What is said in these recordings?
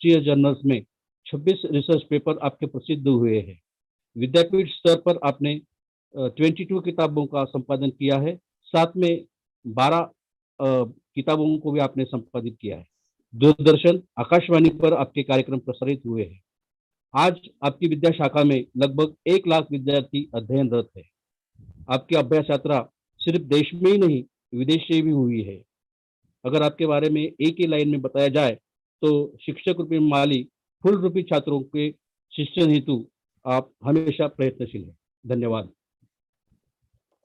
राष्ट्रीय जर्नल्स में 26 research paper आपके प्रसिद्ध हुए हैं। विद्यापीठ स्तर पर आपने 22 किताबों का संपादन किया है, साथ में 12 किताबों को भी आपने संपादित किया है। दूरदर्शन, आकाशवाणी पर आपके कार्यक्रम प्रसारित हुए हैं। आज आपकी विद्या शाखा में लगभग 1 लाख विद्यार्थी अध्ययनरत है। आपकी अभ्यास यात्रा सिर्फ देश में ही नहीं, विदेश से भी हुई है। अगर आपके बारे में एक ही लाइन में बताया जाए तो शिक्षक रूपी माली, फूल रूपी छात्रों के शिक्षण हेतु आप हमेशा प्रयत्नशील हैं। धन्यवाद।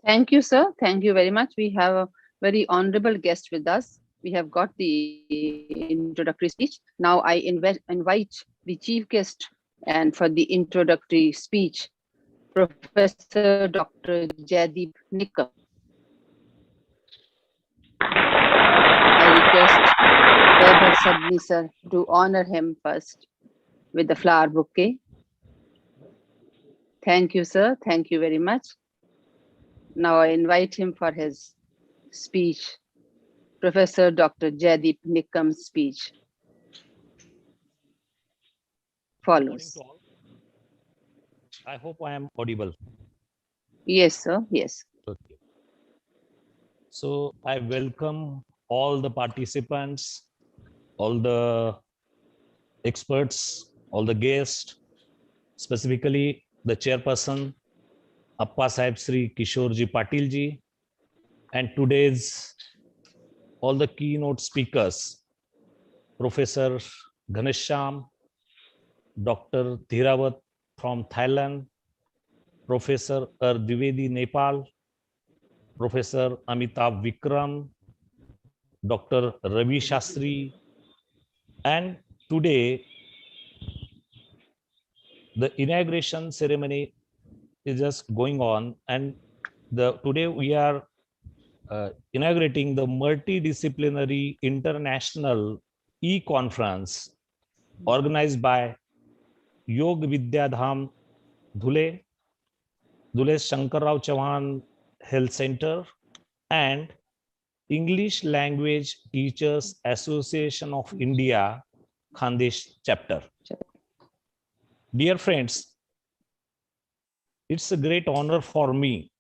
Thank you, sir. Thank you very much. We have a very honorable guest with us. We have got the introductory speech. Now I invite the chief guest and for the introductory speech, Professor Dr. Jaideep Nikam. I request Vaibhav Sadni sir to honor him first with the flower bouquet. Thank you, sir. Thank you very much. Now I invite him for his speech, Professor Dr. Jaideep Nikam's speech follows. I hope I am audible. Yes, sir. Yes. Okay. So I welcome all the participants, all the experts, all the guests, specifically the chairperson, Appa Sahib Sri Kishorji Patilji, and today's all the keynote speakers, Professor Ghanesham, Dr. Dhirawat from Thailand, Professor Dwivedi Nepal, Professor Amitabh Vikram, Dr. Ravi Shastri, and today the inauguration ceremony is just going on, and today we are inaugurating the Multidisciplinary International e-conference organized by Yog Vidya Dham, Dhule, Dhule Shankar Rao Chauhan Health Center, and English Language Teachers Association of India, Khandesh chapter. Dear friends, it's a great honor for me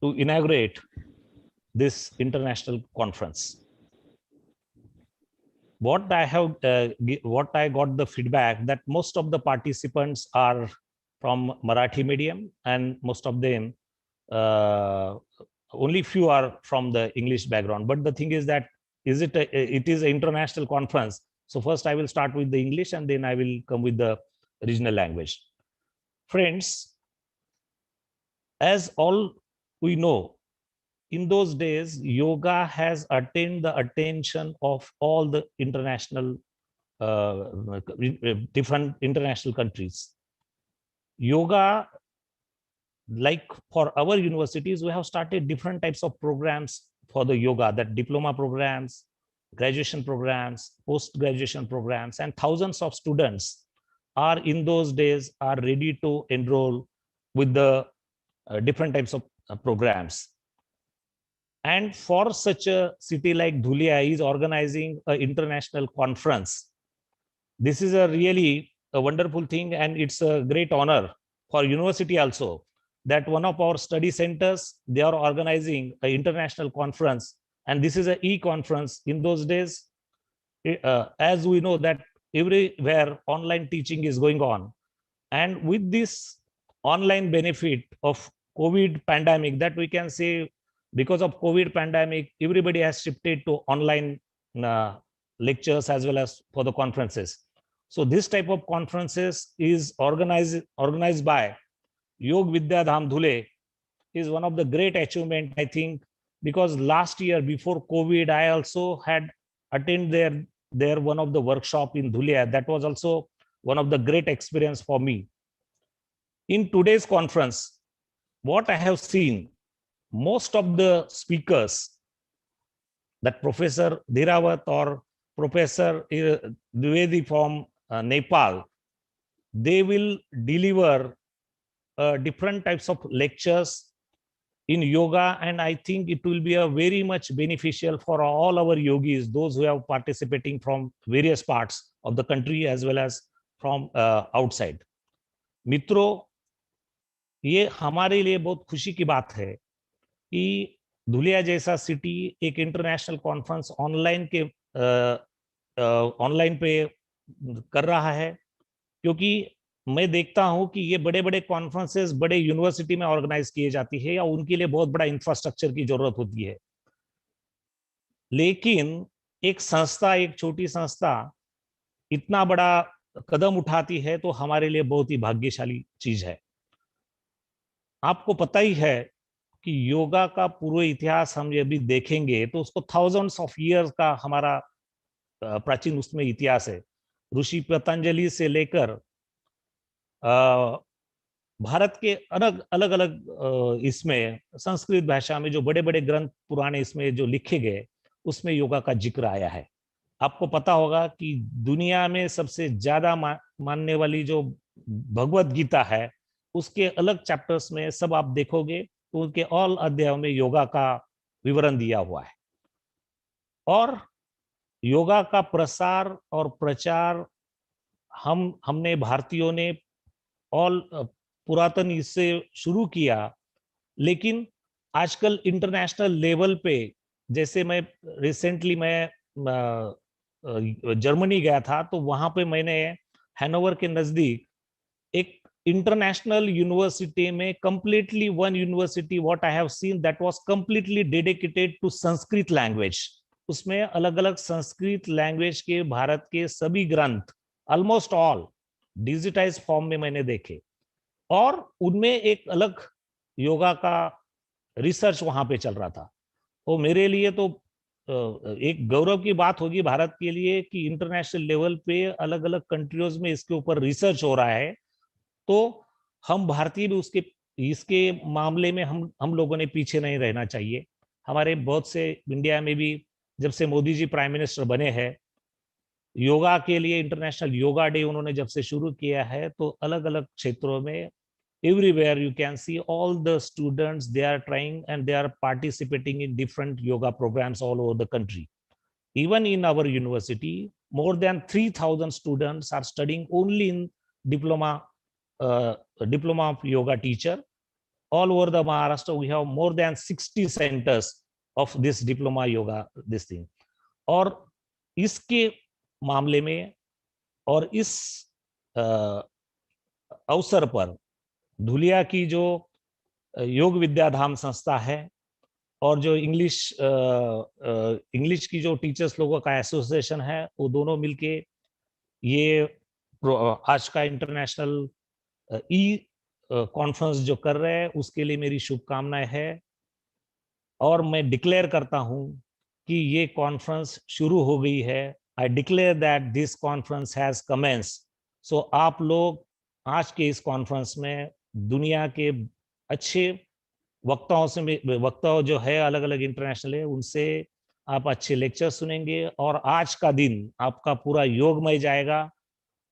to inaugurate this international conference. What I got the feedback that most of the participants are from Marathi medium, and most of them, only few are from the English background. But the thing is that it is an international conference. So first I will start with the English and then I will come with the regional language. Friends, as all we know, in those days, yoga has attained the attention of all the international, different international countries. Yoga, like for our universities, we have started different types of programs for the yoga, that diploma programs, graduation programs, post-graduation programs, and thousands of students are in those days are ready to enroll with the different types of programs. And for such a city like Dhule is organizing an international conference. This is a really a wonderful thing, and it's a great honor for university also that one of our study centers, they are organizing an international conference, and this is an e-conference. In those days, as we know that everywhere online teaching is going on, and with this online benefit of COVID pandemic, that we can say because of COVID pandemic, everybody has shifted to online lectures as well as for the conferences. So this type of conferences is organized by Yog Vidya Dham Dhule is one of the great achievement, I think, because last year before COVID, I also had attended there one of the workshop in Dhule. That was also one of the great experience for me. In today's conference, what I have seen, most of the speakers, that Professor Dhirawat or Professor Dwivedi from Nepal, they will deliver different types of lectures in yoga, and I think it will be a very much beneficial for all our yogis, those who are participating from various parts of the country as well as from outside. मित्रों, ये हमारे लिए बहुत खुशी की बात है कि धुलिया जैसा सिटी एक इंटरनेशनल कॉन्फ्रेंस ऑनलाइन पे कर रहा है, क्योंकि मैं देखता हूं कि ये बड़े बड़े कॉन्फ्रेंसेस बड़े यूनिवर्सिटी में ऑर्गेनाइज किए जाती है या उनके लिए बहुत बड़ा इंफ्रास्ट्रक्चर की जरूरत होती है, लेकिन एक संस्था, एक छोटी संस्था इतना बड़ा कदम उठाती है तो हमारे लिए बहुत ही भाग्यशाली चीज है। आपको पता ही है कि योगा का पूरा इतिहास हम यदि देखेंगे तो उसको थाउजेंड्स ऑफ इयर्स का हमारा प्राचीन उसमें इतिहास है। ऋषि पतंजलि से लेकर भारत के अलग अलग अलग इसमें संस्कृत भाषा में जो बड़े बड़े ग्रंथ पुराने इसमें जो लिखे गए उसमें योगा का जिक्र आया है। आपको पता होगा कि दुनिया में सबसे ज्यादा मानने वाली जो भगवत गीता है उसके अलग चैप्टर्स में सब आप देखोगे तो उनके ऑल अध्यायों में योगा का विवरण दिया हुआ है। और योगा का प्रसार और प्रचार हमने भारतीयों ने ऑल पुरातन इससे शुरू किया, लेकिन आजकल इंटरनेशनल लेवल पे, जैसे मैं रिसेंटली मैं जर्मनी गया था तो वहां पे मैंने हैनोवर के नजदीक एक इंटरनेशनल यूनिवर्सिटी में completely one university what I have seen that was completely dedicated to Sanskrit language. उसमें अलग अलग संस्कृत लैंग्वेज के भारत के सभी ग्रंथ ऑलमोस्ट ऑल डिजिटाइज फॉर्म में मैंने देखे, और उनमें एक अलग योगा का रिसर्च वहां पे चल रहा था। वो मेरे लिए तो एक गौरव की बात होगी भारत के लिए कि इंटरनेशनल लेवल पे अलग अलग कंट्रीज में इसके ऊपर रिसर्च हो रहा है। तो हम भारतीय भी उसके इसके मामले में हम लोगों ने पीछे नहीं रहना चाहिए। हमारे बहुत से इंडिया में भी जब से मोदी जी प्राइम मिनिस्टर बने हैं, योगा के लिए इंटरनेशनल योगा डे उन्होंने जब से शुरू किया है तो अलग अलग क्षेत्रों में everywhere you can see all the students, they are trying and they are participating in different yoga programs all over the country. Even in our university, more than 3,000 students are studying only in diploma of yoga teacher. All over the Maharashtra, we have more than 60 centers of this diploma yoga this thing. और इसके मामले में और इस अवसर पर धुलिया की जो योग विद्या धाम संस्था है और जो इंग्लिश की जो टीचर्स लोगों का एसोसिएशन है, वो दोनों मिलके ये आज का इंटरनेशनल कॉन्फ्रेंस जो कर रहे हैं उसके लिए मेरी शुभकामनाएं है। और मैं डिक्लेयर करता हूं कि ये कॉन्फ्रेंस शुरू हो गई है। I declare that this conference has commence. So आप लोग आज के इस कॉन्फ्रेंस में दुनिया के अच्छे वक्ताओं से वक्ता जो है अलग अलग इंटरनेशनल है उनसे आप अच्छे लेक्चर सुनेंगे और आज का दिन आपका पूरा योगमय जाएगा।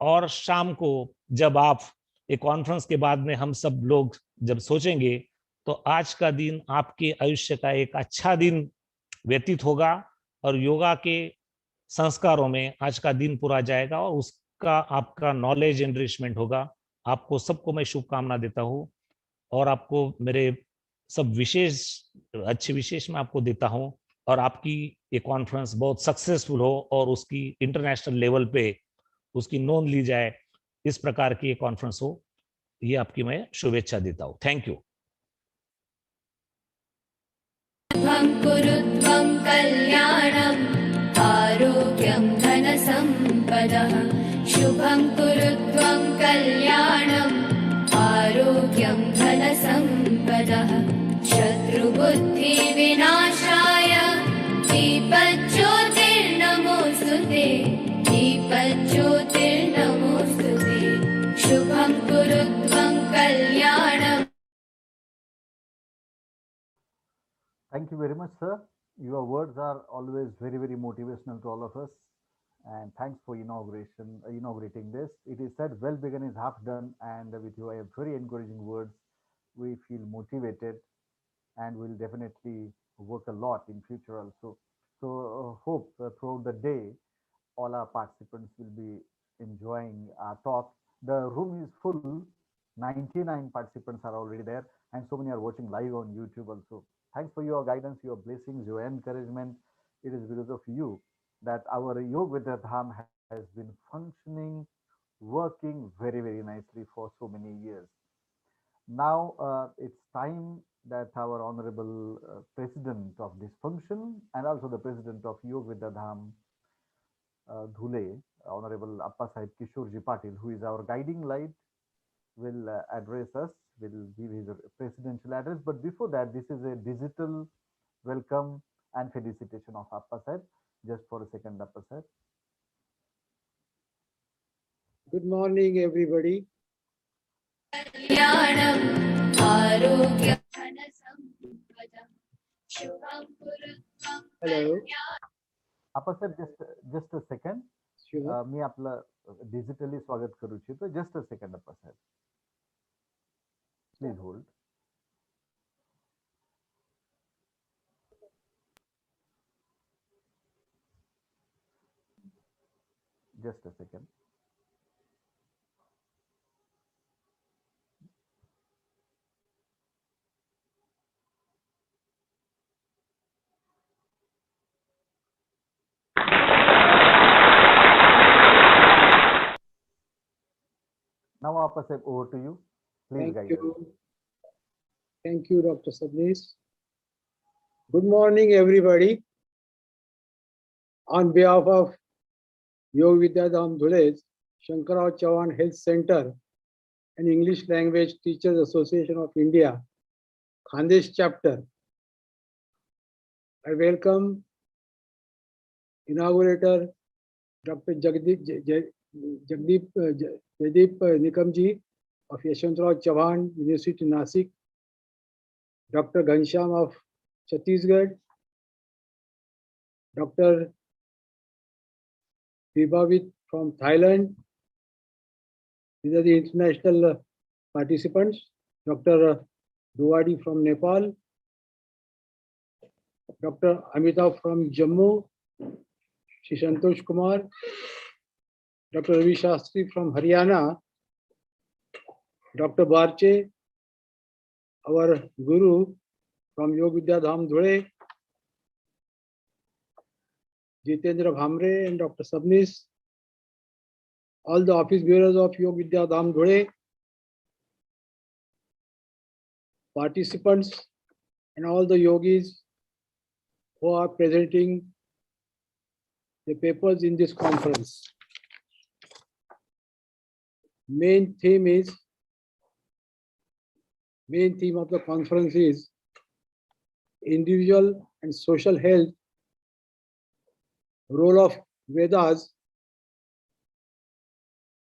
और शाम को जब आप एक कॉन्फ्रेंस के बाद में हम सब लोग जब सोचेंगे तो आज का दिन आपके आयुष्य का एक अच्छा दिन व्यतीत होगा और योगा के संस्कारों में आज का दिन पूरा जाएगा और उसका आपका नॉलेज एनरिचमेंट होगा। आपको सबको मैं शुभकामना देता हूँ और आपको मेरे सब विशेष अच्छे विशेष मैं आपको देता हूँ और आपकी ये कॉन्फ्रेंस बहुत सक्सेसफुल हो और उसकी इंटरनेशनल लेवल पे उसकी नोंद ली जाए, इस प्रकार की ये कॉन्फ्रेंस हो, ये आपकी मैं शुभेच्छा देता हूँ। Thank you. कुरुत्वं कल्याणम् आरोग्यं धनसम्पदः शुभं कुरुत्वं कल्याणम् आरोग्यं धनसम्पदः शत्रुबुद्धिविनाशाय दीपज्योतिर्नमोऽस्तुते दीपज्योतिर्नमोऽस्तुते शुभं कुरुत्वं कल्याणम्। Thank you very much, sir. Your words are always very, very motivational to all of us. And thanks for inaugurating this. It is said, well begun is half done. And with your very encouraging words, we feel motivated and we'll definitely work a lot in future also. So hope throughout the day, all our participants will be enjoying our talk. The room is full. 99 participants are already there, and so many are watching live on YouTube also. Thanks for your guidance, your blessings, your encouragement. It is because of you that our Yoga Vidya Dham has been functioning, working very, very nicely for so many years. Now it's time that our honorable president of this function and also the president of Yoga Vidya Dham, Dhule, Honorable Appa Sahib Kishorji Patil, who is our guiding light, will address us, will give his presidential address. But before that, this is a digital welcome and felicitation of Appa Sahib. Just for a second, Appa Sahib. Good morning, everybody. कल्याणम् आरोग्यधनसम्पदम् शुभं कुरुत्वं Hello. Appa Sahib, just a second. Sure. मी आपलं digitally स्वागत करू इच्छितो. Just a second, Appa Sahib. Please hold. Just a second. Now, Appa Sahib, over to you. Please Thank guide us. you. Thank you, Dr. Sabnis. Good morning, everybody. On behalf of Yoga Vidya Dham Dhule, Shankarao Chavan Health Center and English Language Teachers Association of India, Khandesh chapter, I welcome inaugurator Dr. Jagdeep Nikamji of Yashwantrao Chavan University, Nasik, Dr. Ghanshyam of Chhattisgarh, Dr. Vaibhav from Thailand. These are the international participants. Dr. Duwadi from Nepal, Dr. Amitav from Jammu, Shri Santosh Kumar, Dr. Ravi Shastri from Haryana, Dr. Barche, our Guru from Yoga Vidya Dham Dhule, Jitendra Bhamre and Dr. Sabnis, all the office bearers of Yoga Vidya Dham Dhule, participants and all the yogis who are presenting the papers in this conference. Main theme of the conference is individual and social health, role of Vedas,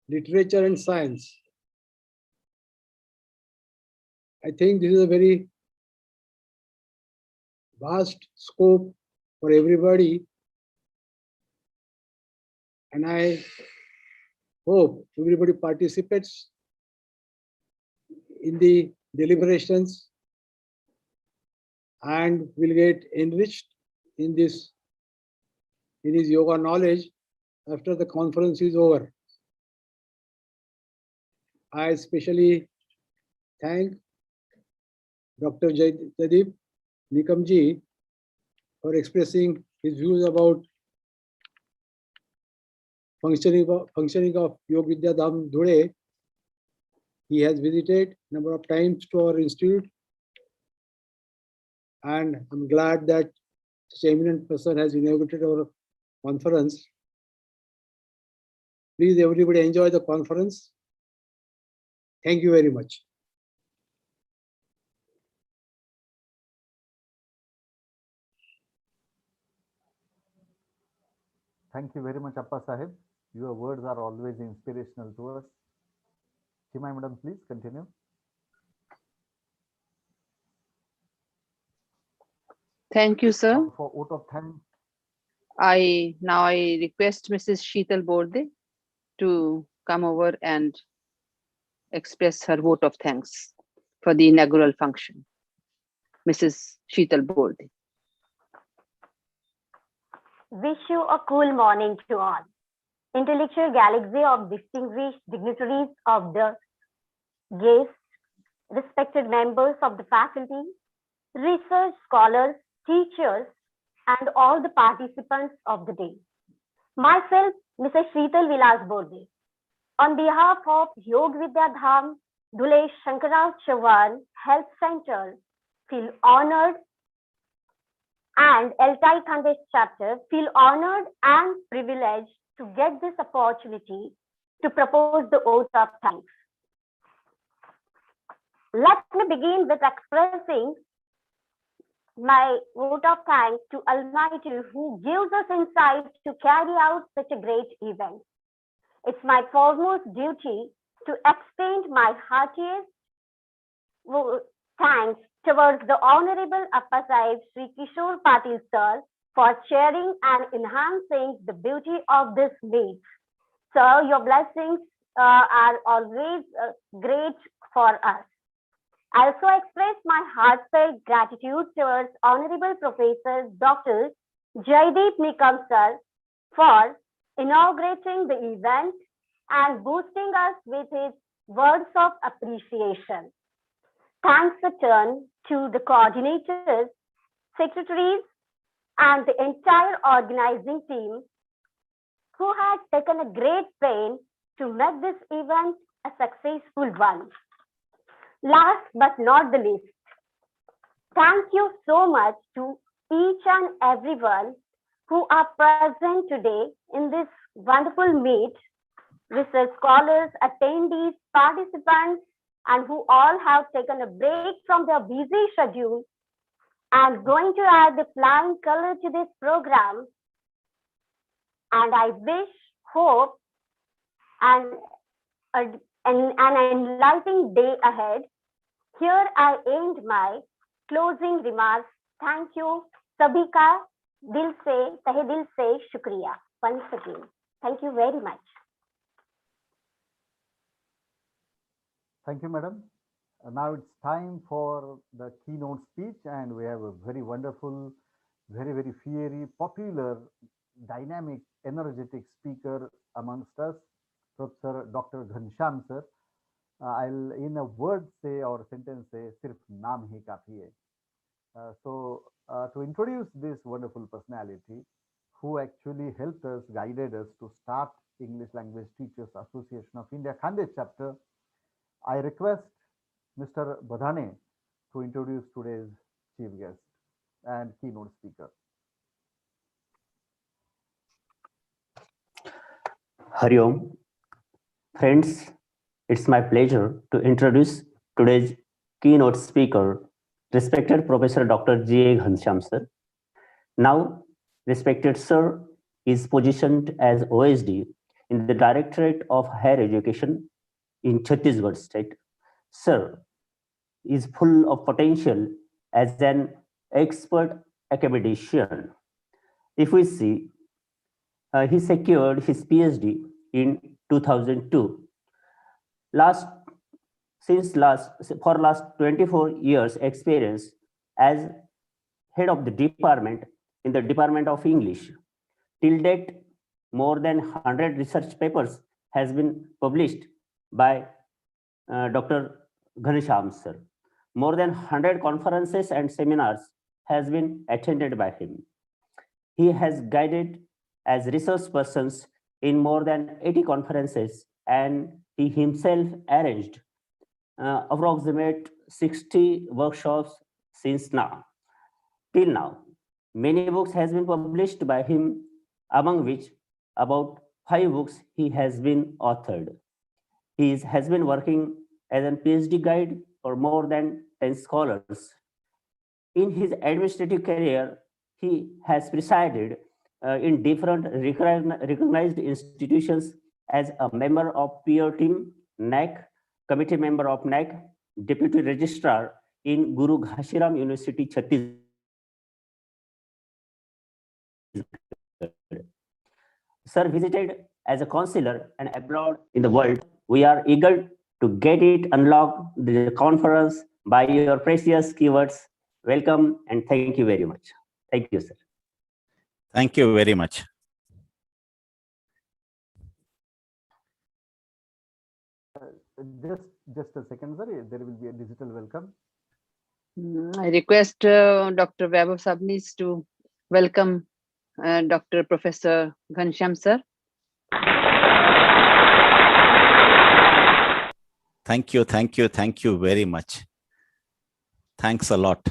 literature and science. I think this is a very vast scope for everybody, and I hope everybody participates in the deliberations and will get enriched in his yoga knowledge after the conference is over. I especially thank Dr. Jagdeep Nikamji for expressing his views about functioning of Yoga Vidya Dham Dhule. He has visited a number of times to our institute, and I'm glad that such an eminent person has inaugurated our conference. Please, everybody, enjoy the conference. Thank you very much. Thank you very much, Appa Sahib. Your words are always inspirational to us. Chimai Madam, please continue. Thank you, sir. For vote of thanks. I request Mrs. Sheetal Borde to come over and express her vote of thanks for the inaugural function. Mrs. Sheetal Borde. Wish you a cool morning to all. Intellectual galaxy of distinguished dignitaries of the guests, respected members of the faculty, research scholars, teachers, and all the participants of the day. Myself, Mrs. Sheetal Vilas Borde, on behalf of Yog Vidya Dham, Dhule Shankarao Chauhan Health Center, feel honored, and LTI Khandesh chapter feel honored and privileged to get this opportunity to propose the oath of thanks. Let me begin with expressing my vote of thanks to Almighty who gives us insight to carry out such a great event. It's my foremost duty to extend my heartiest thanks towards the Honorable Appa Sahib Sri Kishore Patil Sir for sharing and enhancing the beauty of this meet. Sir, your blessings are always great for us. I also express my heartfelt gratitude towards Honorable Professor Dr. Jaideep Nikam Sir for inaugurating the event and boosting us with his words of appreciation. Thanks a turn to the coordinators, secretaries, and the entire organizing team who has taken a great pain to make this event a successful one. Last but not the least, thank you so much to each and everyone who are present today in this wonderful meet, research scholars, attendees, participants, and who all have taken a break from their busy schedule and going to add the flying color to this program. And I wish, hope, and an enlightening day ahead. Here I end my closing remarks. Thank you. Sabhi ka dil se, tahe dil se shukriya once again. Thank you very much. Thank you, madam. Now it's time for the keynote speech, and we have a very wonderful, very, very fiery, popular, dynamic, energetic speaker amongst us, Professor Dr. Ghansham sir. I'll in a word say or sentence say, "Sirf naam hi kafi hai." To introduce this wonderful personality, who actually helped us, guided us to start English Language Teachers Association of India Khandesh chapter, I request Mr. Badhane to introduce today's chief guest and keynote speaker. Hari Om. Friends, it's my pleasure to introduce today's keynote speaker, respected Professor Dr. J. Ghansham sir. Now, respected sir is positioned as OSD in the Directorate of Higher Education in Chhattisgarh state. Sir is full of potential as an expert academician. If we see, he secured his PhD in 2002. For last 24 years experience as head of the department in the Department of English. Till date, more than 100 research papers has been published by Dr. Ghansham sir. More than 100 conferences and seminars has been attended by him. He has guided as resource persons in more than 80 conferences, and he himself arranged approximate 60 workshops since now. Till now, many books has been published by him, among which about 5 books he has been authored. He has been working as a PhD guide for more than 10 scholars. In his administrative career, he has presided in different recognized institutions as a member of peer team, NAC, committee member of NAC, deputy registrar in Guru Ghashiram University, Chhattisgarh. Sir visited as a counselor and abroad in the world. We are eager to get it unlocked the conference by your precious keywords. Welcome and thank you very much. Thank you, sir. Thank you very much. Just a second, sir. There will be a digital welcome. I request Dr. Vaibhav Sabnis to welcome Dr. Professor Ghanshyam sir. Thank you very much. Thanks a lot.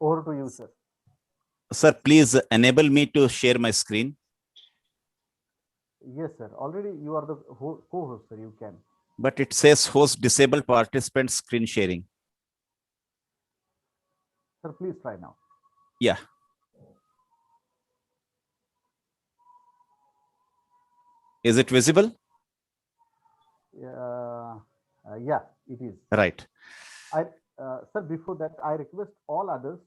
Over to you, sir. Sir, please enable me to share my screen. Yes, sir. Already you are the co-host, sir. You can. But it says host disabled participant screen sharing. Sir, please try now. Yeah. Is it visible? Yeah, it is. Right. Sir, before that, I request all others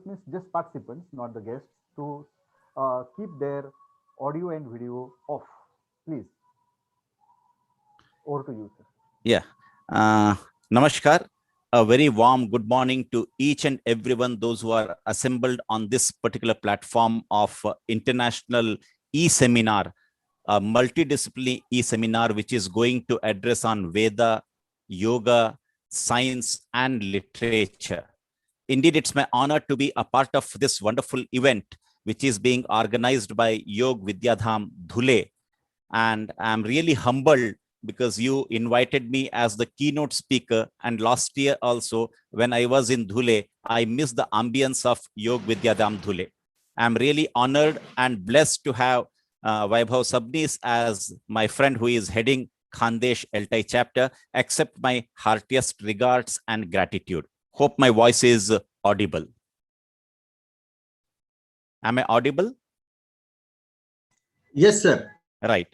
means just participants, not the guests, to keep their audio and video off, please. Over to you, sir. Yeah. Namaskar. A very warm good morning to each and everyone, those who are assembled on this particular platform of international e-seminar, a multidisciplinary e-seminar, which is going to address on Veda, yoga, science, and literature. Indeed, it's my honor to be a part of this wonderful event, which is being organized by Vidya Dham, Dhule. And I'm really humbled because you invited me as the keynote speaker. And last year also, when I was in Dhule, I missed the ambience of Vidya Dham Dhule. I'm really honored and blessed to have Vaibhav Sabnis as my friend who is heading Khandesh Altai chapter. Accept my heartiest regards and gratitude. Hope my voice is audible. Am I audible? Yes, sir. Right.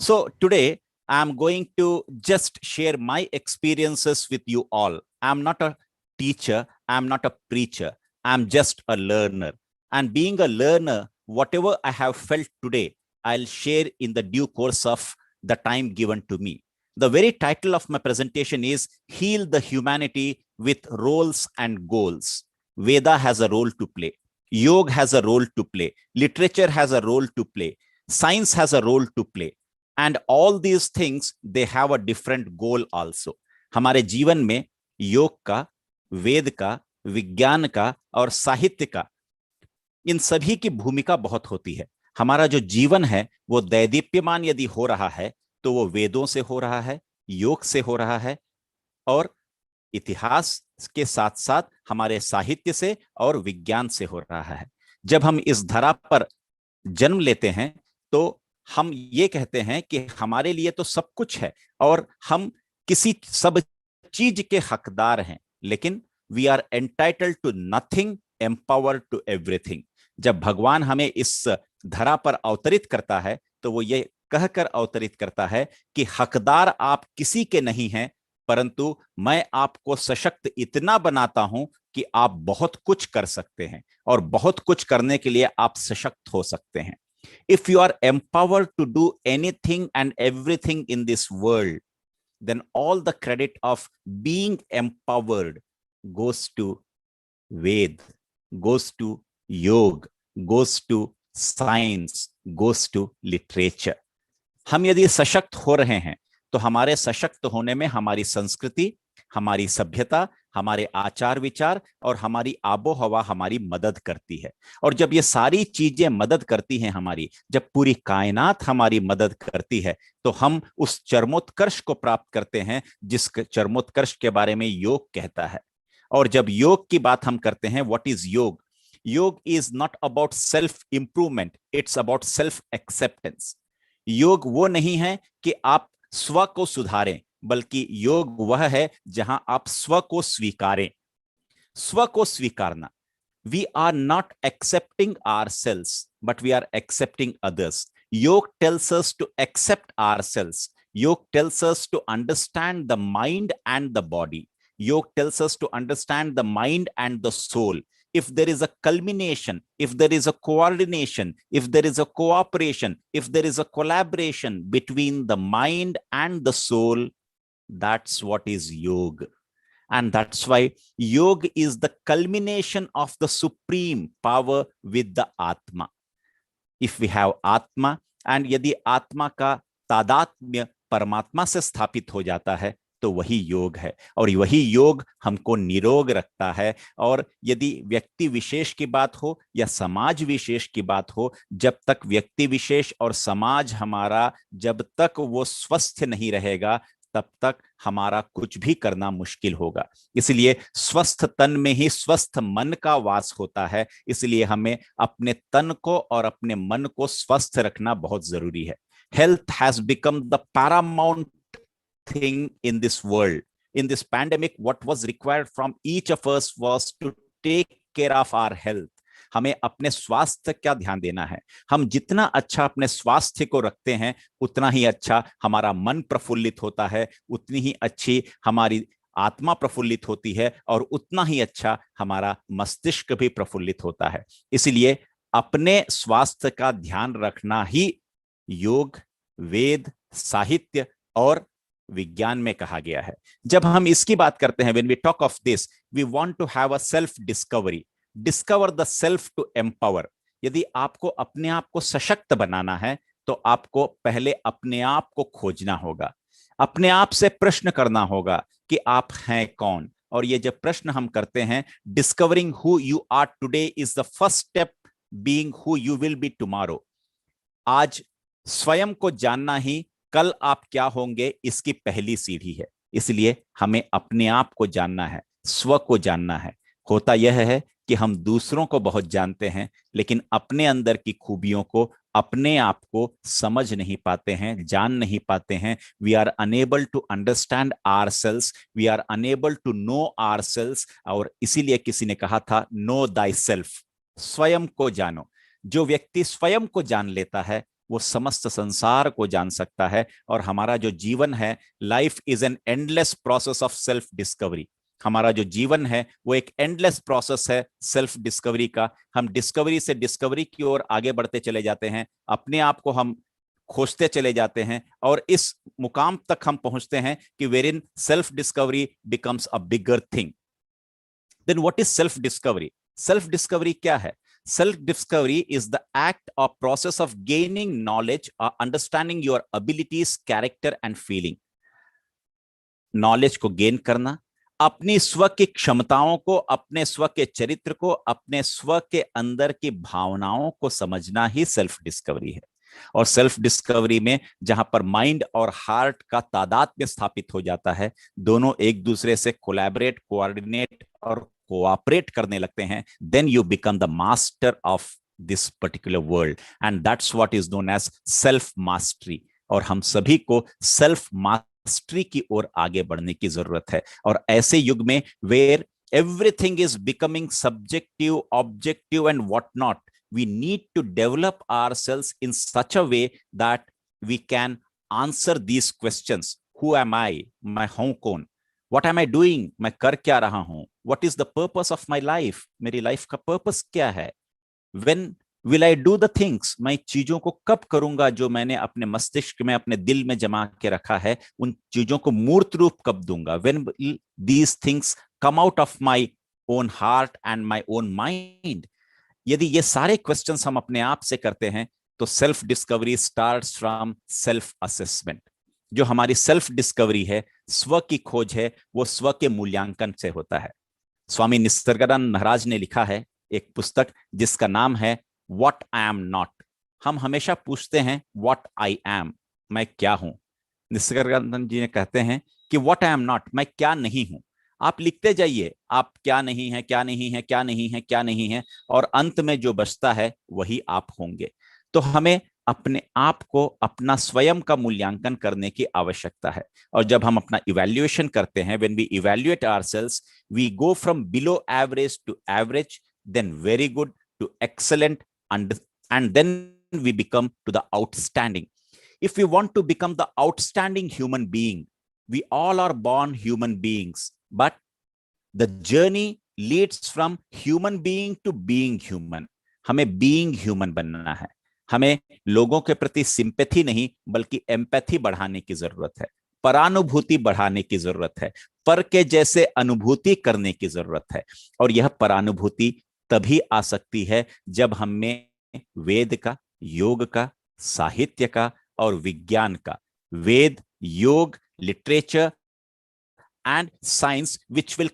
So today I'm going to just share my experiences with you all. I'm not a teacher. I'm not a preacher. I'm just a learner. And being a learner, whatever I have felt today, I'll share in the due course of the time given to me. The very title of my presentation is Heal the Humanity with Roles and Goals. Veda has a role to play. Yoga has a role to play. Literature has a role to play. Science has a role to play. And all these things, they have a different goal also. हमारे जीवन में योग का, वेद का, विज्ञान का और साहित्य का, इन सभी की भूमिका बहुत होती है. हमारा जो जीवन है वो दैदीप्यमान यदि हो रहा है तो वो वेदों से हो रहा है, योग से हो रहा है और इतिहास के साथ साथ हमारे साहित्य से और विज्ञान से हो रहा है. जब हम इस धरा पर जन्म लेते हैं तो हम ये कहते हैं कि हमारे लिए तो सब कुछ है और हम किसी सब चीज के हकदार हैं, लेकिन we are entitled to nothing, empowered to everything. जब भगवान हमें इस धरा पर अवतरित करता है तो वो ये कहकर अवतरित करता है कि हकदार आप किसी के नहीं हैं, परंतु मैं आपको सशक्त इतना बनाता हूं कि आप बहुत कुछ कर सकते हैं और बहुत कुछ करने के लिए आप सशक्त हो सकते हैं. If you are empowered to do anything and everything in this world, then all the credit of being empowered goes to Ved, goes to Yoga, goes to science, goes to literature. हम यदि सशक्त हो रहे हैं तो हमारे सशक्त होने में हमारी संस्कृति, हमारी सभ्यता, हमारे आचार विचार और हमारी आबो हवा हमारी मदद करती है. और जब ये सारी चीजें मदद करती हैं हमारी, जब पूरी कायनात हमारी मदद करती है, तो हम उस चरमोत्कर्ष को प्राप्त करते हैं जिस चरमोत्कर्ष के बारे में योग कहता है. और जब योग की बात हम करते हैं, व्हाट इज योग? योग is not about self improvement, it's about self acceptance. योग वो नहीं है कि आप स्व को सुधारें, बल्कि योग वह है जहां आप स्व को स्वीकारें. स्व को स्वीकारना. We are not accepting ourselves, but we are accepting others. Yoga tells us to accept ourselves. Yoga tells us to understand the mind and the body. Yoga tells us to understand the mind and the soul. If there is a culmination, if there is a coordination, if there is a cooperation, if there is a collaboration between the mind and the soul, that's what is yoga. And that's why yoga is the culmination of the supreme power with the Atma. If we have Atma, and यदि आत्मा का तादात्म्य परमात्मा से स्थापित हो जाता है तो वही योग है, और वही योग हमको निरोग रखता है। और यदि व्यक्ति विशेष की बात हो या समाज विशेष की बात हो, जब तक व्यक्ति विशेष और समाज हमारा जब तक वो स्वस्थ नहीं रहेगा, तब तक हमारा कुछ भी करना मुश्किल होगा। इसलिए स्वस्थ तन में ही स्वस्थ मन का वास होता है। इसलिए हमें अपने तन को और अपने मन को स्वस्थ रखना बहुत जरूरी है। Health has become the paramount thing in this world. In this pandemic, what was required from each of us was to take care of our health. हमें अपने स्वास्थ्य का ध्यान देना है। हम जितना अच्छा अपने स्वास्थ्य को रखते हैं, उतना ही अच्छा हमारा मन प्रफुल्लित होता है, उतनी ही अच्छी हमारी आत्मा प्रफुल्लित होती है, और उतना ही अच्छा हमारा मस्तिष्क भी प्रफुल्लित होता है। इसलिए अपने स्वास्थ्य का ध्यान रखना ही योग, वेद, साहित्य और विज्ञान में कहा गया है। जब हम इसकी बात करते हैं, when we talk of this, we want to have a self discovery. Discover the self to empower. यदि आपको अपने आप को सशक्त बनाना है तो आपको पहले अपने आप को खोजना होगा, अपने आप से प्रश्न करना होगा कि आप हैं कौन। और ये जब प्रश्न हम करते हैं, discovering who you are today is the first step being who you will be tomorrow. आज स्वयं को जानना ही कल आप क्या होंगे इसकी पहली सीढ़ी है। इसलिए हमें अपने आप को जानना है, स्व को जानना है। होता यह है कि हम दूसरों को बहुत जानते हैं, लेकिन अपने अंदर की खूबियों को, अपने आप को समझ नहीं पाते हैं, जान नहीं पाते हैं। We are unable to understand ourselves, we are unable to know ourselves. और इसीलिए किसी ने कहा था, नो दाई सेल्फ, स्वयं को जानो। जो व्यक्ति स्वयं को जान लेता है वो समस्त संसार को जान सकता है। और हमारा जो जीवन है, life is an endless process of self discovery. हमारा जो जीवन है वो एक एंडलेस प्रोसेस है सेल्फ डिस्कवरी का। हम डिस्कवरी से डिस्कवरी की ओर आगे बढ़ते चले जाते हैं, अपने आप को हम खोजते चले जाते हैं, और इस मुकाम तक हम पहुंचते हैं कि wherein self discovery becomes a bigger thing. Then what is self discovery? Self discovery क्या है? Self discovery is the act or process of gaining knowledge or understanding your abilities, character and feeling. Knowledge को gain करना, अपनी स्व की क्षमताओं को, अपने स्व के चरित्र को, अपने स्व के अंदर की भावनाओं को समझना ही सेल्फ डिस्कवरी है। और सेल्फ डिस्कवरी में जहां पर माइंड और हार्ट का तादात्म्य स्थापित हो जाता है, दोनों एक दूसरे से कोलैबोरेट, कोऑर्डिनेट और कोऑपरेट करने लगते हैं, then you become the master of this particular world, and that's what is known as self mastery. और हम सभी को सेल्फ मास्टरी की ओर आगे बढ़ने की जरूरत है। और ऐसे युग में where everything is becoming subjective, objective and what not, we need to develop ourselves in such a way that we can answer these questions. Who am I? मैं हूं कौन? What am I doing? मैं कर क्या रहा हूं? What is the purpose of my life? मेरी life का पर्पस क्या है? When will I do the things? मैं चीजों को कब करूंगा जो मैंने अपने मस्तिष्क में, अपने दिल में जमा के रखा है, उन चीजों को मूर्त रूप कब दूंगा? When will these things come out of my own heart and my own mind? यदि ये सारे क्वेश्चंस हम अपने आप से करते हैं तो self discovery starts from self assessment. जो हमारी सेल्फ डिस्कवरी है, स्व की खोज है, वो स्व के मूल्यांकन से होता है। स्वामी निसर्गानंद महाराज ने लिखा है एक पुस्तक जिसका नाम है व्हाट आई एम नॉट। हम हमेशा पूछते हैं व्हाट आई एम, मैं क्या हूं। निसर्गानंद जी ने कहते हैं कि व्हाट आई एम नॉट, मैं क्या नहीं हूं। आप लिखते जाइए, आप क्या नहीं है, क्या नहीं है, क्या नहीं है, क्या नहीं है, और अंत में जो बचता है वही आप होंगे। तो हमें अपने आप को, अपना स्वयं का मूल्यांकन करने की आवश्यकता है। और जब हम अपना इवैल्यूएशन करते हैं, when we evaluate ourselves, we go from below average to average, then very good to excellent, and then we become to the outstanding. If we want to become the outstanding human being, we all are born human beings, but the journey leads from human being to being human. हमें being human बनना है। हमें लोगों के प्रति sympathy नहीं बल्कि empathy बढ़ाने की जरूरत है, परानुभूति बढ़ाने की जरूरत है, पर के जैसे अनुभूति करने की जरूरत है। और यह परानुभूति तभी आ सकती है जब हम में वेद का, योग का, साहित्य का और विज्ञान का, वेद, योग, literature and science, which will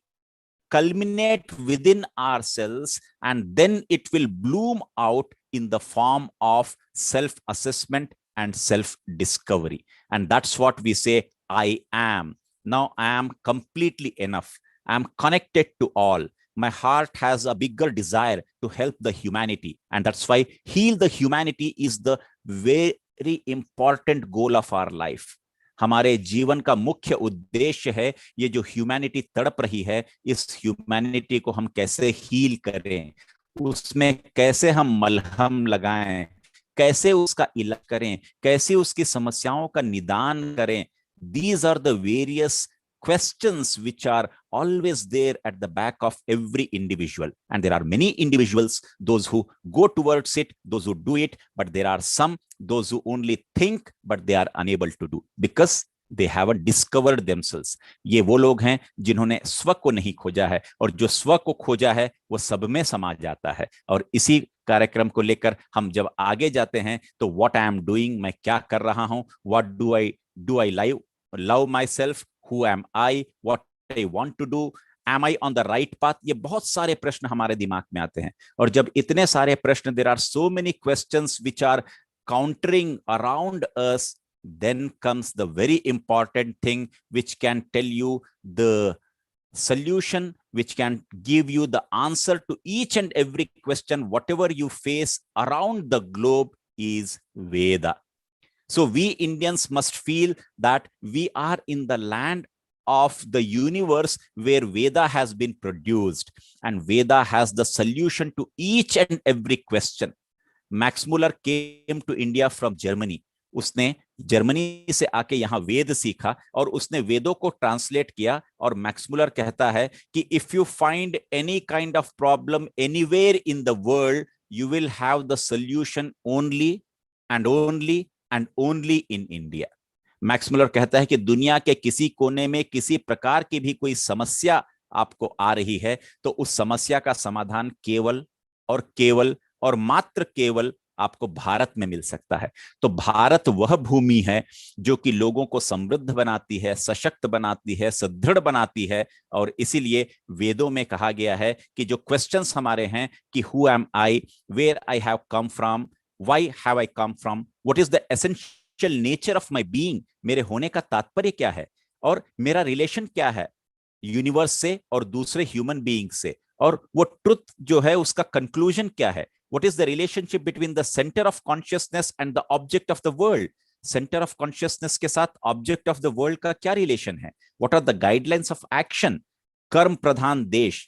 culminate within ourselves, and then it will bloom out in the form of self-assessment and self-discovery. And that's what we say, I am. Now I am completely enough. I am connected to all. My heart has a bigger desire to help the humanity. And that's why heal the humanity is the very important goal of our life. हमारे जीवन का मुख्य उद्देश्य है ये जो humanity तड़प रही है, इस ह्यूमैनिटी को हम कैसे हील करें, उसमें कैसे हम मलहम लगाएं, कैसे उसका इलाज करें, कैसे उसकी समस्याओं का निदान करें. These are the various questions which are always there at the back of every individual. And there are many individuals, those who go towards it, those who do it, but there are some, those who only think, but they are unable to do because they haven't discovered themselves. ये वो लोग हैं जिन्होंने स्व को नहीं खोजा है, और जो स्व को खोजा है वो सब में समा जाता है. और इसी कार्यक्रम को लेकर हम जब आगे जाते हैं तो what I am doing, मैं क्या कर रहा हूं, what do I love myself, who am I, what I want to do, am I on the right path, ये बहुत सारे प्रश्न हमारे दिमाग में आते हैं. और जब इतने सारे प्रश्न, there are so many questions which are countering around us, then comes the very important thing which can tell you the solution, which can give you the answer to each and every question whatever you face around the globe, is Veda. So we Indians must feel that we are in the land of the universe where Veda has been produced, and Veda has the solution to each and every question. Max Muller came to India from Germany. उसने Germany से आके यहाँ वेद सीखा और उसने वेदों को translate किया. और मैक्स मुलर कहता है कि if you find any kind of problem anywhere in the world, you will have the solution only and only and only in India. Max Muller कहता है कि दुनिया के किसी कोने में किसी प्रकार की भी कोई समस्या आपको आ रही है तो उस समस्या का समाधान केवल और मात्र केवल आपको भारत में मिल सकता है. तो भारत वह भूमि है जो कि लोगों को समृद्ध बनाती है, सशक्त बनाती है, सुदृढ़ बनाती है. और इसीलिए वेदों में कहा गया है कि जो क्वेश्चंस हमारे हैं कि who am I, where I have come from, why have I come from, what is the essential nature of my being, मेरे होने का तात्पर्य क्या है, और मेरा रिलेशन क्या है यूनिवर्स से और दूसरे ह्यूमन बीइंग से, और वो ट्रुथ जो है उसका कंक्लूजन क्या है. What is the relationship between the center of consciousness and the object of the world? Center of consciousness के साथ object of the world का क्या relation है? What are the guidelines of action? कर्म प्रधान देश,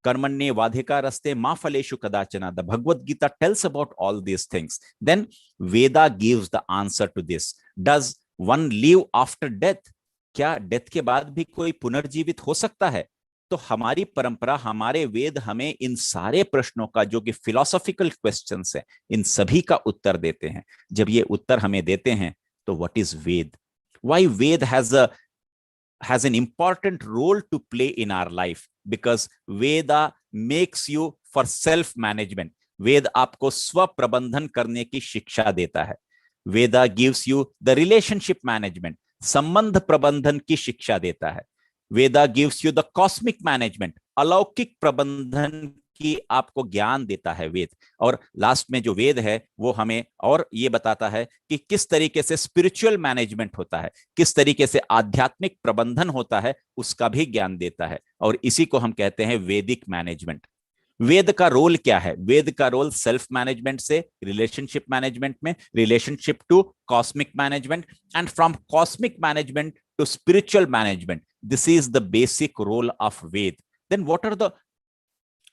कर्मण्ये वाधिकारस्ते मा फलेषु कदाचन. The Bhagavad Gita tells about all these things. Then Veda gives the answer to this. Does one live after death? क्या death के बाद भी कोई पुनर्जीवित हो सकता है? तो हमारी परंपरा, हमारे वेद हमें इन सारे प्रश्नों का, जो कि फिलोसॉफिकल क्वेश्चंस हैं, इन सभी का उत्तर देते हैं. जब ये उत्तर हमें देते हैं तो what is Veda, why Veda has an important role to play in our life, because Veda makes you for self management. वेद आपको स्व प्रबंधन करने की शिक्षा देता है. Veda gives you the relationship management, संबंध प्रबंधन की शिक्षा देता है. Veda gives you the cosmic management, अलौकिक प्रबंधन की आपको ज्ञान देता है वेद. और लास्ट में जो वेद है वो हमें और ये बताता है कि किस तरीके से स्पिरिचुअल मैनेजमेंट होता है, किस तरीके से आध्यात्मिक प्रबंधन होता है, उसका भी ज्ञान देता है. और इसी को हम कहते हैं वैदिक मैनेजमेंट. वेद का रोल क्या है? वेद का रोल सेल्फ मैनेजमेंट से रिलेशनशिप मैनेजमेंट में, relationship to cosmic management, and from cosmic management to spiritual management. This is the basic role of Ved. Then what are the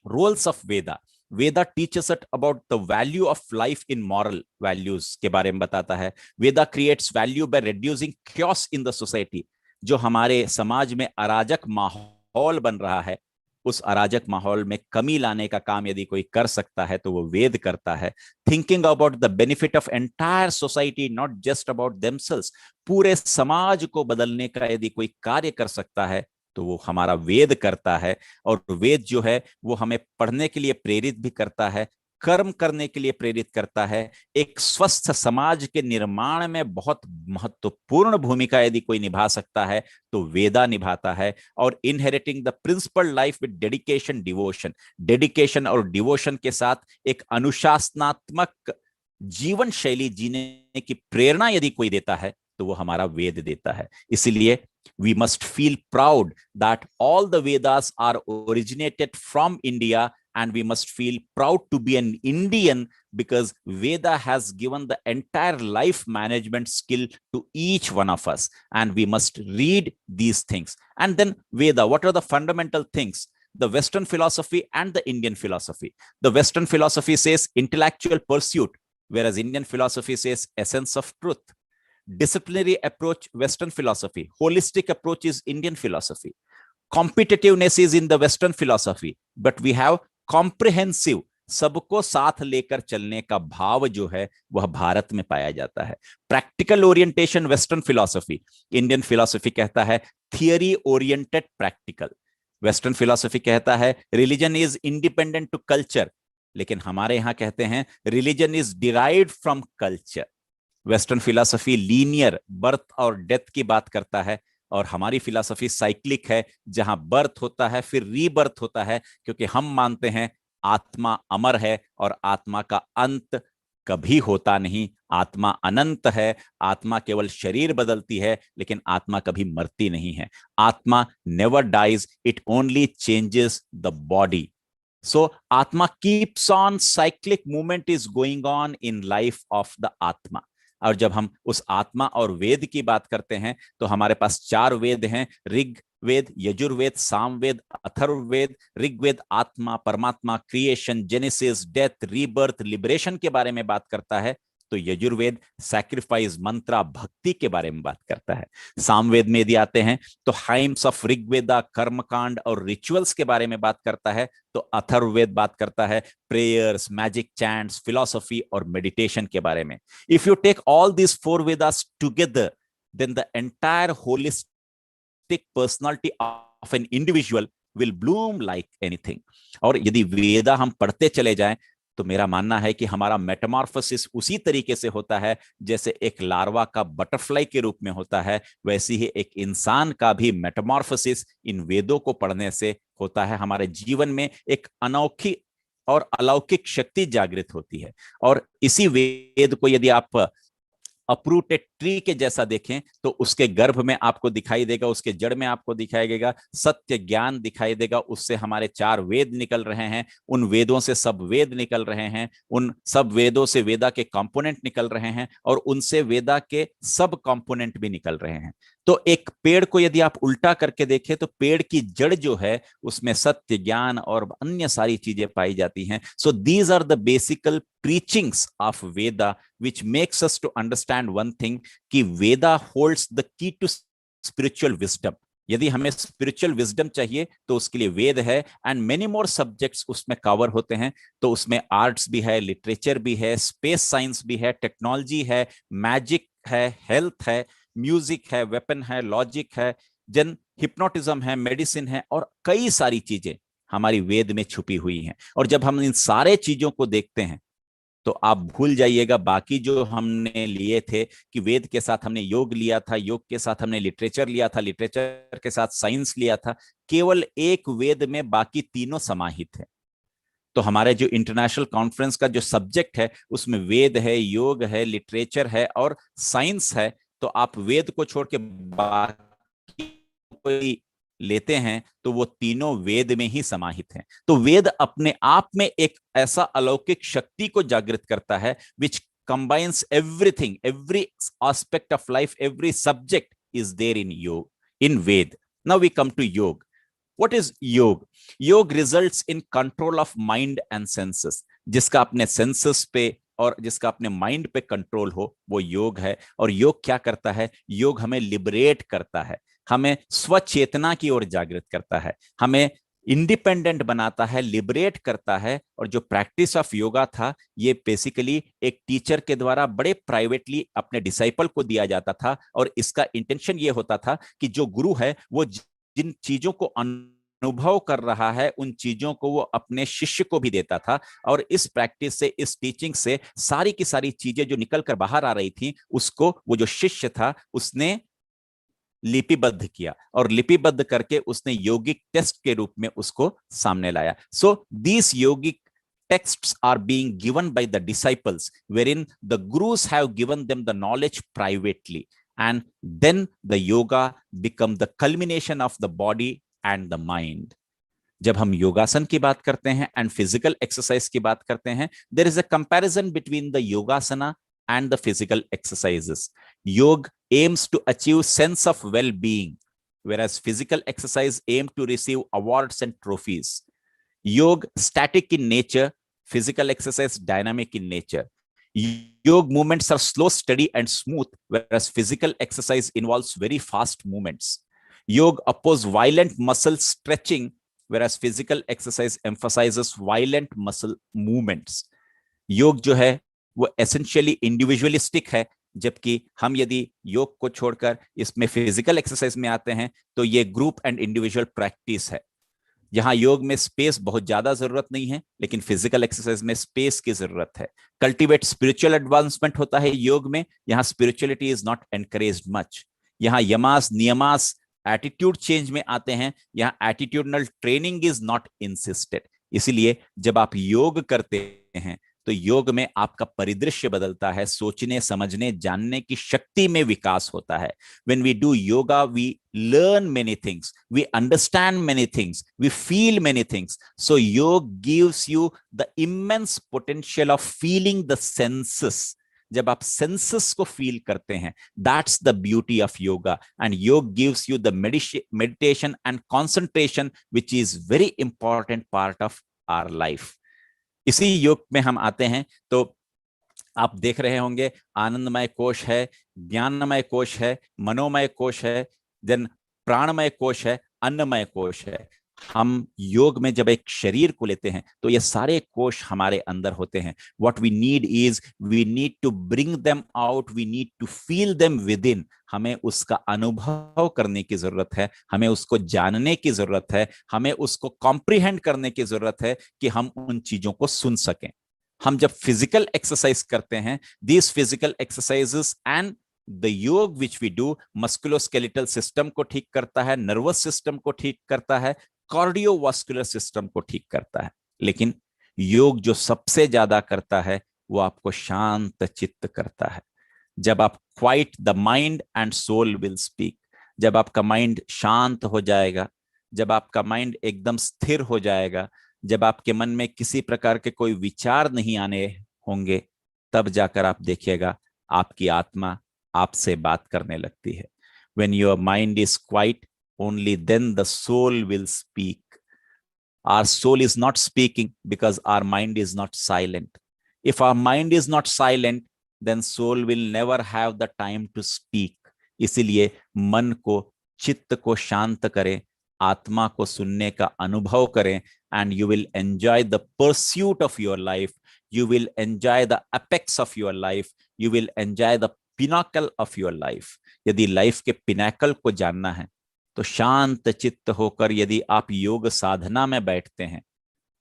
roles of Veda? Veda teaches us about the value of life in moral values के बारे में बताता है. Veda creates value by reducing chaos in the society. जो हमारे समाज में अराजक माहौल बन रहा है, उस अराजक माहौल में कमी लाने का काम यदि कोई कर सकता है तो वो वेद करता है. Thinking about the benefit of entire society, not just about themselves. पूरे समाज को बदलने का यदि कोई कार्य कर सकता है तो वो हमारा वेद करता है। और वेद जो है वो हमें पढ़ने के लिए प्रेरित भी करता है, कर्म करने के लिए प्रेरित करता है। एक स्वस्थ समाज के निर्माण में बहुत महत्वपूर्ण भूमिका यदि कोई निभा सकता है तो वेदा निभाता है। और inheriting the principle life with dedication devotion, dedication और डिवोशन के साथ एक अनुशासनात्मक जीवन शैली जीने की प्रेरणा यदि कोई देता है तो वो हमारा वेद देता है। इसलिए we must feel proud that all the Vedas are originated from India, and we must feel proud to be an Indian because Veda has given the entire life management skill to each one of us, and we must read these things. And then Veda, what are the fundamental things? The Western philosophy and the Indian philosophy. The Western philosophy says intellectual pursuit, whereas Indian philosophy says essence of truth. Disciplinary approach, Western philosophy. Holistic approach is Indian philosophy. Competitiveness is in the Western philosophy, but we have comprehensive, सबको साथ लेकर चलने का भाव जो है वह भारत में पाया जाता है। Practical orientation western philosophy, Indian philosophy कहता है theory oriented practical. Western philosophy कहता है religion is independent to culture, लेकिन हमारे यहां कहते हैं religion is derived from culture. Western philosophy linear birth और डेथ की बात करता है, और हमारी फिलॉसफी साइक्लिक है, जहां बर्थ होता है फिर रीबर्थ होता है, क्योंकि हम मानते हैं आत्मा अमर है और आत्मा का अंत कभी होता नहीं। आत्मा अनंत है, आत्मा केवल शरीर बदलती है, लेकिन आत्मा कभी मरती नहीं है। Atma never dies, it only changes the body. So Atma keeps on, cyclic movement is going on in life of the Atma. और जब हम उस आत्मा और वेद की बात करते हैं तो हमारे पास 4 वेद हैं, ऋग वेद, यजुर्वेद, सामवेद, अथर्ववेद। ऋग्वेद आत्मा, परमात्मा, creation, genesis, death, rebirth, liberation के बारे में बात करता है, तो यजुर्वेद सैक्रिफाइस, मंत्रा, भक्ति के बारे में बात करता है। सामवेद में यदि आते हैं तो हाइम्स ऑफ ऋग्वेदा, कर्मकांड और रिचुअल्स के बारे में बात करता है, तो अथर्ववेद बात करता है प्रेयर्स, मैजिक चैंट्स, फिलॉसफी और मेडिटेशन के बारे में। If you take all this 4 Vedas together, then the entire holistic personality of an individual will bloom like anything. और यदि वेदा हम पढ़ते चले जाएं तो मेरा मानना है कि हमारा मेटामॉर्फोसिस उसी तरीके से होता है जैसे एक लार्वा का बटरफ्लाई के रूप में होता है, वैसे ही एक इंसान का भी मेटामॉर्फोसिस इन वेदों को पढ़ने से होता है। हमारे जीवन में एक अनोखी और अलौकिक शक्ति जागृत होती है। और इसी वेद को यदि आप अप्रूटेड ट्री के जैसा देखें तो उसके गर्भ में आपको दिखाई देगा, उसके जड़ में आपको दिखाई देगा सत्य ज्ञान दिखाई देगा। उससे हमारे 4 वेद निकल रहे हैं, उन वेदों से सब वेद निकल रहे हैं, उन सब वेदों से वेदा के कंपोनेंट निकल रहे हैं, और उनसे वेदा के सब कंपोनेंट भी निकल रहे हैं। तो एक पेड़ को यदि आप उल्टा करके देखें तो पेड़ की जड़ जो है उसमें सत्य ज्ञान और अन्य सारी चीजें पाई जाती हैं। So these are the basical preachings of Veda, which makes us to understand one thing, कि Veda holds the key to spiritual wisdom. यदि हमें स्पिरिचुअल विजडम चाहिए तो उसके लिए वेद है, एंड मेनी मोर सब्जेक्ट्स उसमें कवर होते हैं। तो उसमें आर्ट्स भी है, लिटरेचर भी है, स्पेस साइंस भी है, टेक्नोलॉजी है, मैजिक है, हेल्थ है, म्यूजिक है, वेपन है, लॉजिक है, जन हिप्नोटिज्म है, मेडिसिन है, और कई सारी चीजें हमारी वेद में छुपी हुई हैं। और जब हम इन सारे चीजों को देखते हैं तो आप भूल जाइएगा बाकी जो हमने लिए थे, कि वेद के साथ हमने योग लिया था, योग के साथ हमने लिटरेचर लिया था, लिटरेचर के साथ साइंस लिया था। केवल एक वेद में बाकी तीनों समाहित है। तो हमारे जो इंटरनेशनल कॉन्फ्रेंस का जो सब्जेक्ट है उसमें वेद है, योग है, लिटरेचर है और साइंस है। तो आप वेद को छोड़ के बाकी कोई लेते हैं तो वो तीनों वेद में ही समाहित हैं। तो वेद अपने आप में एक ऐसा अलौकिक शक्ति को जागृत करता है, विच combines everything, every aspect of life, every subject is there in yoga, in Ved. Now we come to yoga. What is yoga? Yoga results in control of mind and senses. जिसका अपने सेंसेस पे और जिसका अपने mind पे control हो वो योग है। और योग क्या करता है? योग हमें लिबरेट करता है, हमें स्वचेतना की ओर जागृत करता है, हमें इंडिपेंडेंट बनाता है, लिबरेट करता है। और जो प्रैक्टिस ऑफ योगा था ये बेसिकली एक टीचर के द्वारा बड़े प्राइवेटली अपने डिसाइपल को दिया जाता था, और इसका इंटेंशन ये होता था कि जो गुरु है वो जिन चीजों को अनुभव कर रहा है उन चीजों को वो अपने शिष्य को भी देता था, और इस प्रैक्टिस से, इस टीचिंग से सारी की सारी चीजें जो निकल कर बाहर आ रही थी उसको वो जो शिष्य था उसने लिपिबद्ध किया, और लिपिबद्ध करके उसने योगिक टेस्ट के रूप में उसको सामने लाया. सो दीस योगिक texts are being given by the disciples, wherein the gurus have given them the knowledge privately, and then the yoga become the culmination of the body and the mind. जब हम योगासन की बात करते हैं एंड फिजिकल एक्सरसाइज की बात करते हैं, there is a comparison between the yogasana and the physical exercises. Yoga aims to achieve sense of well-being, whereas physical exercise aim to receive awards and trophies. Yoga static in nature, physical exercise dynamic in nature. Yoga movements are slow, steady, and smooth, whereas physical exercise involves very fast movements. Yoga oppose violent muscle stretching, whereas physical exercise emphasizes violent muscle movements. योग जो है वो essentially individualistic है, जबकि हम यदि योग को छोड़कर इसमें फिजिकल एक्सरसाइज में आते हैं तो ये ग्रुप एंड इंडिविजुअल प्रैक्टिस है. यहाँ योग में स्पेस बहुत ज्यादा जरूरत नहीं है, लेकिन फिजिकल एक्सरसाइज में स्पेस की जरूरत है. कल्टिवेट स्पिरिचुअल एडवांसमेंट होता है योग में, यहाँ spirituality is not encouraged much. यहाँ यमास नियमास एटीट्यूड चेंज में आते हैं, यहाँ attitudinal training is not insisted. इसीलिए जब आप योग करते हैं तो योग में आपका परिदृश्य बदलता है, सोचने समझने जानने की शक्ति में विकास होता है. When we do yoga, we learn many things, we understand many things, we feel many things. So yoga gives you the immense potential of feeling the senses. जब आप senses को feel करते हैं, that's the beauty of yoga. And yoga gives you the meditation and concentration, which is very important part of our life. इसी योग में हम आते हैं तो आप देख रहे होंगे आनंदमय कोश है, ज्ञानमय कोश है, मनोमय कोश है, देन प्राणमय कोश है, अन्नमय कोश है. हम योग में जब एक शरीर को लेते हैं तो ये सारे कोश हमारे अंदर होते हैं. What we need is we need to bring them out, we need to feel them within. हमें उसका अनुभव करने की जरूरत है, हमें उसको जानने की जरूरत है, हमें उसको कॉम्प्रिहेंड करने की जरूरत है कि हम उन चीजों को सुन सकें. हम जब फिजिकल एक्सरसाइज करते हैं, these physical exercises and the yoga which we do musculoskeletal system को ठीक करता है, नर्वस सिस्टम को ठीक करता है, कार्डियोवास्कुलर सिस्टम को ठीक करता है. लेकिन योग जो सबसे ज्यादा करता है वो आपको शांत चित्त करता है. जब आप quiet the mind and soul will speak, जब आपका माइंड शांत हो जाएगा, जब आपका माइंड एकदम स्थिर हो जाएगा, जब आपके मन में किसी प्रकार के कोई विचार नहीं आने होंगे, तब जाकर आप देखिएगा आपकी आत्मा आपसे बात करने लगती है. When your mind is quiet, only then the soul will speak. Our soul is not speaking because our mind is not silent. If our mind is not silent, then soul will never have the time to speak. इसीलिए मन को, चित्त को शांत करें, आत्मा को सुनने का अनुभव करें, and you will enjoy the pursuit of your life. You will enjoy the apex of your life. You will enjoy the pinnacle of your life. यदि लाइफ के पिनाकल को जानना है तो शांत चित्त होकर यदि आप योग साधना में बैठते हैं,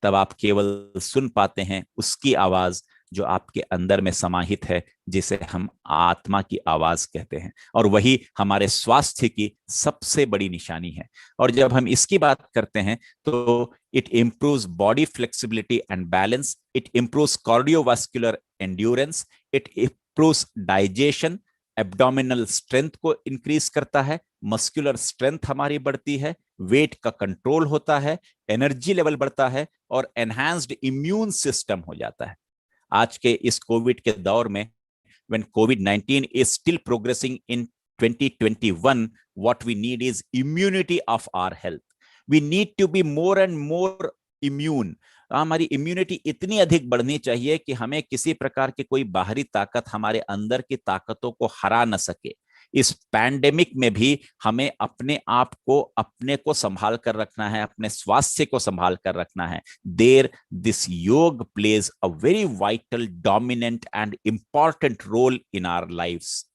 तब आप केवल सुन पाते हैं उसकी आवाज जो आपके अंदर में समाहित है, जिसे हम आत्मा की आवाज कहते हैं. और वही हमारे स्वास्थ्य की सबसे बड़ी निशानी है. और जब हम इसकी बात करते हैं तो it improves body flexibility and balance, it improves cardiovascular endurance, it improves digestion, abdominal strength को इंक्रीज करता है, मस्कुलर स्ट्रेंथ हमारी बढ़ती है, वेट का कंट्रोल होता है, एनर्जी लेवल बढ़ता है और एनहांस्ड इम्यून सिस्टम हो जाता है. आज के इस कोविड के दौर में, when COVID-19 is still progressing in 2021, what we need is immunity of our health. We need to be more and more immune. हमारी इम्यूनिटी इतनी अधिक बढ़नी चाहिए कि हमें किसी प्रकार की कोई बाहरी ताकत हमारे अंदर की ताकतों को हरा न सके. इस पैंडेमिक में भी हमें अपने आप को, अपने को संभाल कर रखना है, अपने स्वास्थ्य को संभाल कर रखना है. There this yoga plays a very vital, dominant and important role in our lives.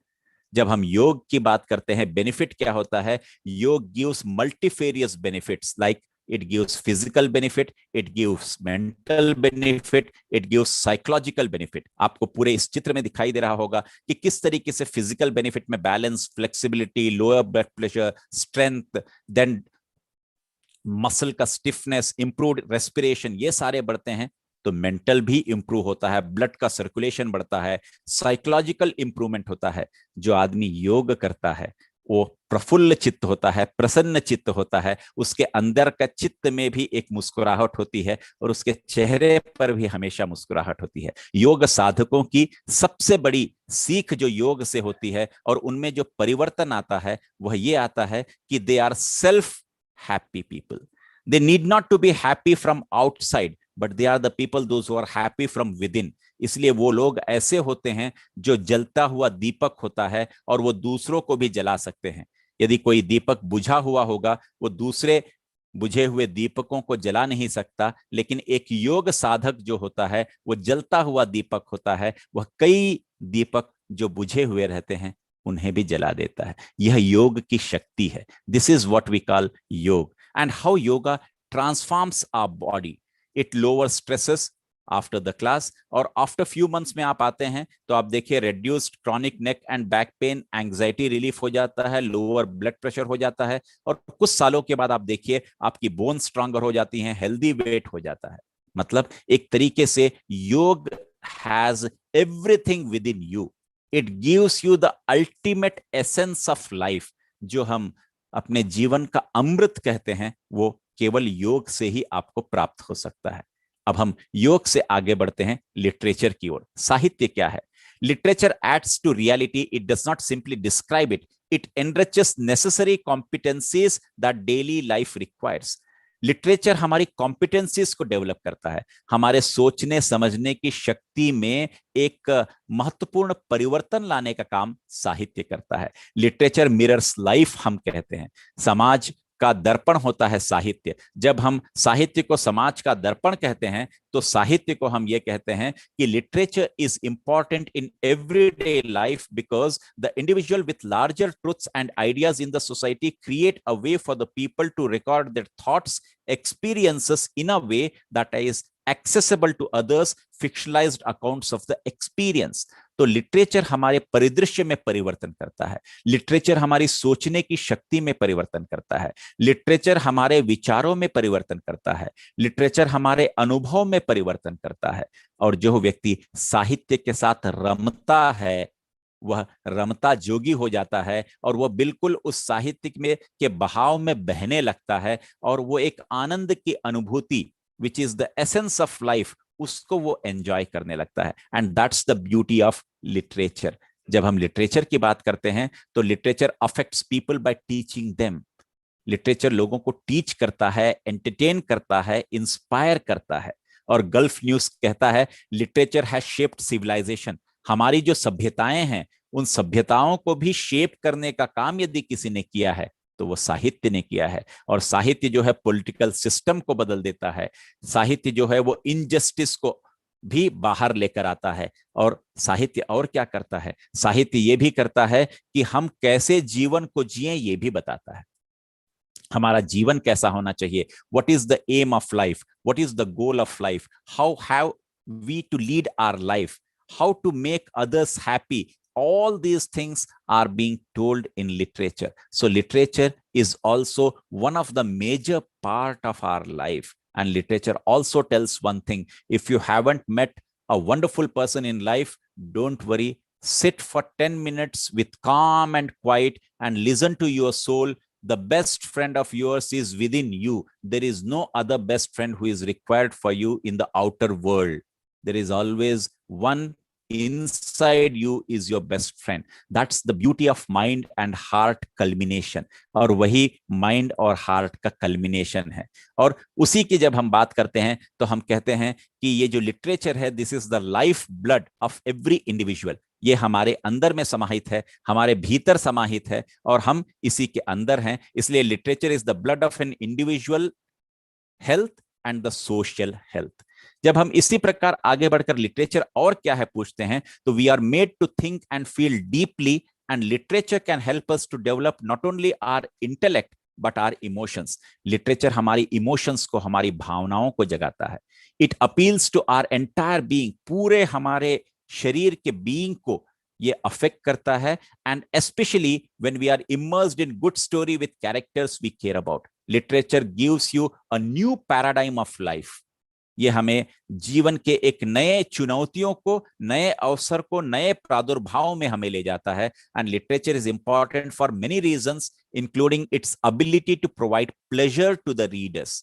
जब हम योग की बात करते हैं, बेनिफिट क्या होता है? योग gives multifarious benefits, like it gives physical benefit, it gives mental benefit, it gives psychological benefit. आपको पूरे इस चित्र में दिखाई दे रहा होगा कि किस तरीके से फिजिकल बेनिफिट में balance, flexibility, lower blood pressure, strength, then muscle का स्टिफनेस, इंप्रूव्ड रेस्पिरेशन, ये सारे बढ़ते हैं। तो मेंटल भी इंप्रूव होता है, ब्लड का सर्कुलेशन बढ़ता है, साइकोलॉजिकल इंप्रूवमेंट होता है। जो आदमी योग करता है वो प्रफुल्ल चित्त होता है, प्रसन्न चित्त होता है, उसके अंदर का चित्त में भी एक मुस्कुराहट होती है और उसके चेहरे पर भी हमेशा मुस्कुराहट होती है। योग साधकों की सबसे बड़ी सीख जो योग से होती है और उनमें जो परिवर्तन आता है वह ये आता है कि they are self happy people. They need not to be happy from outside, but they are the people those who are happy from within. इसलिए वो लोग ऐसे होते हैं जो जलता हुआ दीपक होता है और वो दूसरों को भी जला सकते हैं। यदि कोई दीपक बुझा हुआ होगा, वो दूसरे बुझे हुए दीपकों को जला नहीं सकता, लेकिन एक योग साधक जो होता है वो जलता हुआ दीपक होता है। वह कई दीपक जो बुझे हुए रहते हैं उन्हें भी जला देता है। यह योग की शक्ति है। This is what we call yoga, and how yoga transforms our body. It lower stresses after the class, और आफ्टर फ्यू मंथ्स में आप आते हैं तो आप देखिए reduced chronic neck and back pain, anxiety relief हो जाता है, लोअर ब्लड प्रेशर हो जाता है, और कुछ सालों के बाद आप देखिए आपकी बोन स्ट्रांगर हो जाती हैं, हेल्दी वेट हो जाता है। मतलब एक तरीके से योग has everything with in you. It gives you the ultimate essence of life. जो हम अपने जीवन का अमृत कहते हैं वो केवल योग से ही आपको प्राप्त हो सकता है। अब हम योग से आगे बढ़ते हैं लिटरेचर की ओर। साहित्य क्या है? Literature adds to reality. It does not simply describe it. It enriches necessary competencies that daily life requires. Literature हमारी कॉम्पिटेंसीज को डेवलप करता है, हमारे सोचने समझने की शक्ति में एक महत्वपूर्ण परिवर्तन लाने का काम साहित्य करता है। लिटरेचर मिरर्स लाइफ हम कहते हैं, समाज का दर्पण होता है साहित्य। जब हम साहित्य को समाज का दर्पण कहते हैं तो साहित्य को हम ये कहते हैं कि literature is important in everyday life because the individual with larger truths and ideas in the society create a way for the people to record their thoughts, experiences in a way that is accessible to others, fictionalized accounts of the experience. तो literature हमारे परिदृश्य में परिवर्तन करता है, literature हमारी सोचने की शक्ति में परिवर्तन करता है, लिटरेचर हमारे विचारों में परिवर्तन करता है, लिटरेचर हमारे अनुभव में परिवर्तन करता है। और जो व्यक्ति साहित्य के साथ रमता है वह रमता जोगी हो जाता है और वह बिल्कुल उस साहित्य में के बहाव में बहने लगता है और वो एक आनंद की अनुभूति which is the essence of life उसको वो एंजॉय करने लगता है। And that's the beauty of literature. जब हम लिटरेचर की बात करते हैं तो literature affects people bye teaching them. Literature लोगों को टीच करता है, एंटरटेन करता है, इंस्पायर करता है। और गल्फ न्यूज कहता है लिटरेचर हैज शेप्ड सिविलाइजेशन। हमारी जो सभ्यताएं हैं उन सभ्यताओं को भी शेप करने का काम यदि किसी ने किया है तो वो साहित्य ने किया है। और साहित्य जो है पॉलिटिकल सिस्टम को बदल देता है, साहित्य जो है वो इनजस्टिस को भी बाहर लेकर आता है। और साहित्य और क्या करता है? साहित्य ये भी करता है कि हम कैसे जीवन को जिएं ये भी बताता है। हमारा जीवन कैसा होना चाहिए, what is the aim of life, what is the goal of life, how have we to lead our life, how to make others happy. All these things are being told in literature. So literature is also one of the major part of our life. And literature also tells one thing: if you haven't met a wonderful person in life, don't worry, sit for 10 minutes with calm and quiet and listen to your soul. The best friend of yours is within you. There is no other best friend who is required for you in the outer world. There is always one inside you is your best friend. That's the beauty of mind and heart culmination. और वही mind और heart का culmination है। और उसी की जब हम बात करते हैं तो हम कहते हैं कि ये जो लिटरेचर है, this is the life blood of every individual. ये हमारे अंदर में समाहित है, हमारे भीतर समाहित है और हम इसी के अंदर हैं। इसलिए literature is the blood of an individual health and the social health. जब हम इसी प्रकार आगे बढ़कर लिटरेचर और क्या है पूछते हैं तो we are made to think and feel deeply and literature can help us to develop not only our intellect but our emotions. Literature हमारी emotions को, हमारी भावनाओं को जगाता है. It appeals to our entire being, पूरे हमारे शरीर के being को ये affect करता है, and especially when we are immersed in good story with characters we care about. Literature gives you a new paradigm of life. ये हमें जीवन के एक नए चुनौतियों को, नए अवसर को, नए प्रादुर्भाव में हमें ले जाता है. And literature is important for many reasons, including its ability to provide pleasure to the readers.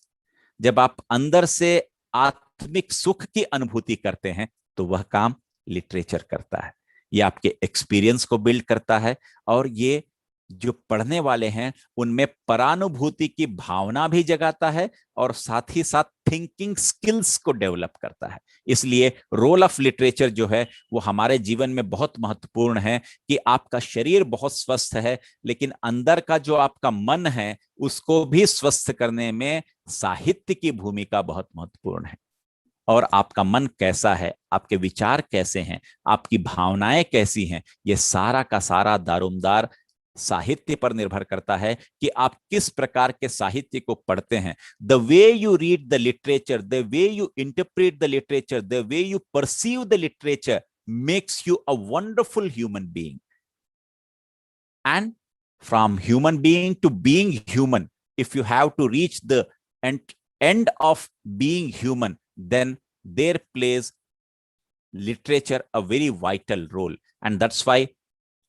जब आप अंदर से आत्मिक सुख की अनुभूति करते हैं तो वह काम लिटरेचर करता है. ये आपके एक्सपीरियंस को बिल्ड करता है, और ये जो पढ़ने वाले हैं उनमें परानुभूति की भावना भी जगाता है, और साथ ही साथ थिंकिंग स्किल्स को डेवलप करता है. इसलिए रोल ऑफ लिटरेचर जो है वो हमारे जीवन में बहुत महत्वपूर्ण है, कि आपका शरीर बहुत स्वस्थ है, लेकिन अंदर का जो आपका मन है उसको भी स्वस्थ करने में साहित्य की भूमिका बहुत महत्वपूर्ण है. और आपका मन कैसा है, आपके विचार कैसे हैं, आपकी भावनाएं कैसी हैं, ये सारा का सारा दारोमदार साहित्य पर निर्भर करता है कि आप किस प्रकार के साहित्य को पढ़ते हैं. The way you read the literature, the way you interpret the literature, the way you perceive the literature makes you a wonderful human being. And from human being to being human, if you have to reach the end of being human, then there plays literature a very vital role. And that's why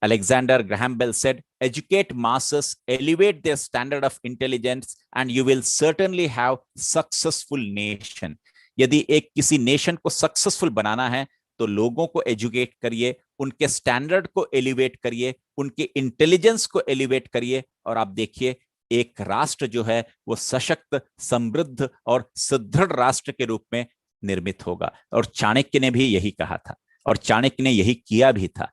Alexander Graham Bell said, educate masses, elevate their standard of intelligence, and you will certainly have successful nation. यदि एक किसी nation को successful बनाना है तो लोगों को educate करिए, उनके स्टैंडर्ड को एलिवेट करिए, उनके इंटेलिजेंस को एलिवेट करिए, और आप देखिए एक राष्ट्र जो है वो सशक्त, समृद्ध और सुदृढ़ राष्ट्र के रूप में निर्मित होगा. और चाणक्य ने भी यही कहा था, और चाणक्य ने यही किया भी था.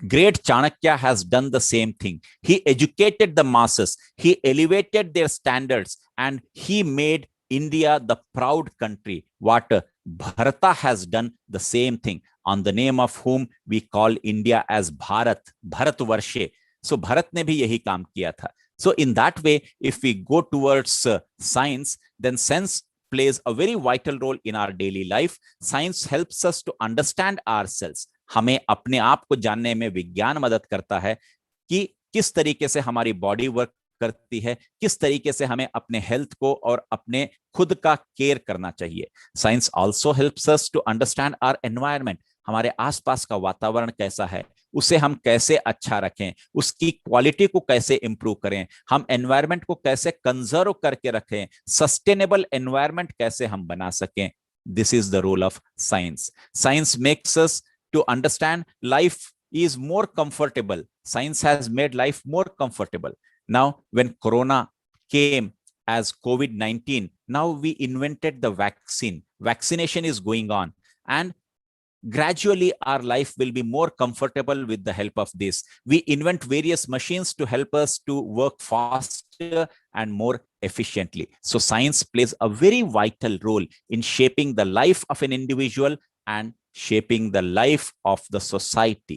Great Chanakya has done the same thing. He educated the masses, he elevated their standards, and he made India the proud country. What Bharata has done the same thing, on the name of whom we call India as Bharat, Bharatvarshe. So Bharat ने भी यही काम किया था. So in that way, if we go towards science, then sense plays a very vital role in our daily life. Science helps us to understand ourselves. हमें अपने आप को जानने में विज्ञान मदद करता है कि किस तरीके से हमारी बॉडी वर्क करती है, किस तरीके से हमें अपने हेल्थ को और अपने खुद का केयर करना चाहिए. Science also helps us to understand our environment. हमारे आसपास का वातावरण कैसा है, उसे हम कैसे अच्छा रखें, उसकी क्वालिटी को कैसे इंप्रूव करें, हम एनवायरनमेंट को कैसे कंजर्व करके रखें, सस्टेनेबल एनवायरनमेंट कैसे हम बना सकें. This is the role of science. Science makes us to understand life is more comfortable. Science has made life more comfortable. Now, when Corona came as COVID-19, now we invented the vaccine. Vaccination is going on, and gradually our life will be more comfortable with the help of this. We invent various machines to help us to work faster and more efficiently. So science plays a very vital role in shaping the life of an individual and shaping the life of the society.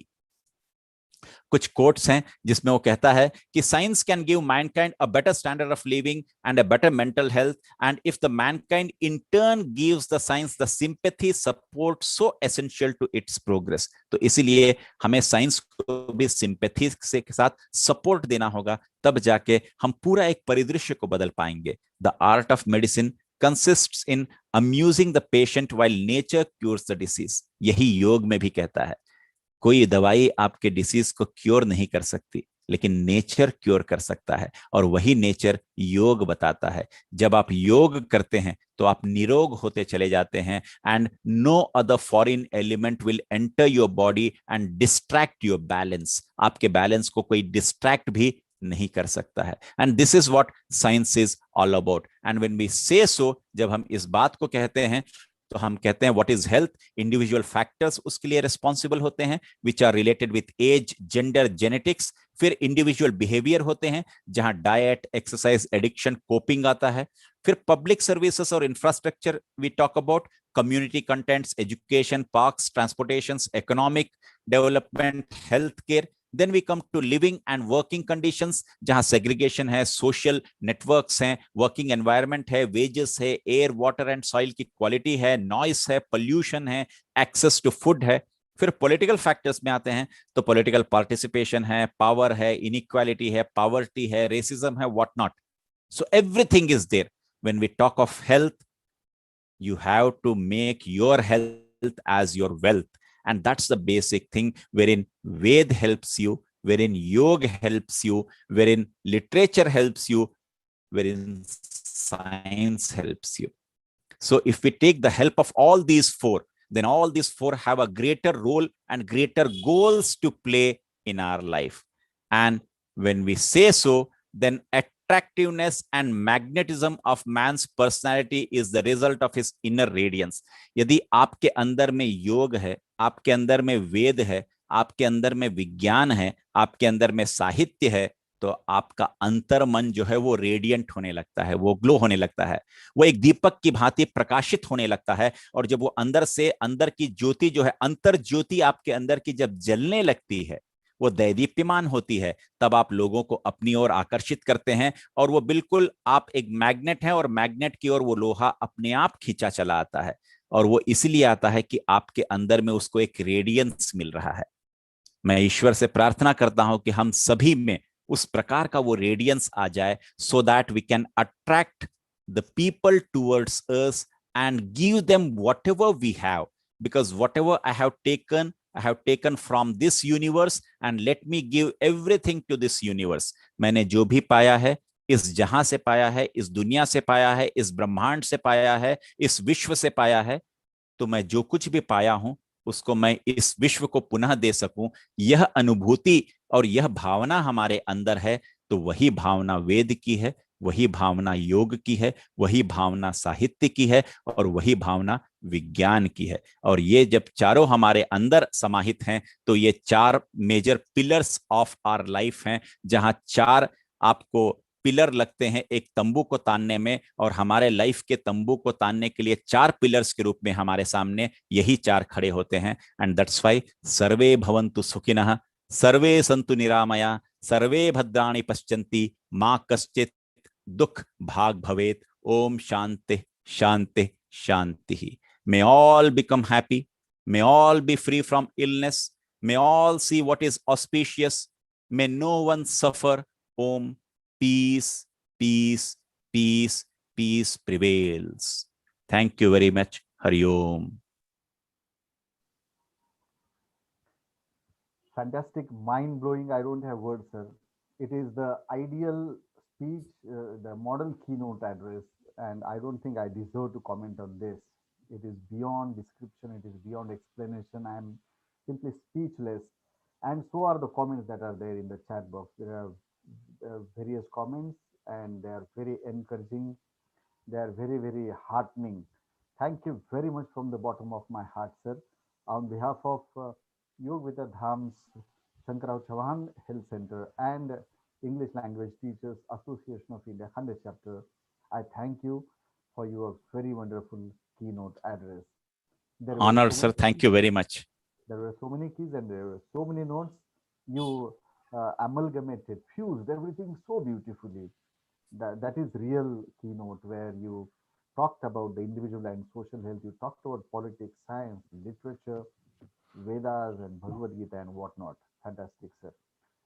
कुछ quotes हैं जिसमें वो कहता है कि science can give mankind a better standard of living and a better mental health, and if the mankind in turn gives the science the sympathy support so essential to its progress. तो इसीलिए हमें science को भी sympathy के साथ support देना होगा, तब जाके हम पूरा एक परिदृश्य को बदल पाएंगे. The art of medicine consists in amusing the patient while nature cures the disease. यही योग में भी कहता है. कोई दवाई आपके डिसीज को क्योर नहीं कर सकती, लेकिन नेचर क्योर कर सकता है, और वही नेचर योग बताता है. जब आप योग करते हैं तो आप निरोग होते चले जाते हैं, and no other foreign element will enter your body and distract your balance. आपके बैलेंस को कोई डिस्ट्रैक्ट भी नहीं कर सकता है. And this is what science is all about. And when we say so, जब हम इस बात को कहते हैं तो हम कहते हैं what is health. Individual factors उसके लिए रिस्पॉन्सिबल होते हैं which are related with age, gender, genetics. फिर इंडिविजुअल बिहेवियर होते हैं जहां डाइट, एक्सरसाइज, एडिक्शन, कोपिंग आता है. फिर पब्लिक सर्विसेज और infrastructure we talk about, community contents, education, parks, transportation, economic development, health care. Then we come to living and working conditions, जहां segregation है, social networks हैं, working environment है, wages है, air, water and soil की quality है, noise है, pollution है, access to food है. फिर पॉलिटिकल फैक्टर्स में आते हैं तो पॉलिटिकल पार्टिसिपेशन है, पावर है, इनइक्वालिटी है, पॉवर्टी है, रेसिज्म है, what not. So everything is there. When we talk of health, you have to make your health as your wealth, and that's the basic thing wherein Ved helps you, wherein yoga helps you, wherein literature helps you, wherein science helps you. So if we take the help of all these four, then all these four have a greater role and greater goals to play in our life. And when we say so, then attractiveness and magnetism of man's personality is the result of his inner radiance. यदि आपके अंदर में योग है, आपके अंदर में वेद है, आपके अंदर में विज्ञान है, आपके अंदर में साहित्य है, तो आपका अंतर मन जो है वो रेडियंट होने लगता है, वो ग्लो होने लगता है, वो एक दीपक की भांति प्रकाशित होने लगता है. और जब वो अंदर से अंदर की ज्योति जो है, अंतर ज्योति आपके अंदर की जब जलने लगती है, वो दैदीप्यमान होती है, तब आप लोगों को अपनी ओर आकर्षित करते हैं. और वो बिल्कुल आप एक मैग्नेट हैं, और मैग्नेट की ओर वो लोहा अपने आप खींचा चला आता है. और वो इसलिए आता है कि आपके अंदर में उसको एक रेडियंस मिल रहा है. मैं ईश्वर से प्रार्थना करता हूं कि हम सभी में उस प्रकार का वो रेडियंस आ जाए, so that we can attract the people towards us and give them whatever we have, because whatever I have taken from this universe, and let me give everything to this universe. मैंने जो भी पाया है, इस जहां से पाया है, इस दुनिया से पाया है, इस ब्रह्मांड से पाया है, इस विश्व से पाया है, तो मैं जो कुछ भी पाया हूं उसको मैं इस विश्व को पुनः दे सकूं, यह अनुभूति और यह भावना हमारे अंदर है. तो वही भावना वेद की है, वही भावना योग की है, वही भावना साहित्य की है, और वही भावना विज्ञान की है. और ये जब चारों हमारे अंदर समाहित हैं, तो ये चार major pillars of our life हैं, जहां चार आपको पिलर लगते हैं एक तंबू को तानने में, और हमारे लाइफ के तंबू को तानने के लिए चार पिलर्स के रूप में हमारे सामने यही चार खड़े होते हैं. एंड दैट्स व्हाई सर्वे भवन्तु सुखिनः, सर्वे सन्तु निरामया, सर्वे भद्राणि पश्यन्ति, मा कश्चित् दुख भाग भवेत. ओम शांति शांति शांति. May all become happy, may all be free from illness, may all see what is auspicious, may no one suffer. Om, peace, peace, peace, peace prevails. Thank you very much. Hari Om. Fantastic, mind-blowing. I don't have words, sir. It is the ideal speech, the model keynote address, and I don't think I deserve to comment on this. It is beyond description, it is beyond explanation. I am simply speechless. And so are the comments that are there in the chat box. There are various comments, and they are very encouraging. They are very, very heartening. Thank you very much from the bottom of my heart, sir. On behalf of Vidya Dham's Shankarao Chauhan Health Center and English Language Teachers Association of India, Khandesh chapter, I thank you for your very wonderful keynote address. Honored, sir. Thank you very much. There were so many keys and there were so many notes. You amalgamated, fused everything so beautifully. That is real keynote, where you talked about the individual and social health. You talked about politics, science, literature, Vedas and Bhagavad Gita and whatnot. Fantastic, sir.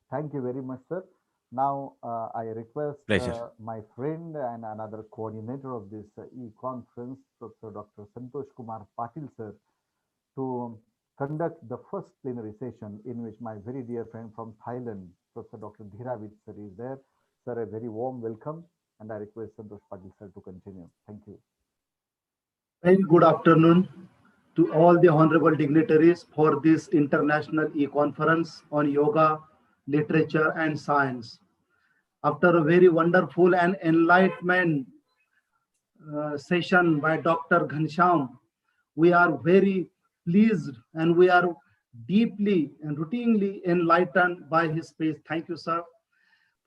Thank you very much, sir. Now, I request my friend and another coordinator of this e-conference, Professor Dr. Santosh Kumar Patil, sir, to conduct the first plenary session, in which my very dear friend from Thailand, Professor Dr. Dhiravid, sir, is there. Sir, a very warm welcome, and I request Santosh Patil, sir, to continue. Thank you. Very good afternoon to all the honorable dignitaries for this international e-conference on yoga, literature, and science. After a very wonderful and enlightenment session by Dr. Ghansham, we are very pleased and we are deeply and routinely enlightened by his speech. Thank you, sir.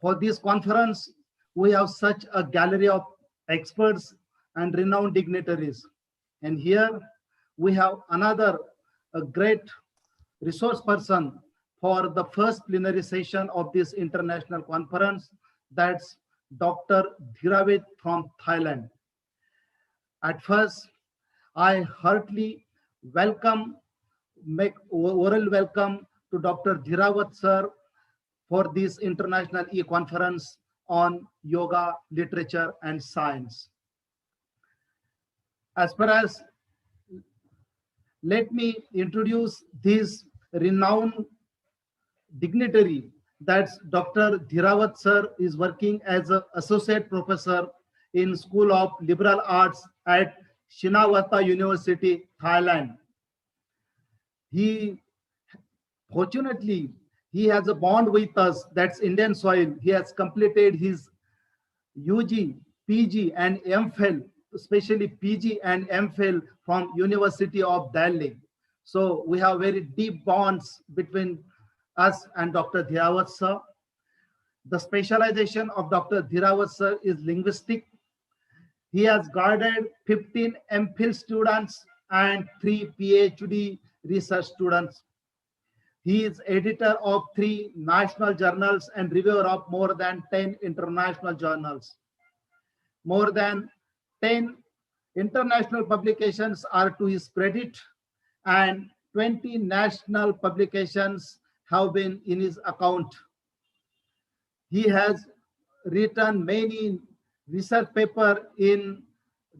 For this conference, we have such a gallery of experts and renowned dignitaries. And here we have another great resource person, for the first plenary session of this international conference. That's Dr. Dhiravid from Thailand. At first, I heartily make oral welcome to Dr. Dhiravat sir for this international e-conference on yoga, literature, and science. As far as, let me introduce this renowned dignitary. That's Dr. Dhiravat sir is working as an associate professor in School of Liberal Arts at Shinawatra University, Thailand. Fortunately, he has a bond with us, that's Indian soil. He has completed his UG, PG and MPhil, especially PG and MPhil from University of Delhi. So we have very deep bonds between us and Dr. Dhiravat sir. The specialization of Dr. Dhiravat sir is linguistic. He has guided 15 MPhil students and 3 PhD research students. He is editor of 3 national journals and reviewer of more than 10 international journals. More than 10 international publications are to his credit, and 20 national publications have been in his account. He has written many research papers in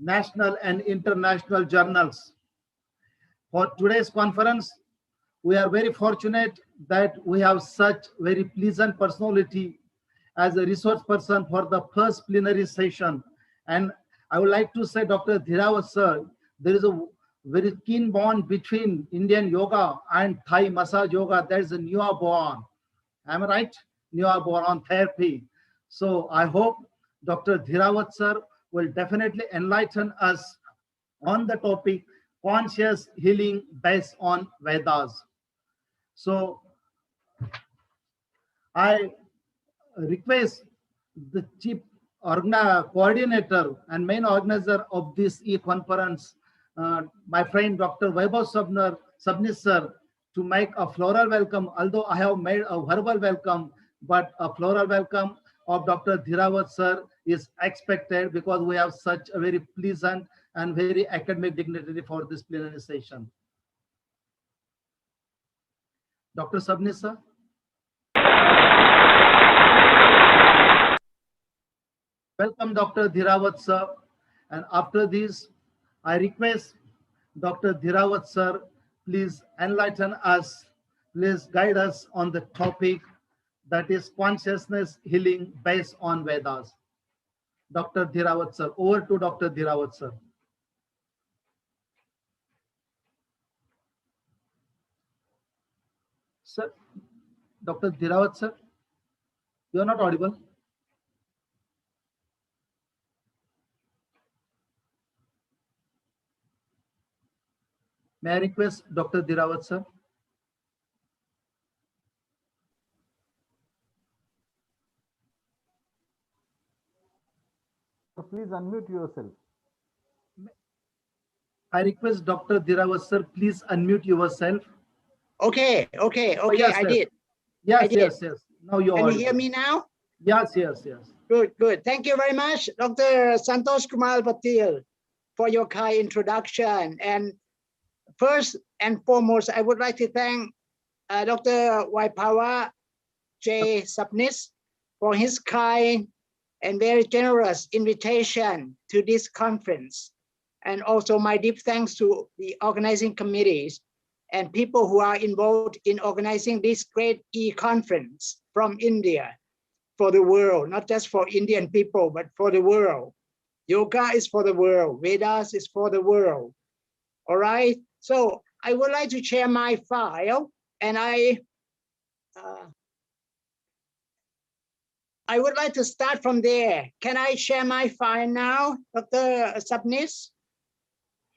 national and international journals. For today's conference, we are very fortunate that we have such very pleasant personality as a resource person for the first plenary session. And I would like to say, Dr. Dhiravat sir, there is a very keen bond between Indian yoga and Thai massage yoga. There is a newborn. Am I right? Newborn therapy. So I hope Dr. Dhiravat sir will definitely enlighten us on the topic conscious healing based on Vedas. So I request the chief coordinator and main organizer of this e-conference, my friend Dr. Vaibhav Sabnis sir, to make a floral welcome. Although I have made a verbal welcome, but a floral welcome of Dr. Dhiravat sir is expected because we have such a very pleasant and very academic dignitary for this plenary session. Dr. Sabnis sir. Welcome, Dr. Dhiravat sir. And after this, I request Dr. Dhiravat sir, please enlighten us, please guide us on the topic that is consciousness healing based on Vedas. Dr. Dhiravat sir, over to Dr. Dhiravat sir. Sir, Dr. Dhiravat sir, you are not audible. May I request Dr. Dhiravat sir? Please unmute yourself. I request Dr. Dhiravat sir, please unmute yourself. Okay, yes, I did. Yes. Now you are. Can you hear me now? Yes. Good. Thank you very much, Dr. Santosh Kumar Patil, for your kind introduction. And first and foremost, I would like to thank Dr. Vaibhav J. Sabnis for his kind and very generous invitation to this conference. And also my deep thanks to the organizing committees and people who are involved in organizing this great e-conference from India for the world, not just for Indian people, but for the world. Yoga is for the world, Vedas is for the world. All right, so I would like to share my file, and I would like to start from there. Can I share my file now, Dr. Sabnis?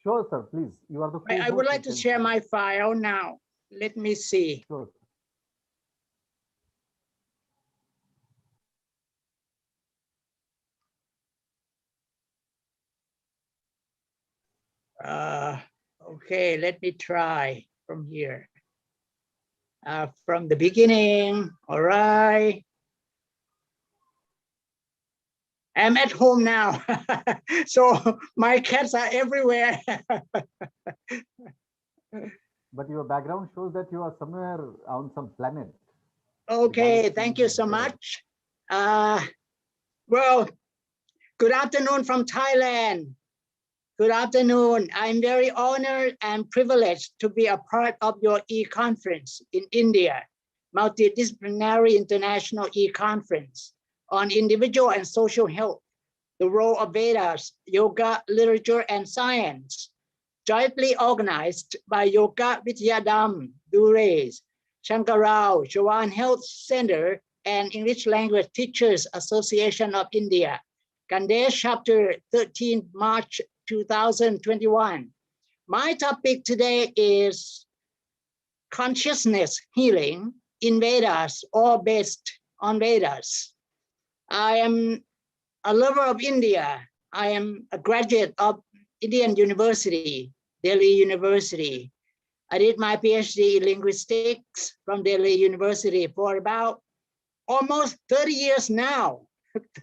Sure, sir, please. You are the I would like to share my file now. Let me see. Sure. Okay, let me try from here. from the beginning. All right. I'm at home now, so my cats are everywhere. But your background shows that you are somewhere on some planet. Okay, thank you so much. Well, good afternoon from Thailand. Good afternoon. I'm very honored and privileged to be a part of your e-conference in India, Multidisciplinary International e-conference on individual and social health, the role of Vedas, yoga, literature, and science, jointly organized by Yoga Vidya Dham, Dhule, Shankarao, Chawan Health Center, and English Language Teachers Association of India, Khandesh, chapter 13, March 2021. My topic today is consciousness healing in Vedas, all based on Vedas. I am a lover of India. I am a graduate of Indian University, Delhi University. I did my PhD in linguistics from Delhi University for about almost 30 years now,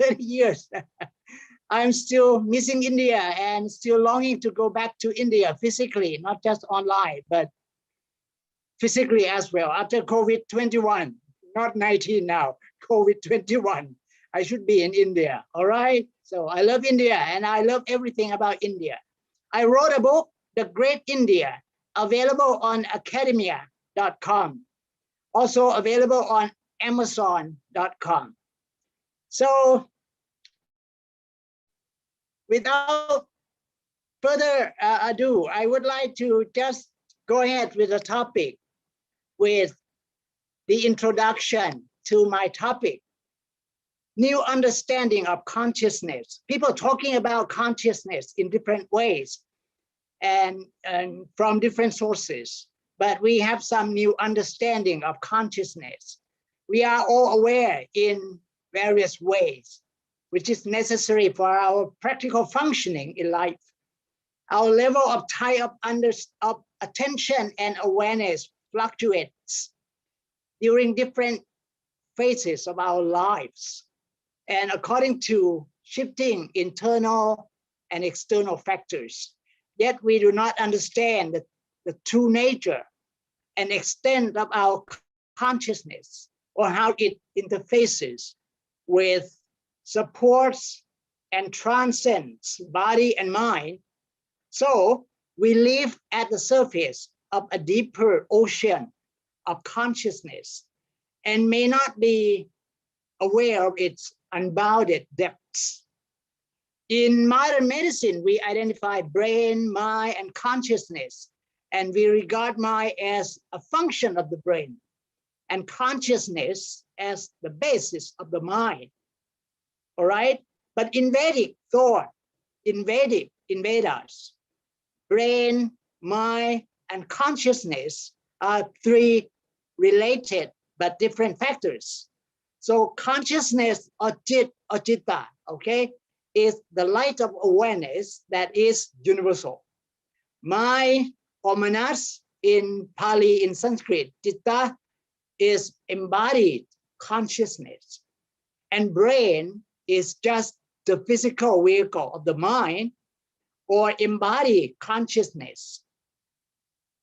30 years. I'm still missing India and still longing to go back to India physically, not just online, but physically as well. After COVID-21, not 19 now, COVID-21, I should be in India, all right? So I love India and I love everything about India. I wrote a book, The Great India, available on academia.com, also available on amazon.com. So without further ado, I would like to just go ahead with the topic with the introduction to my topic, new understanding of consciousness. People talking about consciousness in different ways and from different sources, but we have some new understanding of consciousness. We are all aware in various ways, which is necessary for our practical functioning in life. Our level of of attention and awareness fluctuates during different phases of our lives, and according to shifting internal and external factors. Yet we do not understand the true nature and extent of our consciousness or how it interfaces with, supports, and transcends body and mind. So we live at the surface of a deeper ocean of consciousness and may not be aware of its unbounded depths. In modern medicine, we identify brain, mind, and consciousness, and we regard mind as a function of the brain and consciousness as the basis of the mind. All right? But in Vedic thought, in Vedas, brain, mind, and consciousness are three related but different factors. So consciousness or citta, okay, is the light of awareness that is universal. Mind or manas in Pali, in Sanskrit, citta is embodied consciousness, and brain is just the physical vehicle of the mind or embodied consciousness.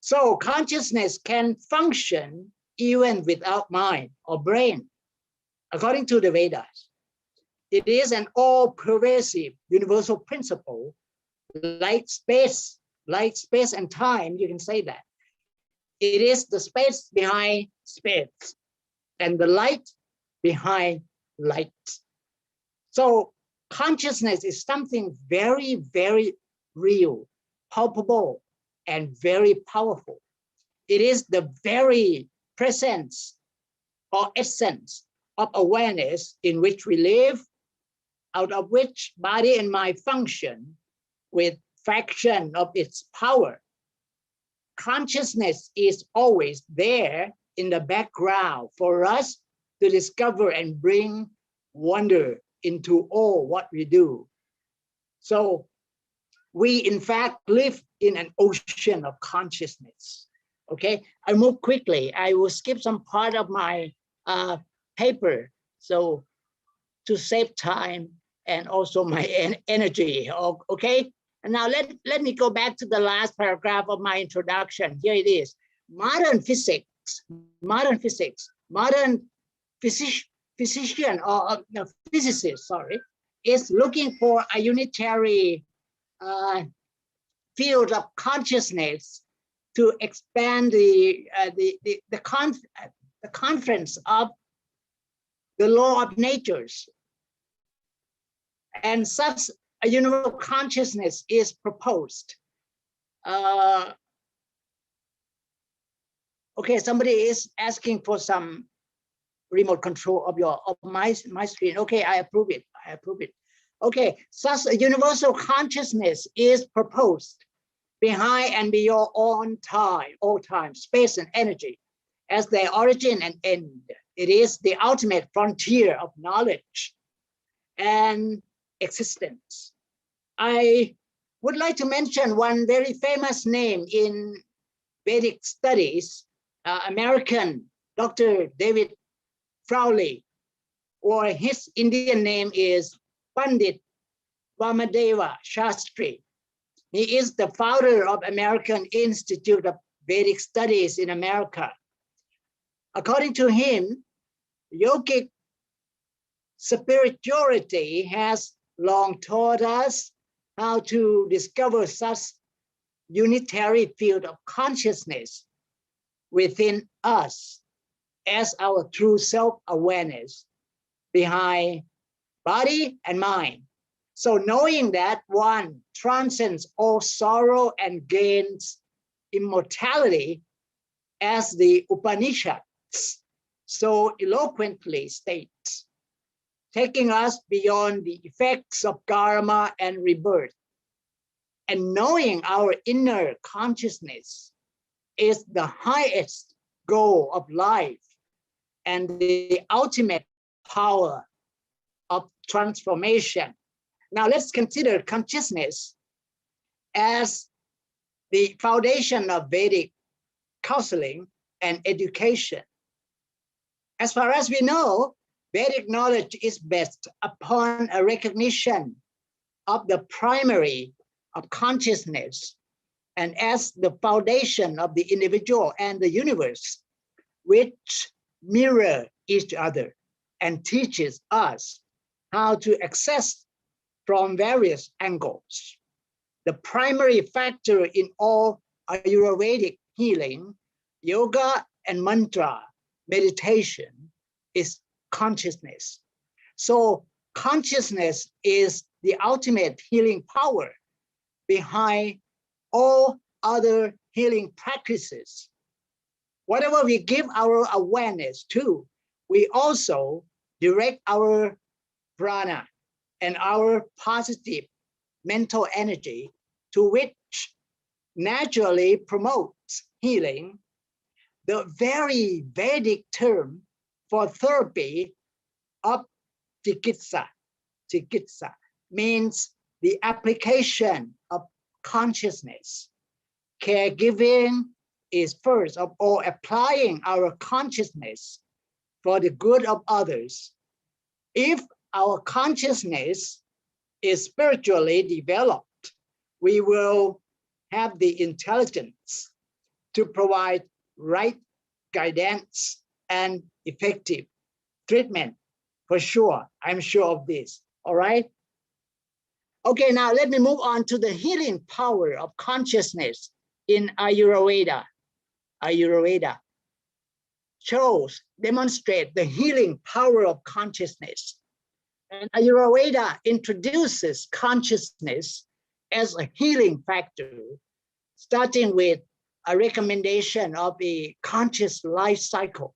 So consciousness can function even without mind or brain, according to the Vedas. It is an all-pervasive universal principle, like space and time, you can say that. It is the space behind space and the light behind light. So consciousness is something very, very real, palpable, and very powerful. It is the very presence or essence of awareness in which we live, out of which body and mind function with fraction of its power. Consciousness is always there in the background for us to discover and bring wonder into all what we do. So we in fact live in an ocean of consciousness. Okay, I move quickly. I will skip some part of my paper, so to save time and also my energy. Okay, and now let me go back to the last paragraph of my introduction. Here it is. Modern physics, modern physician or physicist, sorry, is looking for a unitary field of consciousness to expand the conference of the law of natures. And such a universal consciousness is proposed. Okay, somebody is asking for some remote control of my screen. Okay, I approve it. I approve it. Okay, such a universal consciousness is proposed behind and beyond all time, space and energy, as their origin and end. It is the ultimate frontier of knowledge and existence. I would like to mention one very famous name in Vedic studies, American Dr. David Frawley, or his Indian name is Pandit Vamadeva Shastri. He is the founder of American Institute of Vedic Studies in America. According to him, yogic spirituality has long taught us how to discover such unitary field of consciousness within us as our true self-awareness behind body and mind. So knowing that one transcends all sorrow and gains immortality, as the Upanishads so eloquently states, taking us beyond the effects of karma and rebirth. And knowing our inner consciousness is the highest goal of life and the ultimate power of transformation. Now let's consider consciousness as the foundation of Vedic counseling and education. As far as we know, Vedic knowledge is based upon a recognition of the primary of consciousness and as the foundation of the individual and the universe, which mirror each other and teaches us how to access from various angles. The primary factor in all Ayurvedic healing, yoga and mantra meditation is consciousness. So consciousness is the ultimate healing power behind all other healing practices. Whatever we give our awareness to, we also direct our prana and our positive mental energy, to which naturally promotes healing. The very Vedic term for therapy of chikitsa means the application of consciousness. Caregiving is first of all applying our consciousness for the good of others. If our consciousness is spiritually developed, we will have the intelligence to provide right guidance and effective treatment. For sure, I'm sure of this, all right? Okay, now let me move on to the healing power of consciousness in Ayurveda. Ayurveda demonstrate the healing power of consciousness. And Ayurveda introduces consciousness as a healing factor, starting with a recommendation of a conscious life cycle,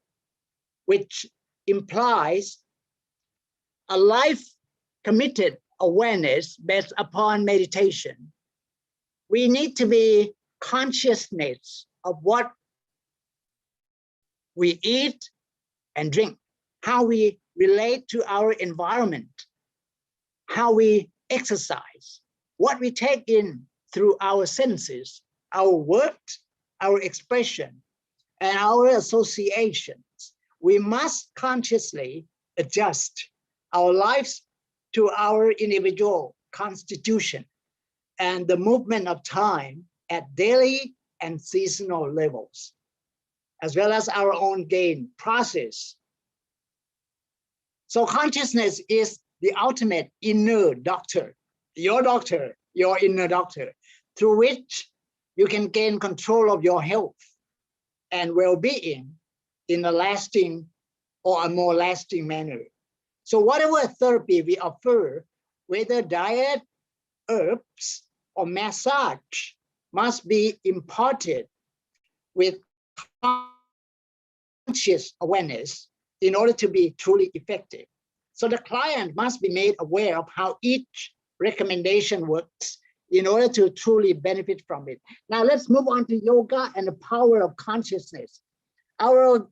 which implies a life committed awareness based upon meditation. We need to be consciousness of what we eat and drink, how we relate to our environment, how we exercise, what we take in through our senses, our work our expression, and our associations, we must consciously adjust our lives to our individual constitution and the movement of time at daily and seasonal levels, as well as our own gain process. So consciousness is the ultimate inner doctor, your inner doctor, through which you can gain control of your health and well-being in a lasting or a more lasting manner. So whatever therapy we offer, whether diet, herbs, or massage, must be imparted with conscious awareness in order to be truly effective. So the client must be made aware of how each recommendation works in order to truly benefit from it. Now let's move on to yoga and the power of consciousness. Our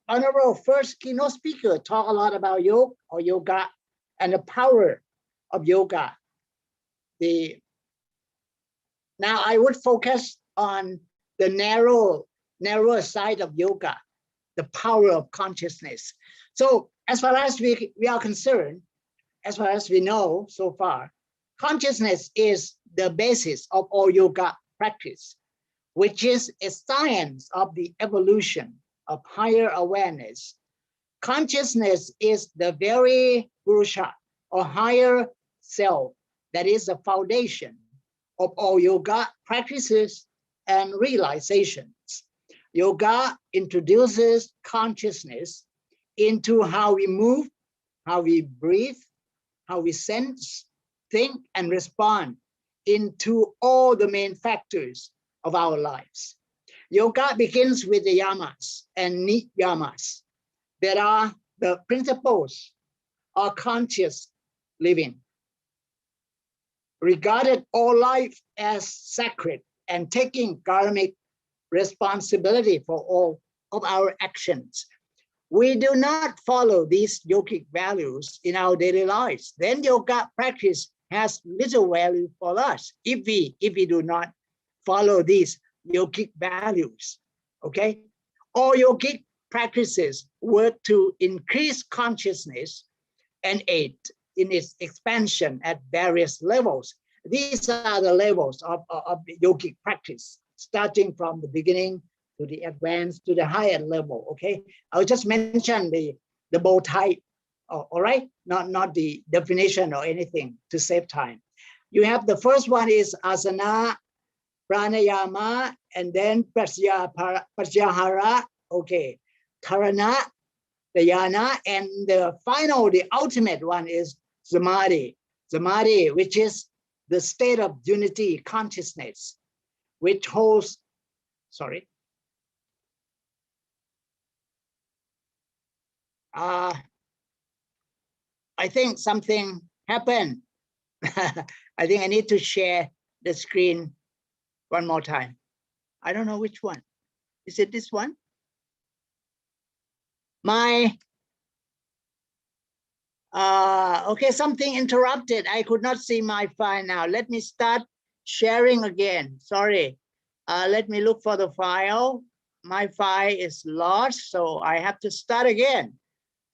honorable first keynote speaker talked a lot about yoga and the power of yoga. Now I would focus on the narrower side of yoga, the power of consciousness. So as far as we are concerned, as far as we know so far, consciousness is the basis of all yoga practice, which is a science of the evolution of higher awareness. Consciousness is the very Purusha or higher self that is the foundation of all yoga practices and realizations. Yoga introduces consciousness into how we move, how we breathe, how we sense, think, and respond into all the main factors of our lives. Yoga begins with the yamas and niyamas that are the principles of conscious living. Regarded all life as sacred and taking karmic responsibility for all of our actions. We do not follow these yogic values in our daily lives, then yoga practice has little value for us if we do not follow these yogic values. Okay, all yogic practices work to increase consciousness and aid in its expansion at various levels. These are the levels of yogic practice, starting from the beginning to the advanced to the higher level. Okay, I'll just mention the bold type. All right, not the definition or anything to save time. You have the first one is asana, pranayama, and then pratyahara. Okay, dharana, dhyana, and the ultimate one is samadhi. Samadhi, which is the state of unity consciousness, which holds, sorry. I think something happened. I think I need to share the screen one more time. I don't know which one. Is it this one? Okay, something interrupted. I could not see my file now. Let me start sharing again. Sorry. Let me look for the file. My file is lost, so I have to start again.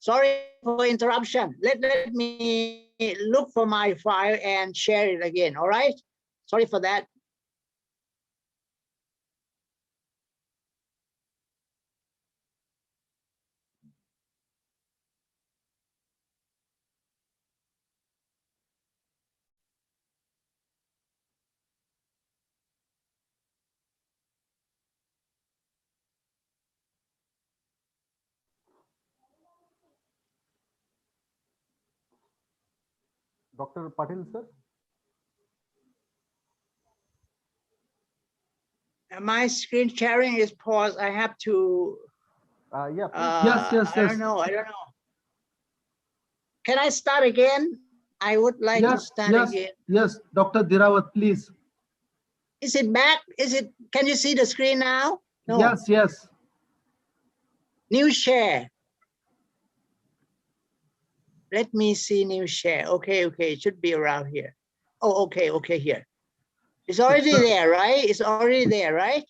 Sorry for interruption. Let me look for my file and share it again. All right. Sorry for that. Dr. Patil, sir? My screen sharing is paused. I have to. Yeah. Yes. I don't know. Can I start again? I would like to start again. Yes, Dr. Dhirawat, please. Is it back? Can you see the screen now? No. Yes. New share. Let me see new share. Okay. It should be around here. Oh, okay, here. It's already there, right? It's already there, right?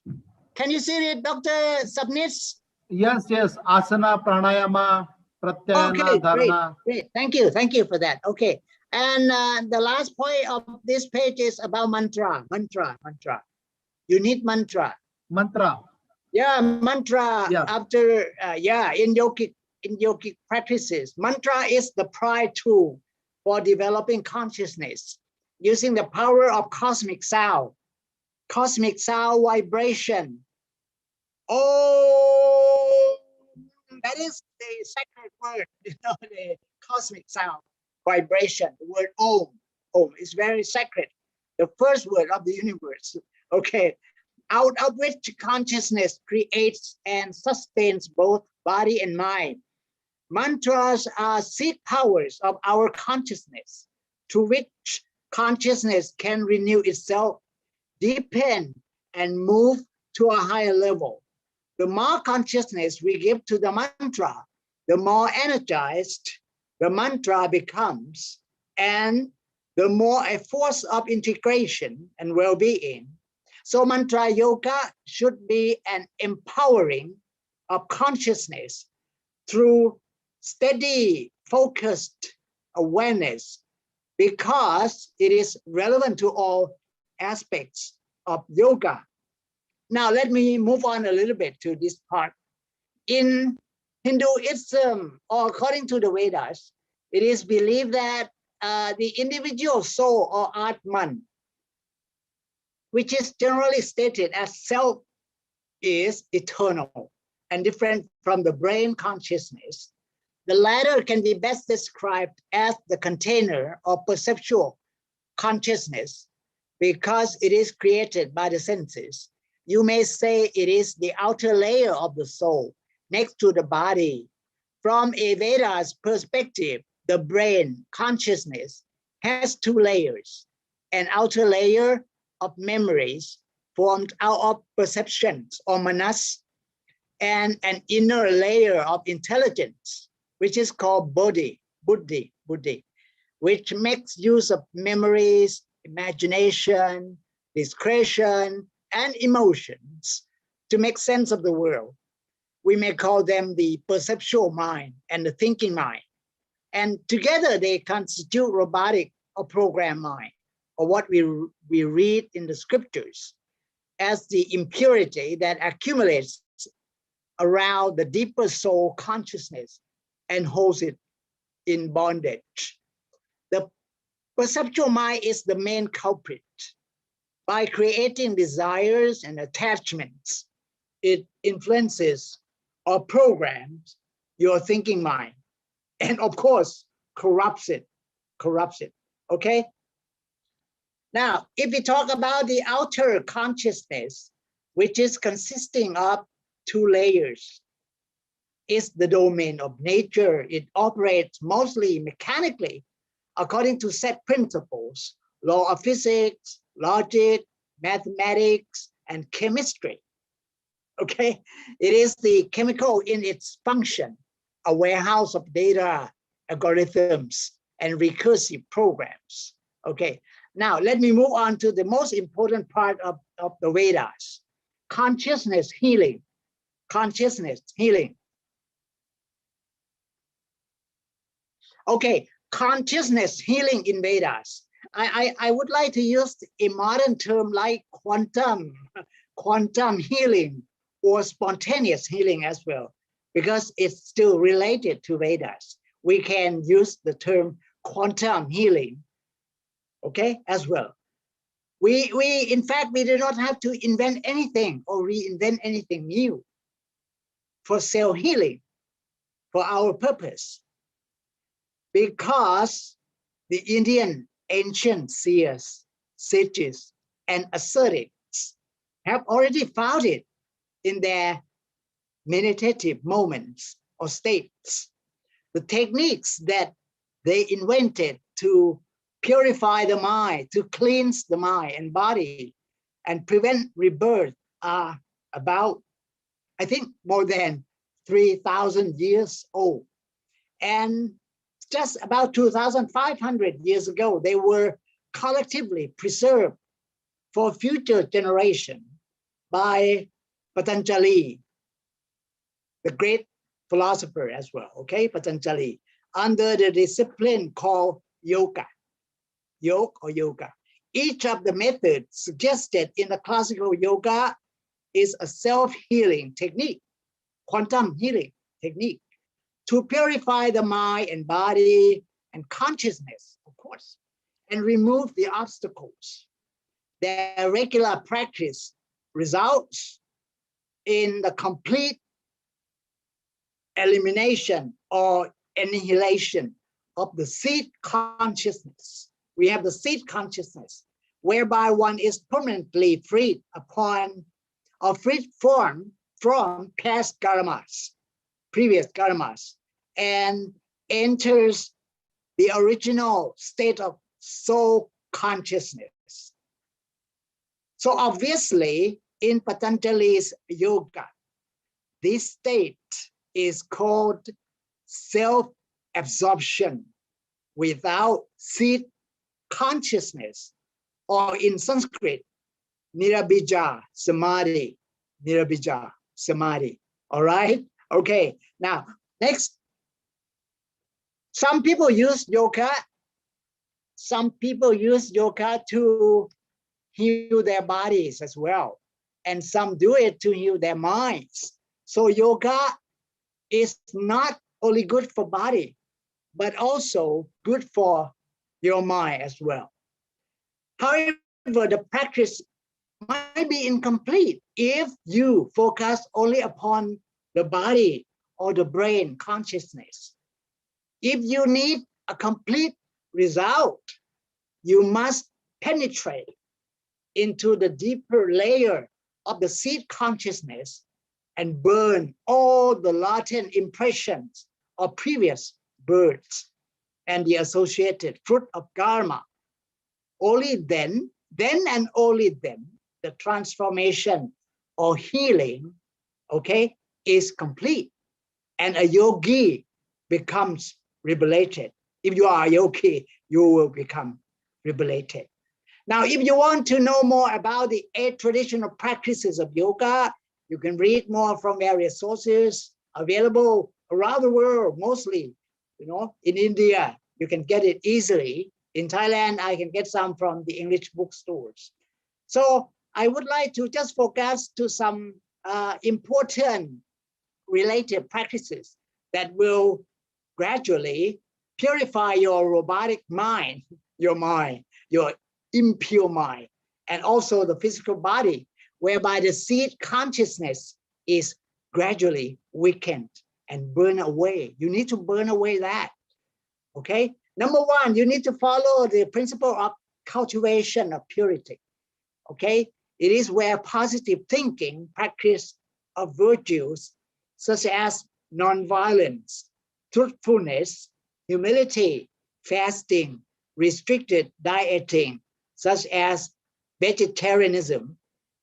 Can you see it, Dr. Sabnis? Yes, yes. Asana, pranayama, pratyayana, Okay, great, dharana. great. Thank you for that. Okay, and the last point of this page is about mantra. You need mantra. Mantra. Yeah, mantra. Yeah. After in yogic practices, mantra is the prime tool for developing consciousness using the power of cosmic sound vibration. Oh, that is the sacred word, the cosmic sound vibration. The word Om is very sacred. The first word of the universe. Okay, out of which consciousness creates and sustains both body and mind. Mantras are seed powers of our consciousness, through which consciousness can renew itself, deepen, and move to a higher level. The more consciousness we give to the mantra, the more energized the mantra becomes, and the more a force of integration and well-being. So mantra yoga should be an empowering of consciousness through steady, focused awareness, because it is relevant to all aspects of yoga. Now, let me move on a little bit to this part. In Hinduism, or according to the Vedas, it is believed that the individual soul or Atman, which is generally stated as self, is eternal and different from the brain consciousness. The latter can be best described as the container of perceptual consciousness because it is created by the senses. You may say it is the outer layer of the soul next to the body. From a Veda's perspective, the brain consciousness has two layers: an outer layer of memories formed out of perceptions or manas, and an inner layer of intelligence, which is called buddhi, which makes use of memories, imagination, discretion, and emotions to make sense of the world. We may call them the perceptual mind and the thinking mind. And together they constitute robotic or programmed mind, or what we read in the scriptures as the impurity that accumulates around the deeper soul consciousness and holds it in bondage. The perceptual mind is the main culprit. By creating desires and attachments, it influences or programs your thinking mind, and of course, corrupts it, okay? Now, if we talk about the outer consciousness, which is consisting of two layers, is the domain of nature. It operates mostly mechanically according to set principles, law of physics, logic, mathematics, and chemistry. Okay, it is the chemical in its function, a warehouse of data, algorithms, and recursive programs. Okay, now let me move on to the most important part of the Vedas, consciousness healing. Consciousness healing. Okay, consciousness healing in Vedas. I would like to use a modern term like quantum healing or spontaneous healing as well, because it's still related to Vedas. We can use the term quantum healing, okay, as well. In fact, we do not have to invent anything or reinvent anything new for cell healing, for our purpose, because the Indian ancient seers, sages, and ascetics have already found it in their meditative moments or states. The techniques that they invented to purify the mind, to cleanse the mind and body, and prevent rebirth are about, I think, more than 3,000 years old. And just about 2,500 years ago, they were collectively preserved for future generation by Patanjali, the great philosopher as well, okay, Patanjali, under the discipline called yoga, yoga or yoga. Each of the methods suggested in the classical yoga is a self-healing technique, quantum healing technique, to purify the mind and body and consciousness, of course, and remove the obstacles. Their regular practice results in the complete elimination or annihilation of the seed consciousness. We have the seed consciousness, whereby one is permanently freed upon or freed from past karmas, previous karmas, and enters the original state of soul consciousness. So obviously, in Patanjali's yoga, this state is called self-absorption without seed consciousness, or in Sanskrit, nirabija samadhi, nirabija samadhi. All right? Okay, now next. Some people use yoga. Some people use yoga to heal their bodies as well. And some do it to heal their minds. So yoga is not only good for body, but also good for your mind as well. However, the practice might be incomplete if you focus only upon the body or the brain consciousness. If you need a complete result, you must penetrate into the deeper layer of the seed consciousness and burn all the latent impressions of previous births and the associated fruit of karma. Only then and only then, the transformation or healing, okay, is complete. And a yogi becomes liberated. If you are a yogi, you will become liberated. Now, if you want to know more about the 8 traditional practices of yoga, you can read more from various sources available around the world, mostly, in India, you can get it easily. In Thailand, I can get some from the English bookstores. So I would like to just focus to some important related practices that will gradually purify your robotic mind, your impure mind, and also the physical body, whereby the seed consciousness is gradually weakened and burned away. You need to burn away that, okay? Number 1, you need to follow the principle of cultivation of purity, okay? It is where positive thinking, practice of virtues, such as nonviolence, truthfulness, humility, fasting, restricted dieting, such as vegetarianism,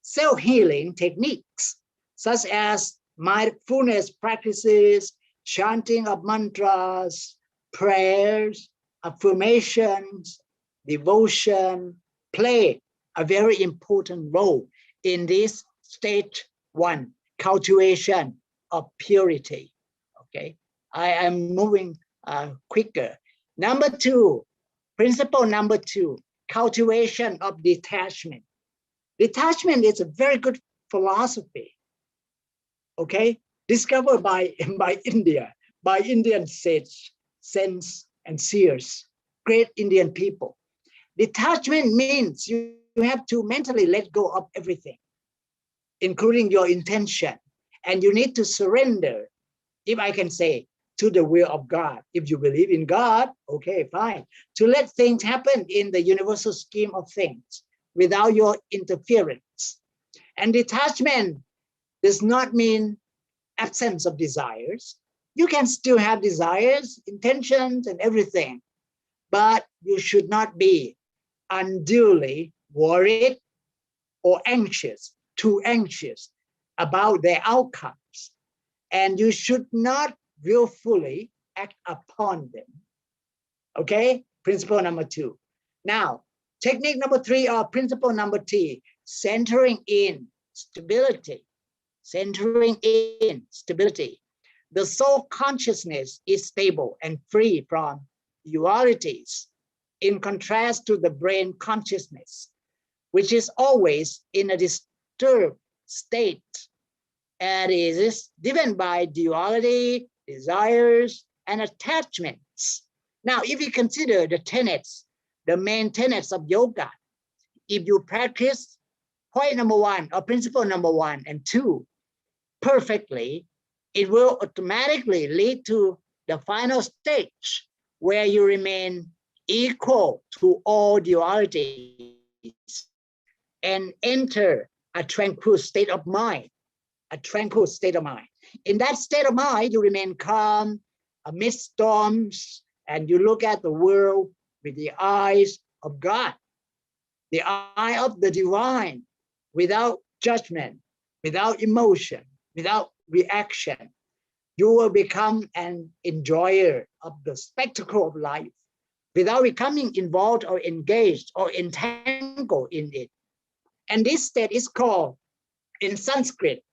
self-healing techniques, such as mindfulness practices, chanting of mantras, prayers, affirmations, devotion, play a very important role in this stage 1, cultivation of purity. Okay, I am moving quicker. Number 2, principle number 2, cultivation of detachment. Detachment is a very good philosophy, okay, discovered by India, by Indian saints and seers, great Indian people. Detachment means you have to mentally let go of everything, including your intention, and you need to surrender, if I can say, to the will of God. If you believe in God, okay, fine. To let things happen in the universal scheme of things without your interference. And detachment does not mean absence of desires. You can still have desires, intentions, and everything, but you should not be unduly worried or anxious, too anxious about their outcomes. And you should not willfully act upon them. Okay, principle number 2. Now, technique number 3 or principle number 3, centering in stability. centering in, stability. The soul consciousness is stable and free from dualities, in contrast to the brain consciousness, which is always in a disturbed state and is driven by duality, desires, and attachments. Now, if you consider the tenets, the main tenets of yoga, if you practice point number 1 or principle number 1 and 2 perfectly, it will automatically lead to the final stage where you remain equal to all dualities and enter a tranquil state of mind, a tranquil state of mind. In that state of mind, you remain calm amidst storms, and you look at the world with the eyes of God, the eye of the divine, without judgment, without emotion, without reaction. You will become an enjoyer of the spectacle of life without becoming involved or engaged or entangled in it. And this state is called, in Sanskrit,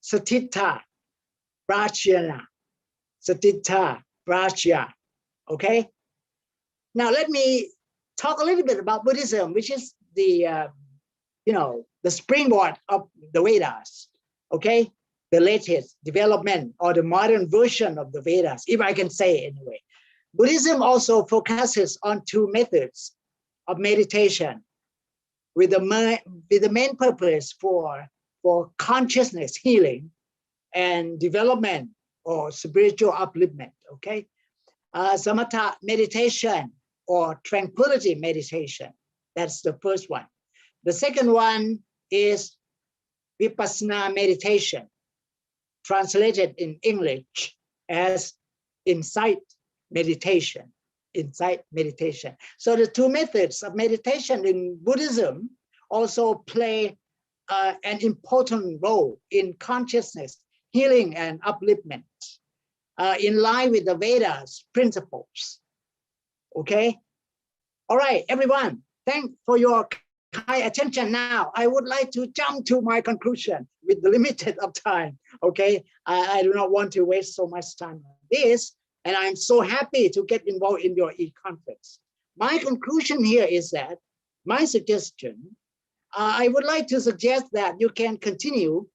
Satita Prajna. Satita Prajna. Okay? Now let me talk a little bit about Buddhism, which is the the springboard of the Vedas. Okay? The latest development or the modern version of the Vedas, if I can say anyway. Buddhism also focuses on 2 methods of meditation with the main purpose for consciousness healing and development or spiritual upliftment. Okay, samatha meditation or tranquility meditation. That's the first one. The second one is vipassana meditation, translated in English as insight meditation. Insight meditation. So the 2 methods of meditation in Buddhism also play an important role in consciousness healing and upliftment, in line with the Vedas principles. Okay. All right, everyone. Thanks for your kind attention. Now, I would like to jump to my conclusion with the limited of time. Okay. I do not want to waste so much time on this. And I'm so happy to get involved in your e-conference. My conclusion here is that my suggestion, I would like to suggest that you can continue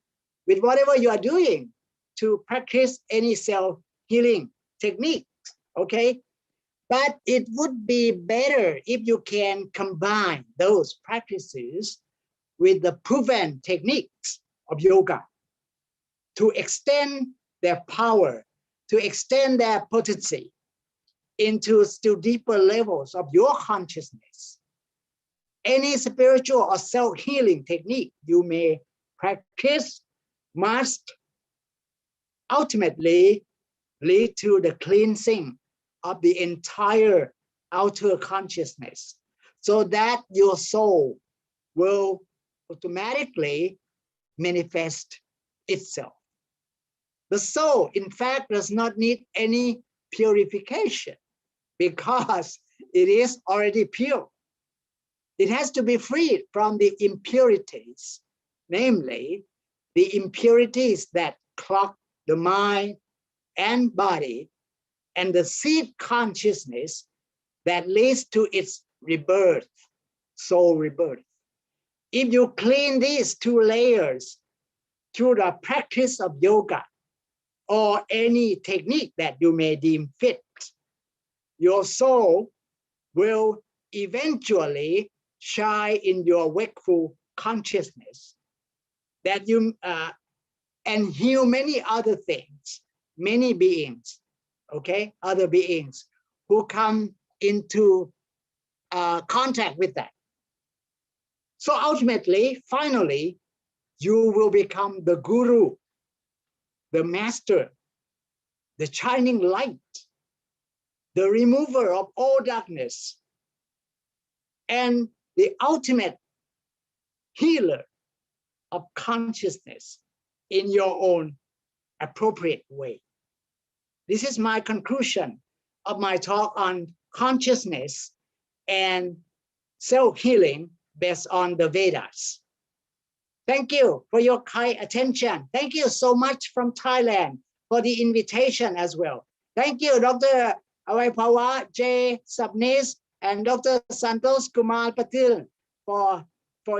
with whatever you are doing to practice any self-healing techniques, okay? But it would be better if you can combine those practices with the proven techniques of yoga to extend their power, to extend their potency into still deeper levels of your consciousness. Any spiritual or self-healing technique you may practice must ultimately lead to the cleansing of the entire outer consciousness, so that your soul will automatically manifest itself. The soul, in fact, does not need any purification because it is already pure. It has to be freed from the impurities, namely the impurities that clog the mind and body, and the seed consciousness that leads to its rebirth, soul rebirth. If you clean these 2 layers through the practice of yoga or any technique that you may deem fit, your soul will eventually shine in your wakeful consciousness that you and heal many other things, many beings, okay, other beings who come into contact with that. So ultimately, finally, you will become the guru, the master, the shining light, the remover of all darkness, and the ultimate healer of consciousness in your own appropriate way. This is my conclusion of my talk on consciousness and self-healing based on the Vedas. Thank you for your kind attention. Thank you so much from Thailand for the invitation as well. Thank you, Dr. Vaibhav J. Sabnis and Dr. Santosh Kumar Patil for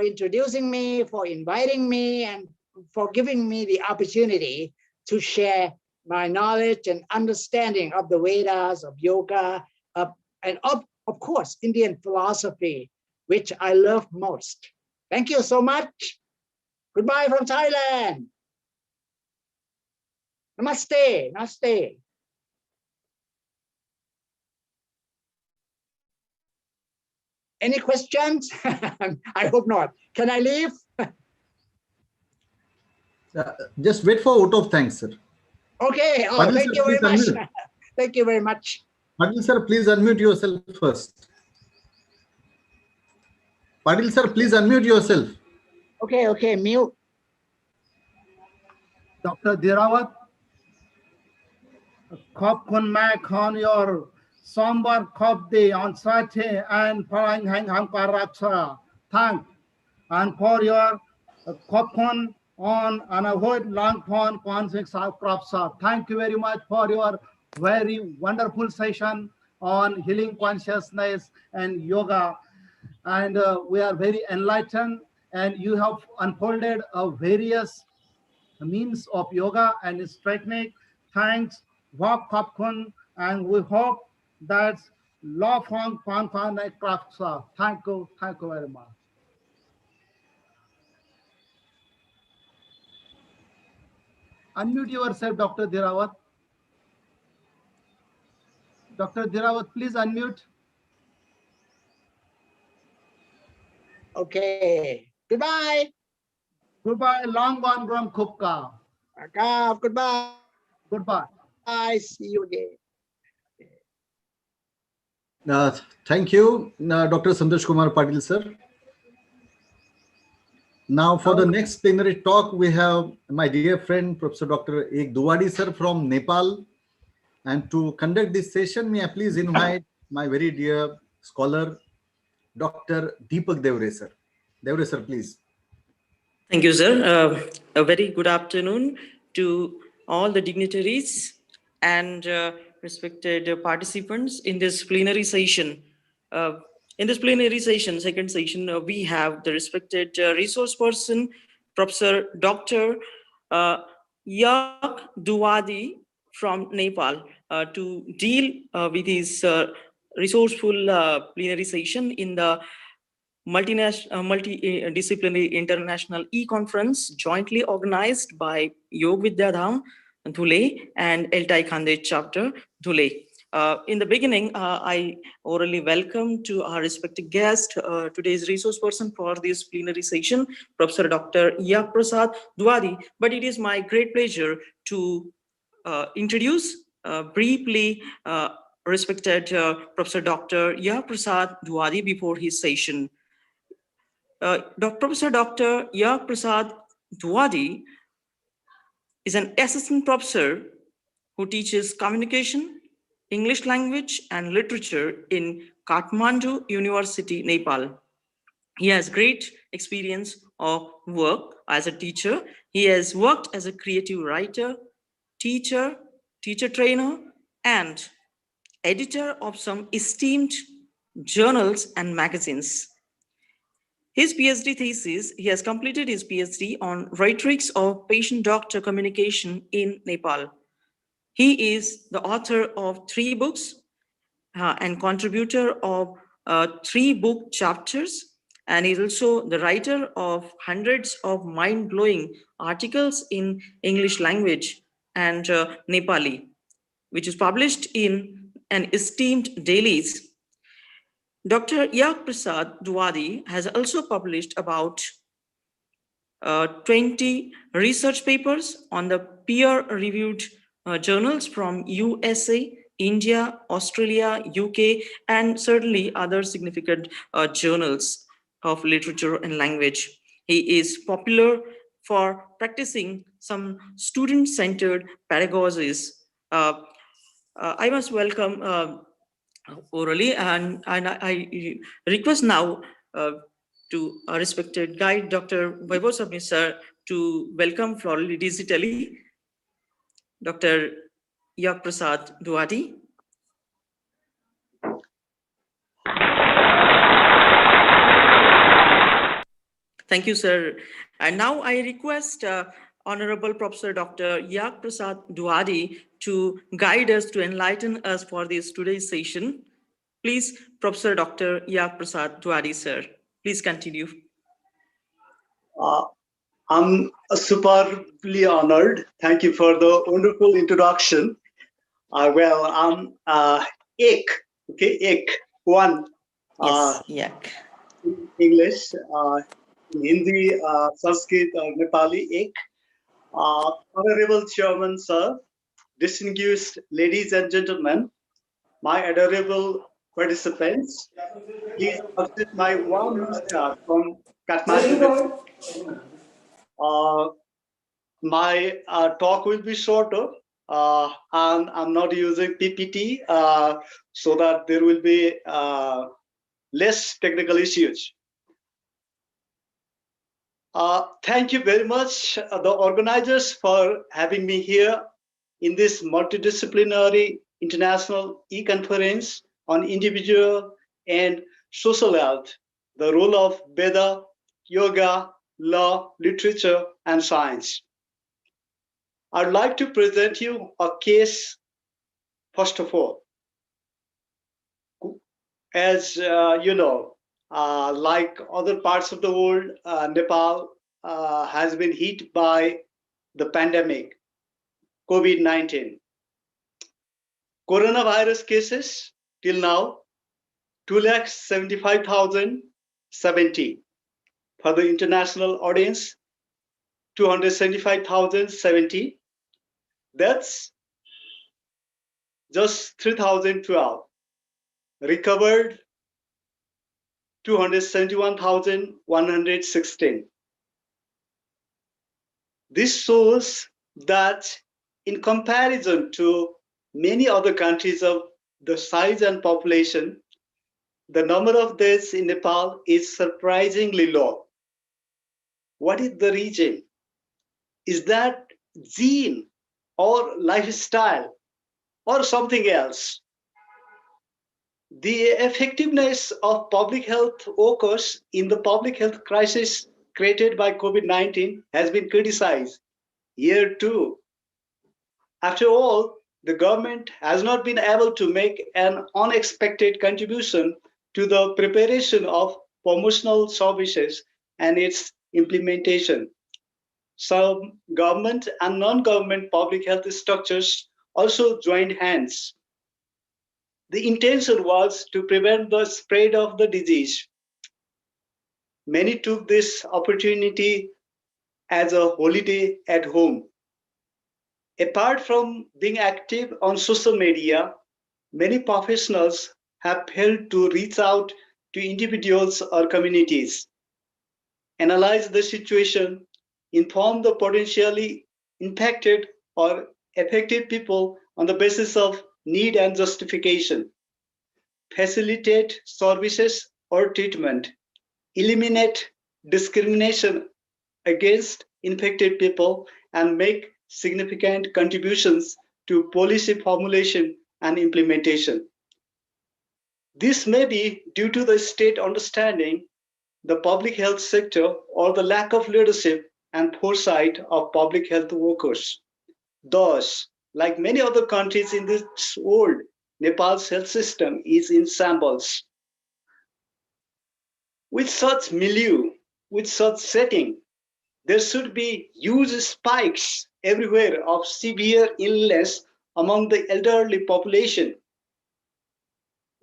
introducing me, for inviting me, and for giving me the opportunity to share my knowledge and understanding of the Vedas, of yoga, and of course, Indian philosophy, which I love most. Thank you so much. Goodbye from Thailand. Namaste, namaste. Any questions? I hope not. Can I leave? Just wait for vote of thanks, sir. Okay. Oh, Padil thank sir, you very please much. unmute. Thank you very much. Padil sir, please unmute yourself first. Padil sir, please unmute yourself. Okay, mute. Dr. Dhirawat, Khop Khun Ma Khan your Sombar Khop De on Sache and Parang Hang Hang Paracha. Thank and for your Khop Khun on Avoid Long Pond Consix Propsa. Thank you very much for your very wonderful session on healing consciousness and yoga. And we are very enlightened, and you have unfolded various means of yoga and its technique. Thanks, Wap Kapkun, and we hope that Law Fong Pan Pan Crafts. Thank you very much. Unmute yourself, Dr. Dhirawat. Dr. Dhirawat, please unmute. Okay. Goodbye. Goodbye. Long gone from Kupka. Goodbye. Goodbye. I see you again. Thank you, Dr. Santosh Kumar Patil, sir. Now for the next plenary talk, we have my dear friend, Professor Dr. Ek Duwadi, sir, from Nepal. And to conduct this session, may I please invite my very dear scholar, Dr. Deepak Devre, sir. Devre, sir, please. Thank you, sir. A very good afternoon to all the dignitaries and respected participants in this plenary session. In this plenary session, second session, we have the respected resource person, Professor Dr. Yak Duwadi from Nepal to deal with his resourceful plenary session in the multidisciplinary international e-conference jointly organized by Vidya Dham, Dhule and Khandesh chapter, Dhule. In the beginning, I orally welcome to our respected guest, today's resource person for this plenary session, Professor Dr. Yak Prasad Duwadi. But it is my great pleasure to introduce briefly respected Professor Dr. Yak Prasad Duwadi before his session. Professor Dr. Yak Prasad Duwadi is an assistant professor who teaches communication, English language and literature in Kathmandu University, Nepal. He has great experience of work as a teacher. He has worked as a creative writer, teacher trainer, and editor of some esteemed journals and magazines. His PhD thesis, he has completed his PhD on rhetorics of patient-doctor communication in Nepal. He is the author of 3 books and contributor of 3 book chapters, and he's also the writer of hundreds of mind-blowing articles in English language and Nepali, which is published in an esteemed dailies. Dr. Yak Prasad Duwadi has also published about 20 research papers on the peer-reviewed journals from USA, India, Australia, UK, and certainly other significant journals of literature and language. He is popular for practicing some student-centered pedagogies. I must welcome orally, and I request now to our respected guide, Dr. Vaibhav Sabni sir, to welcome florally digitally Dr. Yak Prasad Duwadi. Thank you, sir. And now I request Honorable Professor Dr. Yak Prasad Duwadi to guide us, to enlighten us for this today's session. Please, Professor Dr. Yak Prasad Duwadi, sir. Please continue. I'm superbly honored. Thank you for the wonderful introduction. Well, I'm Ek, okay, Ek, one. Yes, Yak. In English, in Hindi, Sanskrit, or Nepali, Ek. Honorable Chairman, sir, distinguished ladies and gentlemen, my adorable participants, please accept my warm namaskar from Kathmandu. My talk will be shorter, and I'm not using PPT, so that there will be less technical issues. Thank you very much, the organizers, for having me here in this multidisciplinary international e-conference on individual and social health, the role of Veda, yoga, law, literature, and science. I'd like to present you a case, first of all. As you know, like other parts of the world, Nepal has been hit by the pandemic, COVID-19. Coronavirus cases till now, 275,070. For the international audience, 275,070. That's just 3,012. Recovered 271,116. This shows that in comparison to many other countries of the size and population, the number of deaths in Nepal is surprisingly low. What is the reason? Is that gene or lifestyle or something else? The effectiveness of public health workers in the public health crisis created by COVID-19 has been criticized here too. After all, the government has not been able to make an unexpected contribution to the preparation of promotional services and its implementation. Some government and non-government public health structures also joined hands. The intention was to prevent the spread of the disease. Many took this opportunity as a holiday at home. Apart from being active on social media, many professionals have failed to reach out to individuals or communities, analyze the situation, inform the potentially impacted or affected people on the basis of need and justification, facilitate services or treatment, eliminate discrimination against infected people, and make significant contributions to policy formulation and implementation. This may be due to the state understanding the public health sector or the lack of leadership and foresight of public health workers. Thus, like many other countries in this world, Nepal's health system is in shambles. With such milieu, with such setting, there should be huge spikes everywhere of severe illness among the elderly population.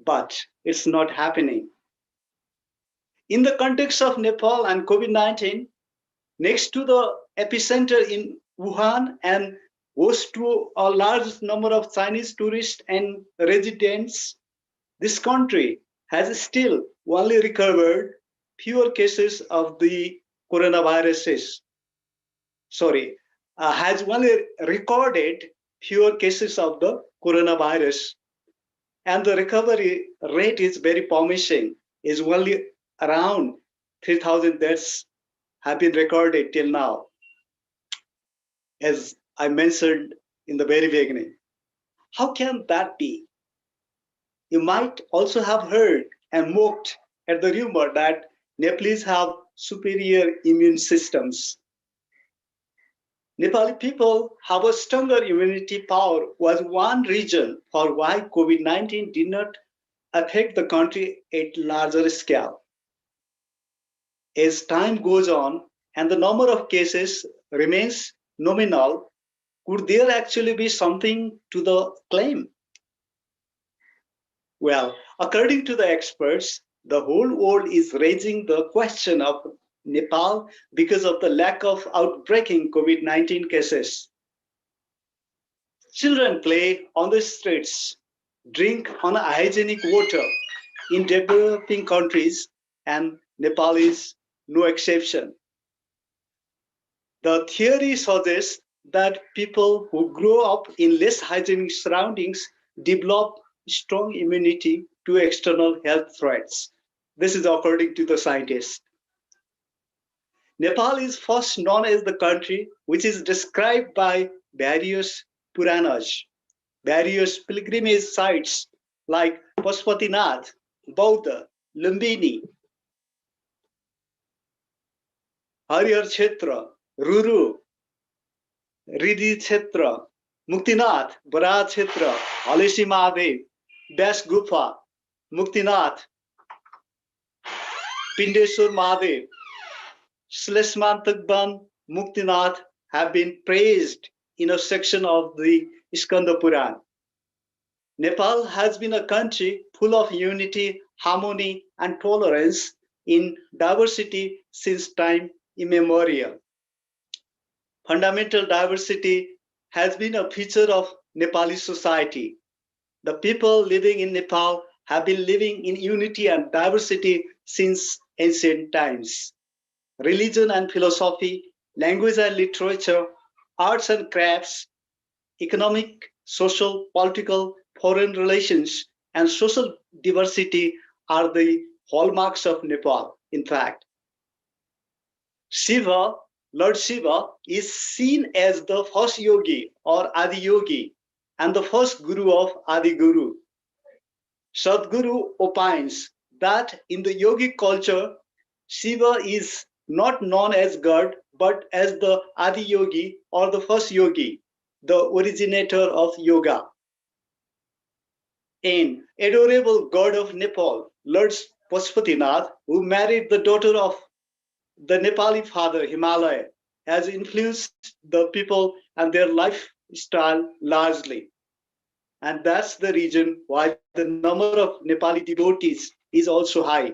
But it's not happening. In the context of Nepal and COVID-19, next to the epicenter in Wuhan and host to a large number of Chinese tourists and residents, this country has still only recovered fewer cases of the coronaviruses. Has only recorded fewer cases of the coronavirus. And the recovery rate is very promising, is only around 3,000 deaths have been recorded till now, as I mentioned in the very beginning. How can that be? You might also have heard and mocked at the rumor that Nepalese have superior immune systems. Nepali people have a stronger immunity power was one reason for why COVID-19 did not affect the country at larger scale. As time goes on and the number of cases remains nominal, could there actually be something to the claim? Well, according to the experts, the whole world is raising the question of Nepal because of the lack of outbreaking COVID-19 cases. Children play on the streets, drink unhygienic water in developing countries, and Nepal is no exception. The theory suggests that people who grow up in less hygienic surroundings develop strong immunity to external health threats. This is according to the scientists. Nepal is first known as the country which is described by various Puranas, various pilgrimage sites like Pashupatinath, Bauddha, Lumbini, Harihar Kshetra, Ruru, Riddhi Kshetra, Muktinath, Bara Kshetra, Halesi Mahadev, Das Gufa, Muktinath, Pindeshwar Mahadev, Slesman Tagban, Muktinath have been praised in a section of the Skanda Puran. Nepal has been a country full of unity, harmony, and tolerance in diversity since time immemorial. Fundamental diversity has been a feature of Nepali society. The people living in Nepal have been living in unity and diversity since ancient times. Religion and philosophy, language and literature, arts and crafts, economic, social, political, foreign relations, and social diversity are the hallmarks of Nepal, in fact. Shiva, Lord Shiva, is seen as the first yogi or Adi Yogi and the first guru of Adi Guru. Sadguru opines that in the yogic culture, Shiva is not known as God, but as the Adi Yogi or the first yogi, the originator of yoga. An adorable god of Nepal, Lord Pashupatinath, who married the daughter of the Nepali father Himalaya, has influenced the people and their lifestyle largely. And that's the reason why the number of Nepali devotees is also high.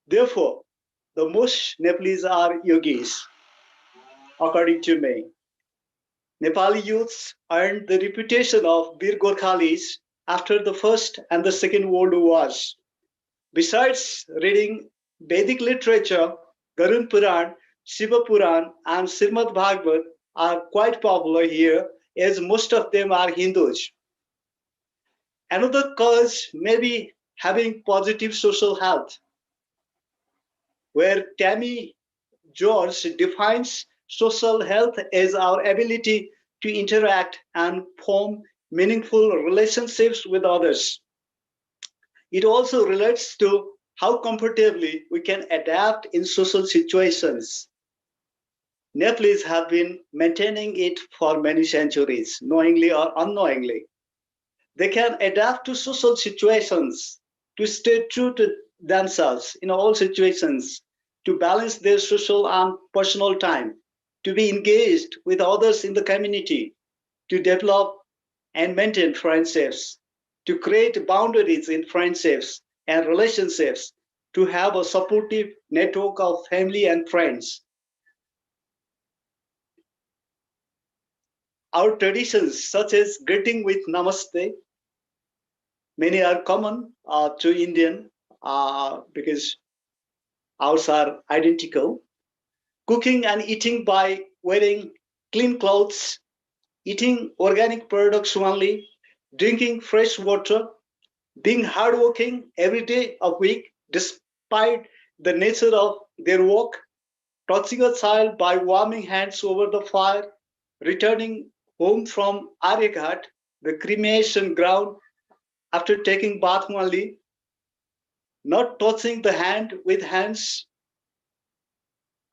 Therefore, the most Nepalese are yogis, according to me. Nepali youths earned the reputation of Bir Gorkhalis after the First and the Second World Wars. Besides reading Vedic literature, Garud Puran, Shiva Puran, and Srimad Bhagavad are quite popular here, as most of them are Hindus. Another cause may be having positive social health, where Tammy George defines social health as our ability to interact and form meaningful relationships with others. It also relates to how comfortably we can adapt in social situations. Nepalese have been maintaining it for many centuries, knowingly or unknowingly. They can adapt to social situations, to stay true to themselves in all situations, to balance their social and personal time, to be engaged with others in the community, to develop and maintain friendships, to create boundaries in friendships and relationships, to have a supportive network of family and friends. Our traditions, such as greeting with Namaste, many are common to Indian because ours are identical. Cooking and eating by wearing clean clothes, eating organic products only, drinking fresh water, being hardworking every day of week despite the nature of their work, touching a child by warming hands over the fire, returning home from Aryaghat, the cremation ground, after taking bath only, not touching the hand with hands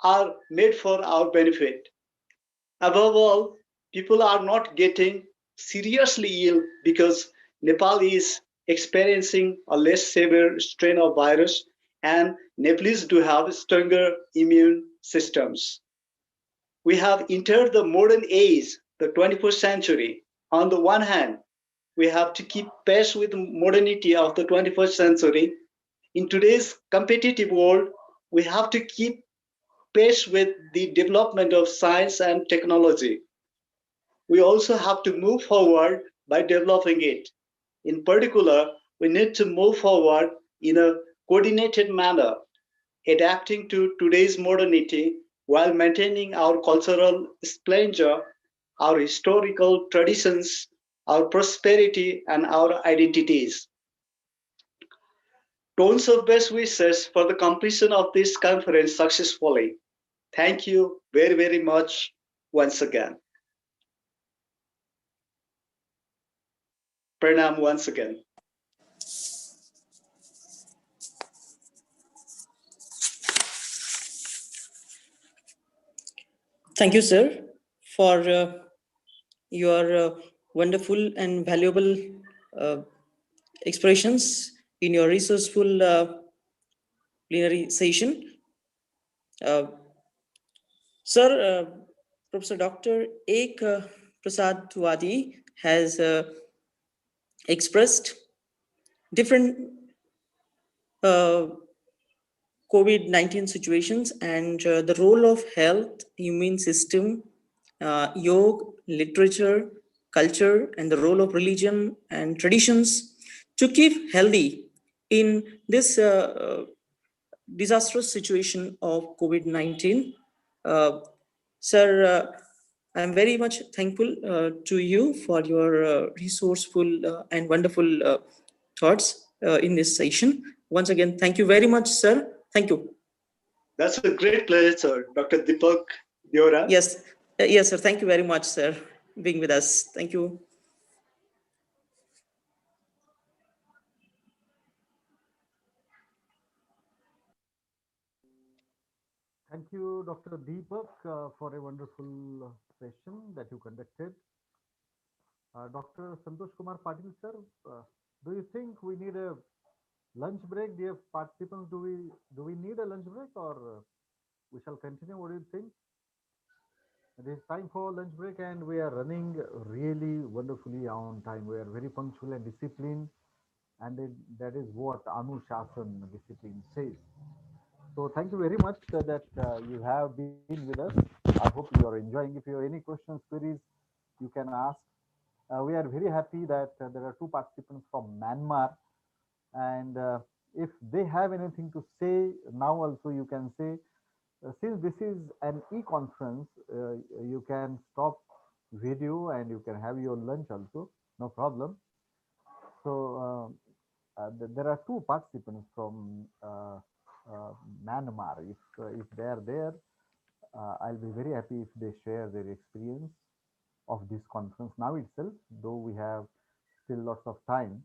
are made for our benefit. Above all, people are not getting seriously ill because Nepal is experiencing a less severe strain of virus and Nepalese do have stronger immune systems. We have entered the modern age, the 21st century. On the one hand, we have to keep pace with the modernity of the 21st century. In today's competitive world, we have to keep pace with the development of science and technology. We also have to move forward by developing it. In particular, we need to move forward in a coordinated manner, adapting to today's modernity while maintaining our cultural splendor, our historical traditions, our prosperity, and our identities. Tons of best wishes for the completion of this conference successfully. Thank you very, very much once again. Pranam once again. Thank you, sir, for your wonderful and valuable expressions in your resourceful plenary session. Sir, Professor Dr. Ek Prasad Tuwadi has expressed different COVID-19 situations and the role of health, immune system, yoga, literature, culture, and the role of religion and traditions to keep healthy in this disastrous situation of COVID-19. Sir, I'm very much thankful to you for your resourceful and wonderful thoughts in this session. Once again, thank you very much, sir. Thank you. That's a great pleasure, sir. Dr. Deepak Diora. Yes, yes, sir. Thank you very much, sir, being with us. Thank you. Thank you, Dr. Deepak, for a wonderful session that you conducted. Dr. Santosh Kumar Patil, sir, do you think we need a lunch break? Dear participants, do we need a lunch break, or we shall continue? What do you think? It is time for lunch break, and we are running really wonderfully on time. We are very punctual and disciplined, and that is what Anushasan discipline says. So thank you very much that you have been with us. I hope you are enjoying. If you have any questions, queries, you can ask. We are very happy that there are two participants from Myanmar, and if they have anything to say now, also you can say. Since this is an e-conference, you can stop video and you can have your lunch also, no problem. So there are two participants from Myanmar. If they are there, I'll be very happy if they share their experience of this conference now itself, though we have still lots of time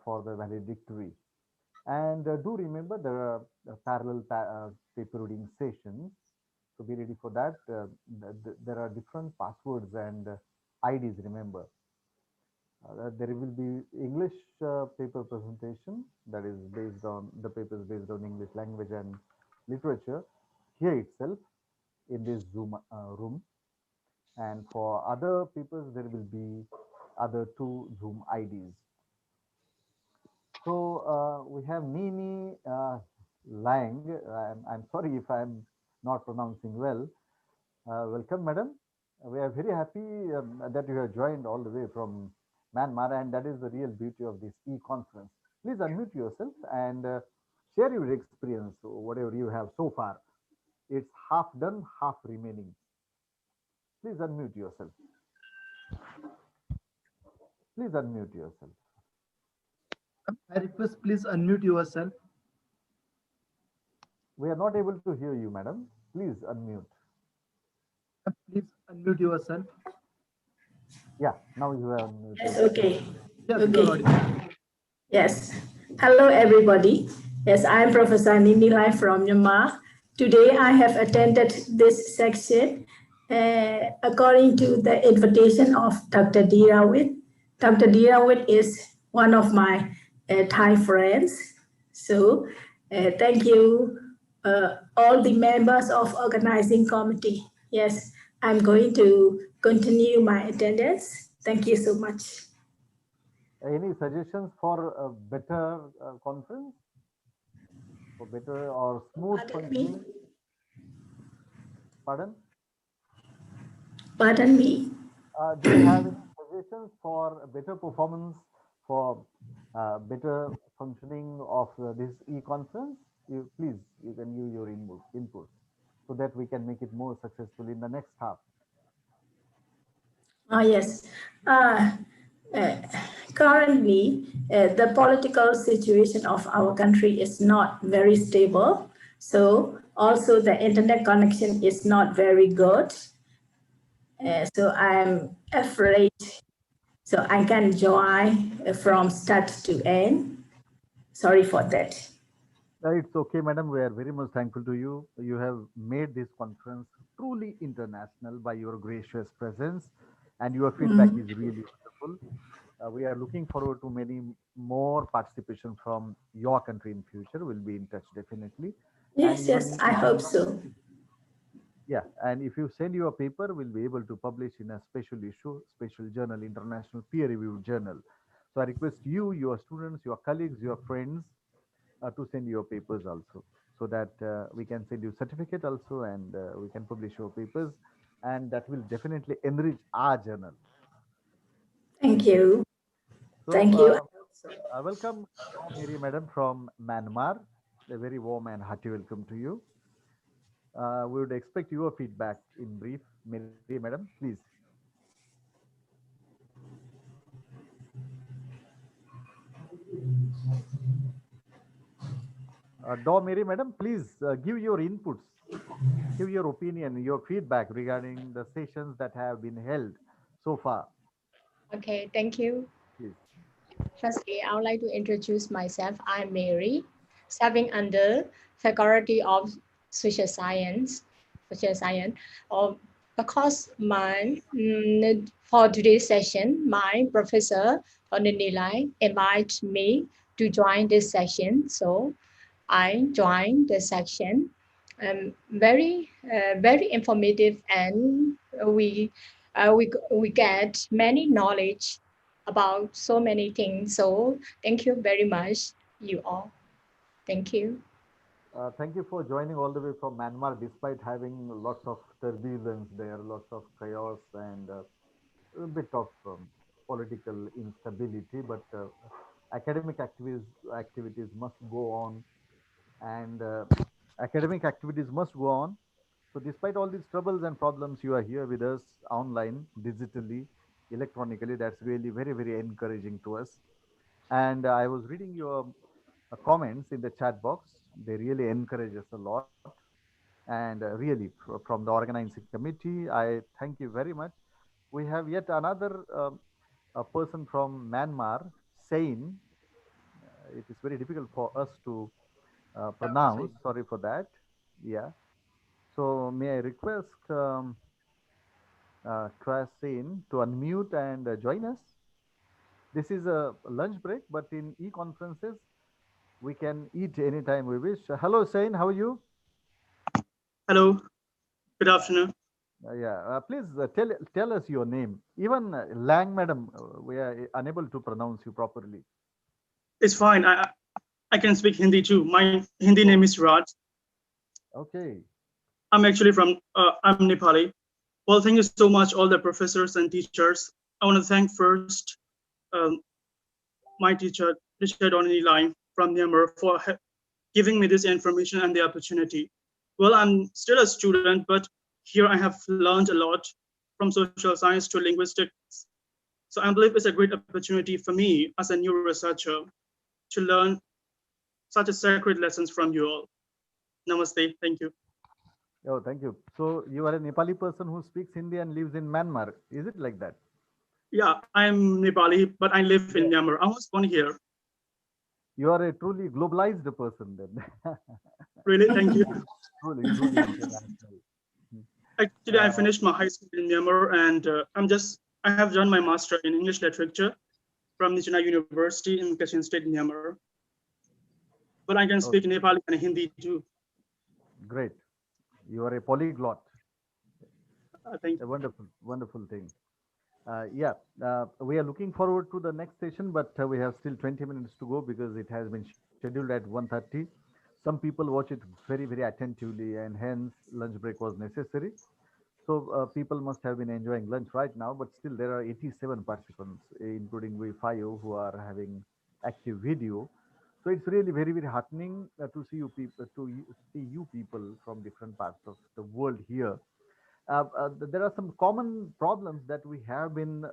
for the valedictory. And do remember there are parallel paper reading sessions. So be ready for that. There are different passwords and IDs, remember. There will be English paper presentation that is based on the papers based on English language and literature here itself in this Zoom room. And for other papers, there will be other two Zoom IDs. So we have Nini Lang. I'm sorry if I'm not pronouncing well. Welcome, madam. We are very happy that you have joined all the way from Myanmar, and that is the real beauty of this e-conference. Please unmute yourself and share your experience, whatever you have so far. It's half done, half remaining. Please unmute yourself. Please unmute yourself. I request, please unmute yourself. We are not able to hear you, madam. Please unmute. Please unmute yourself. Yeah, now you are unmuted. Yes, okay. Yes, you are Okay. audible. Yes. Hello, everybody. Yes, I'm Professor Nindilai from Myanmar. Today, I have attended this section according to the invitation of Dr. Dirawit. Dr. Dirawit is one of my Thai friends. So, thank you, all the members of organizing committee. Yes, I'm going to continue my attendance. Thank you so much. Any suggestions for a better conference? For better or smooth functioning? Pardon? Pardon me? Do you have any suggestions for a better performance, for better functioning of this e-conference? Please, you can give your input so that we can make it more successful in the next half. Yes. Currently, the political situation of our country is not very stable. So also the internet connection is not very good. So I'm afraid, so I can join from start to end. Sorry for that. It's okay, madam. We are very much thankful to you. You have made this conference truly international by your gracious presence, and your feedback is really wonderful. We are looking forward to many more participation from your country in future. We'll be in touch definitely. Yes, yes, I hope so. Yeah, and if you send your paper, we'll be able to publish in a special issue, special journal, international peer-reviewed journal. So I request you, your students, your colleagues, your friends to send your papers also, so that we can send you certificate also, and we can publish your papers, and that will definitely enrich our journal. Thank you. So, Thank you. welcome, Mary Madam from Myanmar. A very warm and hearty welcome to you. We would expect your feedback in brief. Mary Madam, please. Mary Madam, please give your inputs, give your opinion, your feedback regarding the sessions that have been held so far. Okay, thank you. Please. Firstly, I would like to introduce myself. I'm Mary, serving under Faculty of Social Science. Because for today's session, my professor Nilai invited me to join this session, so I joined the section. Very informative, and we get many knowledge about so many things. So thank you very much, you all. Thank you. Thank you for joining all the way from Myanmar, despite having lots of turbulence there, lots of chaos, and a bit of political instability. But academic activities must go on, and academic activities must go on. So despite all these troubles and problems, you are here with us online, digitally, electronically. That's really very, very encouraging to us. And I was reading your comments in the chat box. They really encourage us a lot. And really, from the organizing committee, I thank you very much. We have yet another a person from Myanmar, Sein. It is very difficult for us to pronounce. Sorry for that. Yeah. So may I request Sein to unmute and join us? This is a lunch break, but in e-conferences, we can eat anytime we wish. Hello, Sein, how are you? Hello, good afternoon. Please tell us your name. Even Lang, madam, we are unable to pronounce you properly. It's fine. I can speak Hindi too. My Hindi name is Raj. Okay. I'm actually from, I'm Nepali. Well, thank you so much, all the professors and teachers. I want to thank first my teacher, Richard Onilai from Myanmar, for giving me this information and the opportunity. Well, I'm still a student, but here I have learned a lot from social science to linguistics. So I believe it's a great opportunity for me as a new researcher to learn such a sacred lessons from you all. Namaste. Thank you. Oh, thank you. So you are a Nepali person who speaks Hindi and lives in Myanmar. Is it like that? Yeah, I'm Nepali, but I live in Myanmar. I was born here. You are a truly globalized person then. Really, thank you. Truly international. Actually, I finished my high school in Myanmar, and I have done my master in English literature from Nichina University in Kachin State, Myanmar. But I can speak Nepali and Hindi too. Great. You are a polyglot. Thank you. A wonderful thing. We are looking forward to the next session, but we have still 20 minutes to go because it has been scheduled at 1:30. Some people watch it very attentively, and hence lunch break was necessary. So people must have been enjoying lunch right now, but still there are 87 participants, including we 5 who are having active video. So it's really very heartening to see you people from different parts of the world here. There are some common problems that we have been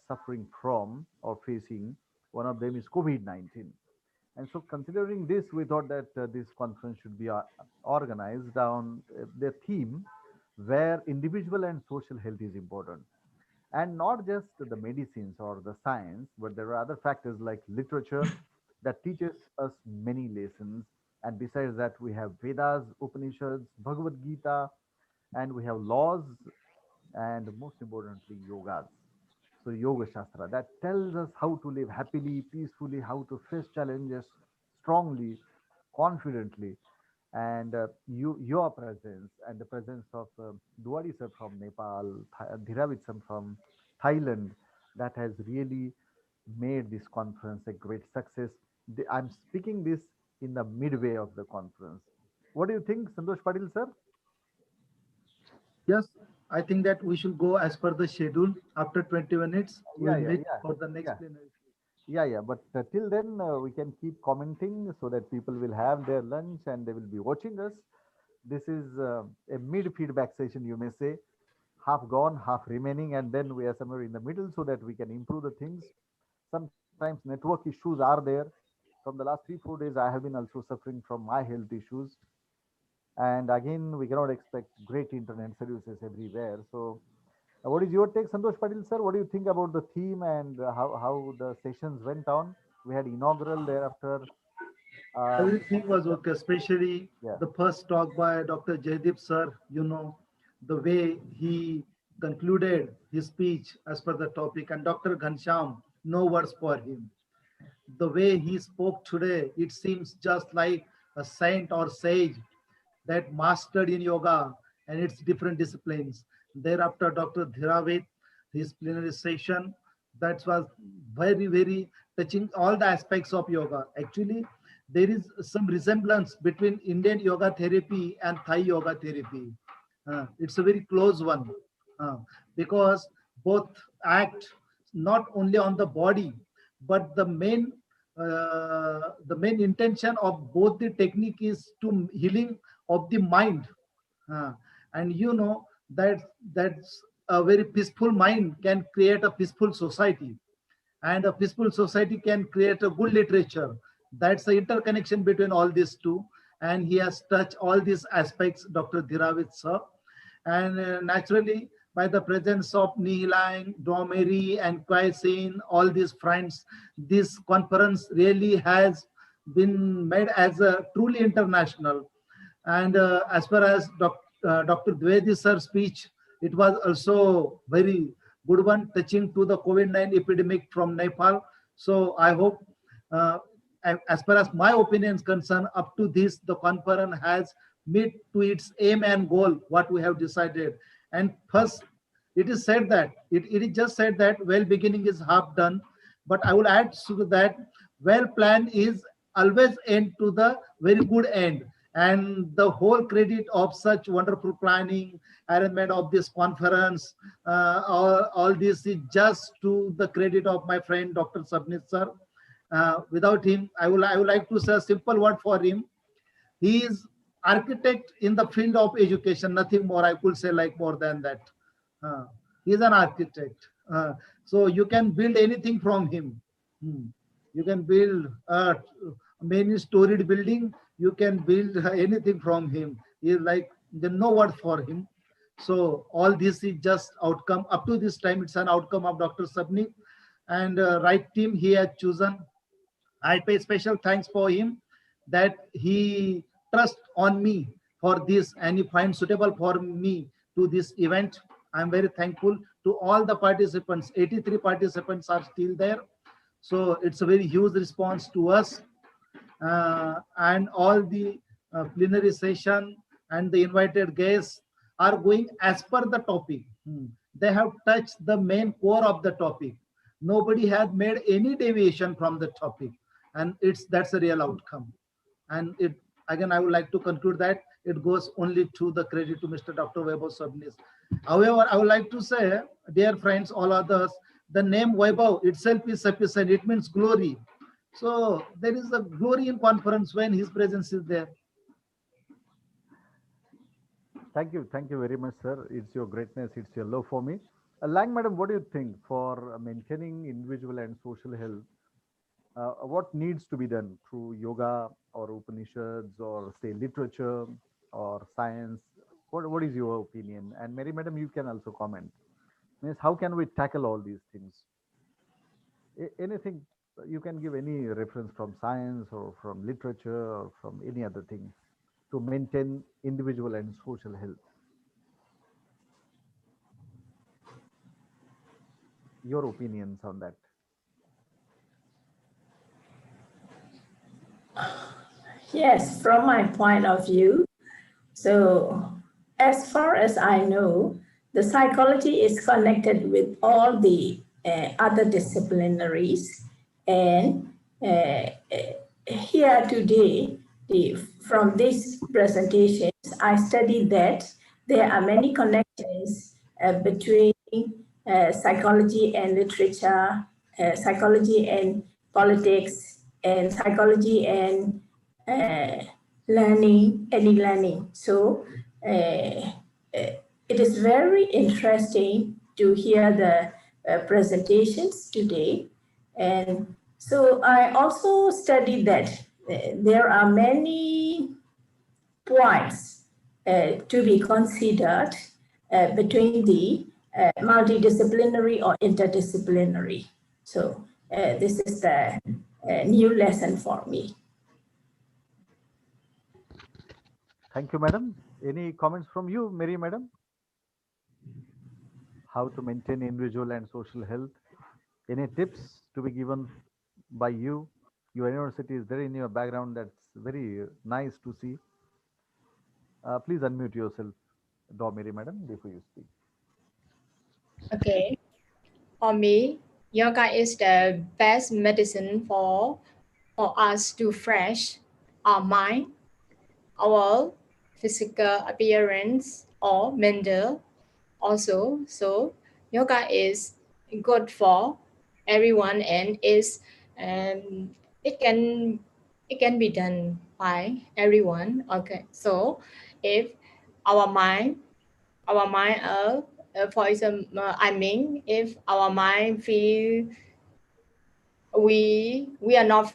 suffering from or facing. One of them is COVID-19. And so considering this, we thought that this conference should be organized on the theme where individual and social health is important. And not just the medicines or the science, but there are other factors like literature that teaches us many lessons. And besides that, we have Vedas, Upanishads, Bhagavad Gita, and we have laws, and most importantly, yogas. So Yoga Shastra that tells us how to live happily, peacefully, how to face challenges strongly, confidently. And your presence and the presence of Duwadi sir from Nepal, Dhiravit sir from Thailand, that has really made this conference a great success. I'm speaking this in the midway of the conference. What do you think, Santosh Patil sir? Yes, I think that we should go as per the schedule. After 20 minutes, we'll meet for the next plenary. But till then, we can keep commenting so that people will have their lunch and they will be watching us. This is a mid feedback session, you may say, half gone, half remaining, and then we are somewhere in the middle so that we can improve the things. Sometimes network issues are there. From the last 3-4 days, I have been also suffering from my health issues. And again, we cannot expect great internet services everywhere. So what is your take, Santosh Patil sir? What do you think about the theme and how the sessions went on? We had inaugural thereafter. Everything was okay, especially Yeah. the first talk by Dr. Jaydeep sir, the way he concluded his speech as per the topic, and Dr. Ghansham, no words for him. The way he spoke today, it seems just like a saint or sage that mastered in yoga and its different disciplines. Thereafter, Dr. Dhiravit, his plenary session, that was very touching all the aspects of yoga. Actually, there is some resemblance between Indian yoga therapy and Thai yoga therapy. It's a very close one because both act not only on the body, but the main intention of both the technique is to healing of the mind. And that's a very peaceful mind can create a peaceful society, and a peaceful society can create a good literature. That's the interconnection between all these two, and he has touched all these aspects, Dr. Dhiravit sir. And naturally, by the presence of Nihilang, Domeri, and Kwaisin, all these friends, this conference really has been made as a truly international. And as far as Dr. Dwivedi sir's speech, it was also very good one, touching to the COVID-19 epidemic from Nepal. So I hope, as far as my opinion is concerned, up to this, the conference has met to its aim and goal, what we have decided. And first, it is said that, it is just said that well beginning is half done, but I will add to that, well planned is always end to the very good end. And the whole credit of such wonderful planning, arrangement of this conference, all this is just to the credit of my friend Dr. Sabnit sir. Without him, I would like to say a simple word for him. He is architect in the field of education, nothing more I could say like more than that. He is an architect. So you can build anything from him. You can build a many storied building. you can build anything from him. He is like the no word for him. So all this is just outcome. Up to this time, it's an outcome of Dr. Sabni and right team he has chosen. I pay special thanks for him that he trust on me for this and he finds suitable for me to this event. I'm very thankful to all the participants. 83 participants are still there. So it's a very huge response to us and all the plenary session and the invited guests are going as per the topic. They have touched the main core of the topic. Nobody has made any deviation from the topic, and that's a real outcome. And it again, I would like to conclude that it goes only to the credit to Mr. Dr. Vaibhav Sabnis. However, I would like to say, dear friends, all others, the name Vaibhav itself is sufficient. It means glory. So there is a glory in conference when his presence is there. Thank you very much, sir. It's your greatness, it's your love for me. Lang, madam, what do you think for maintaining individual and social health? What needs to be done through yoga or Upanishads or say literature or science? What is your opinion? And Mary, madam, you can also comment. Means how can we tackle all these things? Anything you can give any reference from science or from literature or from any other thing to maintain individual and social health. Your opinions on that. Yes, from my point of view. So as far as I know, the psychology is connected with all the other disciplinaries. And here today, from these presentations, I studied that there are many connections between psychology and literature, psychology and politics, and psychology and any learning. So it is very interesting to hear the presentations today. And so I also studied that there are many points to be considered between the multidisciplinary or interdisciplinary. So this is the new lesson for me. Thank you, madam. Any comments from you, Mary, madam? How to maintain individual and social health? Any tips to be given by you? Your university is there in your background. That's very nice to see. Please unmute yourself, Mary, madam, before you speak. Okay. For me, yoga is the best medicine for us to fresh our mind, our physical appearance or mental also. So yoga is good for everyone and it can be done by everyone. Okay, so if our mind for example, I mean, if our mind feel we are not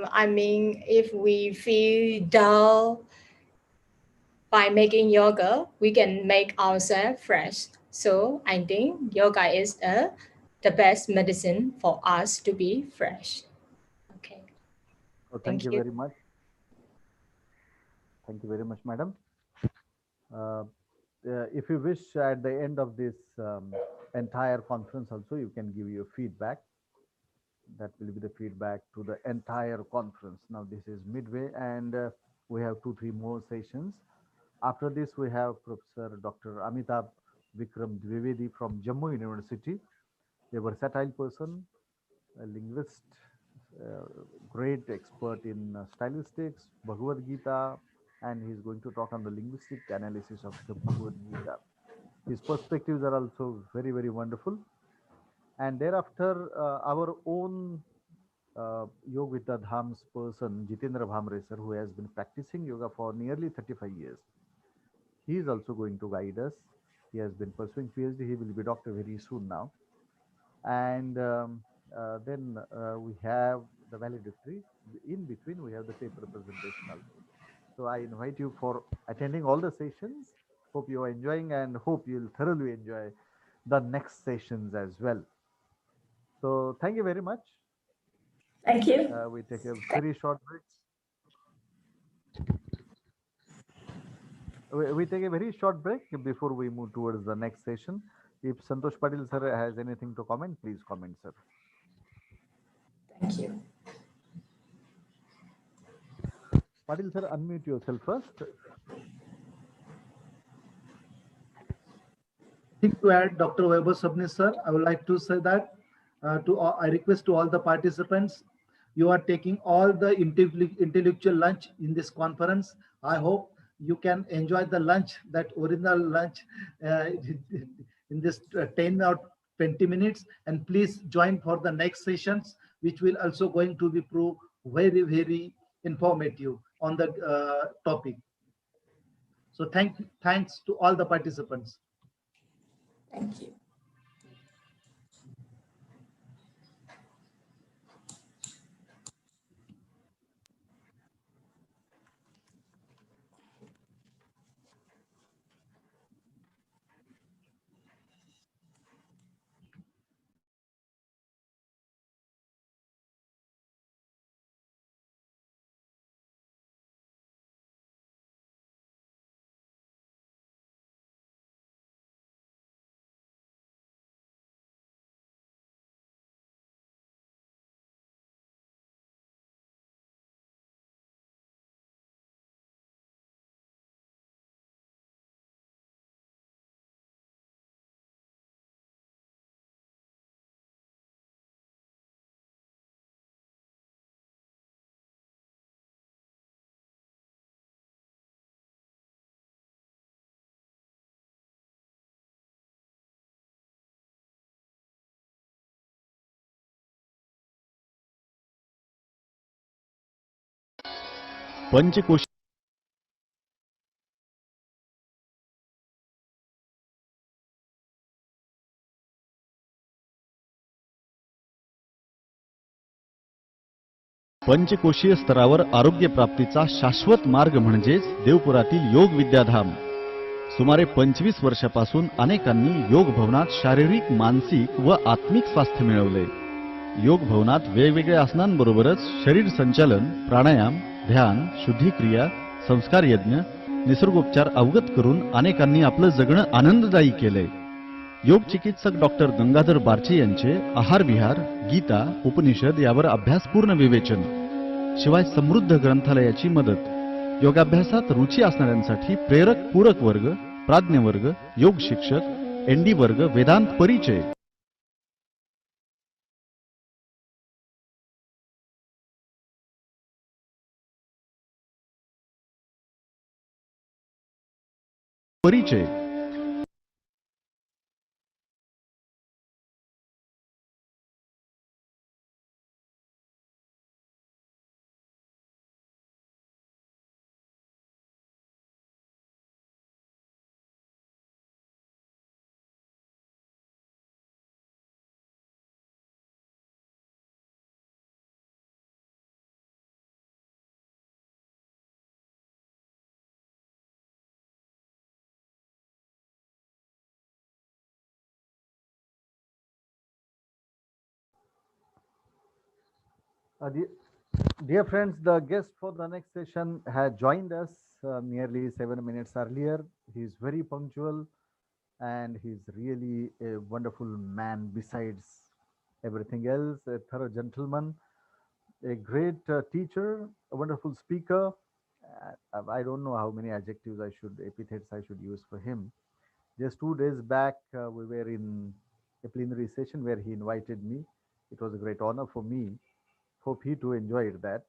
I mean, if we feel dull by making yoga, we can make ourselves fresh. So I think yoga is the best medicine for us to be fresh. Okay. Oh, thank you very much. Thank you very much, madam. If you wish, at the end of this entire conference also, you can give your feedback. That will be the feedback to the entire conference. Now this is midway and we have 2-3 more sessions. After this, we have Professor Dr. Amitabh Vikram Dwivedi from Jammu University, a versatile person, a linguist, great expert in stylistics, Bhagavad Gita, and he's going to talk on the linguistic analysis of the Bhagavad Gita. His perspectives are also very, very wonderful. And thereafter, our own Yoga with the Dham's person, Jitendra Bhamre sir, who has been practicing yoga for nearly 35 years. He is also going to guide us. He has been pursuing PhD. He will be doctor very soon now. And then we have the valedictory. In between, we have the paper presentation also. So I invite you for attending all the sessions. Hope you are enjoying and hope you'll thoroughly enjoy the next sessions as well. So thank you very much. Thank you. We take a very short break. We take a very short break before we move towards the next session. If Santosh Patil sir has anything to comment, please comment, sir. Thank you. Patil sir, unmute yourself first. Thing to add, Dr. Vaibhav Sabnis sir, I would like to say that I request to all the participants, you are taking all the intellectual lunch in this conference. I hope you can enjoy the lunch, that original lunch in this 10 or 20 minutes, and please join for the next sessions, which will also going to be prove very, very informative on the topic. So thanks to all the participants. Thank you. पंचकोश पंचकोशीय स्तरावर आरोग्य प्राप्तीचा शाश्वत मार्ग म्हणजेच देवपुरातील योग विद्याधाम. सुमारे 25 वर्षापासून अनेकांनी योग भवनात शारीरिक, मानसिक व आत्मिक स्वास्थ्य मिळवले. योग भवनात वेगवेगळ्या आसनांबरोबरच शरीर संचालन, प्राणायाम, ध्यान, शुद्धिक्रिया, संस्कार यज्ञ, निसर्गोपचार अवगत करून अनेकांनी आपलं जगणं आनंददायी केले. योग चिकित्सक डॉक्टर गंगाधर बारचे यांचे आहार विहार, गीता, उपनिषद यावर अभ्यासपूर्ण विवेचन, शिवाय समृद्ध ग्रंथालयाची मदत, योगाभ्यासात रुची असणाऱ्यांसाठी प्रेरक पूरक वर्ग, प्राज्ञ वर्ग, योग शिक्षक, एनडी वर्ग, वेदांत परिचय, परिचय Dear friends, the guest for the next session had joined us nearly 7 minutes earlier. He's very punctual and he's really a wonderful man besides everything else, a thorough gentleman, a great teacher, a wonderful speaker. I don't know how many adjectives epithets I should use for him. Just 2 days back, we were in a plenary session where he invited me. It was a great honor for me. Hope he too enjoyed that.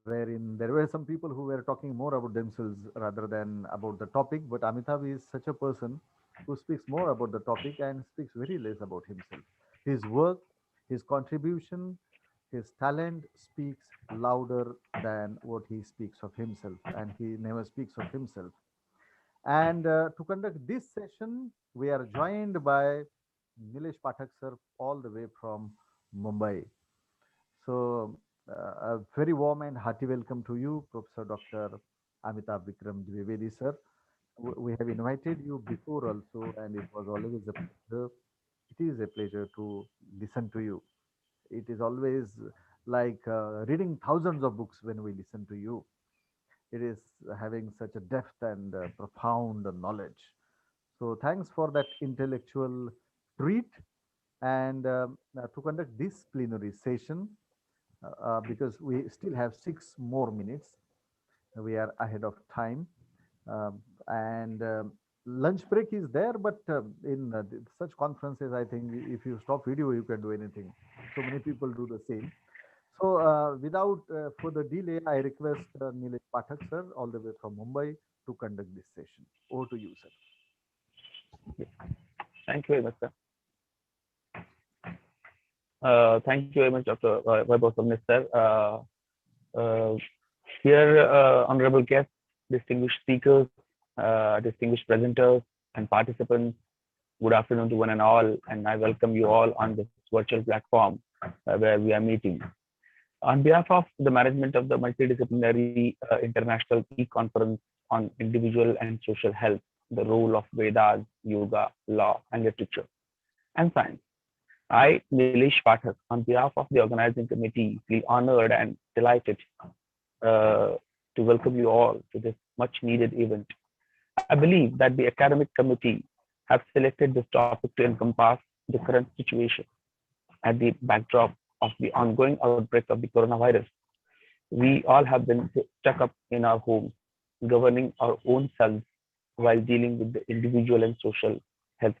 Wherein there were some people who were talking more about themselves rather than about the topic. But Amitabh is such a person who speaks more about the topic and speaks very less about himself. His work, his contribution, his talent speaks louder than what he speaks of himself, and he never speaks of himself. And to conduct this session, we are joined by Nilesh Pathak sir all the way from Mumbai. So a very warm and hearty welcome to you, Professor Dr. Amitabh Vikram Dwivedi, sir. We have invited you before also, and it was always a pleasure. It is a pleasure to listen to you. It is always like reading thousands of books when we listen to you. It is having such a depth and profound knowledge. So thanks for that intellectual treat and to conduct this plenary session because we still have 6 more minutes. We are ahead of time. And lunch break is there, but in such conferences, I think if you stop video, you can do anything. So many people do the same. So without further delay, I request Nilesh Pathak, sir, all the way from Mumbai, to conduct this session. Over to you, sir. Thank you very much, sir. Thank you very much, Dr. Vaibhav, sir. Here, honorable guests, distinguished speakers, distinguished presenters, and participants, good afternoon to one and all, and I welcome you all on this virtual platform where we are meeting. On behalf of the management of the Multidisciplinary International E-Conference on Individual and Social Health, the role of Vedas, Yoga, Law, and Literature, and Science, I, Nilesh Pathak, on behalf of the organizing committee, feel honored and delighted to welcome you all to this much needed event. I believe that the academic committee have selected this topic to encompass the current situation at the backdrop of the ongoing outbreak of the coronavirus. We all have been stuck up in our homes, governing our own selves while dealing with the individual and social health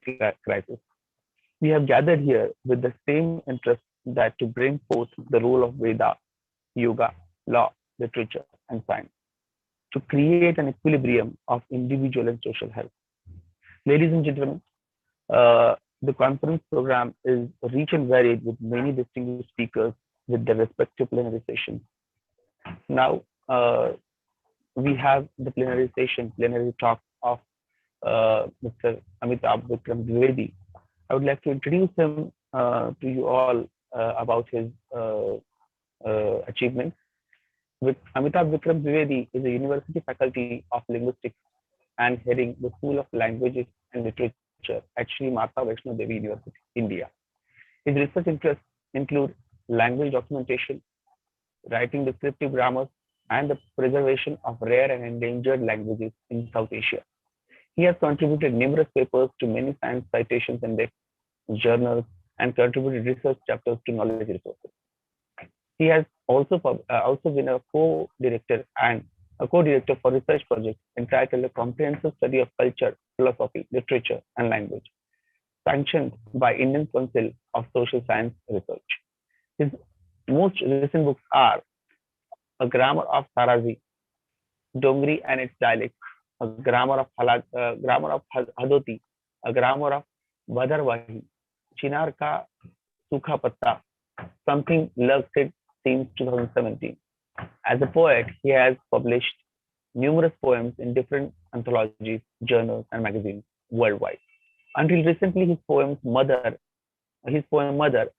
crisis. We have gathered here with the same interest that to bring forth the role of Veda, Yoga, Law, Literature, and Science to create an equilibrium of individual and social health. Ladies and gentlemen, the conference program is rich and varied with many distinguished speakers with their respective plenary sessions. Now, we have the plenary talk of Mr. Amitabh Vikram Dwivedi. I would like to introduce him to you all about his achievements. Amitabh Vikram Dwivedi is a university faculty of linguistics and heading the School of Languages and Literature at Sri Mata Vaishno Devi University, India. His research interests include language documentation, writing descriptive grammars, and the preservation of rare and endangered languages in South Asia. He has contributed numerous papers to many science citations and journals and contributed research chapters to knowledge resources. He has also been a co-director for research projects entitled A Comprehensive Study of Culture, Philosophy, Literature, and Language, sanctioned by Indian Council of Social Science Research. His most recent books are A Grammar of Sarasi, Dongri and its Dialects, A Grammar of Hadoti, A Grammar of Badarwahi, Chinar Ka Sukha Patta, Something Love Said since 2017. As a poet, he has published numerous poems in different anthologies, journals, and magazines worldwide. Until recently, his poem Mother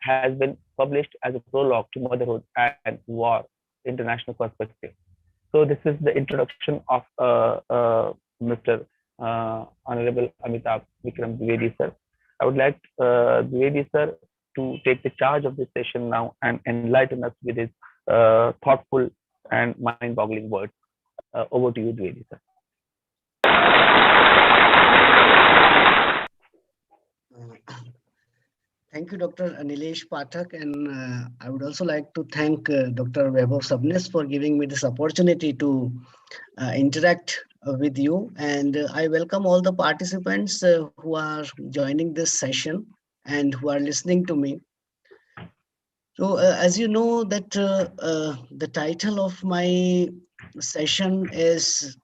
has been published as a prologue to Motherhood and War, International Perspective. So this is the introduction of Mr. Honorable Amitabh Vikram Dwivedi, sir. I would like Dwivedi, sir, to take the charge of this session now and enlighten us with his thoughtful and mind-boggling words. Over to you, Dwivedi, sir. Thank you, Dr. Nilesh Pathak, and I would also like to thank Dr. Vaibhav Sabnis for giving me this opportunity to interact with you. And I welcome all the participants who are joining this session and who are listening to me. So as you know that the title of my session is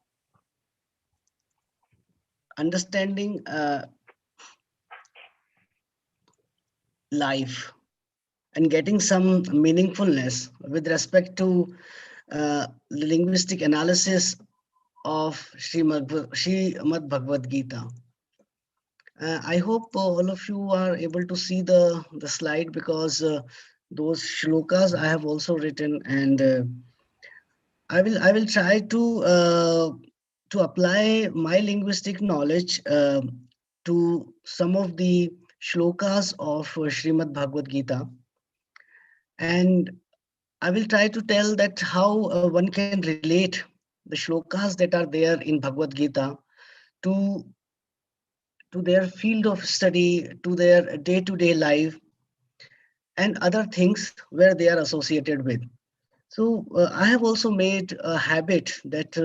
Understanding Life and Getting Some Meaningfulness with respect to linguistic analysis of Srimad Bhagavad Gita. I hope all of you are able to see the slide because those shlokas I have also written, and I will try to apply my linguistic knowledge to some of the shlokas of Srimad Bhagavad Gita, and I will try to tell that how one can relate the shlokas that are there in Bhagavad Gita to their field of study, to their day-to-day life, and other things where they are associated with. So I have also made a habit that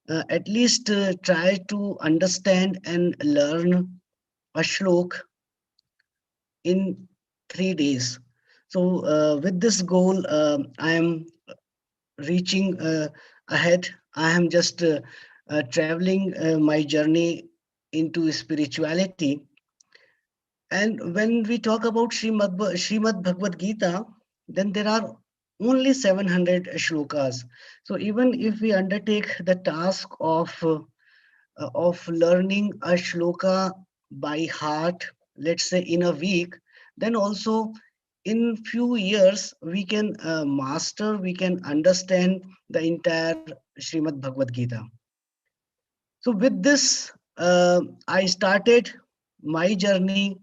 at least try to understand and learn a shlok in 3 days. So with this goal, I am reaching ahead. I am just traveling my journey into spirituality. And when we talk about Srimad Bhagavad Gita, then there are only 700 shlokas. So even if we undertake the task of learning a shloka by heart, let's say in a week, then also in few years we can master, we can understand the entire Srimad Bhagavad Gita. So with this, I started my journey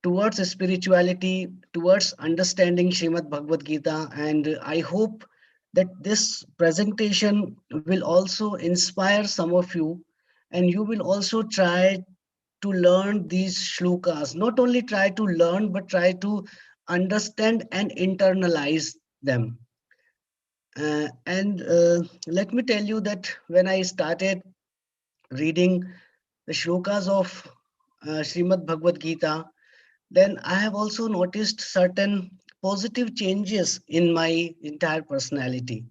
towards spirituality, towards understanding Srimad Bhagavad Gita, and I hope that this presentation will also inspire some of you, and you will also try to learn these shlokas. Not only try to learn, but try to understand and internalize them. And let me tell you that when I started reading the shlokas of Srimad Bhagavad Gita, then I have also noticed certain positive changes in my entire personality.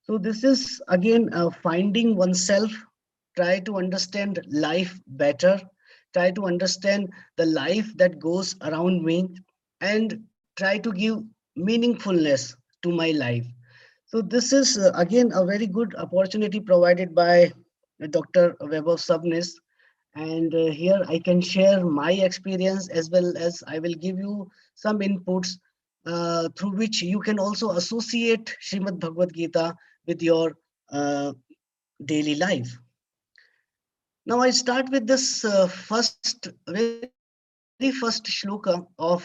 So this is again finding oneself, try to understand life better, try to understand the life that goes around me, and try to give meaningfulness to my life. So this is again a very good opportunity provided by Dr. Vaibhav Sabnis, and here I can share my experience, as well as I will give you some inputs through which you can also associate Srimad Bhagavad Gita with your daily life. Now I start with this very first shloka of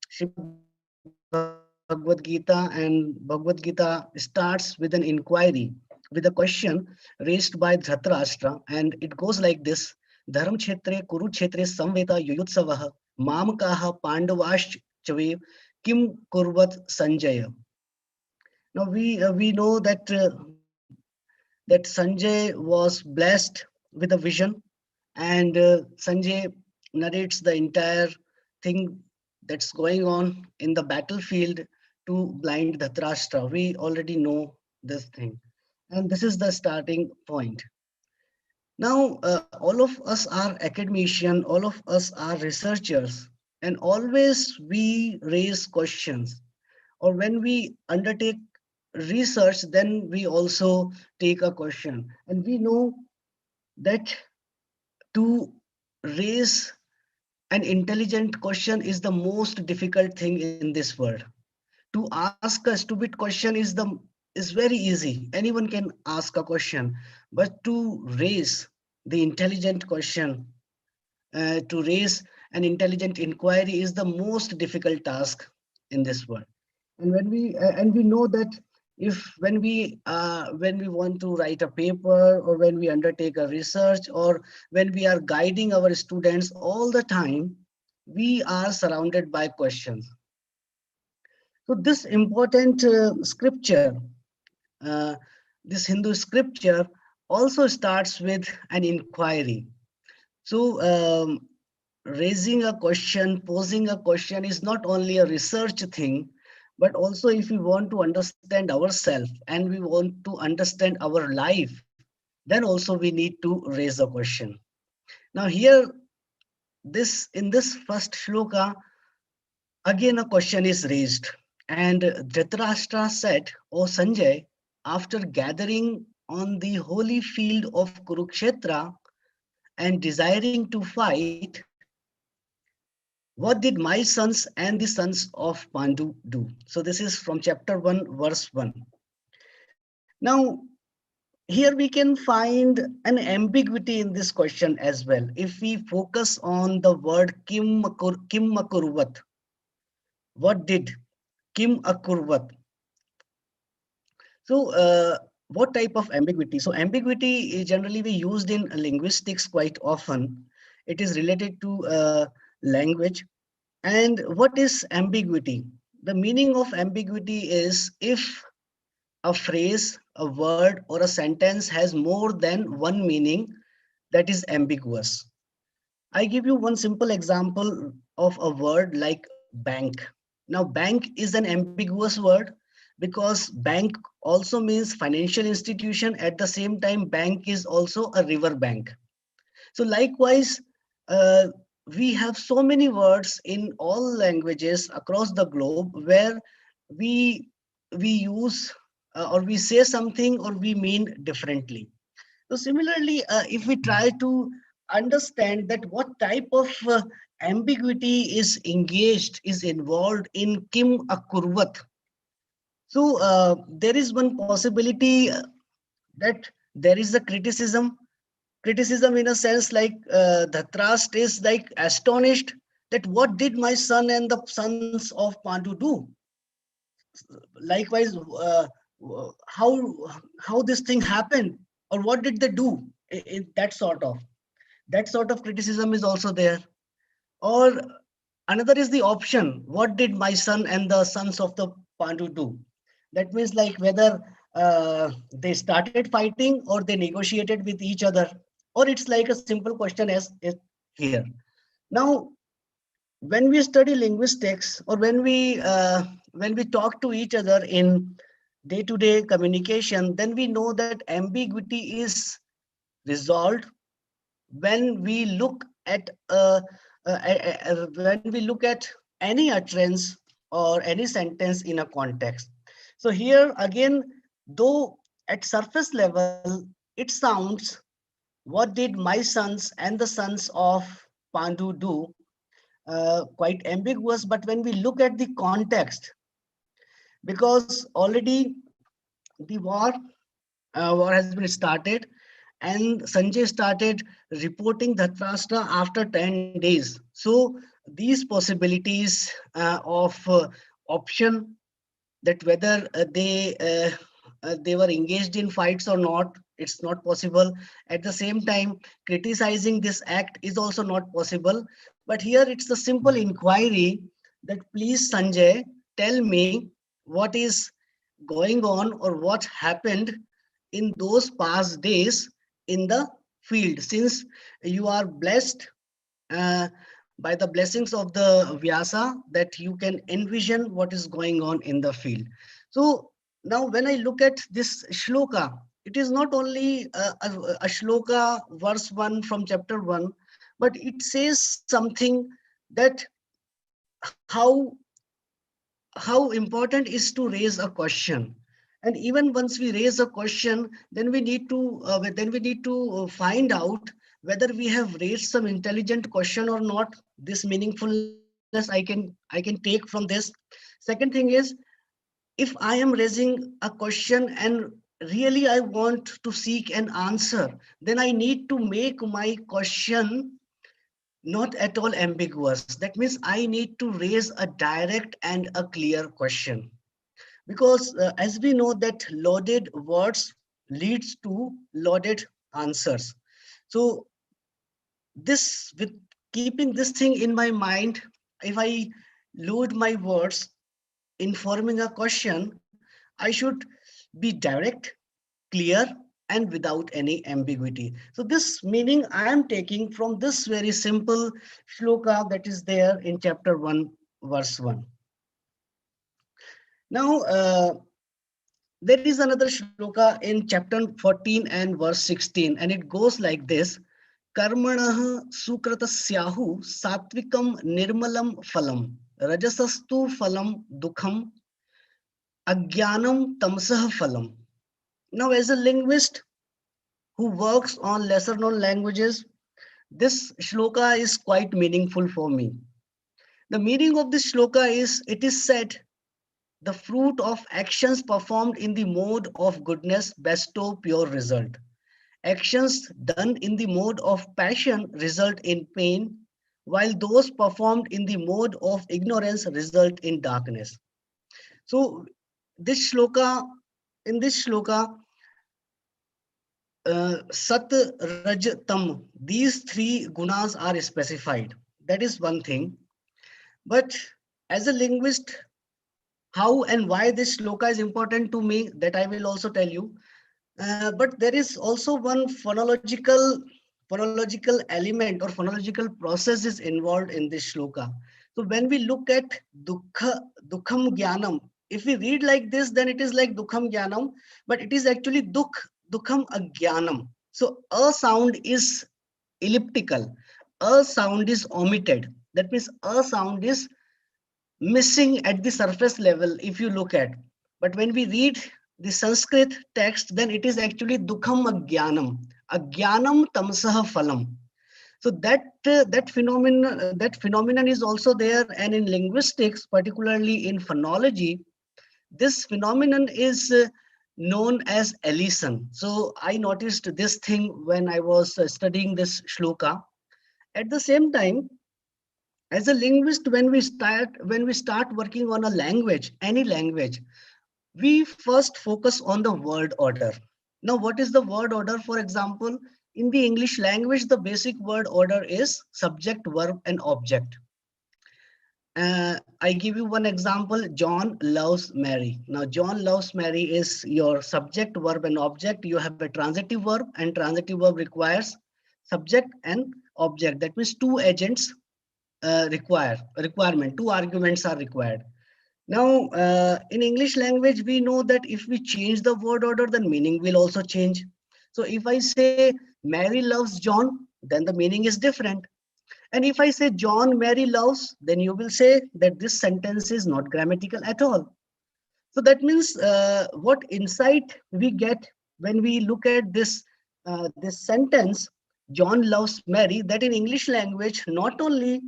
Srimad Bhagavad Gita, and Bhagavad Gita starts with an inquiry, with a question raised by Dhritarashtra, and it goes like this: Dharam Kshetre Kurukshetre Samveta Yuyutsavah Mamkaha Pandavash Chave Kim Kurvat Sanjaya. Now we know that Sanjay was blessed with a vision, and Sanjay narrates the entire thing that's going on in the battlefield to blind Dhritarashtra. We already know this thing, and this is the starting point. Now, all of us are academicians, all of us are researchers, and always we raise questions. Or when we undertake research, then we also take a question. And we know that to raise an intelligent question is the most difficult thing in this world. To ask a stupid question is very easy. Anyone can ask a question, but to raise the intelligent question, to raise an intelligent inquiry is the most difficult task in this world. And when we know that if when we want to write a paper, or when we undertake a research, or when we are guiding our students, all the time we are surrounded by questions. So this important scripture, uh, this Hindu scripture also starts with an inquiry. So raising a question, posing a question is not only a research thing, but also if we want to understand ourselves and we want to understand our life, then also we need to raise a question. Now here, in this first shloka, again a question is raised. And Dhritarashtra said, "O Sanjay, after gathering on the holy field of Kurukshetra and desiring to fight, What did my sons and the sons of Pandu do? So this is from chapter 1, verse 1. Now, here we can find an ambiguity in this question as well. If we focus on the word kim akurvat, what did kim akurvat? So what type of ambiguity? So ambiguity is generally we used in linguistics quite often. It is related to language. And what is ambiguity? The meaning of ambiguity is if a phrase, a word, or a sentence has more than one meaning, that is ambiguous. I give you one simple example of a word like bank. Now, bank is an ambiguous word because bank also means financial institution. At the same time, bank is also a river bank. So likewise, uh, we have so many words in all languages across the globe where we use or we say something or we mean differently. So similarly, if we try to understand that what type of ambiguity is involved in Kim Akurvat. So there is one possibility that there is a criticism in a sense like Dhatrashtra is like astonished that what did my son and the sons of Pandu do? Likewise, how this thing happened or what did they do? That sort of criticism is also there. Or another is the option, what did my son and the sons of the Pandu do? That means like whether they started fighting or they negotiated with each other, or it's like a simple question as is here. Now, when we study linguistics or when we talk to each other in day-to-day communication, then we know that ambiguity is resolved when we look at any utterance or any sentence in a context. So here again, though at surface level it sounds what did my sons and the sons of Pandu do, quite ambiguous, but when we look at the context, because already the war has been started and Sanjay started reporting Dhatrashtra after 10 days. So these possibilities of option that whether they were engaged in fights or not, it's not possible. At the same time, criticizing this act is also not possible. But here it's a simple inquiry that please Sanjay, tell me what is going on or what happened in those past days in the field, since you are blessed by the blessings of the Vyasa that you can envision what is going on in the field. So now when I look at this shloka, it is not only a shloka verse 1 from chapter 1, but it says something that how important is to raise a question. And even once we raise a question, then we need to find out whether we have raised some intelligent question or not. This meaningfulness I can take from this. Second thing is, if I am raising a question and really I want to seek an answer, then I need to make my question not at all ambiguous. That means I need to raise a direct and a clear question. Because as we know that loaded words leads to loaded answers. So this, with keeping this thing in my mind, if I load my words in forming a question, I should be direct, clear, and without any ambiguity. So this meaning I am taking from this very simple shloka that is there in chapter 1, verse 1. Now, there is another shloka in chapter 14 and verse 16, and it goes like this: Karmanah sukratasyahu satvikam nirmalam phalam, rajasastu phalam dukham, ajnanam tamsah phalam. Now, as a linguist who works on lesser known languages, this shloka is quite meaningful for me. The meaning of this shloka is, it is said, the fruit of actions performed in the mode of goodness bestow pure result. Actions done in the mode of passion result in pain, while those performed in the mode of ignorance result in darkness. So this shloka, in this shloka, Sat, Raj, Tam, these three gunas are specified. That is one thing. But as a linguist, how and why this shloka is important to me, that I will also tell you. But there is also one phonological element or phonological process is involved in this shloka. So when we look at dukham jnanam, if we read like this, then it is like dukham jnanam, but it is actually dukham ajnanam. So a sound is elliptical, a sound is omitted. That means a sound is missing at the surface level if you look at. But when we read the Sanskrit text, then it is actually dukham ajnanam tamsah phalam. So that phenomenon is also there, and in linguistics, particularly in phonology, this phenomenon is known as elision. So I noticed this thing when I was studying this shloka. At the same time, as a linguist, when we start working on a language, any language, we first focus on the word order. Now, what is the word order? For example, in the English language, the basic word order is subject, verb, and object. I give you one example. John loves Mary. Now, John loves Mary is your subject, verb, and object. You have a transitive verb, and transitive verb requires subject and object. That means two agents requirement. Two arguments are required. Now, in English language, we know that if we change the word order, then meaning will also change. So if I say Mary loves John, then the meaning is different. And if I say John Mary loves, then you will say that this sentence is not grammatical at all. So that means what insight we get when we look at this sentence, John loves Mary, that in English language, not only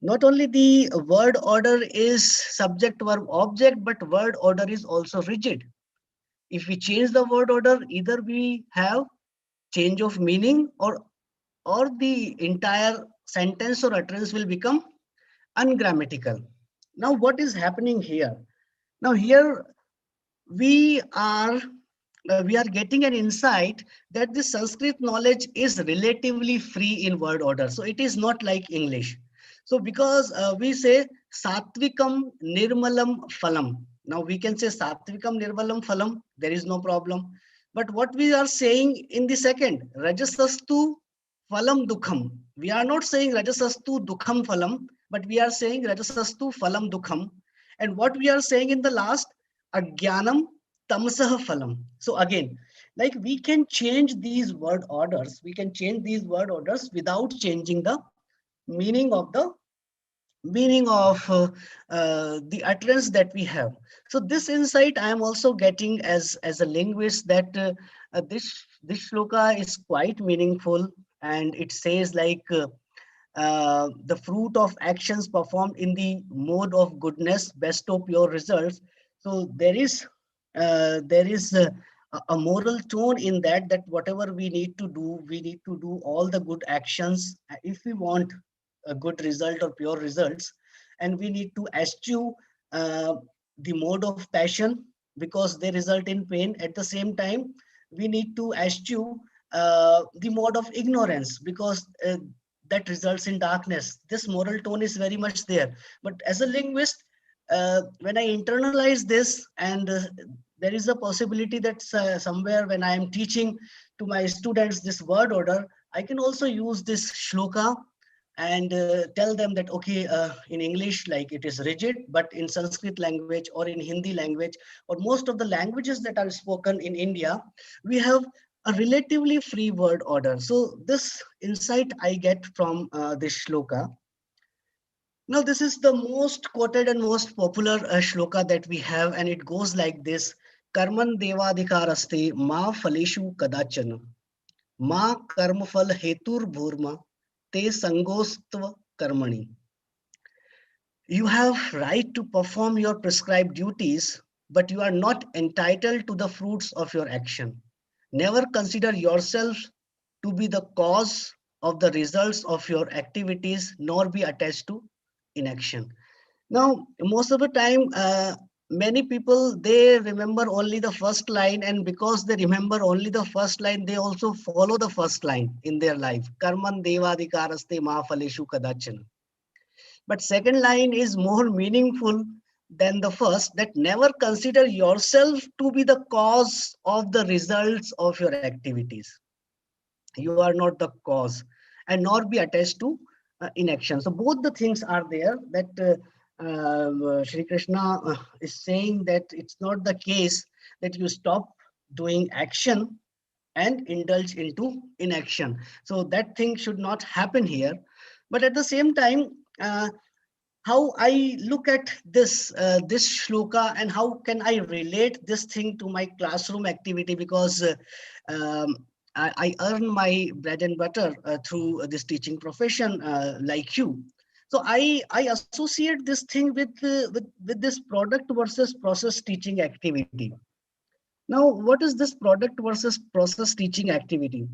the word order is subject, verb, object, but word order is also rigid. If we change the word order, either we have change of meaning, or the entire sentence or utterance will become ungrammatical. Now, what is happening here? Now, here we are getting an insight that the Sanskrit knowledge is relatively free in word order. So it is not like English. So because we say Satvikam Nirmalam Phalam. Now we can say Satvikam Nirmalam Phalam, there is no problem. But what we are saying in the second, Rajasastu Phalam Dukham. We are not saying Rajasastu Dukham Phalam, but we are saying Rajasastu Phalam Dukham. And what we are saying in the last, Ajnanam Tamsah Phalam. So again, like we can change these word orders. We can change these word orders without changing the meaning of the utterance that we have. So this insight I am also getting as a linguist, that this shloka is quite meaningful, and it says like the fruit of actions performed in the mode of goodness bestow pure results. So there is a moral tone in that whatever we need to do all the good actions if we want a good result or pure results, and we need to eschew the mode of passion because they result in pain. At the same time, we need to eschew the mode of ignorance because that results in darkness. This moral tone is very much there. But as a linguist, when I internalize this, and there is a possibility that somewhere when I am teaching to my students this word order, I can also use this shloka and tell them that, okay, in English, like it is rigid, but in Sanskrit language or in Hindi language, or most of the languages that are spoken in India, we have a relatively free word order. So this insight I get from this shloka. Now, this is the most quoted and most popular shloka that we have, and it goes like this: Karman devadhikaraste ma phaleshu kadachana ma karmafal hetur bhurma te sangostva karmani. You have right to perform your prescribed duties, but you are not entitled to the fruits of your action. Never consider yourself to be the cause of the results of your activities, nor be attached to inaction. Now, most of the time, many people, they remember only the first line, and because they remember only the first line, they also follow the first line in their life. Karman devadikaraste mahaphaleshu kadachana. But second line is more meaningful than the first, that never consider yourself to be the cause of the results of your activities. You are not the cause, and nor be attached to inaction. So both the things are there, that Shri Krishna is saying that it's not the case that you stop doing action and indulge into inaction. So that thing should not happen here. But at the same time, how I look at this shloka, and how can I relate this thing to my classroom activity, because I earn my bread and butter through this teaching profession, like you. So I associate this thing with this product versus process teaching activity. Now, what is this product versus process teaching activity?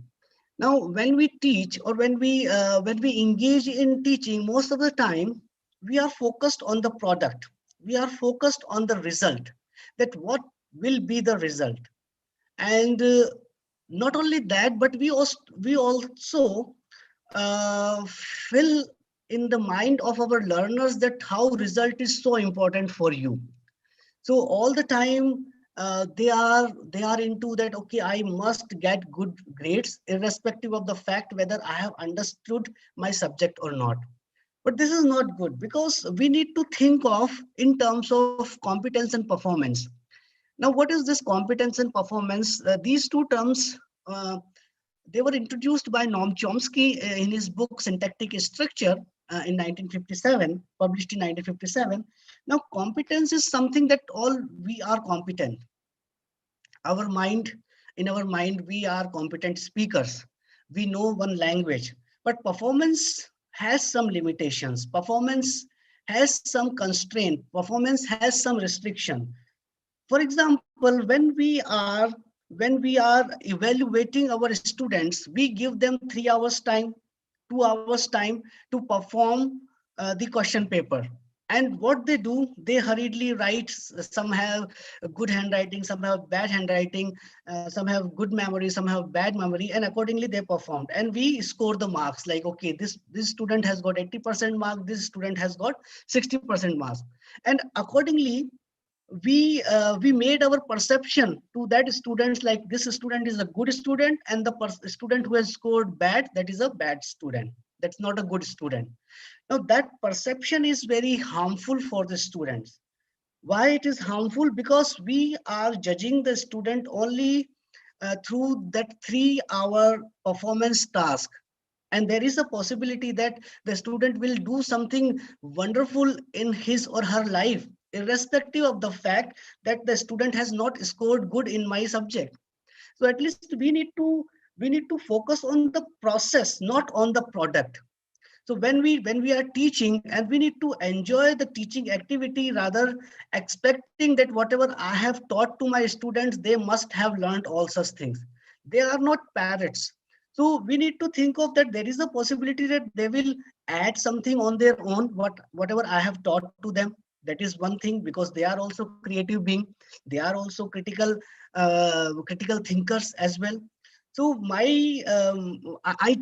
Now, when we teach, or when we engage in teaching, most of the time we are focused on the product. We are focused on the result, that what will be the result. And not only that, but we also fill in the mind of our learners that how result is so important for you. So all the time they are into that, okay, I must get good grades irrespective of the fact whether I have understood my subject or not. But this is not good, because we need to think of in terms of competence and performance. Now, what is this competence and performance? These two terms, they were introduced by Noam Chomsky in his book Syntactic Structure in 1957, published in 1957. Now, competence is something that all we are competent. Our mind, in our mind, we are competent speakers. We know one language, but performance has some limitations. Performance has some constraint. Performance has some restriction. For example, when we are evaluating our students, we give them 3 hours time, 2 hours time to perform the question paper. And what they do, they hurriedly write. Some have good handwriting, some have bad handwriting, some have good memory, some have bad memory, and accordingly they performed. And we score the marks like, okay, this student has got 80% mark, this student has got 60% marks. And accordingly, we made our perception to that students like this student is a good student, and the student who has scored bad, that is a bad student. That's not a good student. Now that perception is very harmful for the students. Why it is harmful? Because we are judging the student only through that 3-hour performance task. And there is a possibility that the student will do something wonderful in his or her life, irrespective of the fact that the student has not scored good in my subject. So at least we need to focus on the process, not on the product. So when we are teaching, and we need to enjoy the teaching activity, rather expecting that whatever I have taught to my students, they must have learned all such things. They are not parrots. So we need to think of that there is a possibility that they will add something on their own, whatever I have taught to them. That is one thing, because they are also creative being. They are also critical thinkers as well. So I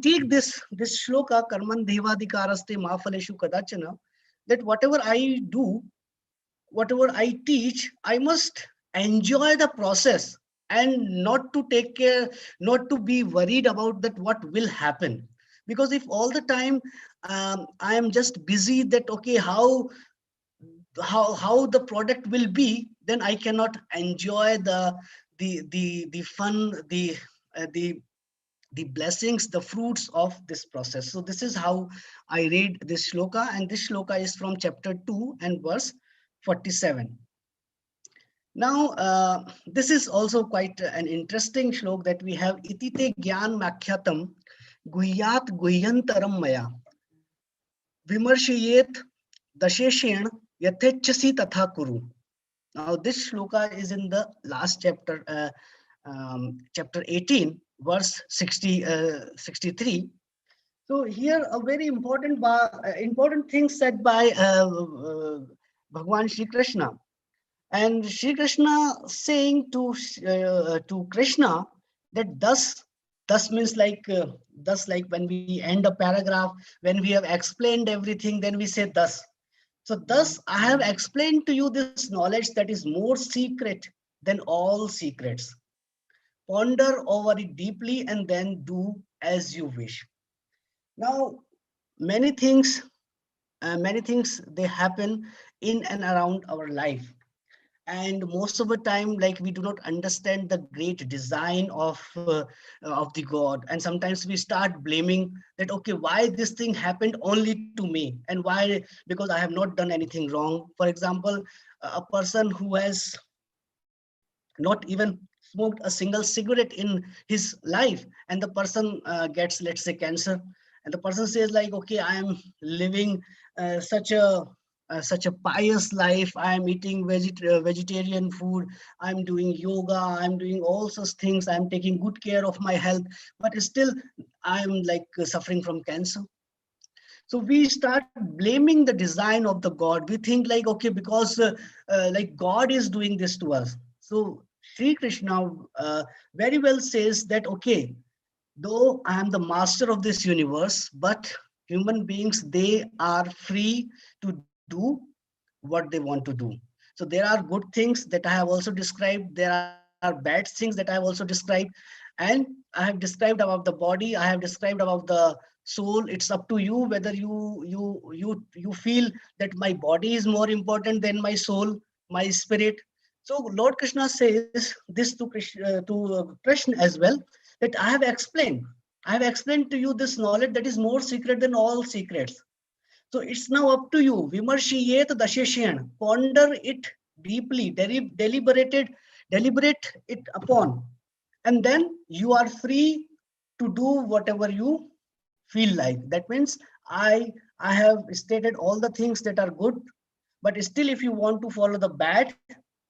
take this shloka, karman devadikaraste mafaleshu kadachana, that whatever I do, whatever I teach, I must enjoy the process, and not to take care, not to be worried about that what will happen. Because if all the time I am just busy that, okay, how the product will be, then I cannot enjoy the fun, the blessings, the fruits of this process. So this is how I read this shloka, and this shloka is from chapter 2 and verse 47. Now, this is also quite an interesting shlok that we have. Itite gyan makyatam guhyat guhyantaram maya vimarshayet Dasheshen Yathechasi Tatha Kuru. Now, this shloka is in the last chapter, chapter 18, verse 63. So here a very important thing said by Bhagwan Shri Krishna. And Shri Krishna saying to Krishna that thus means like when we end a paragraph, when we have explained everything, then we say thus. So thus I have explained to you this knowledge that is more secret than all secrets. Ponder over it deeply and then do as you wish. Now, many things they happen in and around our life. And most of the time, like, we do not understand the great design of the God. And sometimes we start blaming that, okay, why this thing happened only to me, and why? Because I have not done anything wrong. For example, a person who has not even smoked a single cigarette in his life, and the person gets, let's say, cancer, and the person says like, okay, I am living such a pious life. I am eating vegetarian food. I'm doing yoga. I'm doing all such things. I'm taking good care of my health, but still I'm like suffering from cancer. So we start blaming the design of the God. We think like, okay, because like God is doing this to us. So Sri Krishna very well says that, okay, though I am the master of this universe, but human beings, they are free to do what they want to do. So there are good things that I have also described. There are bad things that I have also described. And I have described about the body. I have described about the soul. It's up to you whether you feel that my body is more important than my soul, my spirit. So Lord Krishna says this to Krishna as well, that I have explained. I have explained to you this knowledge that is more secret than all secrets. So it's now up to you. Vimarshiyet dasheshan. Ponder it deeply, deliberate it upon. And then you are free to do whatever you feel like. That means I have stated all the things that are good, but still if you want to follow the bad,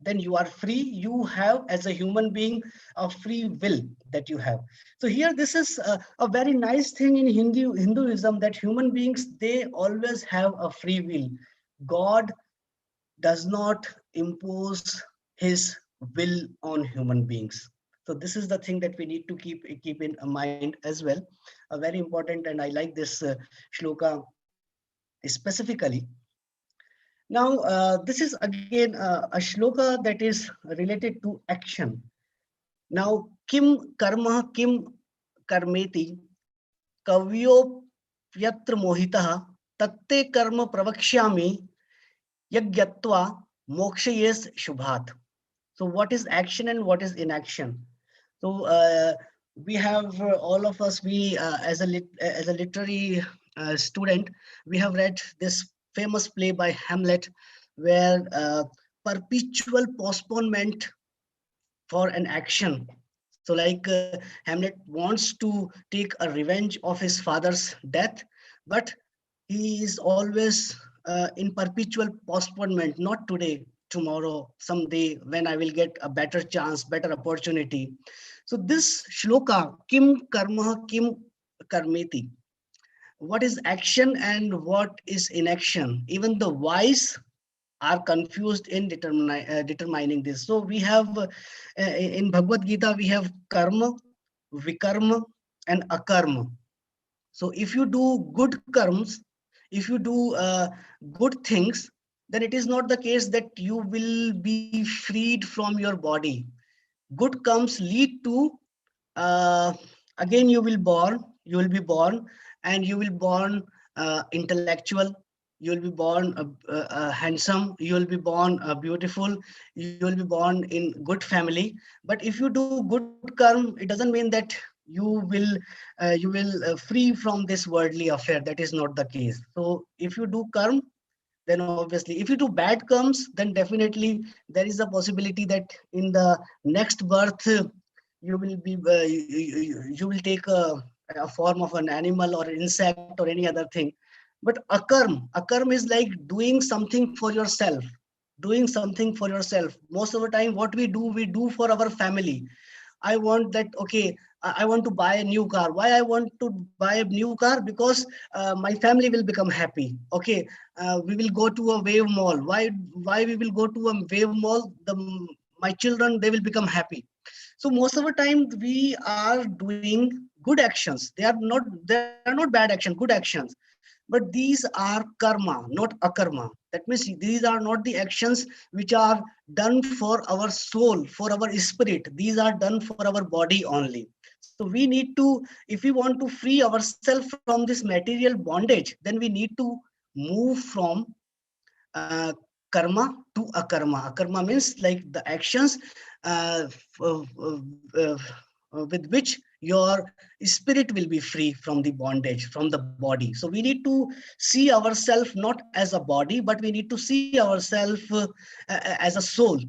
then you are free. You have, as a human being, a free will that you have. So here, this is a very nice thing in Hinduism, that human beings, they always have a free will. God does not impose his will on human beings. So this is the thing that we need to keep in mind as well. Very important, and I like this shloka specifically. Now, this is again a shloka that is related to action. Now, kim karma kim karmeti kavyo yatra mohitaha tatte karma pravakshyami yagyatva mokshayes shubhat. So what is action and what is inaction? So we have all of us, we as a literary student, we have read this famous play by Hamlet, where perpetual postponement for an action. So like Hamlet wants to take a revenge of his father's death, but he is always in perpetual postponement. Not today, tomorrow, someday, when I will get a better chance, better opportunity. So this shloka, kim karma kim karmeti. What is action and what is inaction? Even the wise are confused in determining this. So we have in Bhagavad Gita, we have karma, vikarma, and akarma. So if you do good karmas, if you do good things, then it is not the case that you will be freed from your body. Good comes lead to, again you will be born, and you will born intellectual, you will be born handsome, you will be born beautiful, you will be born in good family. But if you do good karma, it doesn't mean that you will free from this worldly affair. That is not the case. So if you do karma, then obviously, if you do bad karmas, then definitely there is a possibility that in the next birth you will be you will take a form of an animal or an insect or any other thing. But akarm is like doing something for yourself, doing something for yourself. Most of the time, what we do for our family. I want that, okay, I want to buy a new car. Why I want to buy a new car? Because my family will become happy. Okay, we will go to a wave mall. Why we will go to a wave mall? My children, they will become happy. So most of the time we are doing good actions. They are not bad action, good actions. But these are karma, not akarma. That means these are not the actions which are done for our soul, for our spirit. These are done for our body only. So we need to, if we want to free ourselves from this material bondage, then we need to move from karma to akarma. Akarma means like the actions uh, uh, uh, with which your spirit will be free from the bondage, from the body. So we need to see ourselves not as a body, but we need to see ourselves as a soul,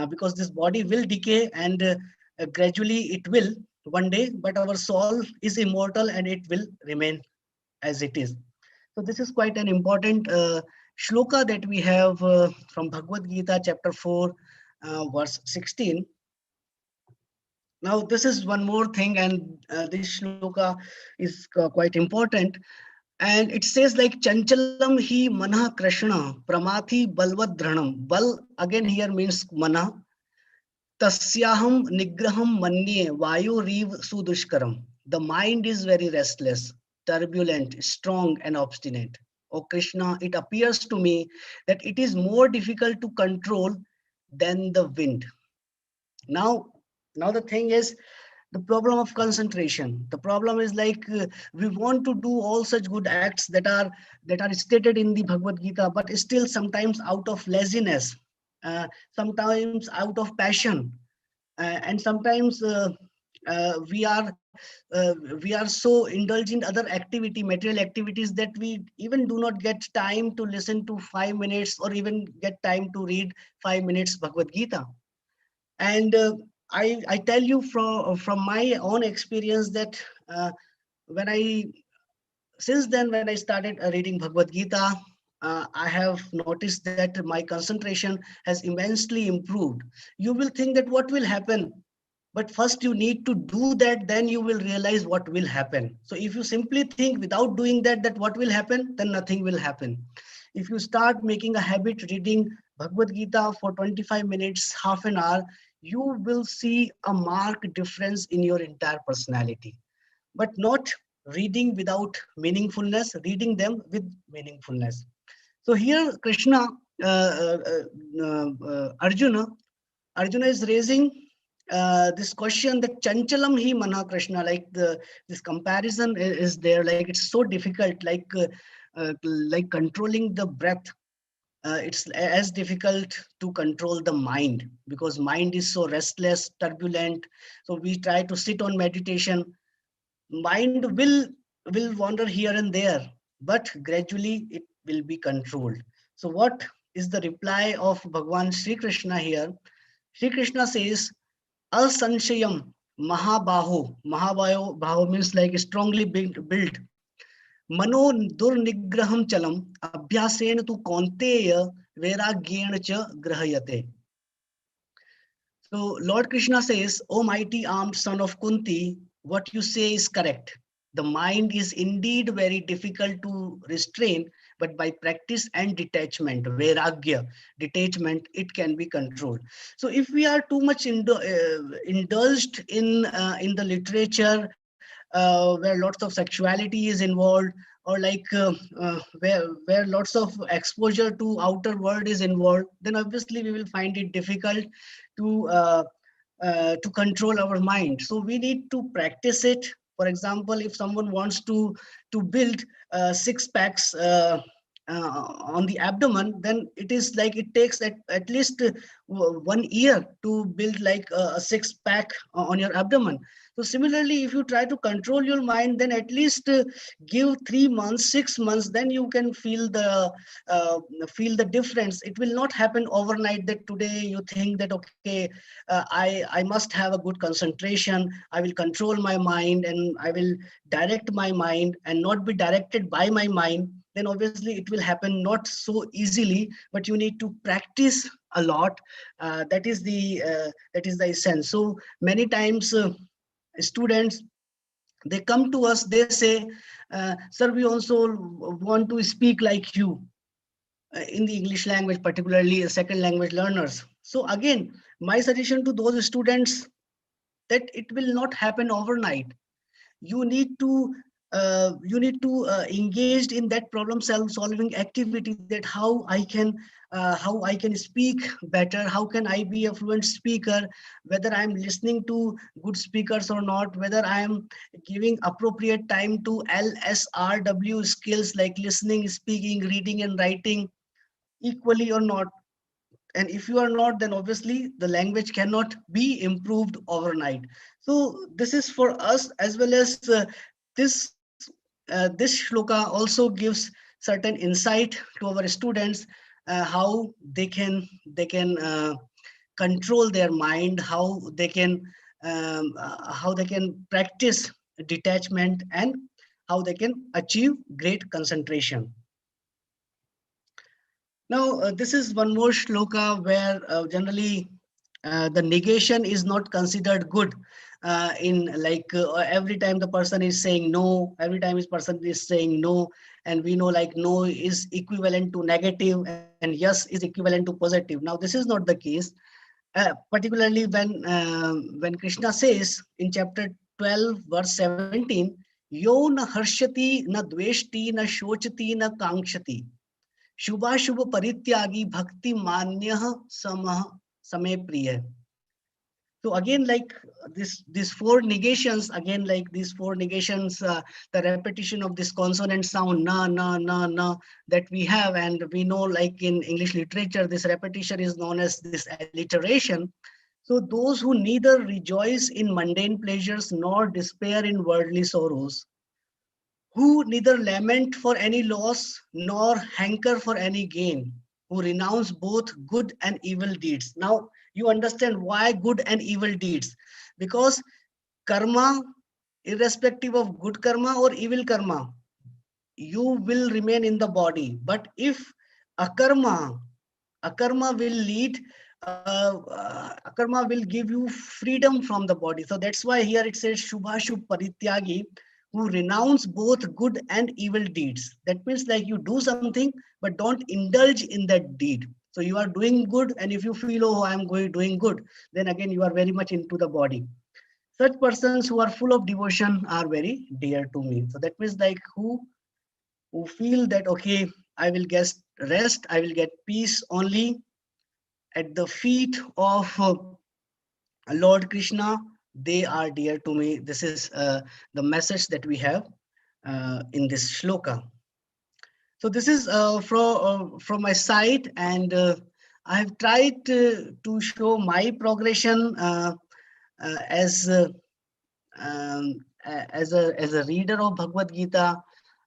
because this body will decay, and gradually it will one day, but our soul is immortal and it will remain as it is. So this is quite an important shloka that we have from Bhagavad Gita, chapter 4, verse 16. Now, this is one more thing, and this shloka is quite important. And it says like Chanchalam hi manah krishna pramathi balvad dhranam. Bal again here means mana. Tasyaham nigraham manye vayu riv sudushkaram. The mind is very restless, turbulent, strong, and obstinate. O Krishna, it appears to me that it is more difficult to control than the wind. Now the thing is the problem of concentration. The problem is like we want to do all such good acts that are stated in the Bhagavad Gita, but still sometimes out of laziness, sometimes out of passion, and sometimes we are so indulged in other activity, material activities, that we even do not get time to listen to 5 minutes or even get time to read 5 minutes Bhagavad Gita. And I tell you from my own experience that when I since then when I started reading Bhagavad Gita, I have noticed that my concentration has immensely improved. You will think that what will happen, but first you need to do that, then you will realize what will happen. So if you simply think without doing that what will happen, then nothing will happen. If you start making a habit reading Bhagavad Gita for 25 minutes, half an hour, you will see a marked difference in your entire personality. But not reading without meaningfulness, reading them with meaningfulness. So here Krishna, Arjuna is raising this question that Chanchalam hi mana Krishna, like this comparison is there, like it's so difficult, like controlling the breath. It's as difficult to control the mind, because mind is so restless, turbulent. So we try to sit on meditation, mind will wander here and there, but gradually it will be controlled. So what is the reply of Bhagwan Sri Krishna here? Sri Krishna says, Asanshayam Mahabaho. Mahabaho means like strongly built. Mano durnigraham chalam abhyasen tu konteya vairagyena cha grahayate. So Lord Krishna says, O mighty armed son of Kunti, what you say is correct. The mind is indeed very difficult to restrain, but by practice and detachment, vairagya, detachment, it can be controlled. So if we are too much indulged in the literature, where lots of sexuality is involved, or like where lots of exposure to outer world is involved, then obviously we will find it difficult to control our mind. So we need to practice it. For example, if someone wants to build 6 packs on the abdomen, then it is like it takes at least 1 year to build like a 6-pack on your abdomen. So similarly, if you try to control your mind, then at least give 3 months, 6 months, then you can feel the difference. It will not happen overnight, that today you think that, okay, I must have a good concentration, I will control my mind and I will direct my mind and not be directed by my mind. then obviously it will happen not so easily, but you need to practice a lot. That is the essence. So many times students, they come to us, they say, sir, we also want to speak like you in the English language, particularly second language learners. So again, my suggestion to those students, that it will not happen overnight. You need to engage in that problem solving activity, that how I can speak better, how can I be a fluent speaker, whether I'm listening to good speakers or not, whether I'm giving appropriate time to LSRW skills like listening, speaking, reading and writing equally or not. And if you are not, then obviously the language cannot be improved overnight. So this is for us, as well as this this shloka also gives certain insight to our students, how they can control their mind, how they can practice detachment, and how they can achieve great concentration. Now, this is one more shloka where generally the negation is not considered good. In like every time the person is saying no, every time this person is saying no, and we know like no is equivalent to negative and yes is equivalent to positive. Now, this is not the case. Particularly when Krishna says in chapter 12, verse 17, Yo na harshati na dveshti na shochati na kankshati. Shubha Shubha Parityagi Bhakti Manya Same Priya. So again, like these four negations, again, like these four negations, the repetition of this consonant sound na na na na that we have, and we know like in English literature, this repetition is known as this alliteration. So those who neither rejoice in mundane pleasures nor despair in worldly sorrows, who neither lament for any loss nor hanker for any gain, who renounce both good and evil deeds. Now, you understand why good and evil deeds. Because karma, irrespective of good karma or evil karma, you will remain in the body. But if akarma will lead, akarma will give you freedom from the body. So that's why here it says Shubha Shubh Parityagi, who renounce both good and evil deeds. That means like you do something, but don't indulge in that deed. So you are doing good, and if you feel, oh, I'm doing good, then again you are very much into the body. Such persons who are full of devotion are very dear to me. So that means like who feel that, okay, I will get rest, I will get peace only at the feet of Lord Krishna, they are dear to me. This is the message that we have in this shloka. So this is from my side, and I have tried to show my progression as a reader of Bhagavad Gita,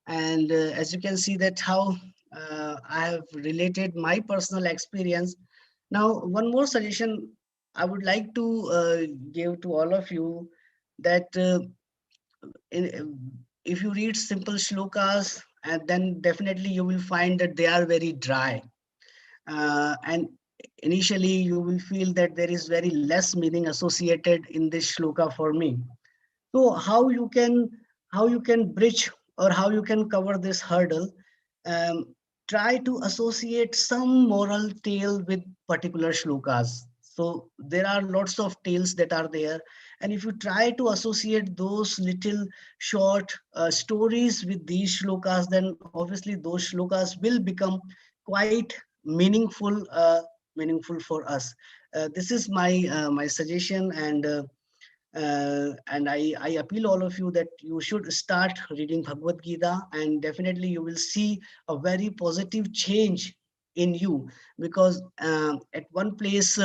and as you can see that how I have related my personal experience. Now, one more suggestion I would like to give to all of you, that if you read simple shlokas, and then definitely you will find that they are very dry. And initially you will feel that there is very less meaning associated in this shloka for me. So how you can bridge, or how you can cover this hurdle, try to associate some moral tale with particular shlokas. So there are lots of tales that are there, and if you try to associate those little short stories with these shlokas, then obviously those shlokas will become quite meaningful for us. This is my suggestion, and I appeal all of you that you should start reading Bhagavad Gita, and definitely you will see a very positive change in you, because at one place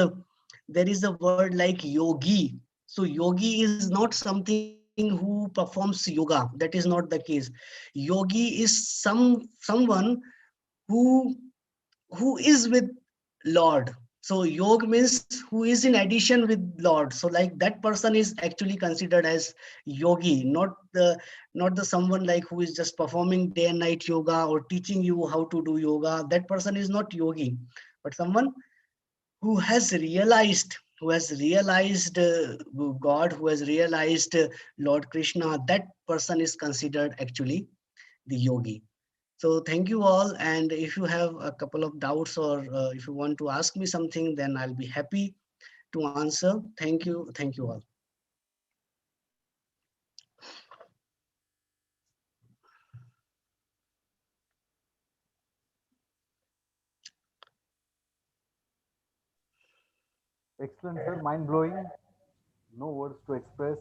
there is a word like yogi. So yogi is not something who performs yoga. That is not the case. Yogi is someone who is with Lord. So yoga means who is in addition with Lord. So like that person is actually considered as yogi, not the someone like who is just performing day and night yoga or teaching you how to do yoga. That person is not yogi, but someone who has realized God, who has realized Lord Krishna. That person is considered actually the yogi. So thank you all. And if you have a couple of doubts or if you want to ask me something, then I'll be happy to answer. Thank you. Thank you all. Excellent, sir. Mind blowing. No words to express.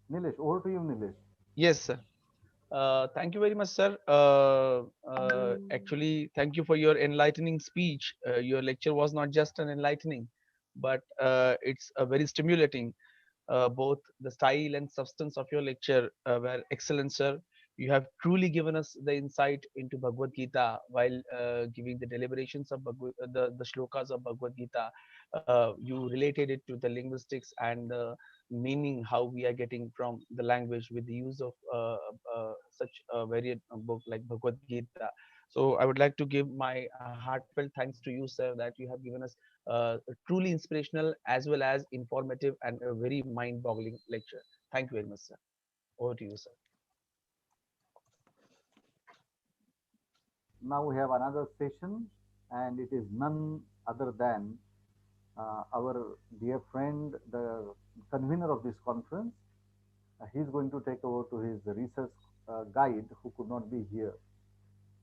Nilesh, over to you, Nilesh. Yes, sir. Thank you very much, sir. Actually, thank you for your enlightening speech. Your lecture was not just an enlightening, but it's a very stimulating. Both the style and substance of your lecture were excellent, sir. You have truly given us the insight into Bhagavad Gita while giving the deliberations of the shlokas of Bhagavad Gita. You related it to the linguistics and the meaning, how we are getting from the language with the use of such a varied book like Bhagavad Gita. So I would like to give my heartfelt thanks to you, sir, that you have given us a truly inspirational as well as informative and a very mind-boggling lecture. Thank you very much, sir. Over to you, sir. Now we have another session, and it is none other than our dear friend, the convener of this conference. He's going to take over to his research guide who could not be here.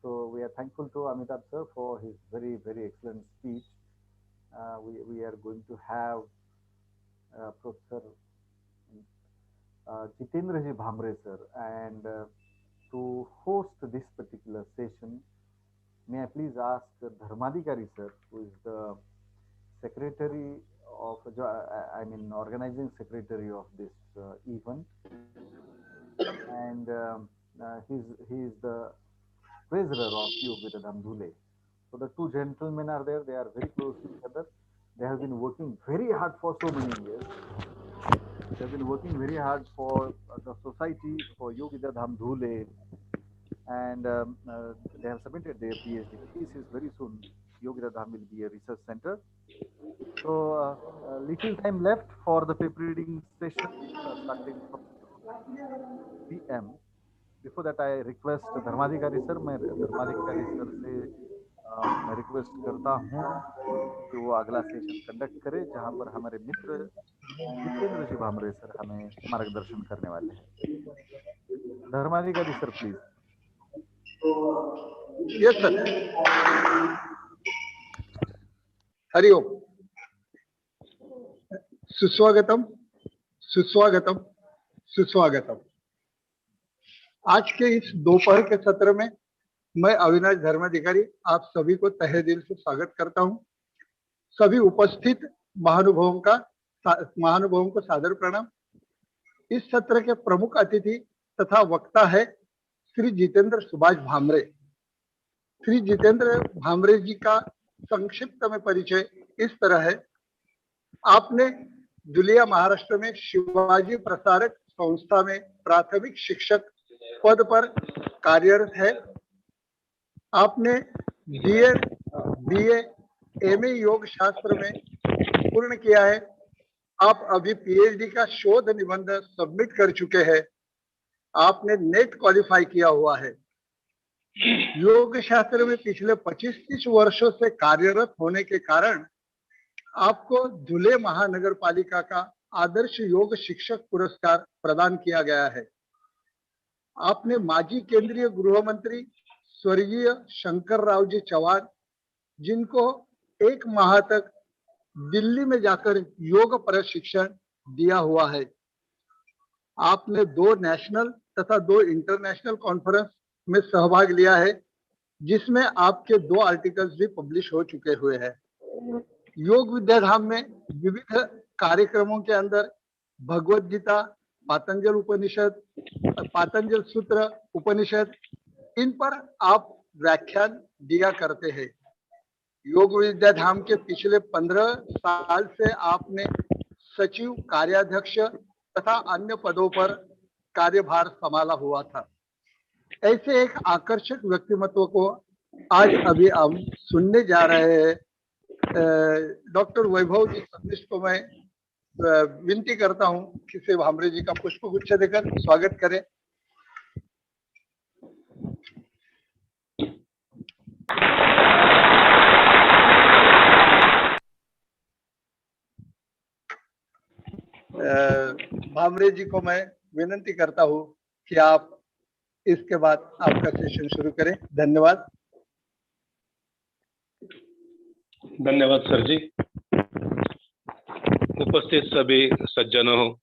So we are thankful to Amitabh sir for his very, very excellent speech. We are going to have Professor Jitendraji Bhamre sir, and to host this particular session, may I please ask Dharmadikari sir, who is the secretary of, organizing secretary of this event, and he's the treasurer of Dham Dhule. So the two gentlemen are there. They are very close to each other. They have been working very hard for so many years. They have been working very hard for the society, for Dham Dhule, and they have submitted their PhD thesis. Very soon, Dham will be a research center. So little time left for the paper reading session, starting from 2:30 p.m. Before that, I request Dharmadhikari sir, मैं Dharmadhikari sir से मैं request करता हूँ कि वो अगला session conduct करे, जहाँ पर हमारे मित्र जितेंद्र जी भामरे सर हमें मार्गदर्शन करने वाले हैं. Dharmadhikari sir, please. Yes sir. हरिओम. सुस्वागतम, सुस्वागतम, सुस्वागतम. आज के इस दोपहर के सत्र में मैं अविनाश धर्माधिकारी आप सभी को तहे दिल से स्वागत करता हूं. सभी उपस्थित महानुभावों को सादर प्रणाम. इस सत्र के प्रमुख अतिथि तथा वक्ता है श्री जितेंद्र सुभाष भामरे. श्री जितेंद्र भामरे जी का संक्षिप्त में परिचय इस तरह है. आपने धुलिया महाराष्ट्र में शिवाजी प्रसारक संस्था में प्राथमिक शिक्षक पद पर कार्यरत है. आपने बीए, एमए योग शास्त्र में पूर्ण किया है. आप अभी पीएचडी का शोध निबंध सबमिट कर चुके हैं. आपने नेट क्वालिफाई किया हुआ है. योग शास्त्र में पिछले 25-30 वर्षों से कार्यरत होने के कारण आपको धुले महानगर पालिका का आदर्श योग शिक्षक पुरस्कार प्रदान किया गया है. आपने माजी केंद्रीय गृह मंत्री स्वर्गीय शंकरराव जी चौहान, जिनको 1 माह तक दिल्ली में जाकर योग प्रशिक्षण दिया हुआ है. आपने 2 नेशनल तथा 2 इंटरनेशनल कॉन्फ्रेंस में सहभाग लिया है, जिसमें आपके 2 आर्टिकल्स भी पब्लिश हो चुके हुए हैं. योग विद्याधाम में विविध कार्यक्रमों के अंदर भगवत गीता, पातंजल उपनिषद, पातंजल सूत्र उपनिषद, इन पर आप व्याख्यान दिया करते हैं. योग विद्या धाम के पिछले 15 साल से आपने सचिव, कार्याध्यक्ष तथा अन्य पदों पर कार्यभार संभाला हुआ था। ऐसे एक आकर्षक व्यक्तिमत्व को आज अभी हम सुनने जा रहे हैं। डॉक्टर वैभव जी संदेश को मैं विनती करता हूं कि श्री भामरे जी का पुष्पगुच्छ देकर स्वागत करें। भामरे जी को मैं विनती करता हूं कि आप इसके बाद आपका सेशन शुरू करें। धन्यवाद। धन्यवाद सर जी। उपस्थित सभी सज्जनों,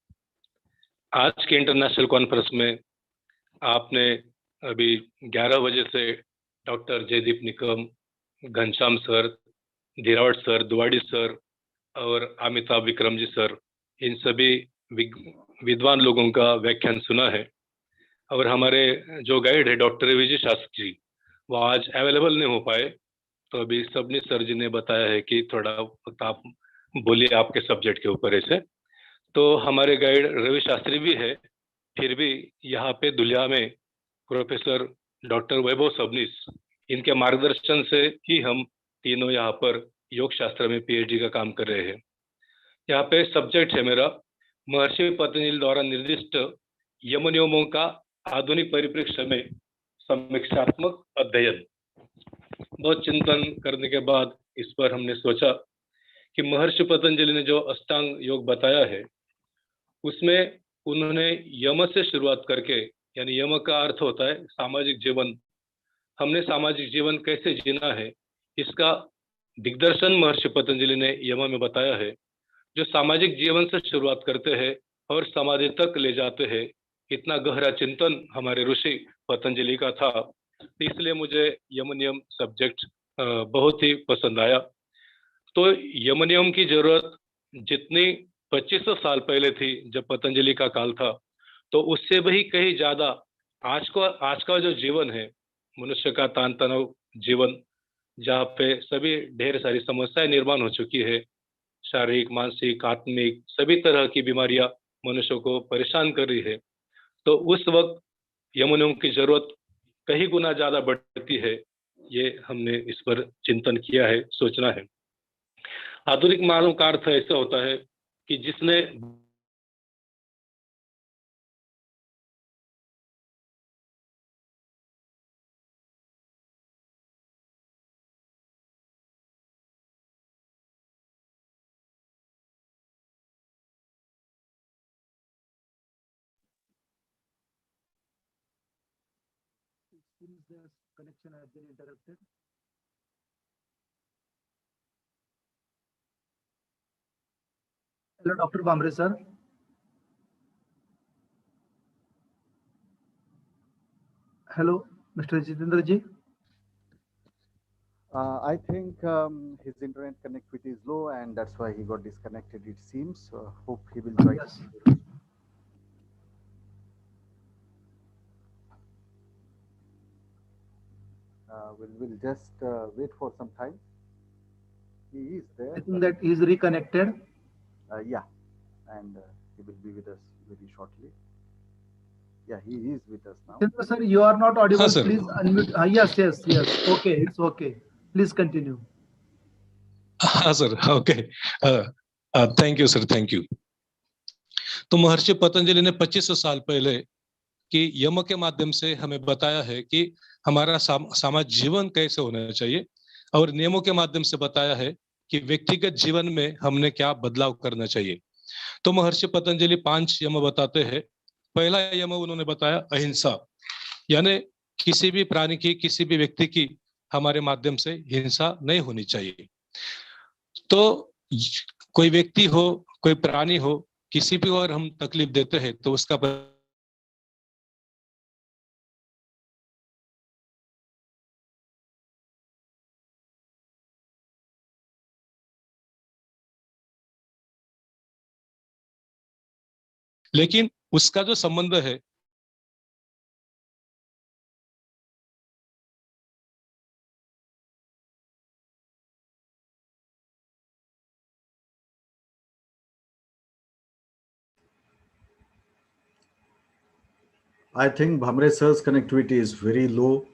आज के इंटरनेशनल कॉन्फ्रेंस में आपने अभी 11 बजे से doctor Jaydeep Nikam, Ghanshyam sir, Dhirawat sir, Duwadi sir और अमिताभ विक्रम जी सर, इन सभी विद्वान लोगों का व्याख्यान सुना है। और हमारे जो गाइड है डॉक्टर विजय शास्त्री जी, वो आज अवेलेबल नहीं हो पाए, तो अभी सबनी सर जी ने बताया है कि थोड़ा आप बोलिए आपके सब्जेक्ट के ऊपर ऐसे। तो हमारे गाइड रवि शास्त्री भी है, फिर भी यहाँ पे दुलिया में प्रोफेसर डॉक्टर वैभव सबनीस, इनके मार्गदर्शन से ही हम तीनों यहाँ पर योग शास्त्र में पीएचडी का काम कर रहे हैं। यहाँ पे सब्जेक्ट है मेरा महर्षि पतंजलि द्वारा निर्दिष्ट यम नियमों का आधुनिक परिप्रेक्ष्य में समीक्षात्मक अध्ययन। बहुत चिंतन करने के बाद इस पर हमने सोचा कि महर्षि पतंजलि ने जो अष्टांग योग बताया है, उसमें उन्होंने यम से शुरुआत करके, यानी यम का अर्थ होता है सामाजिक जीवन, हमने सामाजिक जीवन कैसे जीना है, इसका दिग्दर्शन महर्षि पतंजलि ने यम में बताया है। जो सामाजिक जीवन से शुरुआत करते हैं और समाधि तक ले जाते हैं, इतना गहरा चिंतन हमारे ऋषि पतंजलि का था, इसलिए मुझे यम नियम सब्जेक्ट बहुत ही पसंद आया। तो यम नियम की जरूरत जितनी 2500 साल पहले थी जब पतंजलि का काल था, तो उससे भी कहीं ज्यादा आज का जो जीवन है, मनुष्य का तान तनाव जीवन, जहाँ पे सभी ढेर सारी समस्याएं निर्माण हो चुकी है, शारीरिक, मानसिक, आत्मिक सभी तरह की बीमारियां मनुष्य को परेशान कर रही है, तो उस वक्त यम नियम की जरूरत कई गुना ज्यादा बढ़ती है। ये हमने इस पर चिंतन किया है, सोचना है। आधुनिक मानव का अर्थ ऐसा होता है कि जिसने connection has been interrupted. Hello, Dr. Bhamre sir. Hello, Mr. Jitendra ji. I think his internet connectivity is low, and that's why he got disconnected, it seems. Hope he will join. Yes. We'll just wait for some time. He is there. I think that he is reconnected. Yeah, and he will be with us very shortly. Yeah, he is with us now. Jitendra sir, you are not audible. Sir. Please unmute. Yes. Okay, it's okay. Please continue. हाँ sir, okay, thank you sir, thank you. तो महर्षि पतंजलि ने 2500 साल पहले कि यम के माध्यम से हमें बताया है कि हमारा सामाजिक जीवन कैसे होना चाहिए, और नियमों के माध्यम से बताया है कि व्यक्तिगत जीवन में हमने क्या बदलाव करना चाहिए। तो महर्षि पतंजलि 5 यम बताते हैं। पहला यम उन्होंने बताया अहिंसा, यानी किसी भी प्राणी की, किसी भी व्यक्ति की हमारे माध्यम से हिंसा नहीं होनी चाहिए। तो कोई व्यक्ति हो, कोई प्राणी हो, किसी भी और हम तकलीफ देते हैं तो उसका लेकिन उसका जो संबंध है I think Bhamre sir's connectivity is very low,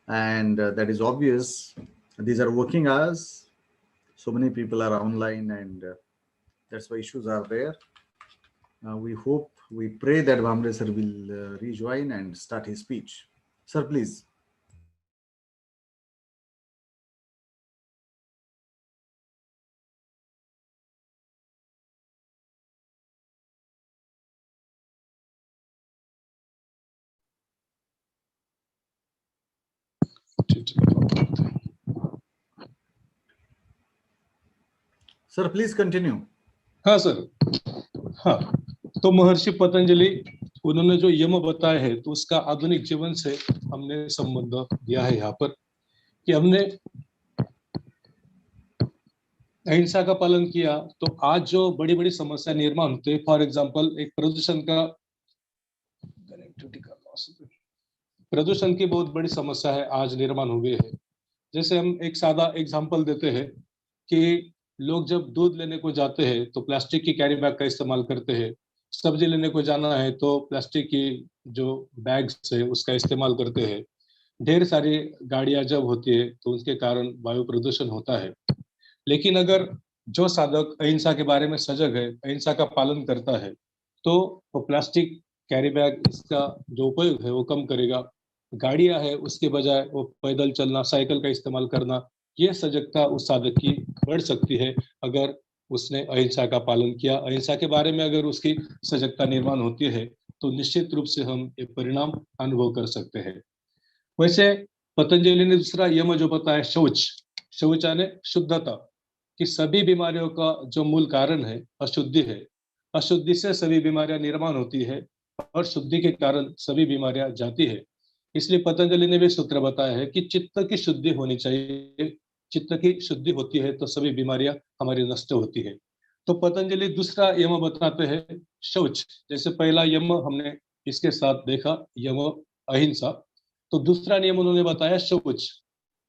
and that is obvious. These are working hours. So many people are online, and that's why issues are there. We pray that Bhamre sir will rejoin and start his speech. Sir, please. Sir, please continue. हाँ sir, हाँ, तो महर्षि पतंजलि उन्होंने जो यम बताए हैं तो उसका आधुनिक जीवन से हमने संबंध दिया है यहाँ पर कि हमने अहिंसा का पालन किया तो आज जो बड़ी बड़ी समस्या निर्माण होते हैं, फॉर एग्जांपल एक प्रदूषण की बहुत बड़ी समस्या है आज निर्माण हो गई है। जैसे हम एक सादा एग्जांपल देते हैं कि लोग जब दूध लेने को जाते हैं तो प्लास्टिक की कैरी बैग का इस्तेमाल करते हैं, सब्जी लेने को जाना है तो प्लास्टिक की जो बैग्स है उसका इस्तेमाल करते हैं, ढेर सारी गाड़ियां जब होती है तो उसके कारण वायु प्रदूषण होता है। लेकिन अगर जो साधक अहिंसा के बारे में सजग है, अहिंसा का पालन करता है, तो वो प्लास्टिक कैरी बैग इसका जो उपयोग है वो कम करेगा, गाड़ियां है उसके बजाय वो पैदल चलना, साइकिल का इस्तेमाल करना, ये सजगता उस साधक की बढ़ सकती है अगर उसने अहिंसा का पालन किया। अहिंसा के बारे में अगर उसकी सजगता निर्माण होती है तो निश्चित रूप से हम ये परिणाम अनुभव कर सकते हैं। वैसे पतंजलि ने दूसरा यम जो बताया शौच, शौच यानी शुद्धता, कि सभी बीमारियों का जो मूल कारण है अशुद्धि है, अशुद्धि से सभी बीमारियां निर्माण होती है और शुद्धि के कारण सभी बीमारियां जाती है। इसलिए पतंजलि ने भी सूत्र बताया है कि चित्त की शुद्धि होनी चाहिए, चित्त की शुद्धि होती है तो सभी बीमारियां हमारी नष्ट होती है। तो पतंजलि दूसरा यम बताते हैं शौच। जैसे पहला यम हमने इसके साथ देखा यम अहिंसा, तो दूसरा नियम उन्होंने बताया शौच,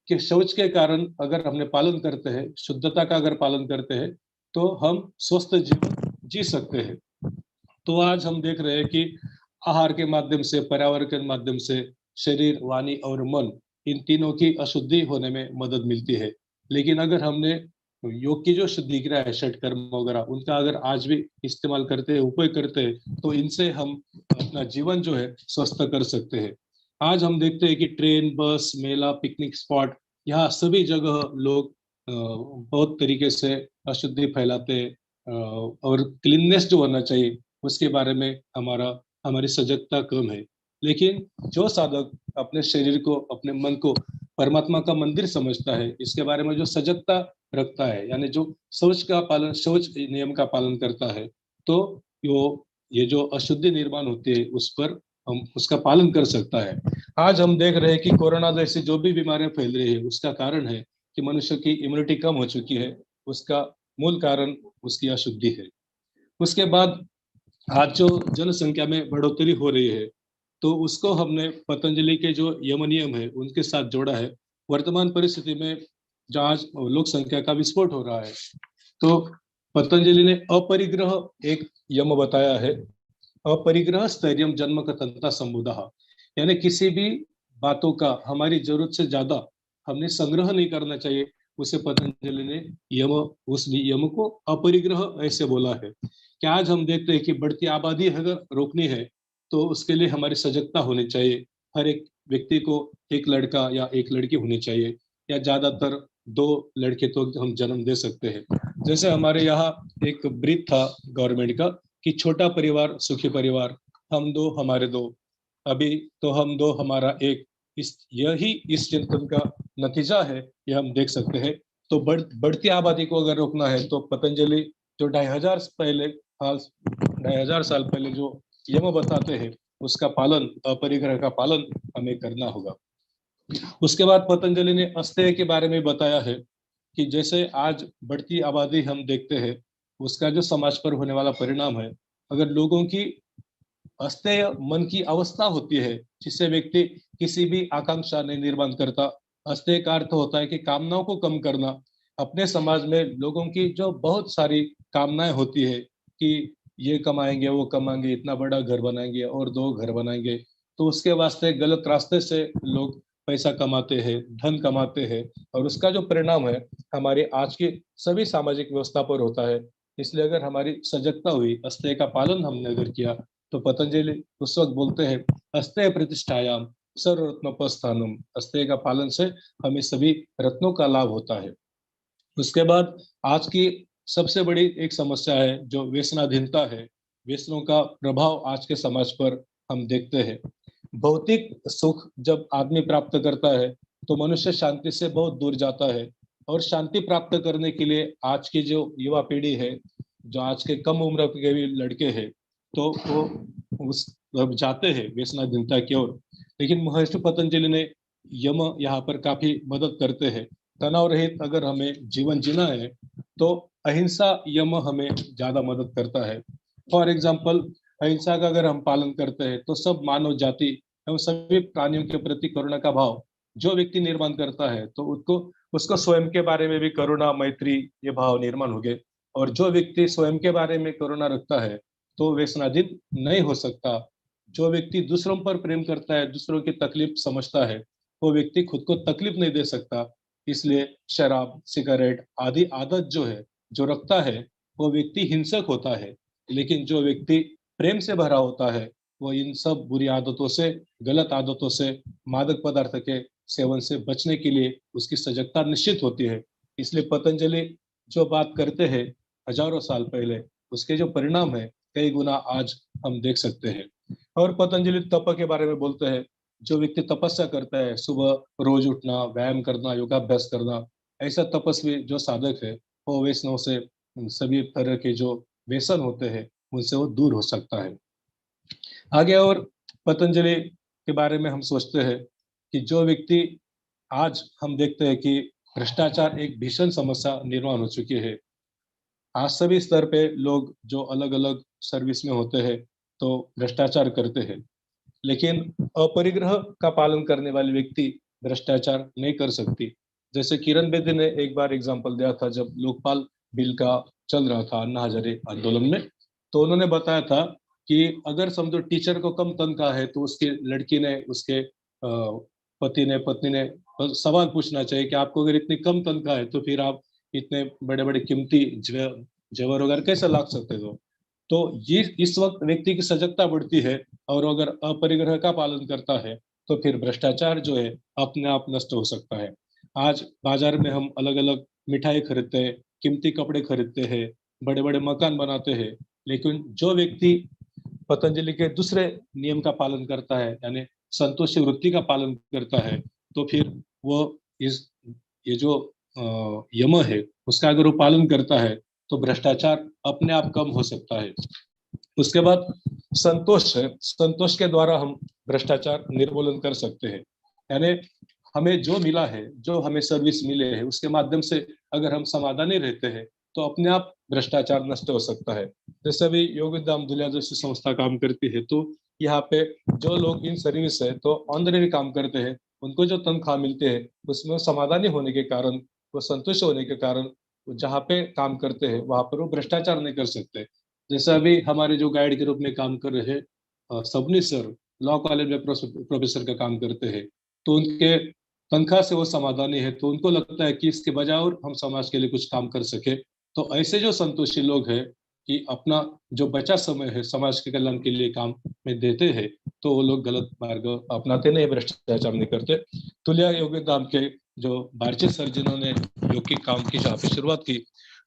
कि शौच के कारण अगर हमने पालन करते हैं, शुद्धता का अगर पालन करते हैं तो हम स्वस्थ जीवन जी सकते हैं। तो आज हम देख रहे हैं कि आहार के माध्यम से, पर्यावरण के माध्यम से शरीर, वाणी और मन, इन तीनों की अशुद्धि होने में मदद मिलती है। लेकिन अगर हमने योग की जो शुद्धि क्रिया है, षट कर्म वगैरह, उनका अगर आज भी इस्तेमाल करते हैं, उपयोग करते हैं, तो इनसे हम अपना जीवन जो है स्वस्थ कर सकते हैं। आज हम देखते हैं कि ट्रेन, बस, मेला, पिकनिक स्पॉट, यहाँ सभी जगह लोग बहुत तरीके से अशुद्धि फैलाते हैं और क्लीननेस जो होना चाहिए उसके बारे में हमारी सजगता कम है। लेकिन जो साधक अपने शरीर को, अपने मन को परमात्मा का मंदिर समझता है, इसके बारे में जो सजगता रखता है, यानी जो शौच नियम का पालन करता है, तो ये जो अशुद्धि निर्माण होती है उस पर हम उसका पालन कर सकता है। आज हम देख रहे हैं कि कोरोना जैसी जो भी बीमारियां फैल रही है उसका कारण है कि मनुष्य की इम्यूनिटी कम हो चुकी है, उसका मूल कारण उसकी अशुद्धि है। उसके बाद आज जो जनसंख्या में बढ़ोतरी हो रही है तो उसको हमने पतंजलि के जो यम नियम है उनके साथ जोड़ा है। वर्तमान परिस्थिति में जहाँ लोक संख्या का विस्फोट हो रहा है तो पतंजलि ने अपरिग्रह एक यम बताया है, अपरिग्रह स्थैर्यम जन्म कथंता संबुधा, यानी किसी भी बातों का हमारी जरूरत से ज्यादा हमने संग्रह नहीं करना चाहिए। उसे पतंजलि ने उस यम को अपरिग्रह ऐसे बोला है कि आज हम देखते हैं कि बढ़ती आबादी अगर रोकनी है तो उसके लिए हमारी सजगता होनी चाहिए। हर एक व्यक्ति को एक लड़का या एक लड़की होनी चाहिए, या ज्यादातर 2 लड़के तो हम जन्म दे सकते हैं। जैसे हमारे यहाँ एक ब्रीफ था गवर्नमेंट का कि छोटा परिवार सुखी परिवार, हम 2 हमारे 2, अभी तो हम 2 हमारा 1, यही इस चिंतन का नतीजा है, ये हम देख सकते हैं। तो बढ़ती आबादी को अगर रोकना है तो पतंजलि जो 2500 साल पहले जो यम बताते हैं उसका पालन, अपरिग्रह का पालन हमें करना होगा। उसके बाद पतंजलि ने अस्तेय के बारे में बताया है कि जैसे आज बढ़ती आबादी हम देखते हैं उसका जो समाज पर होने वाला परिणाम है, अगर लोगों की अस्तेय मन की अवस्था होती है जिससे व्यक्ति किसी भी आकांक्षा नहीं निर्माण करता। अस्तेय का अर्थ होता है कि कामनाओं को कम करना। अपने समाज में लोगों की जो बहुत सारी कामनाएं होती है कि ये कमाएंगे, वो कमाएंगे, इतना बड़ा घर बनाएंगे और 2 घर बनाएंगे, तो उसके वास्ते गलत रास्ते से लोग पैसा कमाते हैं, धन कमाते हैं, और उसका जो परिणाम है हमारी आज की सभी सामाजिक व्यवस्था पर होता है। इसलिए अगर हमारी सजगता हुई, अस्तेय का पालन हमने अगर किया, तो पतंजलि उस वक्त बोलते हैं अस्तेय प्रतिष्ठायाम सर्वरत्नोपस्थानम, अस्तेय का पालन से हमें सभी रत्नों का लाभ होता है। उसके बाद आज की सबसे बड़ी एक समस्या है जो व्यसनाधीनता है। व्यसनों का प्रभाव आज के समाज पर हम देखते हैं। भौतिक सुख जब आदमी प्राप्त करता है तो मनुष्य शांति से बहुत दूर जाता है, और शांति प्राप्त करने के लिए आज की जो युवा पीढ़ी है, जो आज के कम उम्र के भी लड़के हैं, तो वो उस जाते हैं व्यसनाधीनता की ओर। लेकिन महर्षि पतंजलि ने यम यहाँ पर काफी मदद करते हैं। तनाव रहित अगर हमें जीवन जीना है तो अहिंसा यम हमें ज्यादा मदद करता है। फॉर एग्जाम्पल, अहिंसा का अगर हम पालन करते हैं तो सब मानव जाति एवं सभी प्राणियों के प्रति करुणा का भाव जो व्यक्ति निर्माण करता है, तो उसको स्वयं के बारे में भी करुणा, मैत्री, ये भाव निर्माण हो गए। और जो व्यक्ति स्वयं के बारे में करुणा रखता है तो व्यसनाधीन नहीं हो सकता। जो व्यक्ति दूसरों पर प्रेम करता है, दूसरों की तकलीफ समझता है, वो व्यक्ति खुद को तकलीफ नहीं दे सकता। इसलिए शराब, सिगरेट आदि आदत जो है, जो रखता है, वो व्यक्ति हिंसक होता है। लेकिन जो व्यक्ति प्रेम से भरा होता है वो इन सब बुरी आदतों से, गलत आदतों से, मादक पदार्थ के सेवन से बचने के लिए उसकी सजगता निश्चित होती है। इसलिए पतंजलि जो बात करते हैं हजारों साल पहले, उसके जो परिणाम है कई गुना आज हम देख सकते हैं। और पतंजलि तप के बारे में बोलते हैं। जो व्यक्ति तपस्या करता है, सुबह रोज उठना, व्यायाम करना, योगाभ्यास करना, ऐसा तपस्वी जो साधक है वो वैष्णव से सभी तरह के जो व्यसन होते हैं उनसे वो दूर हो सकता है। आगे और पतंजलि के बारे में हम सोचते हैं कि जो व्यक्ति, आज हम देखते हैं कि भ्रष्टाचार एक भीषण समस्या निर्माण हो चुकी है। आज सभी स्तर पे लोग जो अलग अलग सर्विस में होते हैं तो भ्रष्टाचार करते हैं, लेकिन अपरिग्रह का पालन करने वाले व्यक्ति भ्रष्टाचार नहीं कर सकती। जैसे किरण बेदी ने एक बार एग्जांपल दिया था, जब लोकपाल बिल का चल रहा था अन्ना हजारे आंदोलन में, तो उन्होंने बताया था कि अगर समझो टीचर को कम तनख्वाह है तो उसकी लड़की ने, उसके पति ने, पत्नी ने सवाल पूछना चाहिए कि आपको अगर इतनी कम तनख्वाह है तो फिर आप इतने बड़े बड़े कीमती जेवर वगैरह कैसे ला सकते हो। तो ये इस वक्त व्यक्ति की सजगता बढ़ती है, और अगर अपरिग्रह का पालन करता है तो फिर भ्रष्टाचार जो है अपने आप नष्ट हो सकता है। आज बाजार में हम अलग अलग मिठाई खरीदते हैं, कीमती कपड़े खरीदते हैं, बड़े बड़े मकान बनाते हैं, लेकिन जो व्यक्ति पतंजलि के दूसरे नियम का पालन करता है, यानी संतोषी वृत्ति का पालन करता है, तो फिर वो ये जो यम है उसका अगर वो पालन करता है तो भ्रष्टाचार अपने आप कम हो सकता है। उसके बाद संतोष है। संतोष के द्वारा हम भ्रष्टाचार निर्मूलन कर सकते हैं। यानी हमें जो मिला है, जो हमें सर्विस मिले है, उसके माध्यम से अगर हम समाधानी रहते हैं तो अपने आप भ्रष्टाचार नष्ट हो सकता है। जैसे अभी योग धाम धुलिया जैसी संस्था काम करती है, तो यहाँ पे जो लोग इन सर्विस है तो ऑनरेरी काम करते हैं, उनको जो तनख्वाह मिलते हैं उसमें समाधानी होने के कारण, वो संतुष्ट होने के कारण जहाँ पे काम करते हैं वहां पर वो भ्रष्टाचार नहीं कर सकते। जैसे अभी हमारे जो गाइड के रूप में काम कर रहे हैं सबनी सर, लॉ कॉलेज में प्रोफेसर का काम करते हैं, तो उनके तनख्वाह से वो समाधानी है, तो उनको लगता है कि इसके बजाय और हम समाज के लिए कुछ काम कर सके। तो ऐसे जो संतोषी लोग हैं कि अपना जो बचा समय है समाज के कल्याण के लिए काम में देते हैं, तो वो लोग गलत मार्ग अपनाते नहीं, भ्रष्टाचार नहीं करते। तुलिया योग धाम के जो बारचे सर जिन्होंने योग की काम की जहाँ पे शुरुआत की,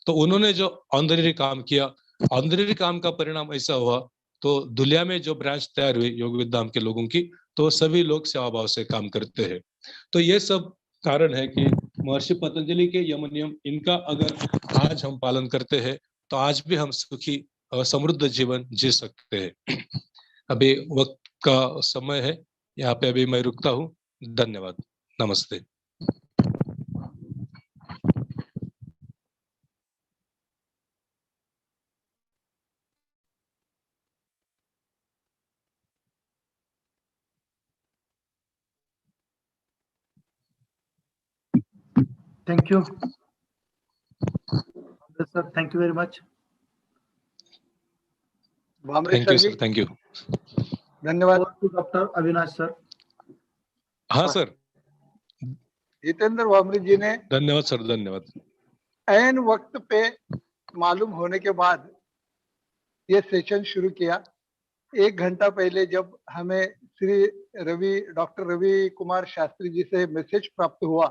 तो उन्होंने जो ऑनरी काम किया, ऑनरी काम का परिणाम ऐसा हुआ, तो दुलिया में जो ब्रांच तैयार हुई योग धाम के लोगों की, तो सभी लोग सेवा भाव से काम करते हैं। तो ये सब कारण है कि महर्षि पतंजलि के यम नियम, इनका अगर आज हम पालन करते हैं तो आज भी हम सुखी और समृद्ध जीवन जी सकते हैं। अभी वक्त का समय है, यहाँ पे अभी मैं रुकता हूँ। धन्यवाद, नमस्ते। Thank you. Yes, sir. Thank you very much. Bhamre thank you sir ji, sir, thank you. धन्यवाद। Doctor Avinash sir. हाँ सर, जितेंद्र भामरे जी ने धन्यवाद सर, धन्यवाद। ऐन वक्त पे मालूम होने के बाद ये सेशन शुरू किया। 1 घंटा पहले जब हमें डॉक्टर रवि कुमार शास्त्री जी से मैसेज प्राप्त हुआ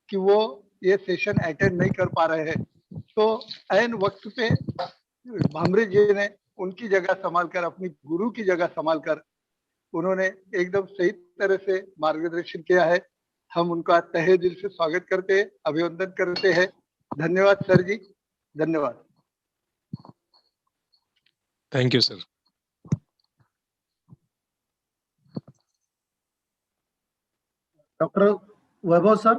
कि वो ये सेशन अटेंड नहीं कर पा रहे हैं, तो ऐन वक्त पे भामरे जी ने उनकी जगह संभाल कर, अपनी गुरु की जगह संभाल कर उन्होंने एकदम सही तरह से मार्गदर्शन किया है। हम उनका तहे दिल से स्वागत करते हैं, अभिनंदन करते हैं। धन्यवाद सर जी, धन्यवाद। Thank you sir. Doctor Vaibhav sir.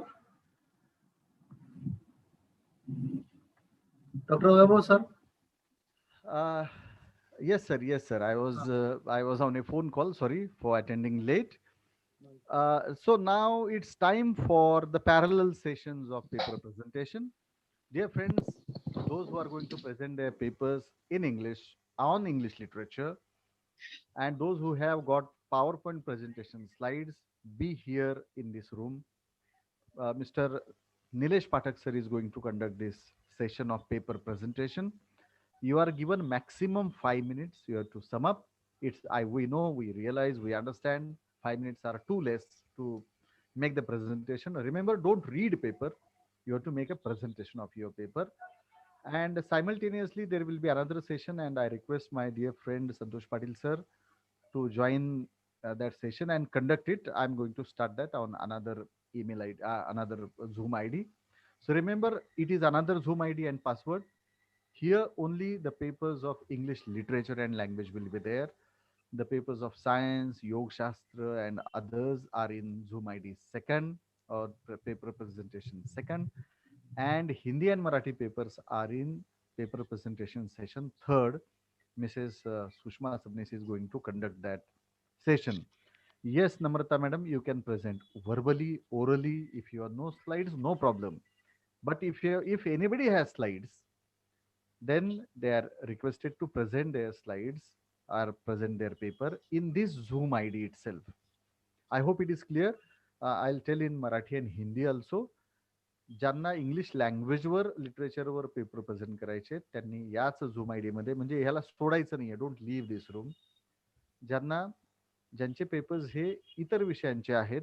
Doctor Vaibhav sir. Yes, sir. Yes, sir. I was on a phone call. Sorry for attending late. So now it's time for the parallel sessions of paper presentation. Dear friends, those who are going to present their papers in English on English literature, and those who have got PowerPoint presentation slides, be here in this room. Mr. Nilesh Pathak sir is going to conduct this session of paper presentation. You are given maximum 5 minutes. You have to sum up. We know, we realize, we understand 5 minutes are too less to make the presentation. Remember, don't read paper. You have to make a presentation of your paper. And simultaneously, there will be another session, and I request my dear friend Santosh Patil sir to join that session and conduct it. I'm going to start that on another email ID, another Zoom ID. So remember, it is another Zoom ID and password. Here only the papers of English literature and language will be there. The papers of science, Yoga Shastra and others are in Zoom ID second, or paper presentation second. And Hindi and Marathi papers are in paper presentation session third. Mrs. Sushma Sabnis is going to conduct that session. Yes, Namrata madam, you can present verbally, orally. If you have no slides, no problem. But if anybody has slides, then they are requested to present their slides or present their paper in this Zoom ID itself. I hope it is clear. I'll tell in Marathi and Hindi also. ज्यांना English लँग्वेजवर लिटरेचरवर paper present करायचे त्यांनी याच झूम ID मध्ये, म्हणजे ह्याला सोडायचं नाहीये. Don't leave this room. ज्यांचे पेपर्स हे इतर विषयांचे आहेत.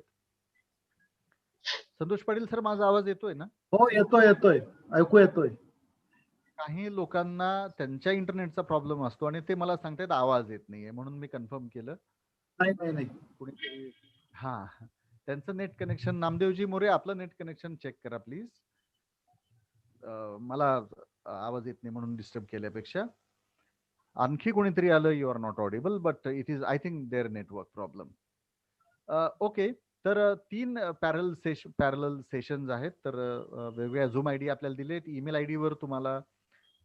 संतोष पाटील सर, माझा आवाज येतोय ना? हो, येतोय, ऐकू येतोय. काही लोकांना त्यांच्या इंटरनेटचा प्रॉब्लेम असतो आणि ते मला सांगतात आवाज येत नाहीये, म्हणून मी कन्फर्म केलं. नाही. कुणीतरी हा, त्यांचं नेट कनेक्शन. नामदेवजी मोरे, आपलं नेट कनेक्शन चेक करा प्लीज. मला आवाज येत नाही म्हणून डिस्टर्ब केल्यापेक्षा. आणखी कोणीतरी आलं, you are not audible, but it is I think there network problem. Okay, तर 3 पॅरल सेशन्स आहेत. तर वेगवेगळ्या झूम आयडी आपल्याला दिलेत. ईमेल आयडी वर तुम्हाला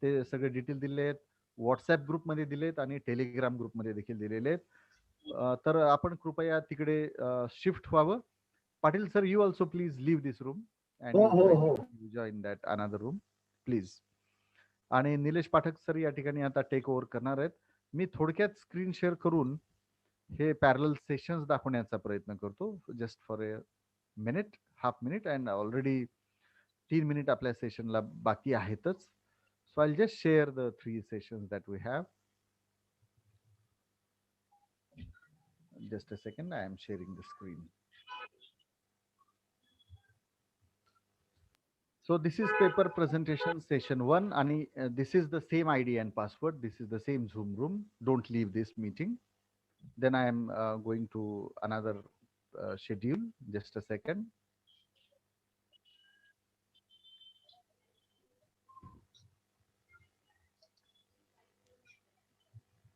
ते सगळे डिटेल दिले आहेत. व्हॉट्सअप ग्रुपमध्ये दिलेत आणि टेलिग्राम ग्रुपमध्ये देखील दिलेले आहेत. तर आपण कृपया तिकडे शिफ्ट व्हावं. Patil sir, you also please leave this room and join that another room please. आणि निलेश पाठक सर या ठिकाणी आता टेक ओव्हर करणार आहेत. मी थोडक्यात स्क्रीन शेअर करून हे पॅरल सेशन्स दाखवण्याचा प्रयत्न करतो. Just for a minute, half minute, and already 3 minute आपल्या सेशनला बाकी आहेतच. So I just share the 3 sessions that we have. Just a second, I am sharing the screen. So this is paper presentation session 1, and this is the same ID and password. This is the same Zoom room. Don't leave this meeting. Then I am going to another schedule. Just a second.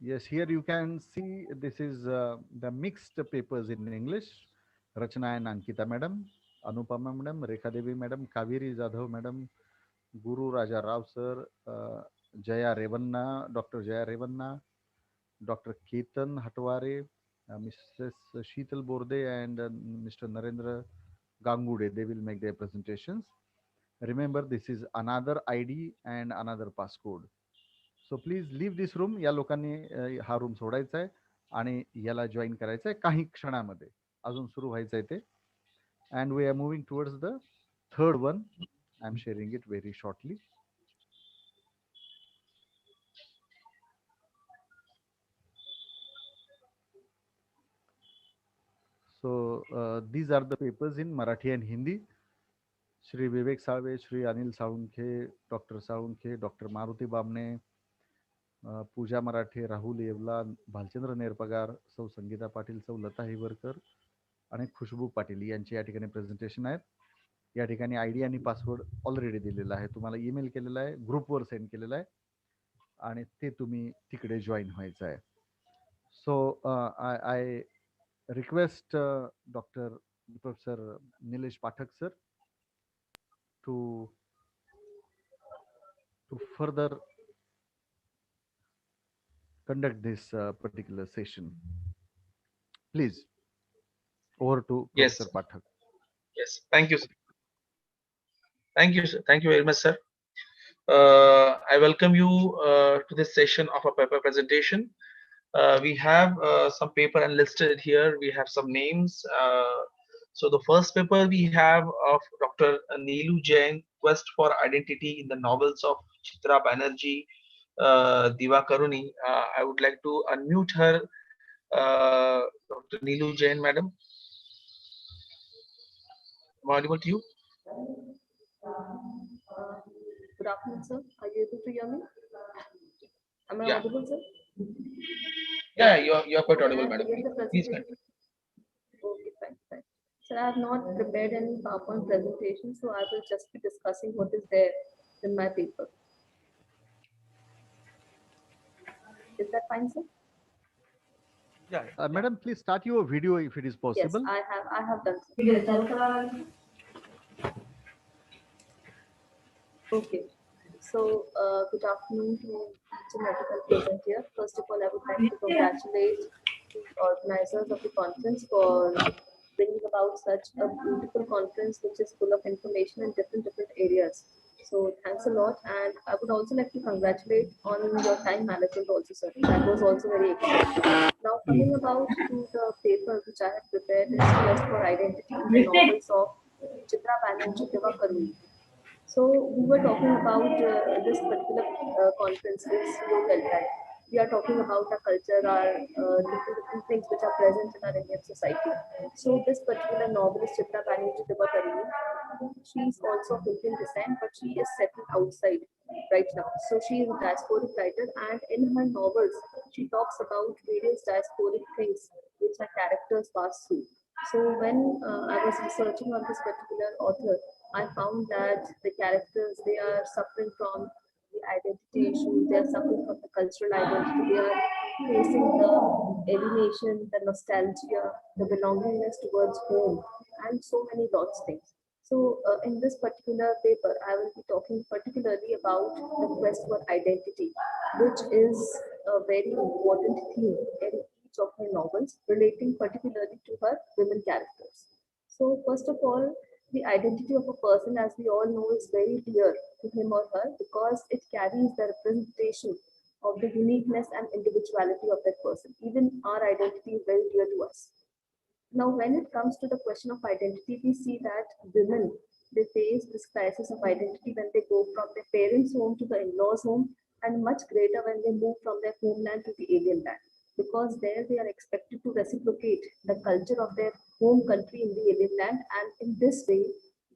Yes, here you can see this is the mixed papers in English. Rachna and Ankita madam, Anupama madam, Rekha Devi madam, Kaveri Jadhav madam, Guru Raja Rao sir, Jaya Revanna, Dr. Jaya Revanna, Dr. Ketan Hatware, Mrs. Sheetal Borde, and Mr. Narendra Gangude. They will make their presentations. Remember, this is another ID and another passcode. So please leave this room. या लोकांनी हा room सोडायचा आहे. आणि याला join करायचं आहे काही क्षणामध्ये, अजून सुरू व्हायचं आहे ते. And we are moving towards the third one. I am sharing it very shortly. So these are the papers in Marathi and Hindi. Shri Vivek Salve, Shri Anil Salunkhe, Dr. Salunkhe, Dr. Maruti Bamne, पूजा मराठे, राहुल येवला, भालचंद्र नेरपगार, सौ संगीता पाटील, सौ लता हिवरकर आणि खुशबू पाटील यांचे या ठिकाणी presentation आहेत. या ठिकाणी ID आणि पासवर्ड ऑलरेडी दिलेला आहे, तुम्हाला ईमेल केलेला आहे, ग्रुपवर सेंड केलेला आहे आणि ते तुम्ही तिकडे जॉईन व्हायचं आहे. सो आय request Dr. Professor Nilesh Pathak sir to further conduct this particular session. Please, over to Professor Pathak. Yes, thank you, sir. Thank you, sir. Thank you very much, sir. I welcome you to this session of a paper presentation. We have some paper enlisted here. We have some names. So the first paper we have of Dr. Neelu Jain, Quest for Identity in the Novels of Chitra Banerjee, Divakaruni. I would like to unmute her. Dr. Neelu Jain, madam. Am I audible to you? Good afternoon, sir. Are you able to hear me? Am I audible, sir? Yeah, you are quite audible, madam. Please, madam. Okay, fine. So I have not prepared any PowerPoint presentation, so I will just be discussing what is there in my paper. Is that fine, sir? Yeah. Madam, please start your video if it is possible. Yes, I have done. Okay. So good afternoon to each and everyone present here. First of all, I would like to congratulate the organizers of the conference for bringing about such a beautiful conference which is full of information in different areas. So thanks a lot, and I would also like to congratulate on your time management also, sir. That was also very excellent. Now coming about to the paper which I have prepared is Quest for Identity in the Novels of Chitra Banerjee, Divakaruni. So we were talking about this particular conference is so well done. We are talking about our culture, our different things which are present in our Indian society. So this particular novelist, Chitra Banerjee Divakaruni, she is also of Indian descent, but she is settled outside right now. So she is a diasporic writer, and in her novels, she talks about various diasporic things which her characters pass through. So when I was researching on this particular author, I found that the characters, they are suffering from the identity issues, they are suffering from the cultural identity, they are facing the alienation, the nostalgia, the belongingness towards home, and so many lots of things. So in this particular paper, I will be talking particularly about the quest for identity, which is a very important theme in each of her novels, relating particularly to her women characters. So first of all, the identity of a person, as we all know, is very dear to him or her because it carries the representation of the uniqueness and individuality of that person. Even our identity is very dear to us. Now, when it comes to the question of identity, we see that women, they face this crisis of identity when they go from their parents' home to the in-laws' home, and much greater when they move from their homeland to the alien land, because there they are expected to reciprocate the culture of their home country in the alien land, and in this way,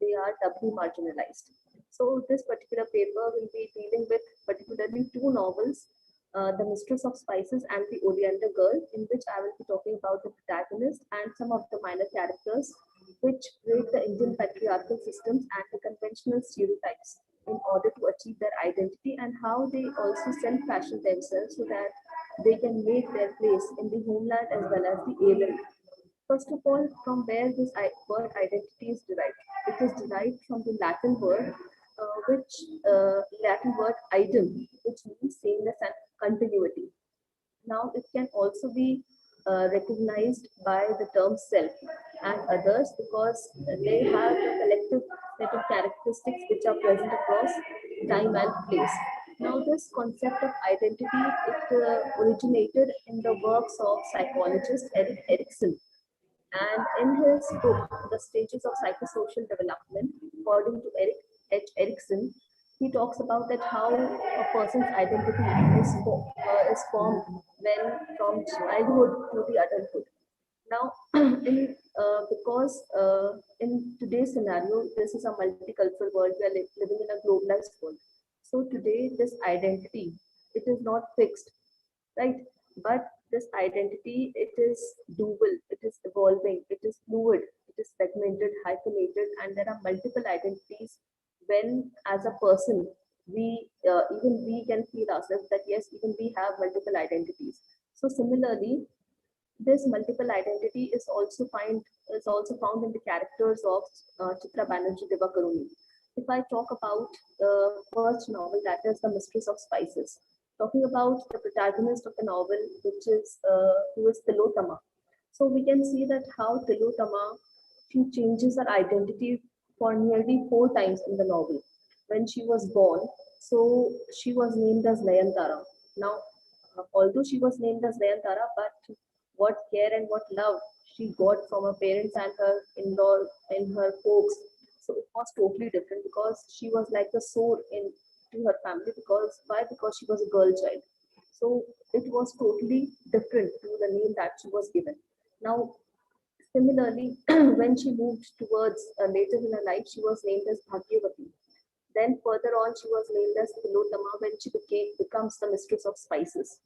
they are doubly marginalized. So this particular paper will be dealing with particularly two novels, The Mistress of Spices and The Oleander Girl, in which I will be talking about the protagonist and some of the minor characters which break the Indian patriarchal systems and the conventional stereotypes in order to achieve their identity, and how they also self-fashion themselves so that they can make their place in the homeland as well as the alien. First of all, from where this word identity is derived? It is derived from the Latin word, Latin word idem, which means sameness and continuity. Now, it can also be recognized by the term self and others because they have a collective set of characteristics which are present across time and place. Now, this concept of identity, it originated in the works of psychologist Erik Erikson. And in his book, The Stages of Psychosocial Development, according to Erik H. Erikson, he talks about that how a person's identity is formed when from childhood to the adulthood. Now, because in today's scenario, this is a multicultural world. We are living in a globalized world. So today, this identity, it is not fixed, right? But this identity, it is dual, it is evolving, it is fluid, it is segmented, hyphenated, and there are multiple identities. When, as a person, we even we can feel ourselves that yes, even we have multiple identities. So similarly, this multiple identity is also found in the characters of Chitra Banerjee Divakaruni. If I talk about the first novel, that is The Mistress of Spices, talking about the protagonist of the novel, which is who is Tilotama. So we can see that how Tilotama, she changes her identity for nearly 4 times in the novel. When she was born, so she was named as Nayantara. Now, although she was named as Nayantara, but what care and what love she got from her parents and her in-law and her folks. So it was totally different because she was like the soul in to her family. Because why? Because she was a girl child. So it was totally different to the name that she was given. Now, similarly, when she moved towards later in her life, she was named as Bhagyavati. Then further on, she was named as Tilotama when she becomes the mistress of spices.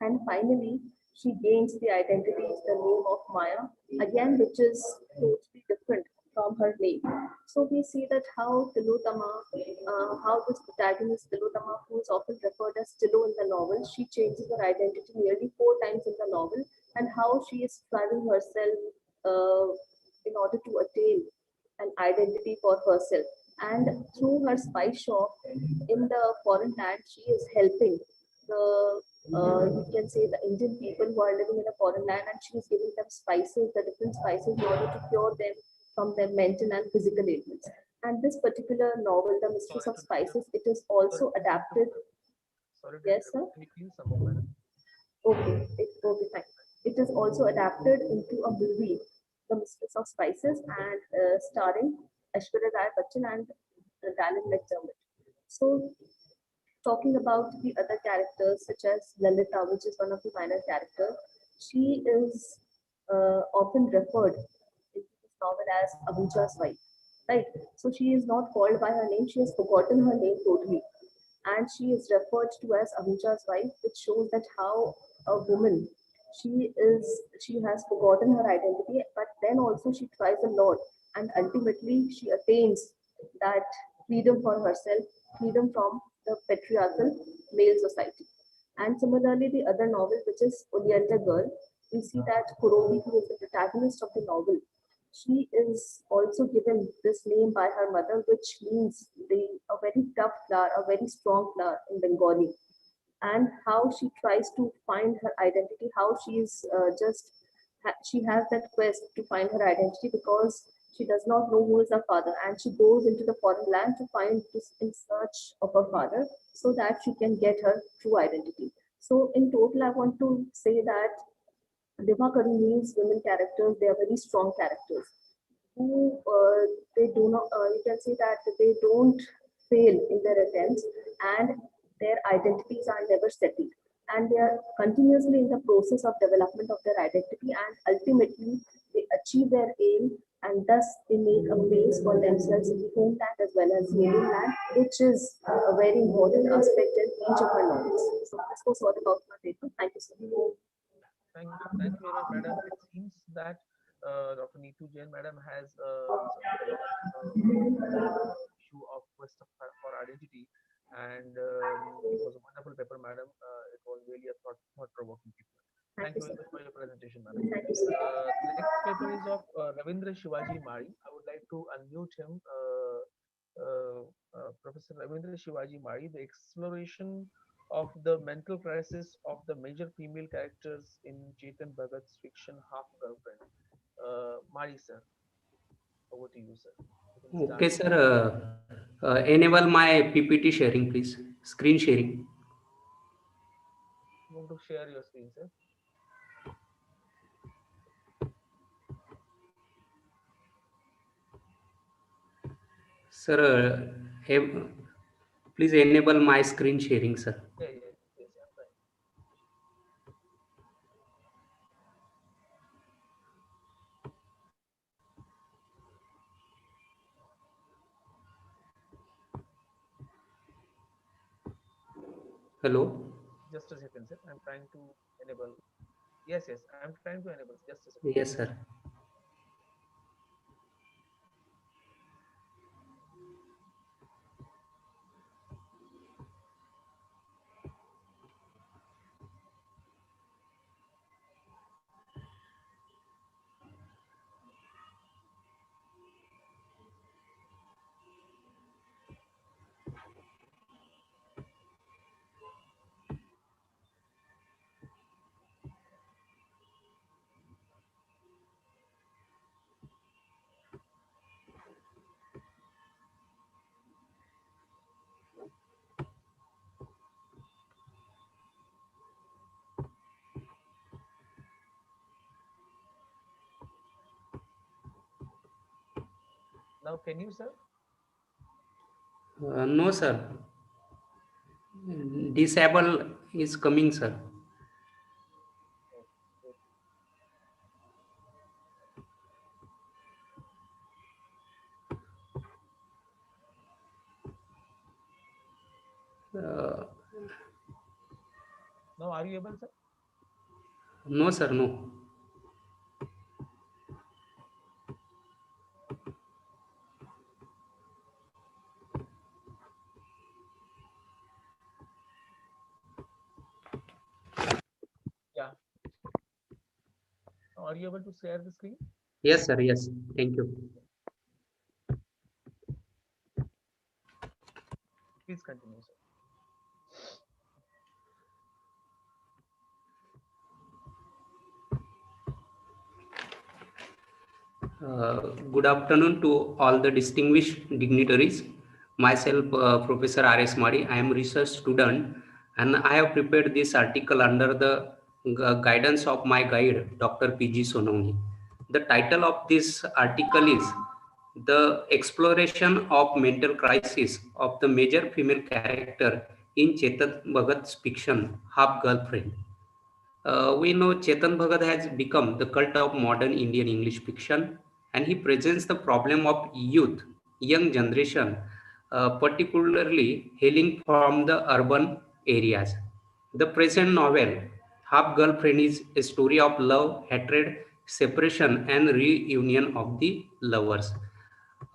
And finally, she gains the identity, the name of Maya, again, which is totally different from her name. So we see that how Tilotama, how this protagonist Tilotama, who is often referred as Tilo in the novel, she changes her identity nearly 4 times in the novel, and how she is striving herself in order to attain an identity for herself. And through her spice shop in the foreign land, she is helping the you can say the Indian people who are living in a foreign land, and she is giving them spices, the different spices, in order to cure them from their mental and physical ailments. And this particular novel, The Mistress of Spices, it is also adapted. Yes, sir. Okay, okay, fine. It is also adapted into a movie, The Mistress of Spices, and starring Aishwarya Rai Bachchan and Daniel McDermott. So, talking about the other characters, such as Lalita, which is one of the minor characters, she is often referred in this novel as Abuja's wife, right? So she is not called by her name; she has forgotten her name totally, and she is referred to as Abuja's wife, which shows that how a woman, she has forgotten her identity, but then also she tries a lot, and ultimately she attains that freedom for herself, freedom from the patriarchal male society. And similarly, the other novel, which is Oriental Girl, we see that Kurobi, who is the protagonist of the novel, she is also given this name by her mother, which means a very tough flower, a very strong flower in Bengali. And how she tries to find her identity, how she is she has that quest to find her identity because she does not know who is her father, and she goes into the foreign land to find this in search of her father so that she can get her true identity. So in total, I want to say that Devakaru's women characters, they are very strong characters who they do not, you can say that they don't fail in their attempts, and their identities are never settled. And they are continuously in the process of development of their identity, and ultimately they achieve their aim, and thus they make a place for themselves in the homeland as well as the alien land, which is a very important aspect in each of our novels. So this was all about my paper. Thank you so much. Thank you very much, madam. It seems that Dr. Neetu Jain, madam, has issue of quest for identity, and it was a wonderful paper, madam. It was really a thought-provoking paper. Thank you very much for your presentation, madam. The next paper is of Ravindra Shivaji Mari. I would like to unmute him. Professor Ravindra Shivaji Mari, the exploration of the mental crisis of the major female characters in Chetan Bhagat's fiction Half Girlfriend. Mari, sir, over to you, sir. Okay, sir. Enable my PPT sharing, please. Screen sharing. You want to share your screen, sir? Sir, please enable my screen sharing, sir. Yeah, yes, I'm trying. Hello. Just a second, sir. I'm trying to enable. Yes, I'm trying to enable. Just a second. Yes, sir. Now, can you, sir? No, sir. Disable is coming, sir. Now, are you able, sir? No, sir. No. Yeah. Now, are you able to share the screen? Yes, sir. Yes. Thank you. Please continue, sir. Good afternoon to all the distinguished dignitaries. Myself, Professor R.S. Madi. I am research student, and I have prepared this article under the guidance of my guide, Dr. P.G. Sononi. The title of this article is "The Exploration of Mental Crisis of the Major Female Character in Chetan Bhagat's Fiction, Half Girlfriend." We know Chetan Bhagat has become the cult of modern Indian English fiction, and he presents the problem of youth, young generation, particularly hailing from the urban areas. The present novel, Half Girlfriend, is a story of love, hatred, separation, and reunion of the lovers.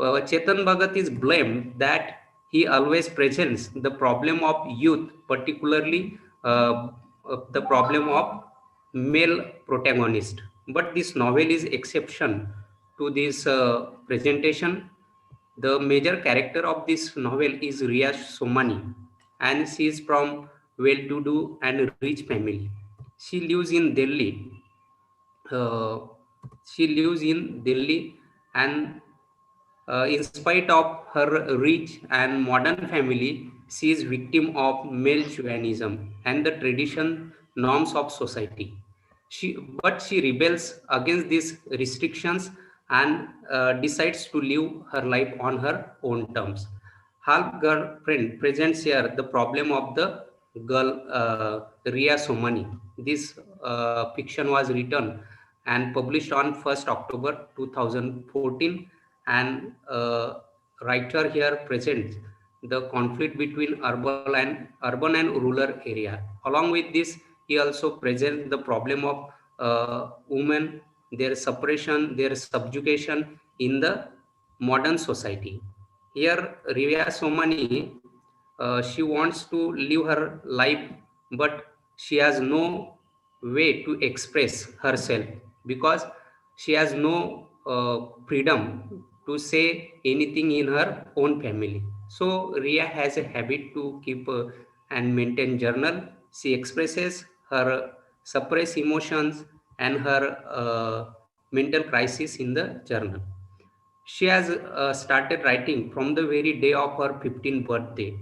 Chetan Bhagat is blamed that he always presents the problem of youth, particularly the problem of male protagonist. But this novel is exception to this presentation. The major character of this novel is Riya Somani, and she is from well-to-do and rich family. She lives in Delhi. Uh, she lives in Delhi, and in spite of her rich and modern family, she is victim of male chauvinism and the tradition norms of society. But she rebels against these restrictions and decides to live her life on her own terms. Half Girlfriend presents here the problem of the girl Riya Somani. This fiction was written and published on 1st October 2014, and writer here presents the conflict between urban and rural area. Along with this, he also presents the problem of women, their suppression, their subjugation in the modern society. Here, Riya Somani, she wants to live her life, but she has no way to express herself because she has no freedom to say anything in her own family. So Riya has a habit to keep and maintain journal. She expresses her suppressed emotions and her mental crisis in the journal. She has started writing from the very day of her 15th birthday,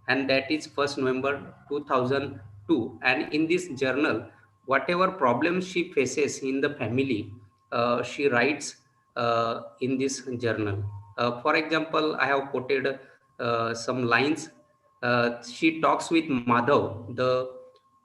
and that is 1st November 2002. And in this journal, whatever problems she faces in the family, she writes in this journal. For example, I have quoted some lines. She talks with Madhav, the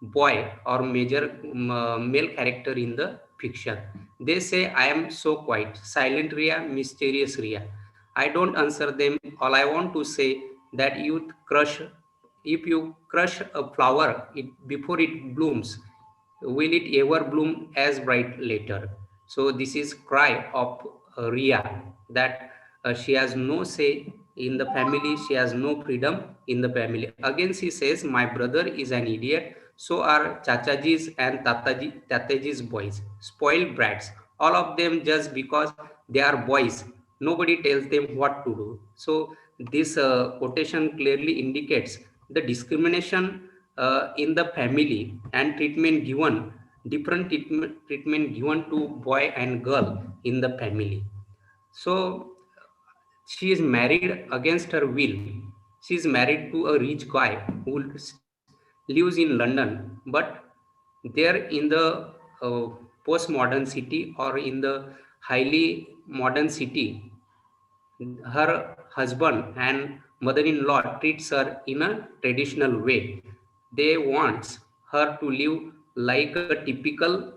boy or major male character in the fiction. They say, I am so quiet, silent Ria, mysterious Ria. I don't answer them. All I want to say that if you crush a flower before it blooms, will it ever bloom as bright later? So this is cry of Ria, that she has no say in the family, she has no freedom in the family. Again, she says, my brother is an idiot, so are Chachaji's and Tataji's boys, spoiled brats, all of them just because they are boys. Nobody tells them what to do. So this quotation clearly indicates the discrimination in the family and treatment given to boy and girl in the family. So she is married against her will. She is married to a rich guy who lives in London, but there in the postmodern city or in the highly modern city, her husband and mother-in-law treats her in a traditional way. They want her to live like a typical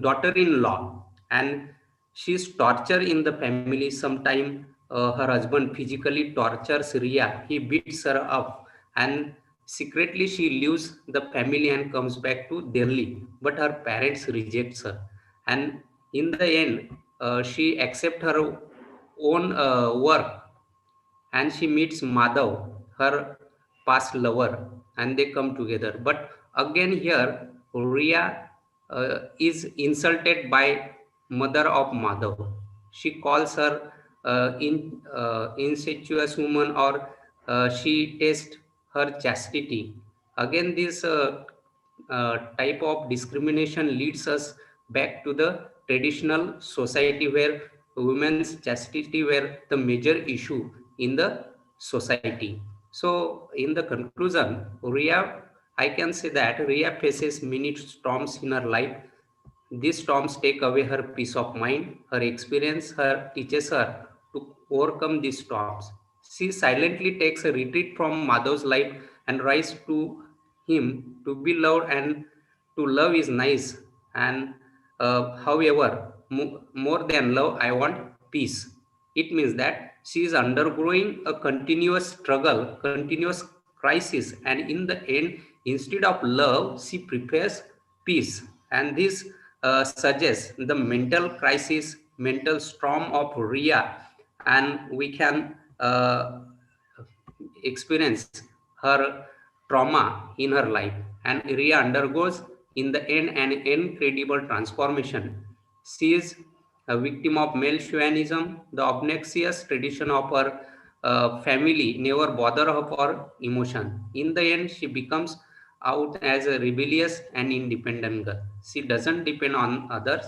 daughter-in-law, and she's tortured in the family. Sometime her husband physically tortures Ria. He beats her up, and secretly she leaves the family and comes back to Delhi. But her parents rejects her, and in the end, she accepts her own work, and she meets Madhav, her past lover, and they come together. But again here, Ria is insulted by mother of Madhav. She calls her incestuous woman, or she tests her chastity. Again, this type of discrimination leads us back to the traditional society where women's chastity were the major issue in the society. So in the conclusion, Ria, I can say that Ria faces many storms in her life. These storms take away her peace of mind. Her experience her teaches her to overcome these storms. She silently takes a retreat from Madhav's life and rise to him. To be loved and to love is nice. And however, more than love, I want peace. It means that she is undergoing a continuous struggle, continuous crisis, and in the end, instead of love, she prefers peace. And this suggests the mental crisis, mental storm of Ria, and we can experience her trauma in her life. And Ria undergoes in the end an incredible transformation. She is a victim of male chauvinism. The obnoxious tradition of her family never bother her for emotion. In the end, she becomes out as a rebellious and independent girl. She doesn't depend on others,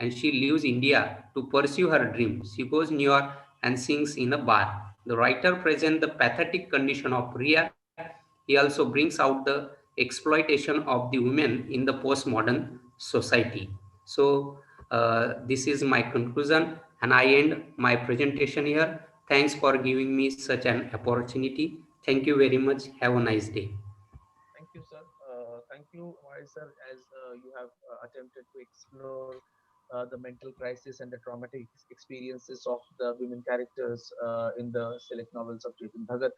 and she leaves India to pursue her dream. She goes New York and sings in a bar. The writer presents the pathetic condition of Ria. He also brings out the exploitation of the women in the postmodern society. So this is my conclusion, and I end my presentation here. Thanks for giving me such an opportunity. Thank you very much. Have a nice day. Thank you, sir. Thank you, why, sir, as you have attempted to explore the mental crisis and the traumatic experiences of the women characters in the select novels of Chetan Bhagat.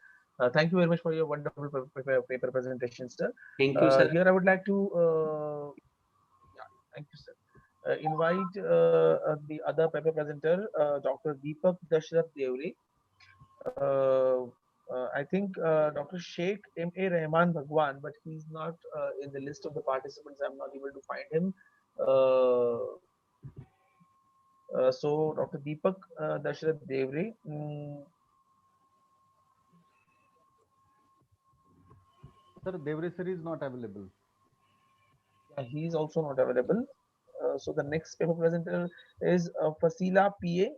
Thank you very much for your wonderful paper presentation, sir. Thank you, sir. Here I would like to, yeah, thank you, sir. Invite the other paper presenter, Dr. Deepak Dashrath Devre. I think Dr. Sheikh M.A. Rahman Bhagwan, but he's not in the list of the participants. I'm not able to find him. So Dr. Deepak Dashrath Devre. Sir, Devre sir is not available. Yeah, he is also not available. So the next paper presenter is Fasila P.A.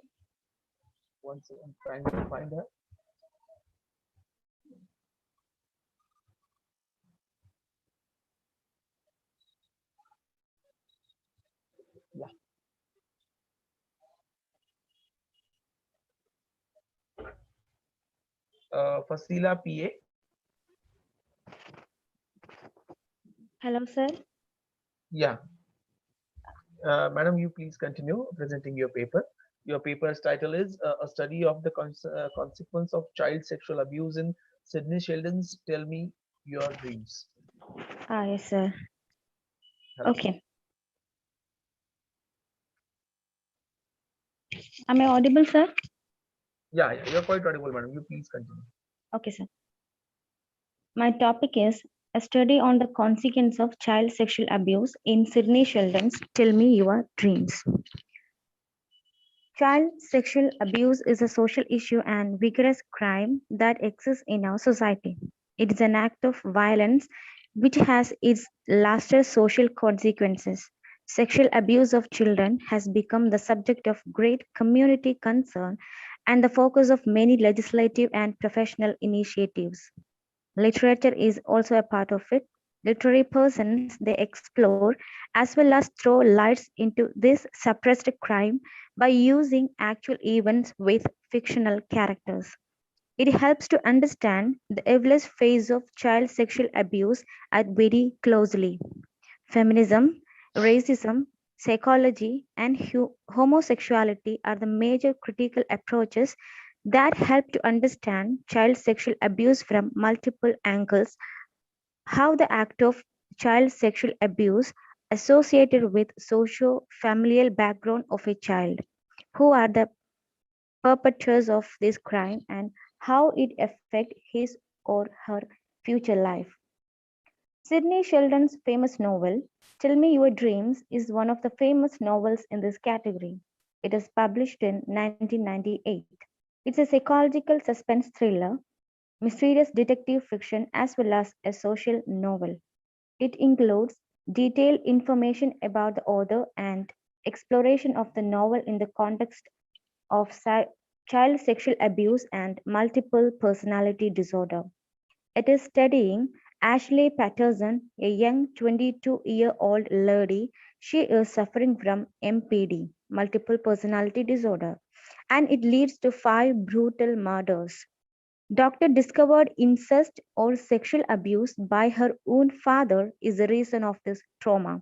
Once I'm trying to find her. Yeah. Fasila PA. Hello, sir. Yeah. Madam, you please continue presenting your paper. Your paper's title is A Study of the Consequence of Child Sexual Abuse in Sydney Sheldon's Tell Me Your Dreams. Yes, sir. Hello. Okay. Am I audible, sir? Yeah, you're quite audible, madam. You please continue. Okay, sir. My topic is a study on the consequence of child sexual abuse in Sydney Sheldon's Tell Me Your Dreams. Child sexual abuse is a social issue and vigorous crime that exists in our society. It is an act of violence which has its lasting social consequences. Sexual abuse of children has become the subject of great community concern and the focus of many legislative and professional initiatives. Literature is also a part of it. Literary persons they explore as well as throw lights into this suppressed crime by using actual events with fictional characters. It helps to understand the evilest phase of child sexual abuse at very closely. Feminism, racism, psychology, and homosexuality are the major critical approaches that help to understand child sexual abuse from multiple angles, how the act of child sexual abuse associated with socio-familial background of a child, who are the perpetrators of this crime and how it affects his or her future life. Sidney Sheldon's famous novel, Tell Me Your Dreams, is one of the famous novels in this category. It was published in 1998. It's a psychological suspense thriller, mysterious detective fiction, as well as a social novel. It includes detailed information about the author and exploration of the novel in the context of child sexual abuse and multiple personality disorder. It is studying Ashley Patterson, a young 22-year-old lady. She is suffering from MPD, multiple personality disorder, and it leads to 5 brutal murders. Doctor discovered incest or sexual abuse by her own father is the reason of this trauma.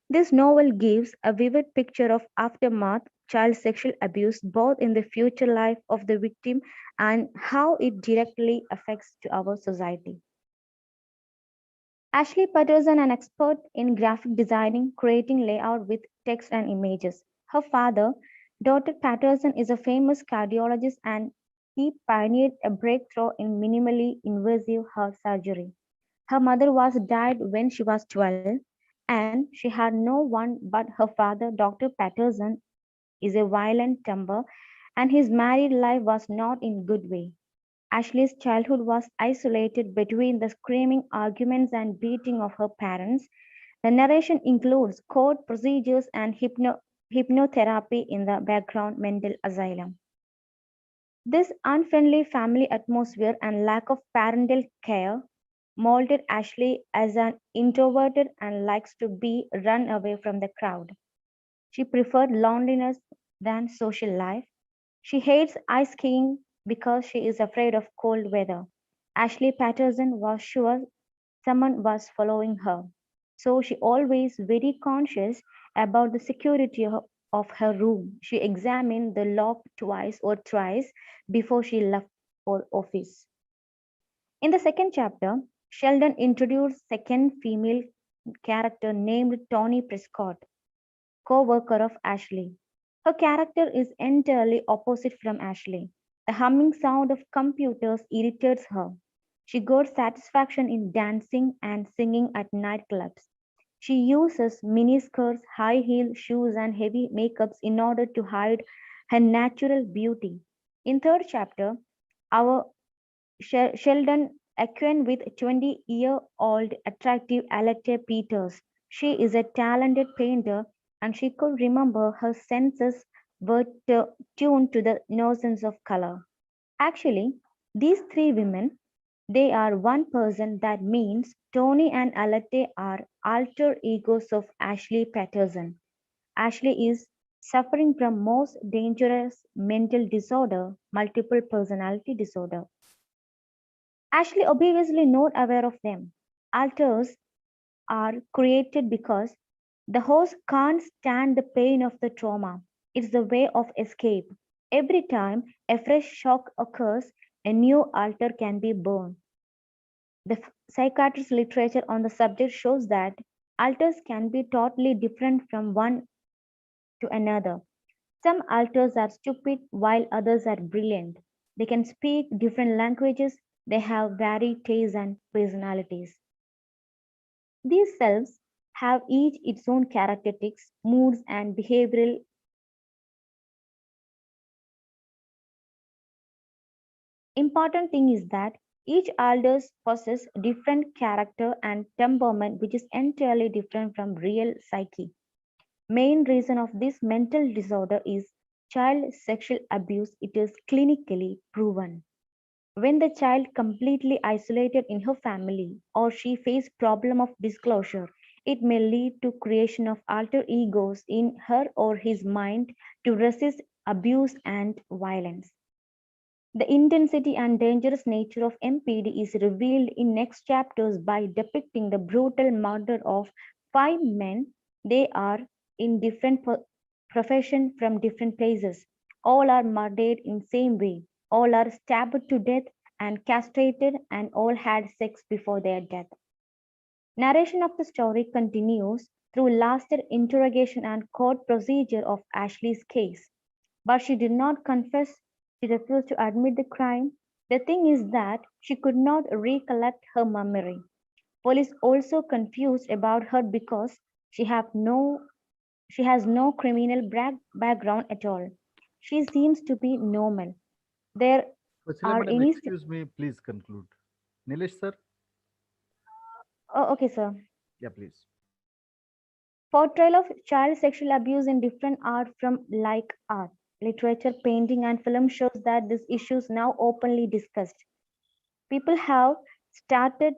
This novel gives a vivid picture of aftermath child sexual abuse both in the future life of the victim and how it directly affects to our society. Ashley Patterson, an expert in graphic designing, creating layout with text and images. Her father, Dr. Patterson, is a famous cardiologist and he pioneered a breakthrough in minimally invasive heart surgery. Her mother was died when she was 12 and she had no one but her father, Dr. Patterson, is a violent temper and his married life was not in good way. Ashley's childhood was isolated between the screaming arguments and beating of her parents. The narration includes court procedures and hypnotherapy in the background mental asylum. This unfriendly family atmosphere and lack of parental care molded Ashley as an introverted and likes to be run away from the crowd. She preferred loneliness than social life. She hates ice skiing because she is afraid of cold weather. Ashley Patterson was sure someone was following her, so she always very conscious about the security of her room. She examined the lock twice or thrice before she left for office. In the second chapter, Sheldon introduced second female character named Toni Prescott, co-worker of Ashley. Her character is entirely opposite from Ashley. The humming sound of computers irritates her. She got satisfaction in dancing and singing at nightclubs. She uses miniskirts, high heel shoes, and heavy makeups in order to hide her natural beauty. In third chapter, our Sheldon acquainted with 20-year-old attractive Aletta Peters. She is a talented painter and she could remember her senses were tuned to the nuisance of color. Actually, these three women, they are one person. That means Tony and Alette are alter egos of Ashley Patterson. Ashley is suffering from most dangerous mental disorder, multiple personality disorder. Ashley obviously not aware of them. Alters are created because the host can't stand the pain of the trauma. It's the way of escape. Every time a fresh shock occurs, a new altar can be born. The psychiatrist literature on the subject shows that alters can be totally different from one to another. Some alters are stupid while others are brilliant. They can speak different languages, they have varied tastes and personalities. These selves have each its own characteristics, moods, and behavioral. Important thing is that each alders possess different character and temperament which is entirely different from real psyche. Main reason of this mental disorder is child sexual abuse. It is clinically proven. When the child completely isolated in her family or she face problem of disclosure, it may lead to creation of alter egos in her or his mind to resist abuse and violence. The intensity and dangerous nature of MPD is revealed in next chapters by depicting the brutal murder of 5 men. They are in different profession from different places. All are murdered in same way. All are stabbed to death and castrated, and all had sex before their death. Narration of the story continues through lasted interrogation and court procedure of Ashley's case. But she did not confess. She refused to admit the crime. The thing is that she could not recollect her memory. Police also confused about her because she has no criminal background at all. She seems to be normal. There Vachila are madam, any. excuse me, please conclude. Nilesh sir? Oh, okay, sir. Yeah, please. Portrayal of child sexual abuse in different art from like art, literature, painting, and film shows that this issue is now openly discussed. People have started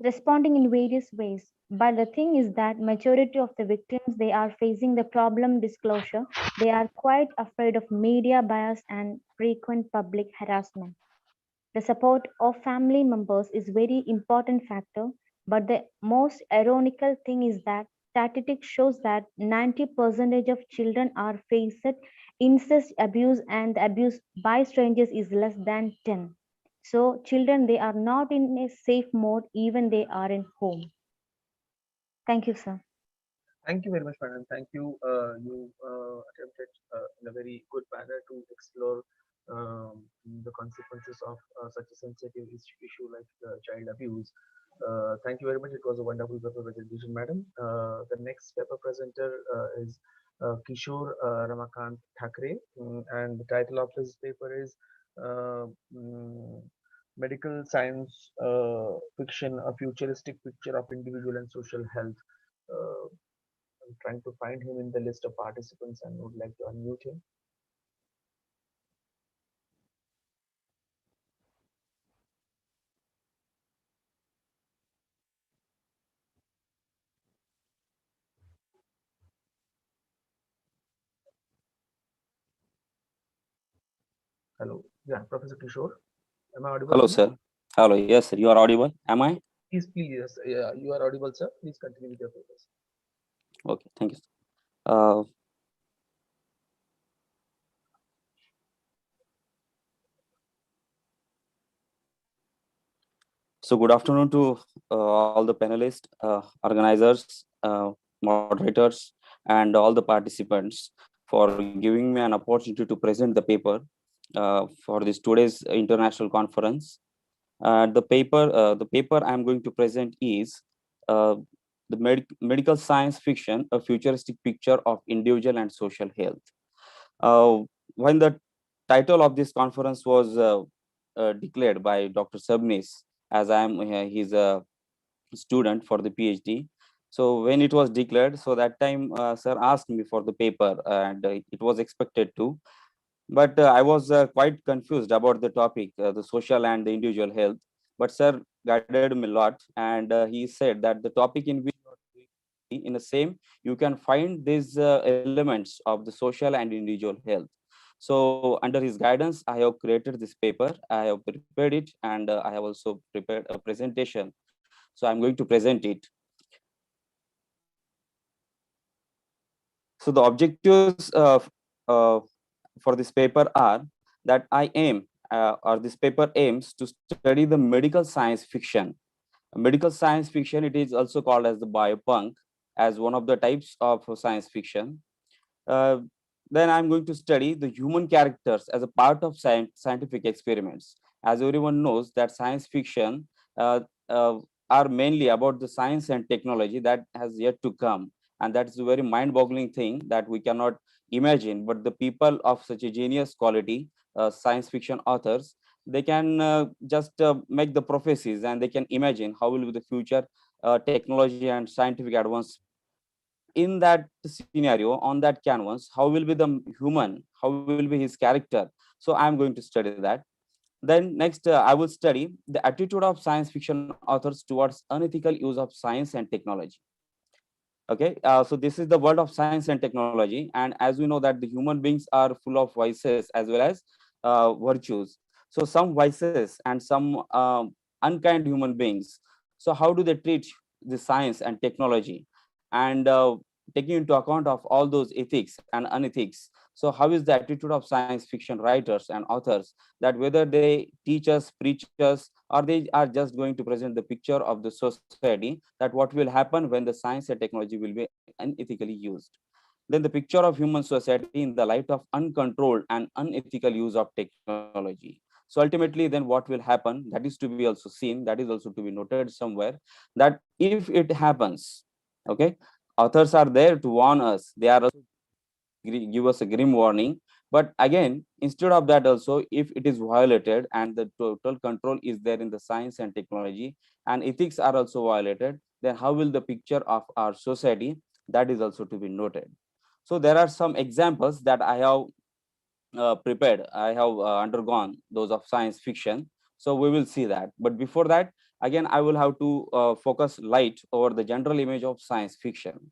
responding in various ways, but the thing is that majority of the victims, they are facing the problem disclosure. They are quite afraid of media bias and frequent public harassment. The support of family members is very important factor, but the most ironical thing is that statistics shows that 90% of children are faced incest abuse, and the abuse by strangers is less than 10. So children, they are not in a safe mode even they are in home. Thank you, sir. Thank you very much, madam. Thank you. You attempted in a very good manner to explore the consequences of such a sensitive issue like child abuse. Thank you very much. It was a wonderful paper presentation, madam. The next paper presenter is Kishore Ramakant Thakre, and the title of his paper is uh, mm, Medical Science Fiction, a Futuristic Picture of Individual and Social Health. I'm trying to find him in the list of participants and would like to unmute him. Hello. Yeah, Professor Kishore. Am I audible? Hello, sir. Hello. Yes, sir. You are audible. Am I? Please, yes. Yeah, you are audible, sir. Please continue with your papers. Okay. Thank you. Uh, so good afternoon to all the panelists, organizers, moderators, and all the participants for giving me an opportunity to present the paper for this today's international conference. The paper I'm going to present is the medical science fiction, a futuristic picture of individual and social health. When the title of this conference was declared by Dr. Sabnis, as I am he's a student for the PhD, So when it was declared, so that time sir asked me for the paper, and it was expected to, but I was quite confused about the topic, the social and the individual health. But sir guided me a lot, and he said that the topic in which in the same you can find these elements of the social and individual health. So under his guidance, I have created this paper, I have prepared it, and I have also prepared a presentation. So I'm going to present it. So the objectives uh, for this paper are that I aim, or this paper aims to study the medical science fiction. Medical science fiction, it is also called as the biopunk, as one of the types of science fiction. Uh, then I'm going to study the human characters as a part of scientific experiments. As everyone knows, that science fiction uh, uh, are mainly about the science and technology that has yet to come. And that is a very mind-boggling thing that we cannot imagine. But the people of such a genius quality, science fiction authors, they can just make the prophecies, and they can imagine how will be the future technology and scientific advance. In that scenario, on that canvas, how will be the human, how will be his character. So I'm going to study that. Then next, I will study the attitude of science fiction authors towards unethical use of science and technology. Okay, so this is the world of science and technology, and as we know that the human beings are full of vices as well as virtues. So some vices and some unkind human beings. So how do they treat the science and technology, and taking into account of all those ethics and unethics. So how is the attitude of science fiction writers and authors, that whether they teach us, preach us, or they are just going to present the picture of the society, that what will happen when the science and technology will be unethically used. Then the picture of human society in the light of uncontrolled and unethical use of technology. So ultimately, then what will happen, that is to be also seen, that is also to be noted somewhere, that if it happens, okay, authors are there to warn us. They are also give us a grim warning. But again, instead of that also, if it is violated and the total control is there in the science and technology, and ethics are also violated, then how will the picture of our society, that is also to be noted. So there are some examples that I have prepared, I have undergone those of science fiction. So we will see that. But before that, again, I will have to focus light over the general image of science fiction.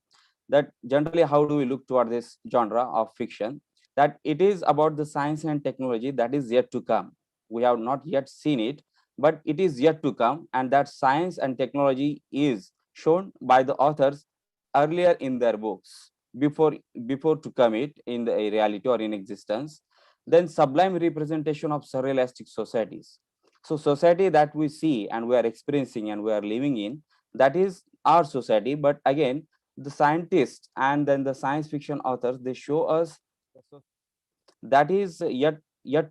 That generally, how do we look toward this genre of fiction? That it is about the science and technology that is yet to come. We have not yet seen it, but it is yet to come, and that science and technology is shown by the authors earlier in their books, before to come it in the reality or in existence. Then sublime representation of surrealistic societies. So society that we see and we are experiencing and we are living in, that is our society. But again, the scientists and then the science fiction authors, they show us that is yet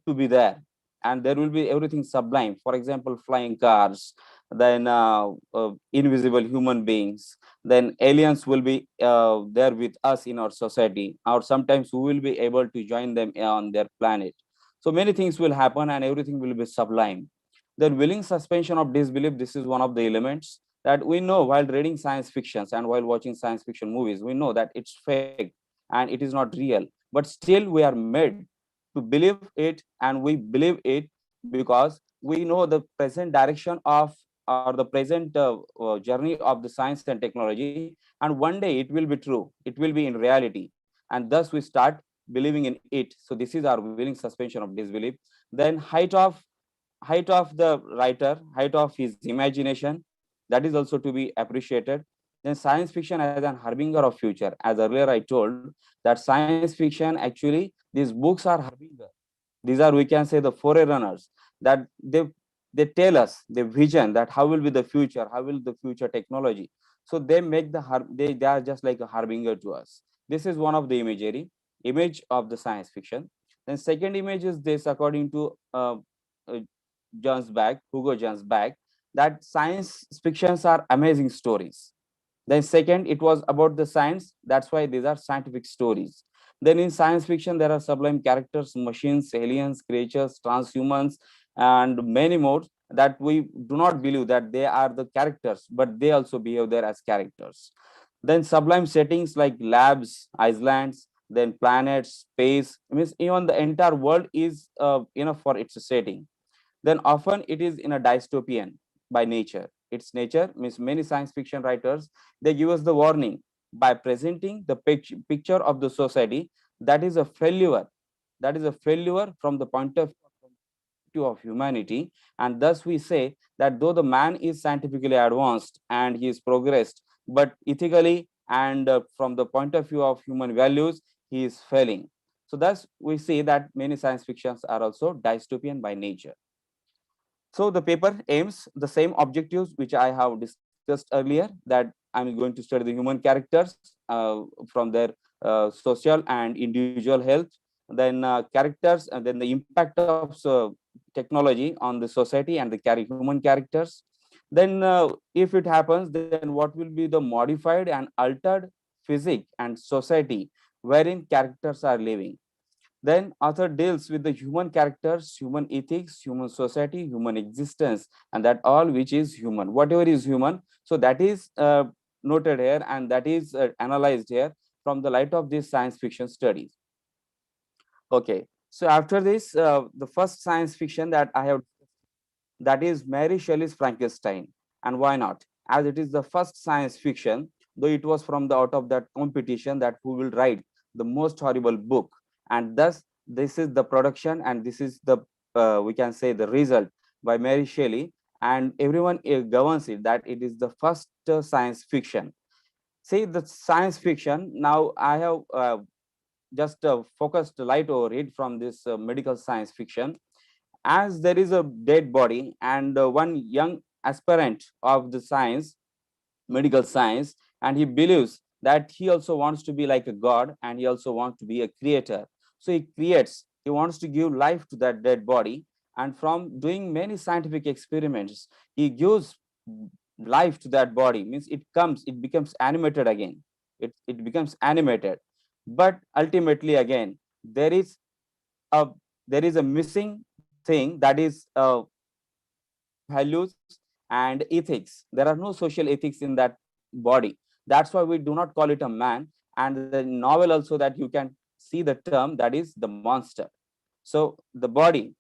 to be there, and there will be everything sublime. For example, flying cars, then invisible human beings, then aliens will be there with us in our society, or sometimes we will be able to join them on their planet. So many things will happen and everything will be sublime. Then willing suspension of disbelief, this is one of the elements that we know while reading science fictions and while watching science fiction movies. We know that it's fake and it is not real, but still we are made to believe it, and we believe it because we know the present direction of, or the present journey of the science and technology, and one day it will be true, it will be in reality, and thus we start believing in it. So this is our willing suspension of disbelief. Then height of the writer, height of his imagination, that is also to be appreciated. Then science fiction as an harbinger of future. As earlier I told, that science fiction, actually these books are harbinger. These are, we can say, the forerunners, that they tell us the vision, that how will be the future, how will the future technology. So they make they are just like a harbinger to us. This is one of the image of the science fiction. Then second image is this, according to uh, Hugo Johnsberg, that science fictions are amazing stories. Then second, it was about the science. That's why these are scientific stories. Then in science fiction, there are sublime characters, machines, aliens, creatures, transhumans, and many more. that we do not believe that they are the characters, but they also behave there as characters. Then sublime settings like labs, islands, then planets, space, means even the entire world is enough for its setting. Then often it is in a dystopian by nature. Its nature means many science fiction writers, they give us the warning by presenting the picture of the society that is a failure, that is a failure from the point of view of humanity. And thus we say that though the man is scientifically advanced and he is progressed, but ethically and from the point of view of human values, he is failing. So thus we see that many science fictions are also dystopian by nature. So the paper aims the same objectives which I have discussed earlier, that I'm going to study the human characters from their social and individual health, then characters, and then the impact of technology on the society and the human characters. Then if it happens, then what will be the modified and altered physique and society wherein characters are living. Then author deals with the human characters, human ethics, human society, human existence, and that all which is human, whatever is human. So that is noted here, and that is analyzed here from the light of these science fiction studies. Okay, so after this, the first science fiction that I have, that is Mary Shelley's Frankenstein. And why not? As it is the first science fiction, though it was from the out of that competition that who will write the most horrible book. And thus, this is the production, and this is the, we can say, the result by Mary Shelley. And everyone governs it, that it is the first science fiction. See, the science fiction, now I have just focused light over it from this medical science fiction. As there is a dead body and one young aspirant of the science, medical science, and he believes that he also wants to be like a god, and he also wants to be a creator. So he creates, he wants to give life to that dead body, and from doing many scientific experiments, he gives life to that body, means it becomes animated again. It becomes animated. But ultimately again, there is a missing thing, that is values and ethics. There are no social ethics in that body. That's why we do not call it a man. And the novel also, that you can see the term, that is the monster. So the body,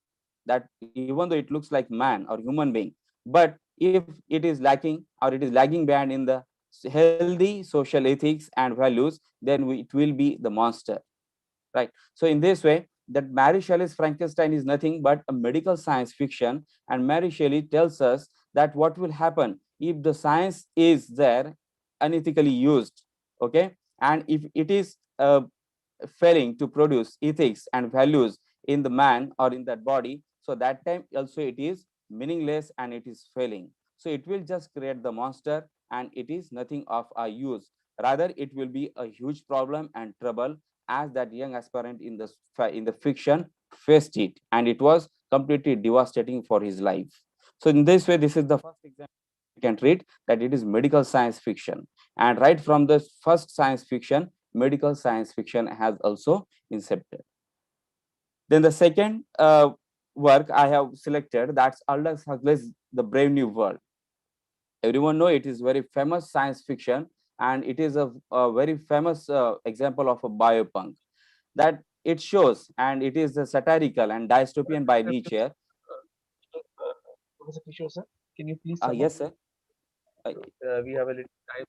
that even though it looks like man or human being, but if it is lacking, or it is lagging behind in the healthy social ethics and values, then it will be the monster, right? So in this way, that Mary Shelley's Frankenstein is nothing but a medical science fiction, and Mary Shelley tells us that what will happen if the science is there unethically used, okay, and if it is failing to produce ethics and values in the man or in that body, so that time also it is meaningless and it is failing. So it will just create the monster, and it is nothing of a use. Rather, it will be a huge problem and trouble, as that young aspirant in the fiction faced it, and it was completely devastating for his life. So in this way, this is the first example you can read, that it is medical science fiction. And right from the first science fiction, medical science fiction has also incepted. Then the second work I have selected, that's Aldous Huxley's The Brave New World. Everyone know it is very famous science fiction, and it is a very famous example of a biopunk, that it shows, and it is a satirical and dystopian by nature. Professor Kishore, sir, can you please sum Yes, up? sir. We have a little time,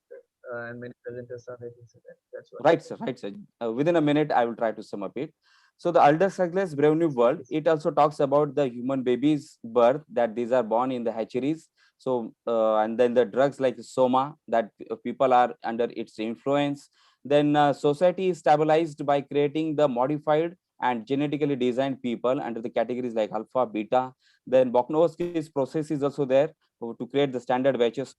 and many presenters are waiting, so that's why. Right, sir. Right, sir. Within a minute, I will try to sum up it. So the Aldous Huxley's Brave New World, it also talks about the human baby's birth, that these are born in the hatcheries. So and then the drugs like soma, that people are under its influence. Then society is stabilized by creating the modified and genetically designed people under the categories like alpha, beta. Then Boknovsky's process is also there to create the standard batches.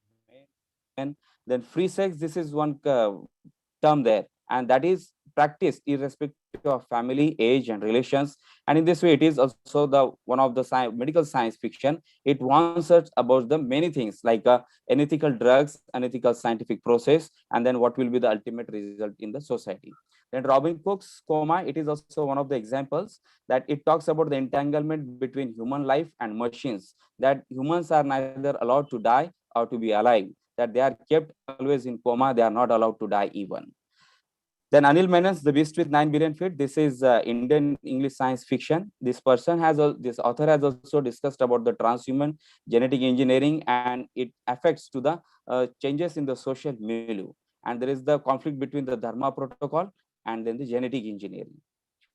And then free sex, this is one term there, and that is practiced irrespective of family, age, and relations. And in this way, it is also the one of the medical science fiction. It warns us about the many things like unethical drugs, unethical scientific process, and then what will be the ultimate result in the society. Then Robin Cook's Coma, it is also one of the examples that it talks about the entanglement between human life and machines, that humans are neither allowed to die or to be alive, that they are kept always in coma, they are not allowed to die even. Then Anil Menon's The Beast with 9 Billion Feet. This is Indian English science fiction. This author has also discussed about the transhuman genetic engineering, and it affects to the changes in the social milieu. And there is the conflict between the Dharma protocol and then the genetic engineering.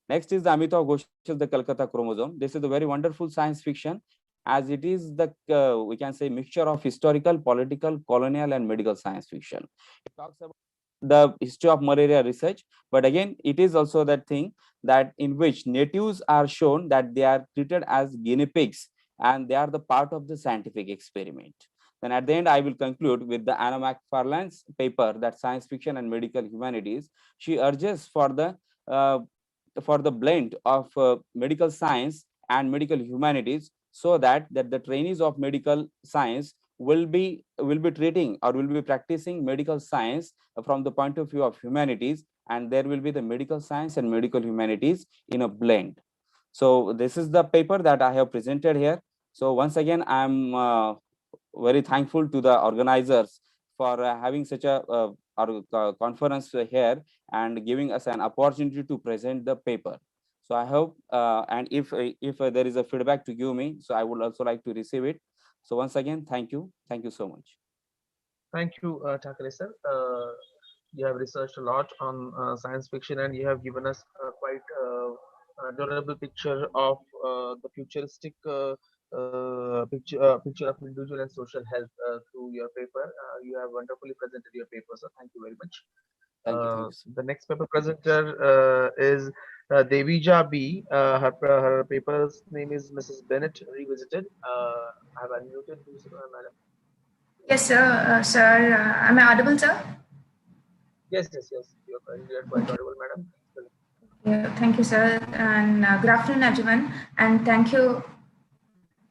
Next is the Amitav Ghosh's The Calcutta Chromosome. This is a very wonderful science fiction, as it is the we can say mixture of historical, political, colonial, and medical science fiction. It talks about the history of malaria research, but again it is also that thing that in which natives are shown that they are treated as guinea pigs and they are the part of the scientific experiment. Then at the end I will conclude with the Anna McFarlane's paper, that Science Fiction and Medical Humanities. She urges for the blend of medical science and medical humanities, so that the trainees of medical science will be treating or will be practicing medical science from the point of view of humanities, and there will be the medical science and medical humanities in a blend. So this is the paper that I have presented here. So once again, I'm very thankful to the organizers for having such a conference here and giving us an opportunity to present the paper. So I hope, and if there is a feedback to give me, so I would also like to receive it. So once again, thank you so much. Thank you, Thakare sir. You have researched a lot on science fiction, and you have given us quite adorable picture of the futuristic picture of individual and social health through your paper. You have wonderfully presented your paper, so thank you very much. Thank you. The next paper presenter is Devija B. Her paper's name is Mrs. Bennett Revisited. I have unmuted you, madam. Yes, sir. Sir, am I audible, sir? Yes. You're quite audible, madam. Yeah, thank you, sir. And good afternoon, everyone. And thank you.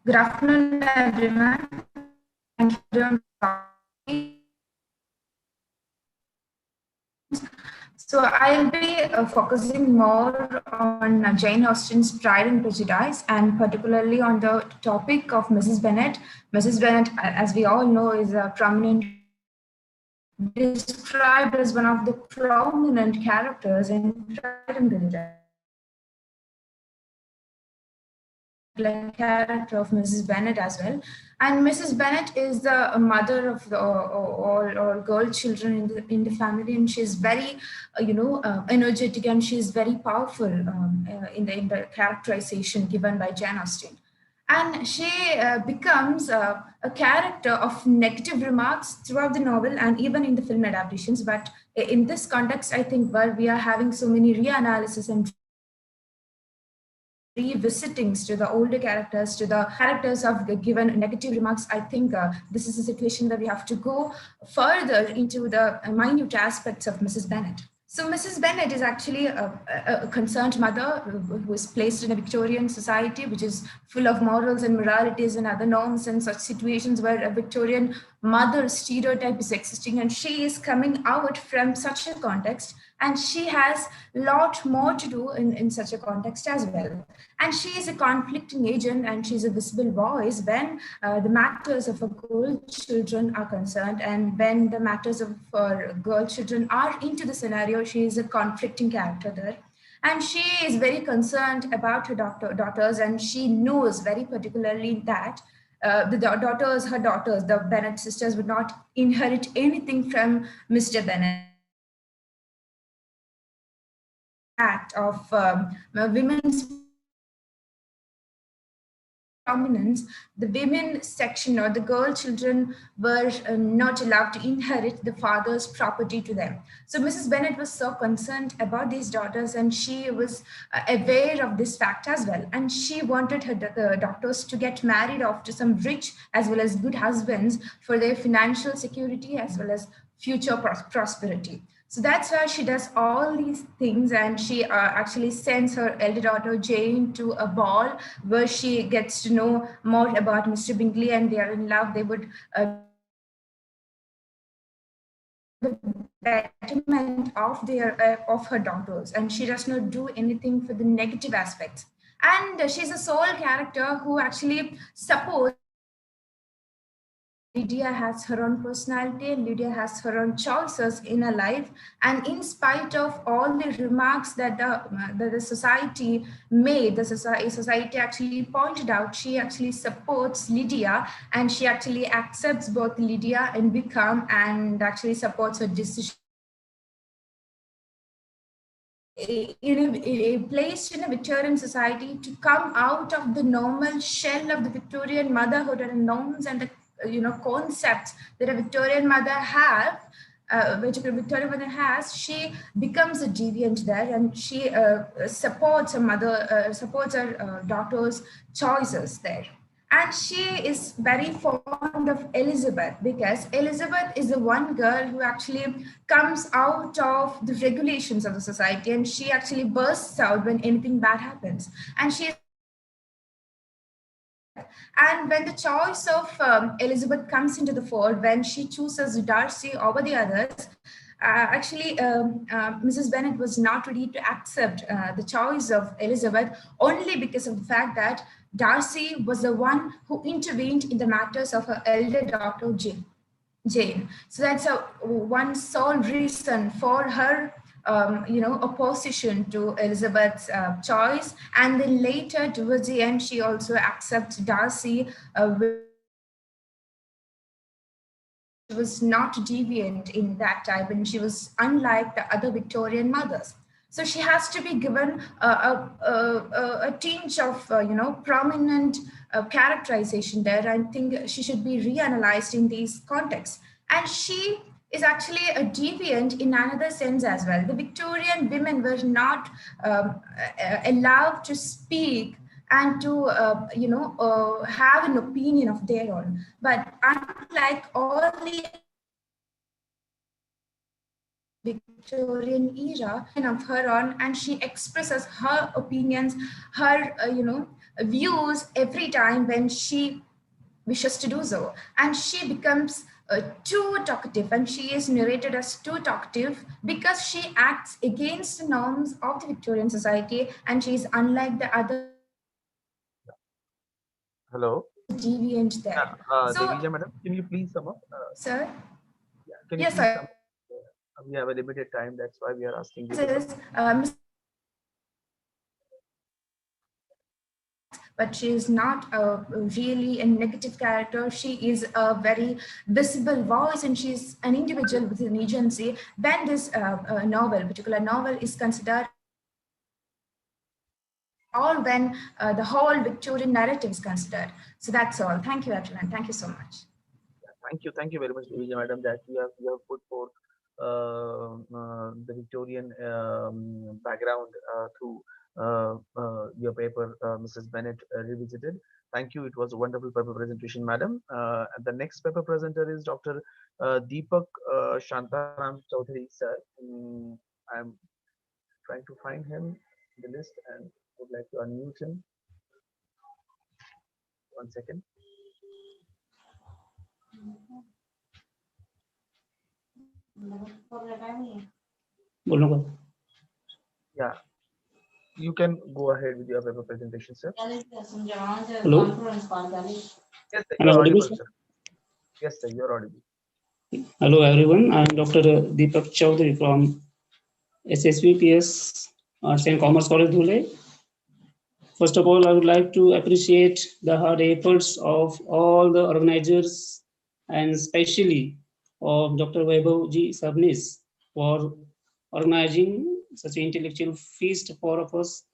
Good afternoon, everyone. Thank you. So I'll be focusing more on Jane Austen's Pride and Prejudice, and particularly on the topic of Mrs. Bennet. Mrs. Bennet, as we all know, is a prominent, described as one of the prominent characters in Pride and Prejudice. Like character of Mrs. Bennet as well, and Mrs. Bennet is the mother of the all girl children in the family, and she's very energetic, and she's very powerful in the characterization given by Jane Austen. And she becomes a character of negative remarks throughout the novel and even in the film adaptations. But in this context, I think where we are having so many reanalysis and revisitings to the older characters, to the characters of given negative remarks, I think this is a situation where we have to go further into the minute aspects of Mrs. Bennet. So Mrs. Bennet is actually a concerned mother who is placed in a Victorian society, which is full of morals and moralities and other norms, and such situations where a Victorian mother stereotype is existing, and she is coming out from such a context, and she has a lot more to do in such a context as well. And she is a conflicting agent, and she's a visible voice when the matters of her girl children are concerned, and when the matters of her girl children are into the scenario, she is a conflicting character there. And she is very concerned about her daughters, and she knows very particularly that her daughters, the Bennet sisters, would not inherit anything from Mr. Bennet. Act of women's prominence, the women section or the girl children were not allowed to inherit the father's property to them. So Mrs. Bennet was so concerned about these daughters, and she was aware of this fact as well. And she wanted her daughters to get married off to some rich as well as good husbands for their financial security as well as future prosperity. So that's where she does all these things, and she actually sends her elder daughter Jane to a ball where she gets to know more about Mr. Bingley, and they are in love. They would the betterment of their of her daughters, and she does not do anything for the negative aspects. And she's a sole character who actually supports. Lydia has her own personality, Lydia has her own choices in her life, and in spite of all the remarks that the society made, the society actually pointed out, she actually supports Lydia, and she actually accepts both Lydia and Wickham, and actually supports her decision. Placed in a Victorian society to come out of the normal shell of the Victorian motherhood and norms and the concepts that a Victorian mother have, which a Victorian mother has, she becomes a deviant there, and she supports her mother, supports her daughter's choices there. And she is very fond of Elizabeth, because Elizabeth is the one girl who actually comes out of the regulations of the society, and she actually bursts out when anything bad happens. And when the choice of Elizabeth comes into the fore, when she chooses Darcy over the others, Mrs. Bennet was not ready to accept the choice of Elizabeth, only because of the fact that Darcy was the one who intervened in the matters of her elder daughter Jane. So that's one sole reason for her opposition to Elizabeth's choice. And then later towards the end, she also accepts Darcy, was not deviant in that type, and she was unlike the other Victorian mothers. So she has to be given a tinge of prominent characterization there. I think she should be reanalyzed in these contexts. And she is actually a deviant in another sense as well. The Victorian women were not allowed to speak and to have an opinion of their own. But unlike all the Victorian era of her own, and she expresses her opinions, her views every time when she wishes to do so. And she becomes too talkative, and she is narrated as too talkative because she acts against the norms of the Victorian society, and she is unlike the other Hello. deviant there. So, Vijay madam, can you please sum up? Sir? Yeah, can you Yes, please sir. sum up? We have a limited time, that's why we are asking you. Is, but she is not really a negative character. She is a very visible voice, and she is an individual with an agency. When this particular novel is considered, or when the whole Victorian narrative is considered. So that's all. Thank you, everyone. Thank you so much. Thank you very much, Vijay madam, that you have put forth the Victorian background through your paper, Mrs. Bennett Revisited. Thank you. It was a wonderful paper presentation, madam. The next paper presenter is Dr. Deepak Shantaram Chaudhary, sir. I'm trying to find him in the list and would like to unmute him. 1 second. Yeah, you can go ahead with your paper presentation, sir. Hello. Yes, sir, Am I you're audible, audible, sir? sir. Yes, sir, you're audible. Hello, everyone. I'm Dr. Deepak Chaudhary from SSVPS Arts and Commerce College, Dhule. First of all, I would like to appreciate the hard efforts of all the organizers, and especially of Dr. Vaibhav Ji Sabnis for organizing such an intellectual feast for us.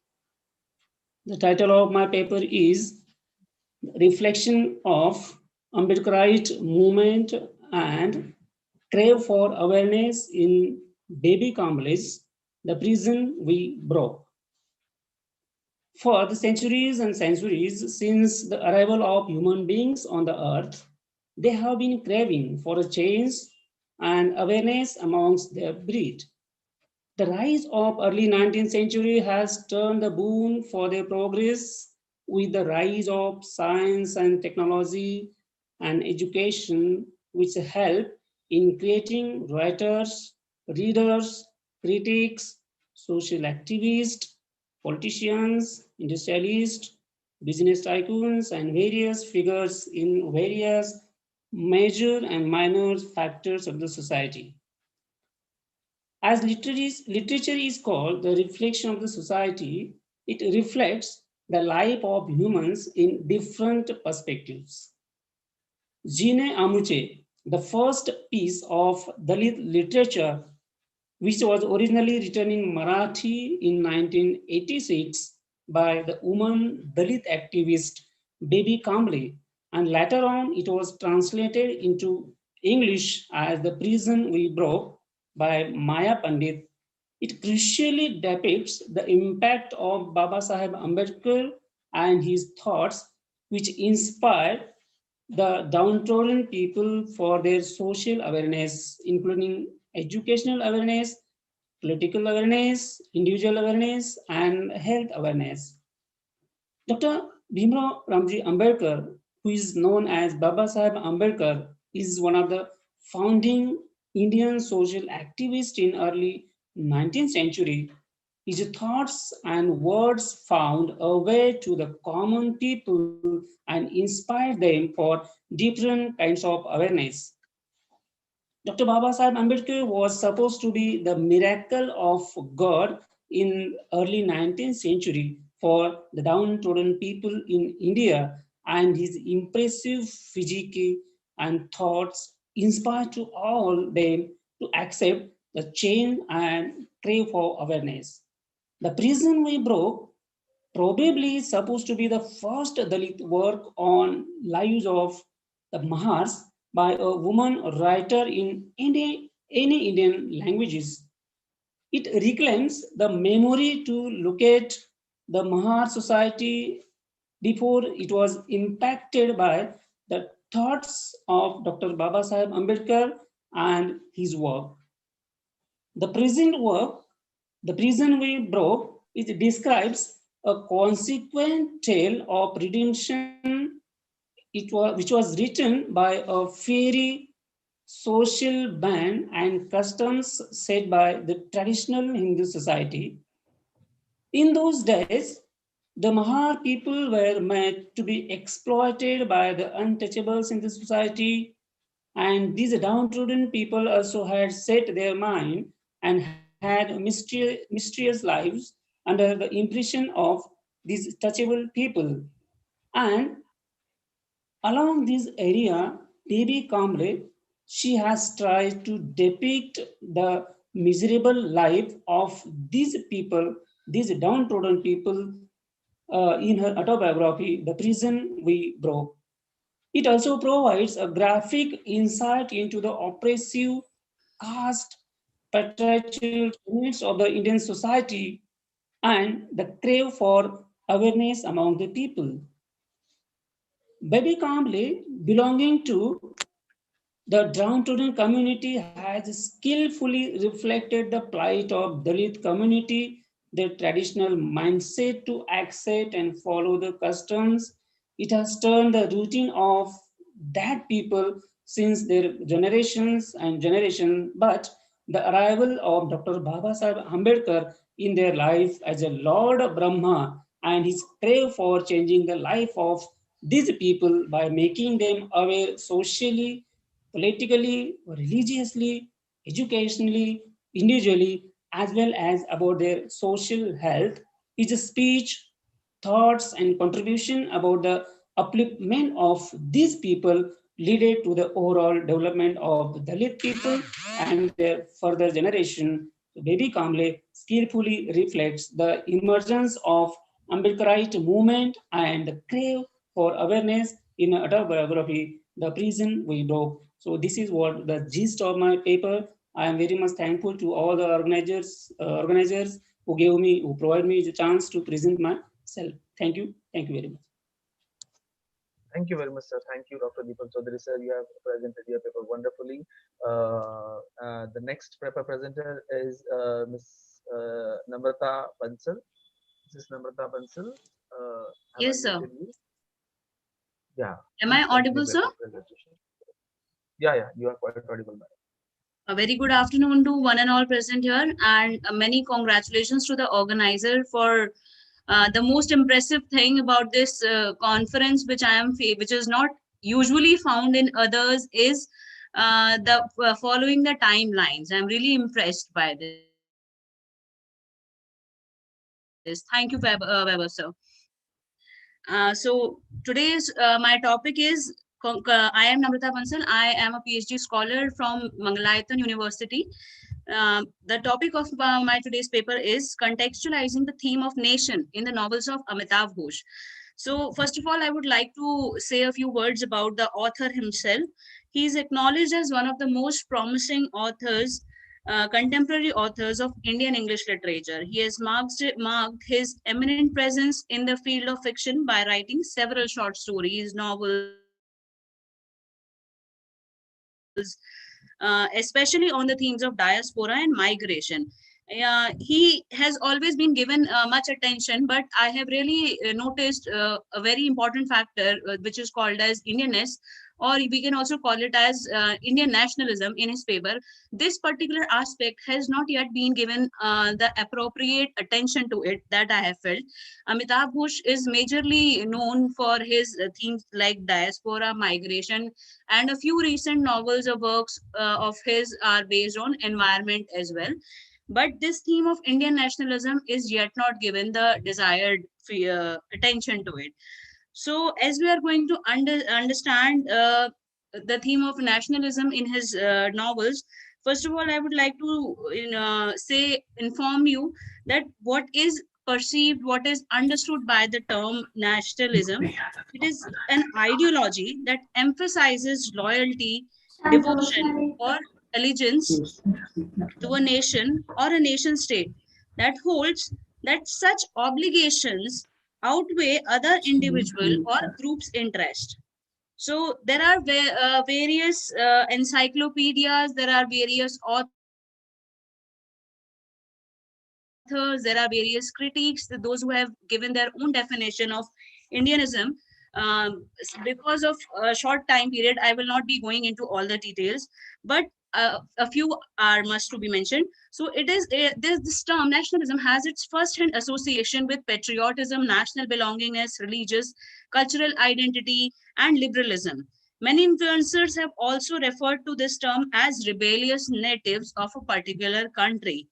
The title of my paper is Reflection of Ambedkarite Movement and Crave for Awareness in Baby Kamlesh, the Prison We Broke. For the centuries and centuries since the arrival of human beings on the earth, they have been craving for a change and awareness amongst their breed. The rise of early 19th century has turned the boon for their progress with the rise of science and technology and education, which help in creating writers, readers, critics, social activists, politicians, industrialists, business tycoons, and various figures in various major and minor factors of the society. As literature is called the reflection of the society, it reflects the life of humans in different perspectives. Jine Amuche, the first piece of Dalit literature, which was originally written in Marathi in 1986 by the woman Dalit activist Baby Kamble, and later on it was translated into English as The Prison We Broke by Maya Pandit. It crucially depicts the impact of Baba Saheb Ambedkar and his thoughts, which inspired the downtrodden people for their social awareness, including educational awareness, political awareness, individual awareness, and health awareness. Dr. Bhimrao Ramji Ambedkar, who is known as Baba Saheb Ambedkar, is one of the founding Indian social activists in early 19th century. His thoughts and words found a way to the common people and inspired them for different kinds of awareness. Dr. Baba Sahib Ambedkar was supposed to be the miracle of God in early 19th century for the downtrodden people in India, and his impressive physique and thoughts inspired to all them to accept the change and crave for awareness. The Prison We Broke probably supposed to be the first Dalit work on lives of the Mahars by a woman writer in any Indian languages. It reclaims the memory to look at the Mahar society before it was impacted by the thoughts of Dr. Baba Sahib Ambedkar and his work. The present work, The Prison We Broke, it describes a consequent tale of redemption which was written by a very social ban and customs set by the traditional Hindu society. In those days, the Mahar people were made to be exploited by the untouchables in the society, and these downtrodden people also had set their mind and had mysterious lives under the impression of these touchable people. And along this area, Baby Kamble, she has tried to depict the miserable life of these people, these downtrodden people, in her autobiography, The Prison We Broke. It also provides a graphic insight into the oppressive caste patriarchal tenets of the Indian society and the crave for awareness among the people. Baby Kamble, belonging to the downtrodden community, has skillfully reflected the plight of Dalit community, their traditional mindset to accept and follow the customs. It has turned the routine of that people since their generations and generation, but the arrival of Dr. Baba Sahib Ambedkar in their life as a Lord Brahma and his crave for changing the life of these people by making them aware socially, politically, religiously, educationally, individually, as well as about their social health. His speech, thoughts, and contribution about the upliftment of these people leaded to the overall development of the Dalit people and their further generation. Baby Kamble skillfully reflects the emergence of Ambedkarite movement and the crave for awareness in an autobiography, The Prison We Broke. So this is what the gist of my paper. I am very much thankful to all the organizers who provided me the chance to present myself. Thank you very much. Thank you very much, sir. Thank you, Dr. Deepak Chaudhary, sir. You have presented your paper wonderfully. next paper presenter is Ms. Namrata Bansal. This is Namrata Bansal. Yes, sir. Yeah. Am I audible, sir? Yeah, you are quite audible, madam. A very good afternoon to one and all present here, and many congratulations to the organizer for the most impressive thing about this conference, which is not usually found in others, is the following the timelines. I'm really impressed by this. Thank you, Vaibhav, sir. So today's my topic is I am Namrata Bansal. I am a PhD scholar from Mangalayatan University. The topic of my today's paper is contextualizing the theme of nation in the novels of Amitav Ghosh. So first of all, I would like to say a few words about the author himself. He is acknowledged as one of the most promising authors, contemporary authors of Indian English literature. He has marked his eminent presence in the field of fiction by writing several short stories, novels, especially on the themes of diaspora and migration. He has always been given much attention, but I have really noticed a very important factor, which is called as Indianness, or we can also call it as Indian nationalism in his paper. This particular aspect has not yet been given the appropriate attention to it that I have felt. Amitav Ghosh is majorly known for his themes like diaspora, migration, and a few recent novels or works of his are based on environment as well. But this theme of Indian nationalism is yet not given the desired attention to it. So as we are going to understand the theme of nationalism in his novels, first of all, I would like to inform you that what is perceived, what is understood by the term nationalism. It is an ideology that emphasizes loyalty, devotion, or allegiance to a nation or a nation state that holds that such obligations outweigh other individual or groups' interest. So there are various encyclopedias, there are various authors, there are various critics, those who have given their own definition of Indianism. Because of a short time period, I will not be going into all the details, but a few are must to be mentioned. So it is this term nationalism has its first-hand association with patriotism, national belongingness, religious, cultural identity, and liberalism. Many influencers have also referred to this term as rebellious natives of a particular country.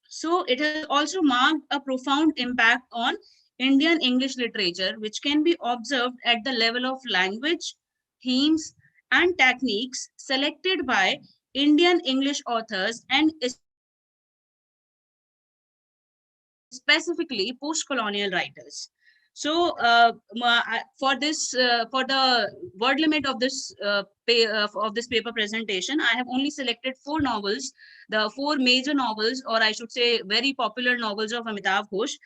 So it has also marked a profound impact on Indian English literature, which can be observed at the level of language, themes, and techniques selected by Indian English authors and specifically post-colonial writers. So for the word limit of this paper presentation, I have only selected 4 novels, the 4 major novels, or I should say very popular novels of Amitav Ghosh.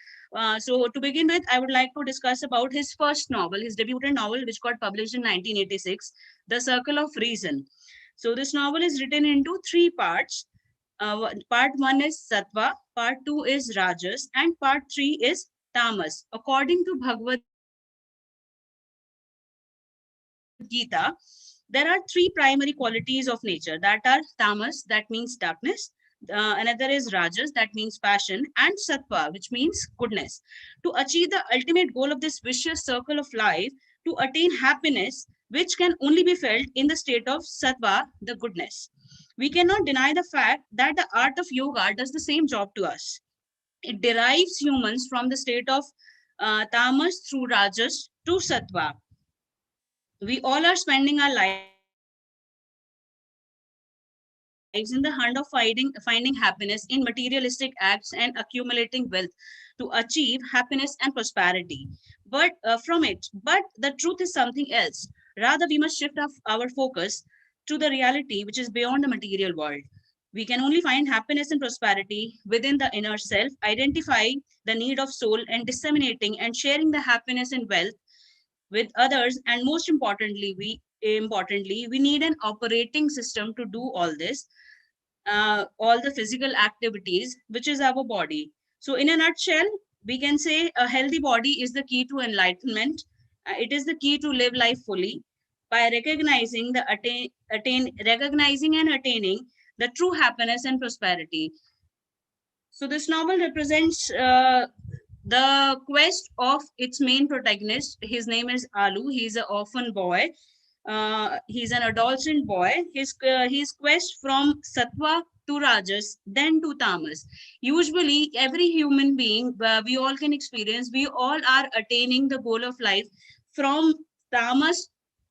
So to begin with, I would like to discuss about his first novel, his debutant novel, which got published in 1986, The Circle of Reason. So this novel is written into 3 parts. Part 1 is Sattva, part 2 is Rajas, and part 3 is Tamas. According to Bhagavad Gita, there are 3 primary qualities of nature, that are Tamas, that means darkness, another is Rajas, that means passion, and Sattva, which means goodness. To achieve the ultimate goal of this vicious circle of life, to attain happiness, which can only be felt in the state of Sattva, the goodness. We cannot deny the fact that the art of yoga does the same job to us. It derives humans from the state of tamas through rajas to sattva. We all are spending our lives in the hunt of finding happiness in materialistic acts and accumulating wealth to achieve happiness and prosperity. But the truth is something else. Rather, we must shift our focus to the reality which is beyond the material world. We can only find happiness and prosperity within the inner self, identifying the need of soul and disseminating and sharing the happiness and wealth with others. And most importantly, we need an operating system to do all this. all the physical activities, which is our body. So in a nutshell, we can say a healthy body is the key to enlightenment. It is the key to live life fully by recognizing recognizing and attaining the true happiness and prosperity. So this novel represents the quest of its main protagonist. His name is Alu. He's an orphan boy. He's an adolescent boy. His quest from sattva to rajas, then to tamas. Usually, every human being, we all can experience, we all are attaining the goal of life from tamas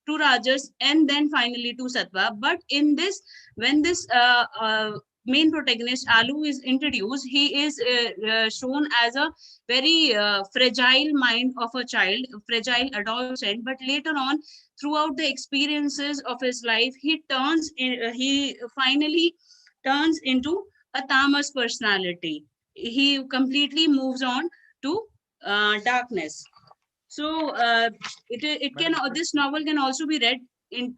to rajas and then finally to sattva. But in this, when this main protagonist Alu is introduced, he is shown as a very fragile mind of a child, fragile adolescent. But later on, throughout the experiences of his life, he finally turns into a tamas personality. He completely moves on to darkness. So this novel can also be read in.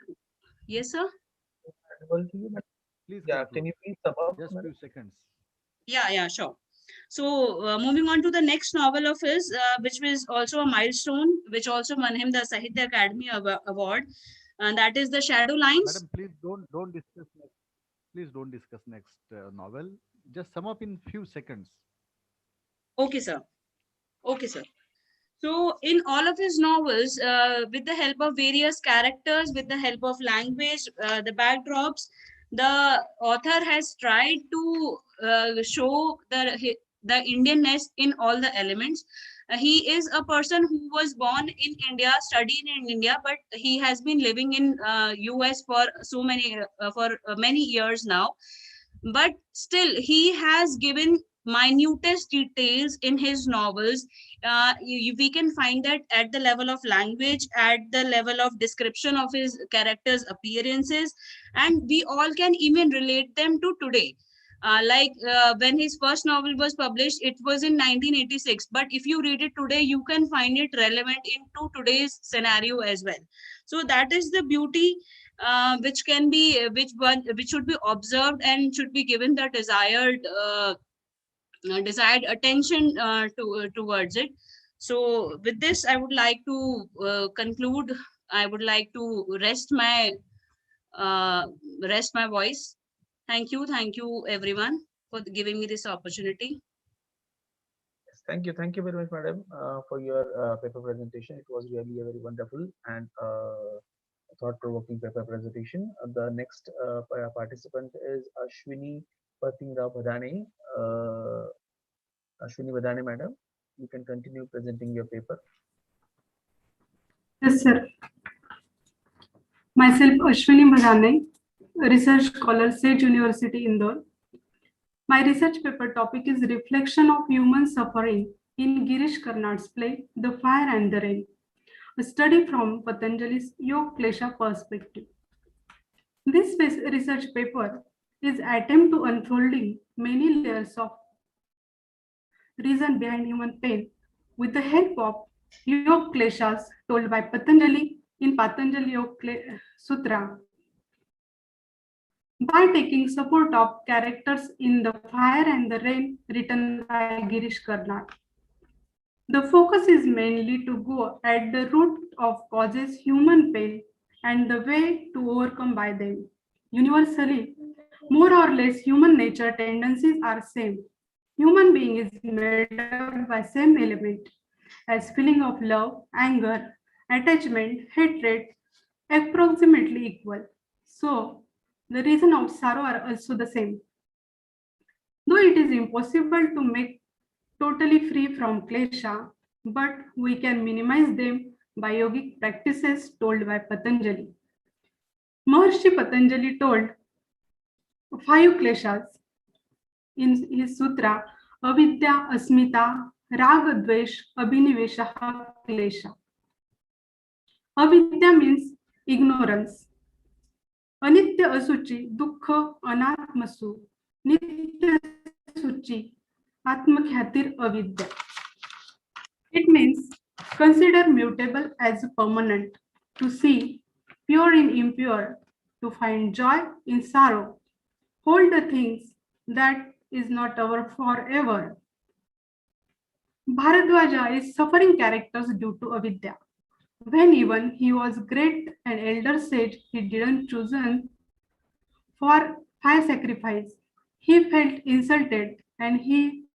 Yes, sir. Please, yeah, can you please sum up? Just few seconds. Yeah, sure. So moving on to the next novel of his, which was also a milestone, which also won him the Sahitya Academy Award, and that is The Shadow Lines. Madam, please don't discuss next. Please don't discuss next novel. Just sum up in few seconds. Okay, sir. So in all of his novels, with the help of various characters, with the help of language, the backdrops, the author has tried to show the Indianness in all the elements. He is a person who was born in India, studied in India, but he has been living in US for many years now. But still, he has given minutest details in his novels. We can find that at the level of language, at the level of description of his characters' appearances, and we all can even relate them to today. When his first novel was published, it was in 1986. But if you read it today, you can find it relevant into today's scenario as well. So that is the beauty which should be observed and should be given the desired attention towards it. So with this, I would like to conclude. I would like to rest my voice. Thank you everyone for giving me this opportunity. Thank you very much, madam, for your paper presentation. It was really a very wonderful and thought-provoking paper presentation. The next participant is Ashwini Badane. Ashwini Badane, madam, you can continue presenting your paper. Yes, sir. Myself, Ashwini Badane, research scholar, Sage University, Indore. My research paper topic is Reflection of Human Suffering in Girish Karnad's play, The Fire and the Rain, a study from Patanjali's Yoga Klesha perspective. This research paper is attempt to unfolding many layers of reason behind human pain with the help of Yoga Kleshas told by Patanjali in Patanjali Yoga Sutra. By taking support of characters in The Fire and the Rain written by Girish Karnad. The focus is mainly to go at the root of causes human pain and the way to overcome by them. Universally, more or less human nature tendencies are same. Human being is made up by same element as feeling of love, anger, attachment, hatred, approximately equal. So, the reason of sorrow are also the same. Though it is impossible to make totally free from klesha, but we can minimize them by yogic practices told by Patanjali. Maharshi Patanjali told 5 kleshas in his sutra, avidya, asmita, raga, dvesh, abhinivesha, klesha. Avidya means ignorance. Anitya asuchi, dukkha, anatmasu, nitya suchi, atmakhatir avidya. It means consider mutable as permanent, to see pure in impure, to find joy in sorrow, hold the things that is not our forever. Bharadwaja is suffering characters due to avidya. When even he was great and elder sage, he didn't chosen for fire sacrifice. He felt insulted and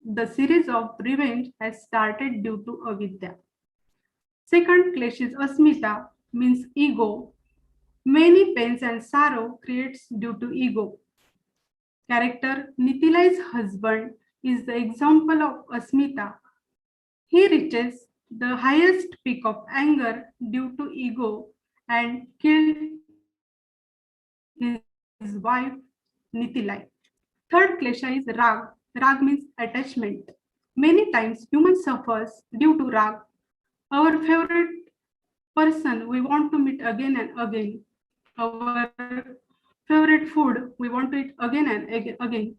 the series of revenge has started due to avidya. Second clash is asmita, means ego. Many pains and sorrow creates due to ego. Character Nitilai's husband is the example of asmita. He reaches the highest peak of anger due to ego and killed his wife Nitilai. Third klesha is rag. Rag means attachment. Many times human suffers due to rag. Our favorite person we want to meet again and again. Our favorite food we want to eat again and again.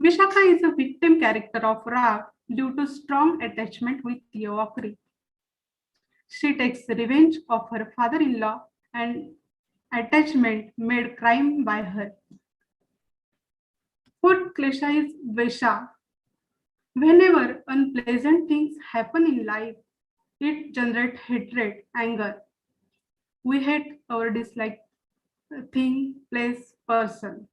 Vishakha is a victim character of rag due to strong attachment with Yavakri. She takes revenge of her father-in-law and attachment made crime by her. Fourth klesha is Vesha. Whenever unpleasant things happen in life, it generates hatred, anger. We hate or dislike thing, place, person.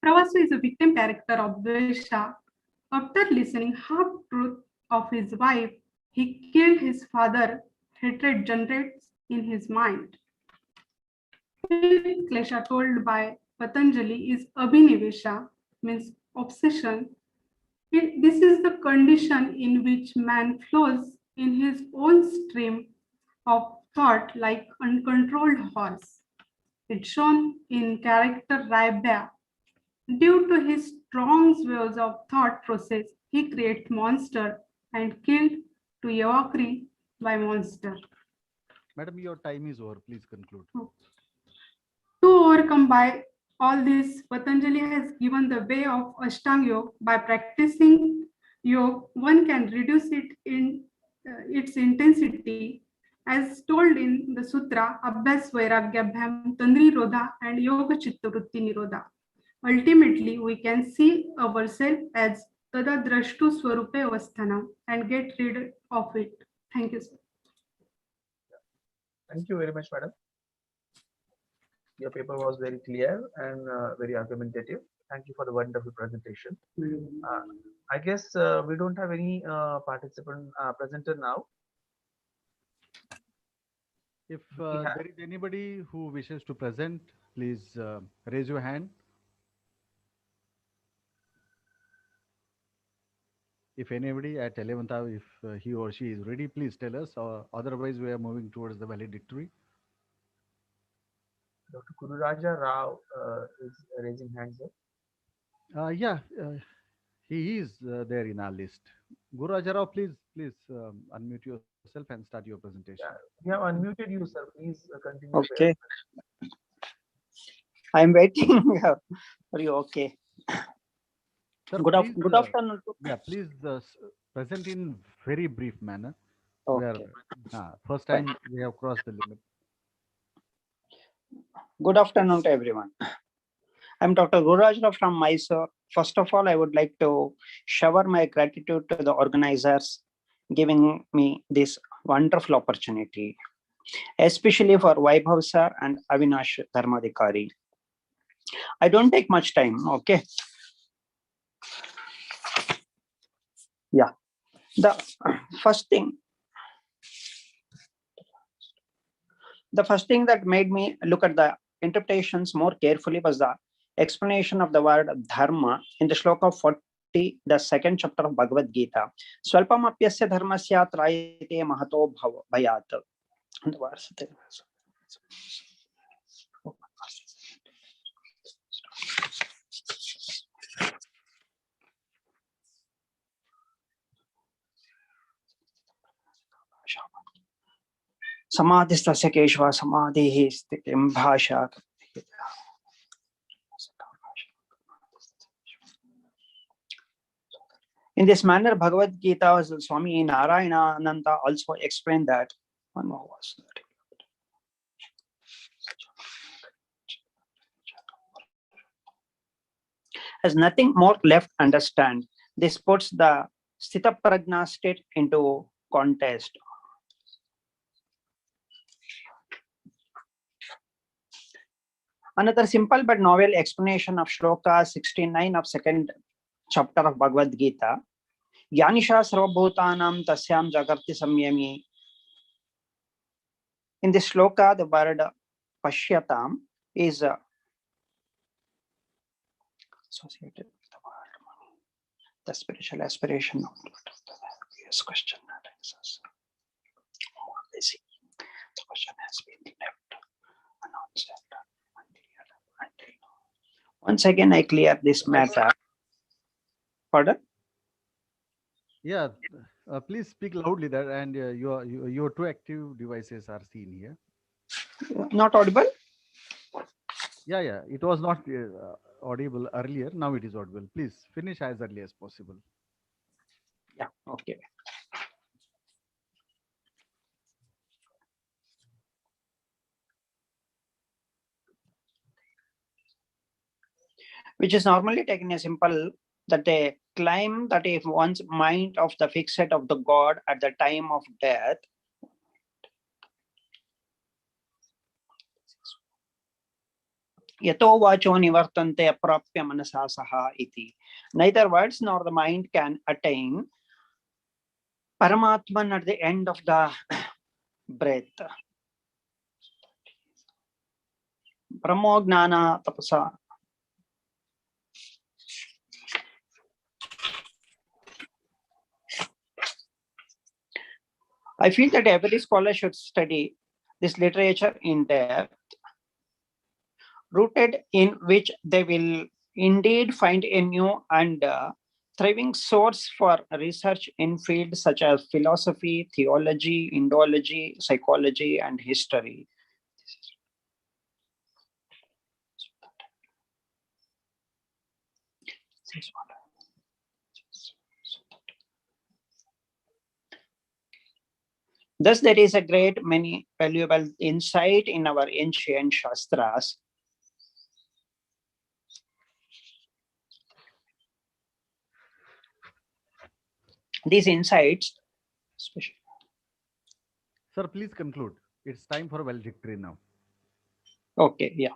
Pravasu is a victim character of Vesha. After listening half-truth of his wife, he killed his father. Hatred generates in his mind. Fifth klesha told by Patanjali is Abhinivesha, means obsession. This is the condition in which man flows in his own stream of thought like uncontrolled horse. It's shown in character Raibya. Due to his strong waves of thought process, he creates monster and killed to Yavakri by monster. Madam, your time is over. Please conclude. To overcome by all this, Patanjali has given the way of Ashtanga Yoga. By practicing yoga, one can reduce it in its intensity, as told in the sutra Abhyas Vairagyabhyam Tandri Rodha and Yoga Chitta Vritti Nirodha. Ultimately, we can see ourselves as Tada Drashtu Swarupe Avasthanam and get rid of it. Thank you, sir. Thank you very much, madam. Your paper was very clear and very argumentative. Thank you for the wonderful presentation. I guess we don't have any participant presenter now. If there is anybody who wishes to present, please raise your hand. If anybody at 11th hour, if he or she is ready, please tell us. Otherwise, we are moving towards the valedictory. Dr. Kururaja Rao is raising hands up. Yeah, he is there in our list. Guru Rao, please unmute yourself and start your presentation. Yeah, we have unmuted you, sir. Please continue. Okay. I'm waiting for you. Okay. Sir, good afternoon. Yeah, please present in very brief manner. Okay. First time we have crossed the limit. Good afternoon to everyone. I'm Dr. Gururaj from Mysore. First of all, I would like to shower my gratitude to the organizers giving me this wonderful opportunity, especially for Vaibhav sir and Avinash Dharmadikari. I don't take much time, okay? Yeah, the first thing that made me look at the interpretations more carefully was the explanation of the word dharma in the shloka 40, the second chapter of Bhagavad Gita. Swalpam apyasya dharmasya trayate mahato bhayat. Samadhistasya Keshava Samadhihi Stitim Bhasha. In this manner, Bhagavad Gita, Swami Narayana Ananda also explained that. One more was has nothing more left understand. This puts the Sthita Prajna state into contest. Another simple but novel explanation of Shloka 69 of second chapter of Bhagavad Gita. Yanisha sarvabhutanam tasyam jagarti samyami. In this shloka, the word pashyatam is associated with the word money, the spiritual aspiration of the question and answers. The question has been left unanswered until now. Once again, I clear this matter. Pardon? Yeah, please speak loudly there, and your two active devices are seen here. Not audible? Yeah, it was not audible earlier. Now it is audible. Please finish as early as possible. Yeah, okay. Which is normally taken as simple that they claim that if one's mind of the fixate of the God at the time of death yato vacho nivartante aprapya manasa saha iti. Neither words nor the mind can attain Paramatman at the end of the breath. Brahmo gnana tapasa. I feel that every scholar should study this literature in depth, rooted in which they will indeed find a new and thriving source for research in fields such as philosophy, theology, Indology, psychology, and history. Thus, there is a great many valuable insight in our ancient Shastras. These insights, Sir, please conclude. It's time for valedictory now. Okay, yeah.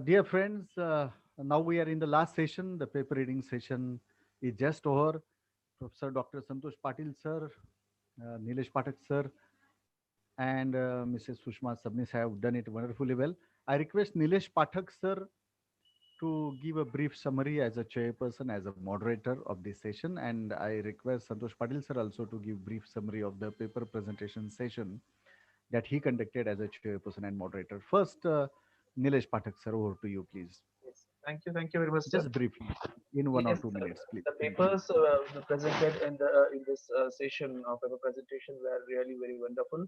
Dear friends, now we are in the last session. The paper reading session is just over. Professor Dr. Santosh Patil sir, Nilesh Pathak sir, and Mrs. Sushma Sabnis have done it wonderfully well. I request Nilesh Pathak sir to give a brief summary as a chairperson, as a moderator of this session, and I request Santosh Patil sir also to give brief summary of the paper presentation session that he conducted as a chairperson and moderator. First, Nilesh Pathak sir, over to you, please. Yes. Thank you very much, sir. Just briefly, in 1 or 2 minutes, please. The papers presented in this session of paper presentation were really very wonderful,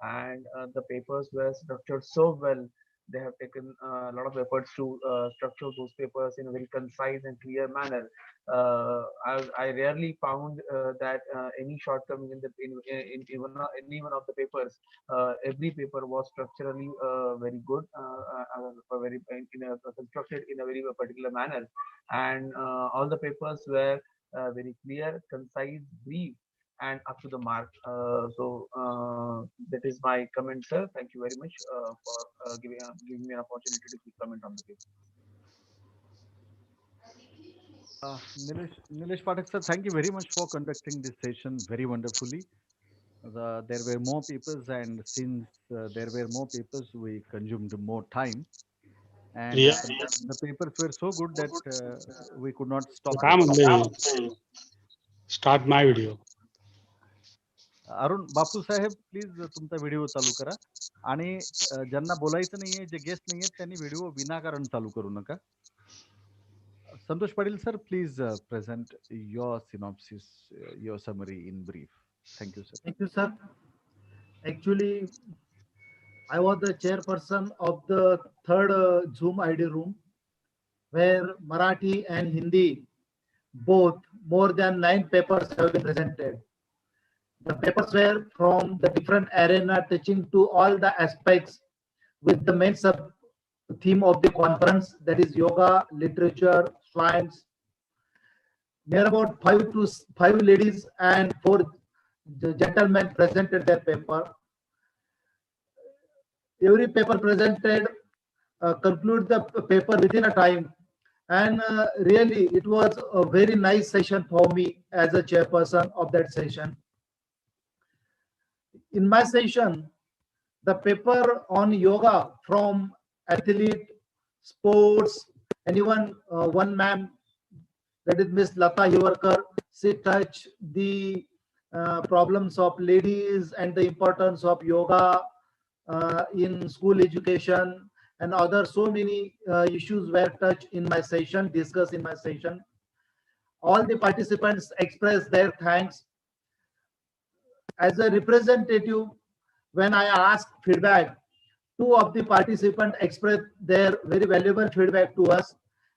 and the papers were structured so well. They have taken a lot of efforts to structure those papers in a very concise and clear manner. I rarely found that any shortcoming in any one of the papers. Every paper was structurally very good, constructed in a very particular manner, and all the papers were very clear, concise, brief, and up to the mark. That is my comment, sir. Thank you very much for giving me an opportunity to comment on the paper. Nilesh Pathak sir, thank you very much for conducting this session very wonderfully. There were more papers, and since there were more papers, we consumed more time. And the papers were so good that we could not stop. Start my video. Arun Bapu Saheb please तुमचा video चालू करा आणि ज्यांना बोलायचं नाहीये जे guest नाहीयेत त्यांनी video विनाकारण चालू करू नका. Santosh Patil sir, please present your synopsis, your summary in brief. Thank you, sir. Thank you, sir. Actually, I was the chairperson of the third Zoom ID room, where Marathi and Hindi both more than 9 papers have been presented. The papers were from the different arena touching to all the aspects with the main sub theme of the conference, that is yoga, literature, science. There are about 5 ladies and 4 gentlemen presented their paper. Every paper presented conclude the paper within a time, and really it was a very nice session for me as a chairperson of that session. In my session, the paper on yoga from athlete, sports, and even one ma'am, that is Miss Lata Hivarkar, she touched the problems of ladies and the importance of yoga in school education, and other so many issues were touched in my session, discussed in my session. All the participants expressed their thanks. As a representative, when I asked feedback, 2 of the participants expressed their very valuable feedback to us,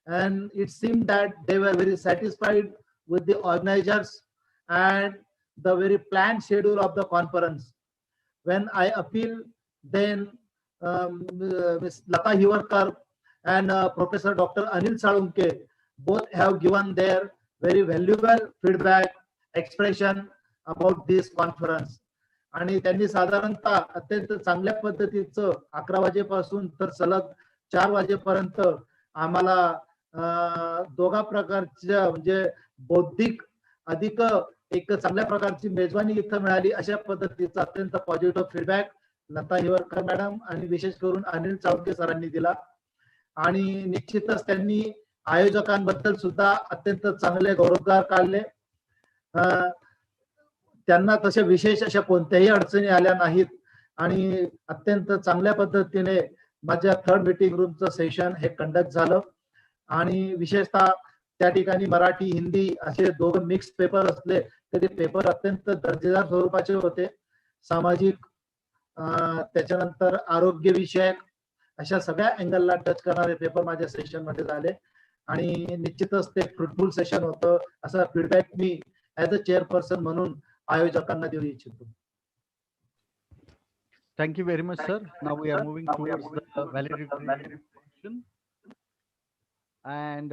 and it seemed that they were very satisfied with the organizers and the very planned schedule of the conference. When I appeal, then Ms. Lata Hivarkar and Professor Dr. Anil Salunke both have given their very valuable feedback expression about this conference. आणि त्यांनी साधारणतः अत्यंत चांगल्या पद्धतीचं 11 वाजेपासून तर सलग 4 वाजेपर्यंत आम्हाला दोघा प्रकारच्या म्हणजे बौद्धिक अधिक एक चांगल्या प्रकारची मेजवानी इथं मिळाली, अशा पद्धतीचा अत्यंत पॉझिटिव्ह फीडबॅक लता हिवरकर मॅडम आणि विशेष करून अनिल चावके सरांनी दिला. आणि निश्चितच त्यांनी आयोजकांबद्दल सुद्धा अत्यंत चांगले गौरवोद्गार काढले. त्यांना तशा विशेष अशा कोणत्याही अडचणी आल्या नाहीत आणि अत्यंत चांगल्या पद्धतीने माझ्या 3rd मीटिंग रूमचं सेशन हे कंडक्ट झालं. आणि विशेषतः त्या ठिकाणी मराठी हिंदी असे 2 मिक्स पेपर असले तरी पेपर अत्यंत दर्जेदार स्वरूपाचे होते. सामाजिक त्याच्यानंतर आरोग्य विषयक अशा सगळ्या अँगलला टच करणारे पेपर माझ्या सेशन मध्ये झाले आणि निश्चितच ते फ्रुटफुल सेशन होतं असा feedback me as a chairperson म्हणून आयोजकांना देऊ इच्छितो. Thank you very much, sir. Now we are moving towards the valedictory section. And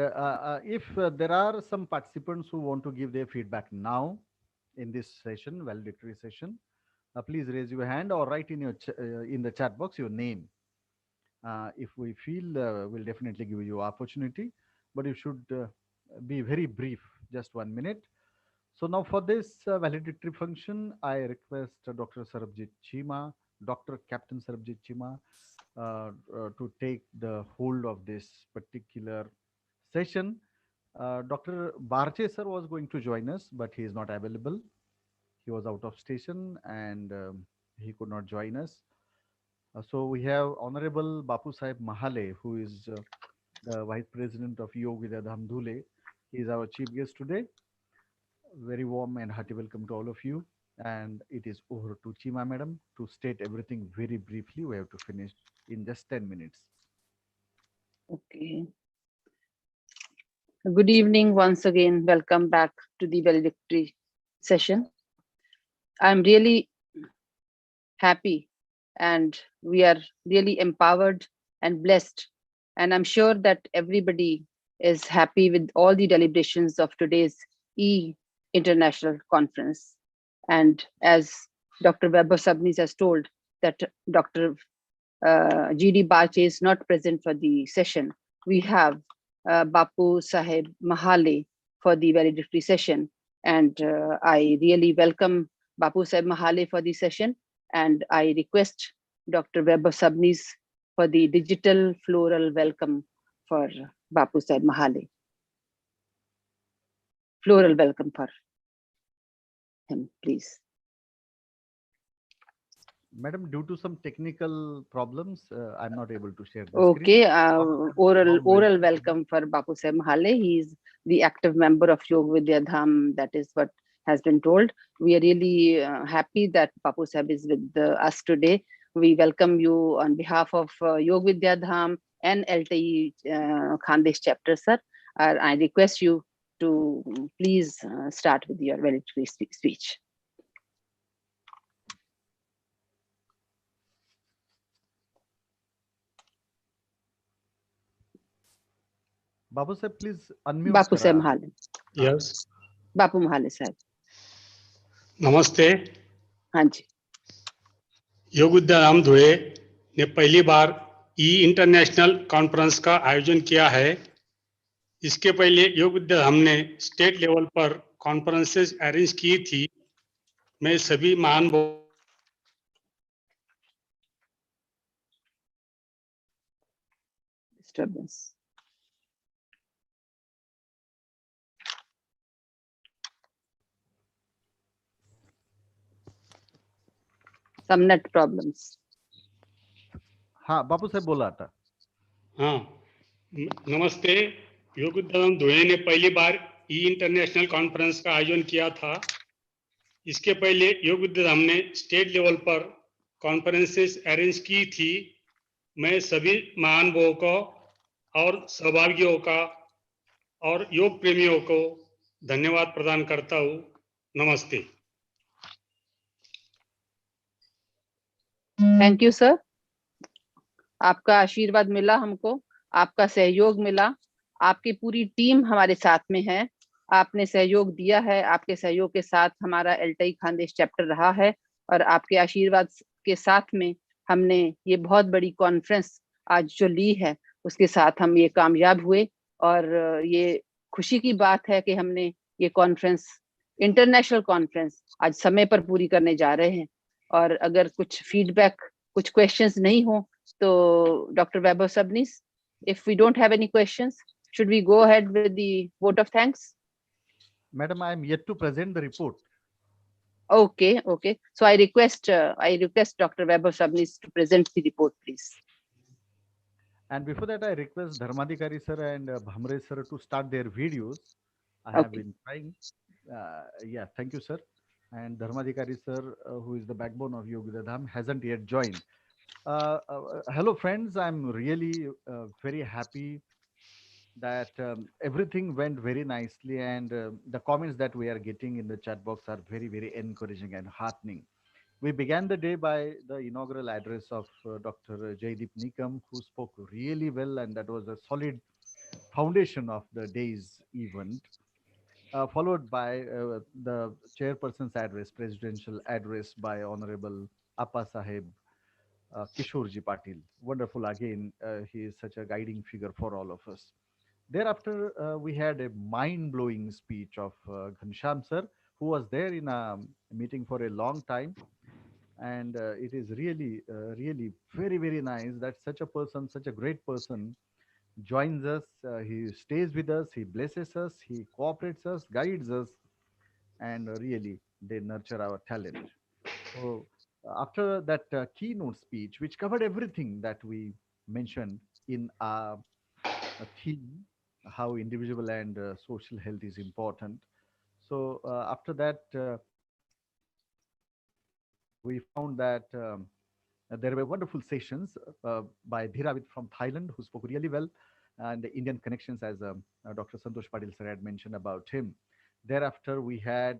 if there are some participants who want to give their feedback now in this session, valedictory session, please raise your hand or write in your in the chat box your name. If we feel, we'll definitely give you opportunity, but you should be very brief, just 1 minute. So now for this valedictory function, I request Dr. Sarabjit Chima, Dr. Captain Sarabjit Chima, to take the hold of this particular session. Dr. Barche sir was going to join us, but he is not available. He was out of station and he could not join us. So we have Honorable Bapu Sahib Mahale, who is the Vice President of Yog Vidya Dham Dhule. He is our chief guest today. Very warm and hearty welcome to all of you. And it is over to Chima madam to state everything very briefly. We have to finish in just 10 minutes. Okay. Good evening once again. Welcome back to the valedictory session. I'm really happy and we are really empowered and blessed. And I'm sure that everybody is happy with all the deliberations of today's International Conference. And as Dr. Vaibhav Sabnis has told that Dr. G.D. Barche is not present for the session, we have Bapu Sahib Mahale for the valedictory session. And I really welcome Bapu Sahib Mahale for the session. And I request Dr. Vaibhav Sabnis for the digital floral welcome for Bapu Sahib Mahale. Floral welcome for him, please. Madam, due to some technical problems, I'm not able to share the Okay, screen. oral welcome for Bapu Sahib Mahale. He is the active member of Yog Vidya Dham. That is what has been told. We are really happy that Bapu Sahib is with us today. We welcome you on behalf of Yog Vidya Dham and LTE Khandesh chapter, sir. I request you to please start with your valedictory speech. Bapu Saheb please unmute Bapu करा. Saheb Mahale. Yes. Bapu Mahale Sahab. नमस्ते. हाँ जी. योग विद्या धाम धुले ने पहली बार international conference का आयोजन किया है. इसके पहले योग विद्या धाम ने स्टेट लेवल पर कॉन्फ्रेंसेस अरेंज की थी. मैं सभी महान डिस्टर्बेंस. Some net problems. हाँ बापू साहेब बोला आता. हाँ नमस्ते. योग विद्या धाम धुले ने पहली बार इंटरनेशनल कॉन्फ्रेंस का आयोजन किया था. इसके पहले योग विद्या धाम ने स्टेट लेवल पर कॉन्फ्रेंसेस अरेंज की थी. मैं सभी महानुभावों को और सहभागियों का और योग प्रेमियों को धन्यवाद प्रदान करता हूँ. नमस्ते. Thank you sir. आपका आशीर्वाद मिला हमको, आपका सहयोग मिला, आपकी पूरी टीम हमारे साथ में है. आपने सहयोग दिया है, आपके सहयोग के साथ हमारा एल्टाई खानदेश चैप्टर रहा है और आपके आशीर्वाद के साथ में हमने ये बहुत बड़ी कॉन्फ्रेंस आज जो ली है उसके साथ हम ये कामयाब हुए. और ये खुशी की बात है कि हमने ये कॉन्फ्रेंस, इंटरनेशनल कॉन्फ्रेंस आज समय पर पूरी करने जा रहे हैं. और अगर कुछ फीडबैक, कुछ क्वेश्चंस नहीं हो तो doctor Vaibhav Sabnis, if we don't have any questions, should we go ahead with the vote of thanks? Madam, I am yet to present the report. Okay, okay. So I request Dr. Vaibhav Sabnis to present the report, please. And before that, I request Dharmadhikari sir and Bhamre sir to start their videos. I have been trying. Yeah, thank you, sir. And Dharmadhikari sir, who is the backbone of Yoga Dham, hasn't yet joined. Hello, friends. I'm really very happy that everything went very nicely, and the comments that we are getting in the chat box are very, very encouraging and heartening. We began the day by the inaugural address of Dr. Jaideep Nikam, who spoke really well, and that was a solid foundation of the day's event. Followed by the chairperson's address, presidential address by Honorable Appa Saheb Kishorji Patil. Wonderful again. He is such a guiding figure for all of us. Thereafter, we had a mind-blowing speech of Ghansham sir, who was there in a meeting for a long time. And it is really, really very, very nice that such a person, such a great person joins us. He stays with us, he blesses us, he cooperates us, guides us, and really they nurture our talent. So after that keynote speech, which covered everything that we mentioned in our theme, how individual and social health is important. So after that, we found that there were wonderful sessions by Dhiravid from Thailand, who spoke really well, and the Indian connections, as Dr. Santosh Patil sir had mentioned about him. Thereafter, we had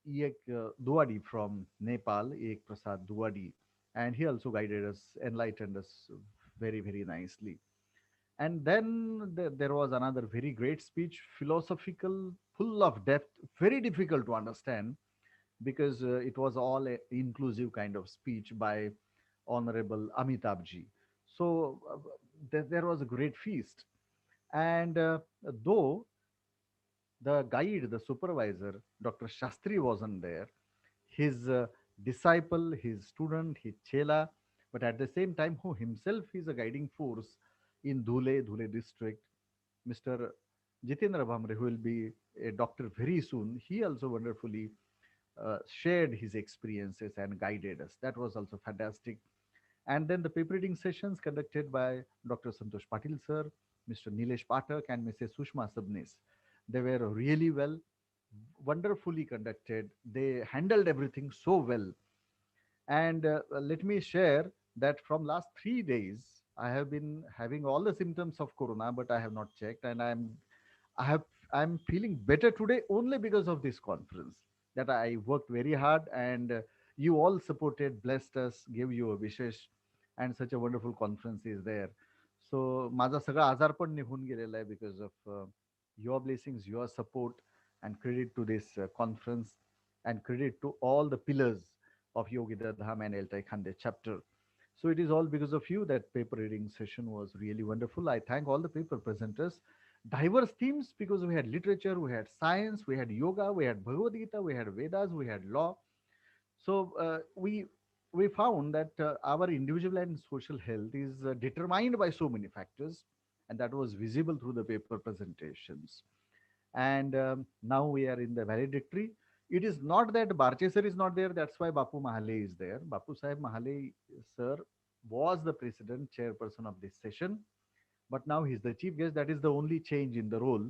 Ek Duwadi from Nepal, Ek Prasad Duwadi, and he also guided us, enlightened us very, very nicely. And then there was another very great speech, philosophical, full of depth, very difficult to understand because it was all a inclusive kind of speech by Honorable Amitabhji. So there was a great feast. And though the guide, the supervisor, Dr. Shastri wasn't there, his disciple, his student, his chela, but at the same time, who himself is a guiding force in Dhule district, Mr. Jitendra Bhamre, who will be a doctor very soon, he also wonderfully shared his experiences and guided us. That was also fantastic. And then the paper reading sessions conducted by Dr. Santosh Patil sir, Mr. Nilesh Pathak, and Mrs. Sushma Sabnis. They were really well, wonderfully conducted. They handled everything so well. And let me share that from last 3 days, I have been having all the symptoms of corona, but I have not checked, and I'm feeling better today only because of this conference. That I worked very hard, and you all supported, blessed us, gave you a wishes, and such a wonderful conference is there. सो माझा सगळा आजार पण निघून गेलेला आहे because of your blessings, your support, and credit to this conference, and credit to all the pillars of Yoga Dham and Eltai Khandesh chapter. So it is all because of you that paper reading session was really wonderful. I thank all the paper presenters. Diverse themes, because we had literature, we had science, we had yoga, we had Bhagavad Gita, we had Vedas, we had law. So we found that our individual and social health is determined by so many factors, and that was visible through the paper presentations. And now we are in the valedictory. It is not that Barche sir is not there, that's why Bapu Mahale is there. Bapu Sahib Mahale sir was the president chairperson of this session, but now he's the chief guest. That is the only change in the role.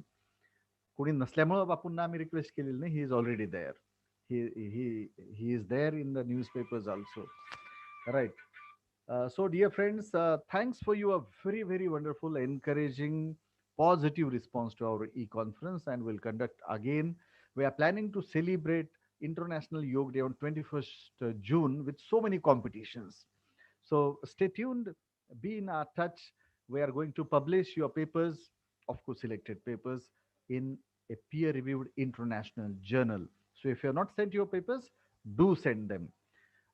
कोणी नसल्यामुळे बापूंना आम्ही request केलेली नाही. He is already there. He is there in the newspapers also, right? So dear friends, thanks for your very, very wonderful, encouraging, positive response to our e-conference, and we'll conduct again. We are planning to celebrate International Yoga Day on 21st June with so many competitions. So stay tuned, be in our touch. We are going to publish your papers, of course selected papers, in a peer-reviewed international journal. So if you have not sent your papers, do send them.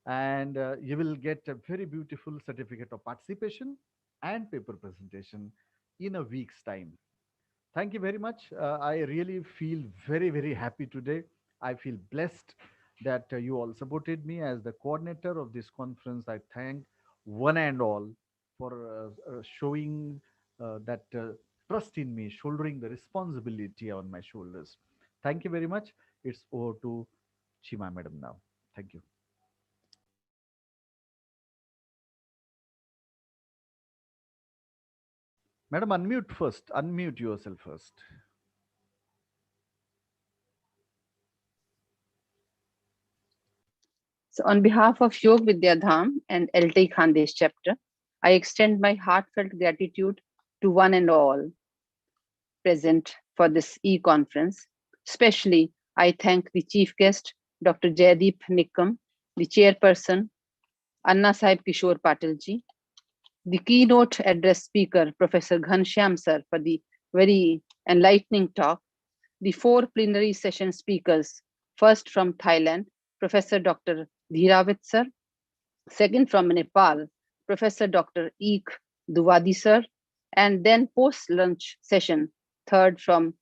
And you will get a very beautiful certificate of participation and paper presentation in a week's time. Thank you very much. I really feel very, very happy today. I feel blessed that you all supported me as the coordinator of this conference. I thank one and all for showing that trust in me, shouldering the responsibility on my shoulders. Thank you very much. It's over to Chima Madam now. Thank you. Madam, unmute first. Unmute yourself first. So on behalf of Yog Vidya Dham and Eltai Khandesh chapter, I extend my heartfelt gratitude to one and all present for this e-conference. Especially, I thank the chief guest, Dr. Jaideep Nikam, the chairperson, Anna Sahib Kishore Patilji, the keynote address speaker, Professor Ghanshyam sir, for the very enlightening talk, the 4 plenary session speakers, first from Thailand, Professor Dr. Dhiravit sir, second from Nepal, Professor Dr. Eek Duvadi sir, and then post-lunch session, third from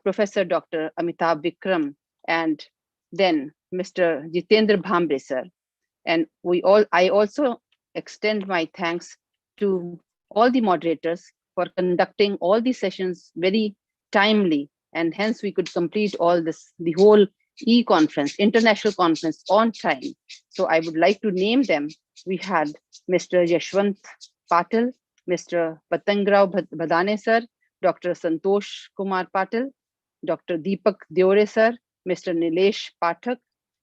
Professor Dr. Amitabh Vikram, and then Mr. Jitendra Bhambre sir. And I also extend my thanks to all the moderators for conducting all these sessions very timely, and hence we could complete all this, the whole e-conference, international conference on time. So I would like to name them. We had Mr. Yashwant Patil, Mr. Patangrao Badane sir, Dr. Santosh Kumar Patil, Dr. Deepak Deore sir, Mr. Nilesh Pathak,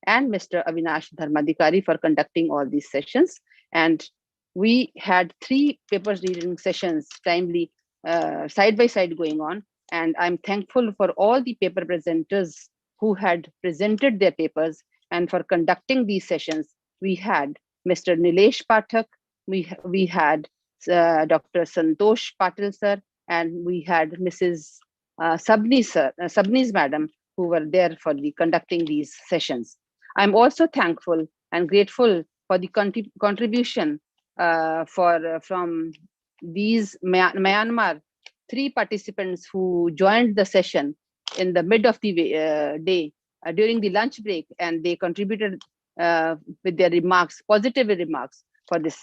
and Mr. Avinash Dharmadikari for conducting all these sessions. And we had 3 paper reading sessions timely, side by side going on. And I'm thankful for all the paper presenters who had presented their papers. And for conducting these sessions, we had Mr. Nilesh Pathak, we had Dr. Santosh Patil sir, and we had Mrs. Sabnis madam, who were there for the conducting these sessions. I'm also thankful and grateful for the contribution from these Myanmar 3 participants who joined the session in the mid of the day during the lunch break, and they contributed with their remarks, positive remarks for this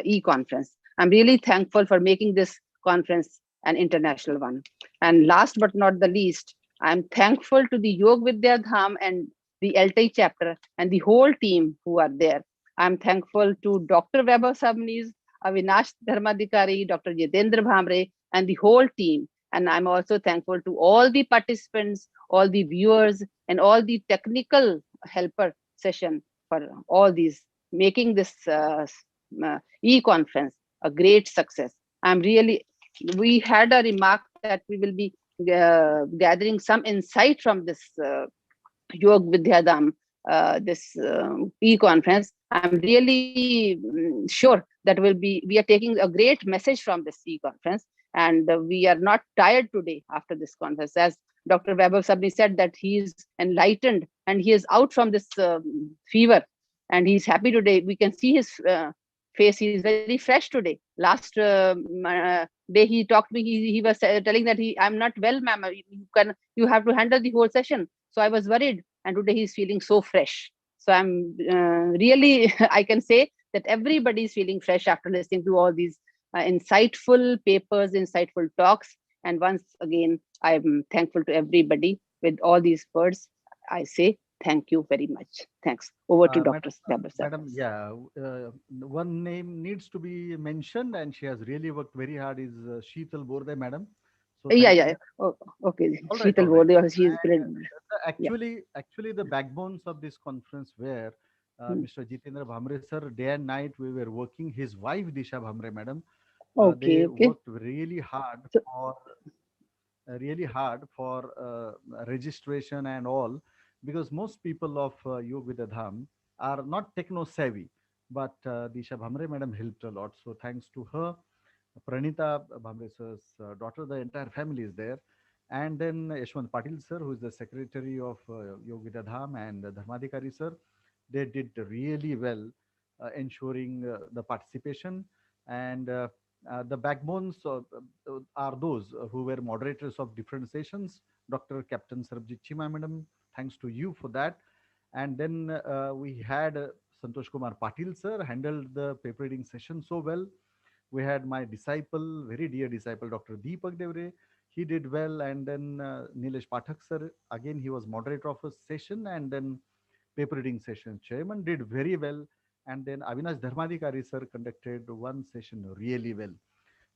e-conference. I'm really thankful for making this conference an international one. And last but not the least, I'm thankful to the Yog Vidya Dham and the Eltai chapter and the whole team who are there. I'm thankful to Dr. Vaibhav Sabnis, Avinash Dharmadikari, Dr. Jitendra Bhambre, and the whole team. And I'm also thankful to all the participants, all the viewers, and all the technical helper session for all these, making this e-conference a great success. We had a remark that we will be gathering some insight from this Yog Vidya Dham, this e-conference. I'm really sure that we are taking a great message from this e-conference, and we are not tired today after this conference. As Dr. Vaibhav Sabni said, that he is enlightened and he is out from this fever, and he's happy today. We can see his face. He is very fresh today. Last day he talked to me, he was telling that I'm not well, ma'am. You have to handle the whole session. So I was worried, and today he's feeling so fresh. So I'm really, I can say that everybody is feeling fresh after listening to all these insightful papers, insightful talks. And once again, I'm thankful to everybody. With all these words, I say thank you very much. Thanks. Over to Dr. Vaibhav. Madam, yeah, one name needs to be mentioned, and she has really worked very hard, is Sheetal Borde, madam. So Yeah. Oh, okay. Sheetal Borde, she is great. Actually, the backbones of this conference were Mr. Jitendra Bhamre sir. Day and night we were working. His wife Disha Bhamre, madam. They worked really hard for registration and all, because most people of Yog Vidya Dham are not techno savvy, but Disha Bhamre madam helped a lot. So thanks to her, Pranita Bhamre sir's daughter, the entire family is there. And then Yashwant Patil sir, who is the secretary of Yog Vidya Dham, and Dharmadhikari sir, they did really well, ensuring the participation. And the backbones are those who were moderators of different sessions. Dr. Captain Sarabjit Chima madam, thanks to you for that. And then we had Santosh Kumar Patil sir handled the paper reading session so well. We had my disciple, very dear disciple, Dr. Deepak Devre. He did well. And then Nilesh Pathak sir, again, he was moderator of a session, and then paper reading session chairman did very well. And then Avinash Dharmadhikari sir conducted one session really well.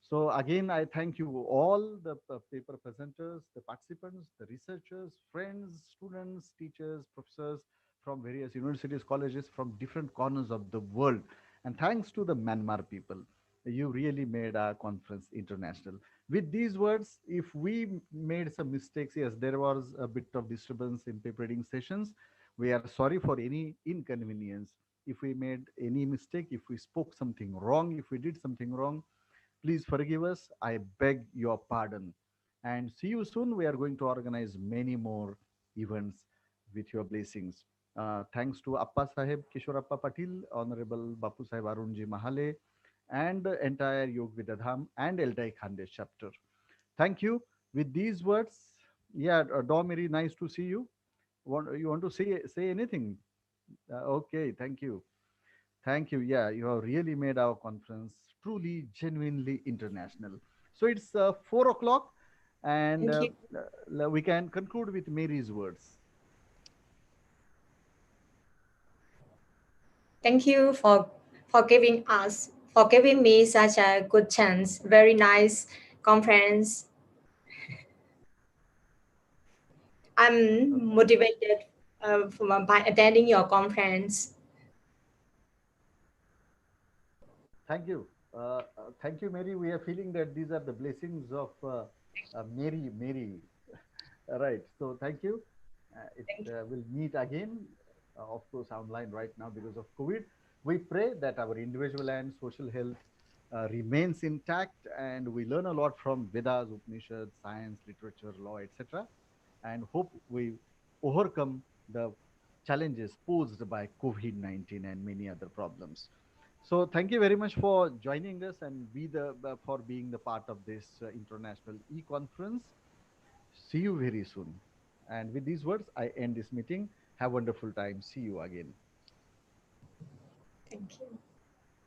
So again, I thank you all, the paper presenters, the participants, the researchers, friends, students, teachers, professors from various universities, colleges, from different corners of the world. And thanks to the Myanmar people, you really made our conference international. With these words, if we made some mistakes, yes, there was a bit of disturbance in paper reading sessions. We are sorry for any inconvenience. If we made any mistake, if we spoke something wrong, if we did something wrong, please forgive us. I beg your pardon. And see you soon. We are going to organize many more events with your blessings. Thanks to Appa Sahib Kishorappa Patil, Honorable Bapu Sahib Arunji Mahale, and the entire Yog Vidya Dham and Eltai Khandesh chapter. Thank you. With these words, yeah, Domiri, nice to see you. You want to say anything? Okay, thank you. Thank you. Yeah, you have really made our conference truly, genuinely international. So it's 4 o'clock, and we can conclude with Mary's words. Thank you for giving me such a good chance. Very nice conference. I'm motivated by attending your conference. Thank you. Thank you, Mary. We are feeling that these are the blessings of Mary. Right. So thank you. We'll meet again, of course, online right now because of COVID. We pray that our individual and social health remains intact, and we learn a lot from Vedas, Upanishads, science, literature, law, etc. And hope we overcome the challenges posed by COVID-19 and many other problems. So thank you very much for joining us and for being the part of this international e-conference. See you very soon. And with these words, I end this meeting. Have a wonderful time. See you again. Thank you.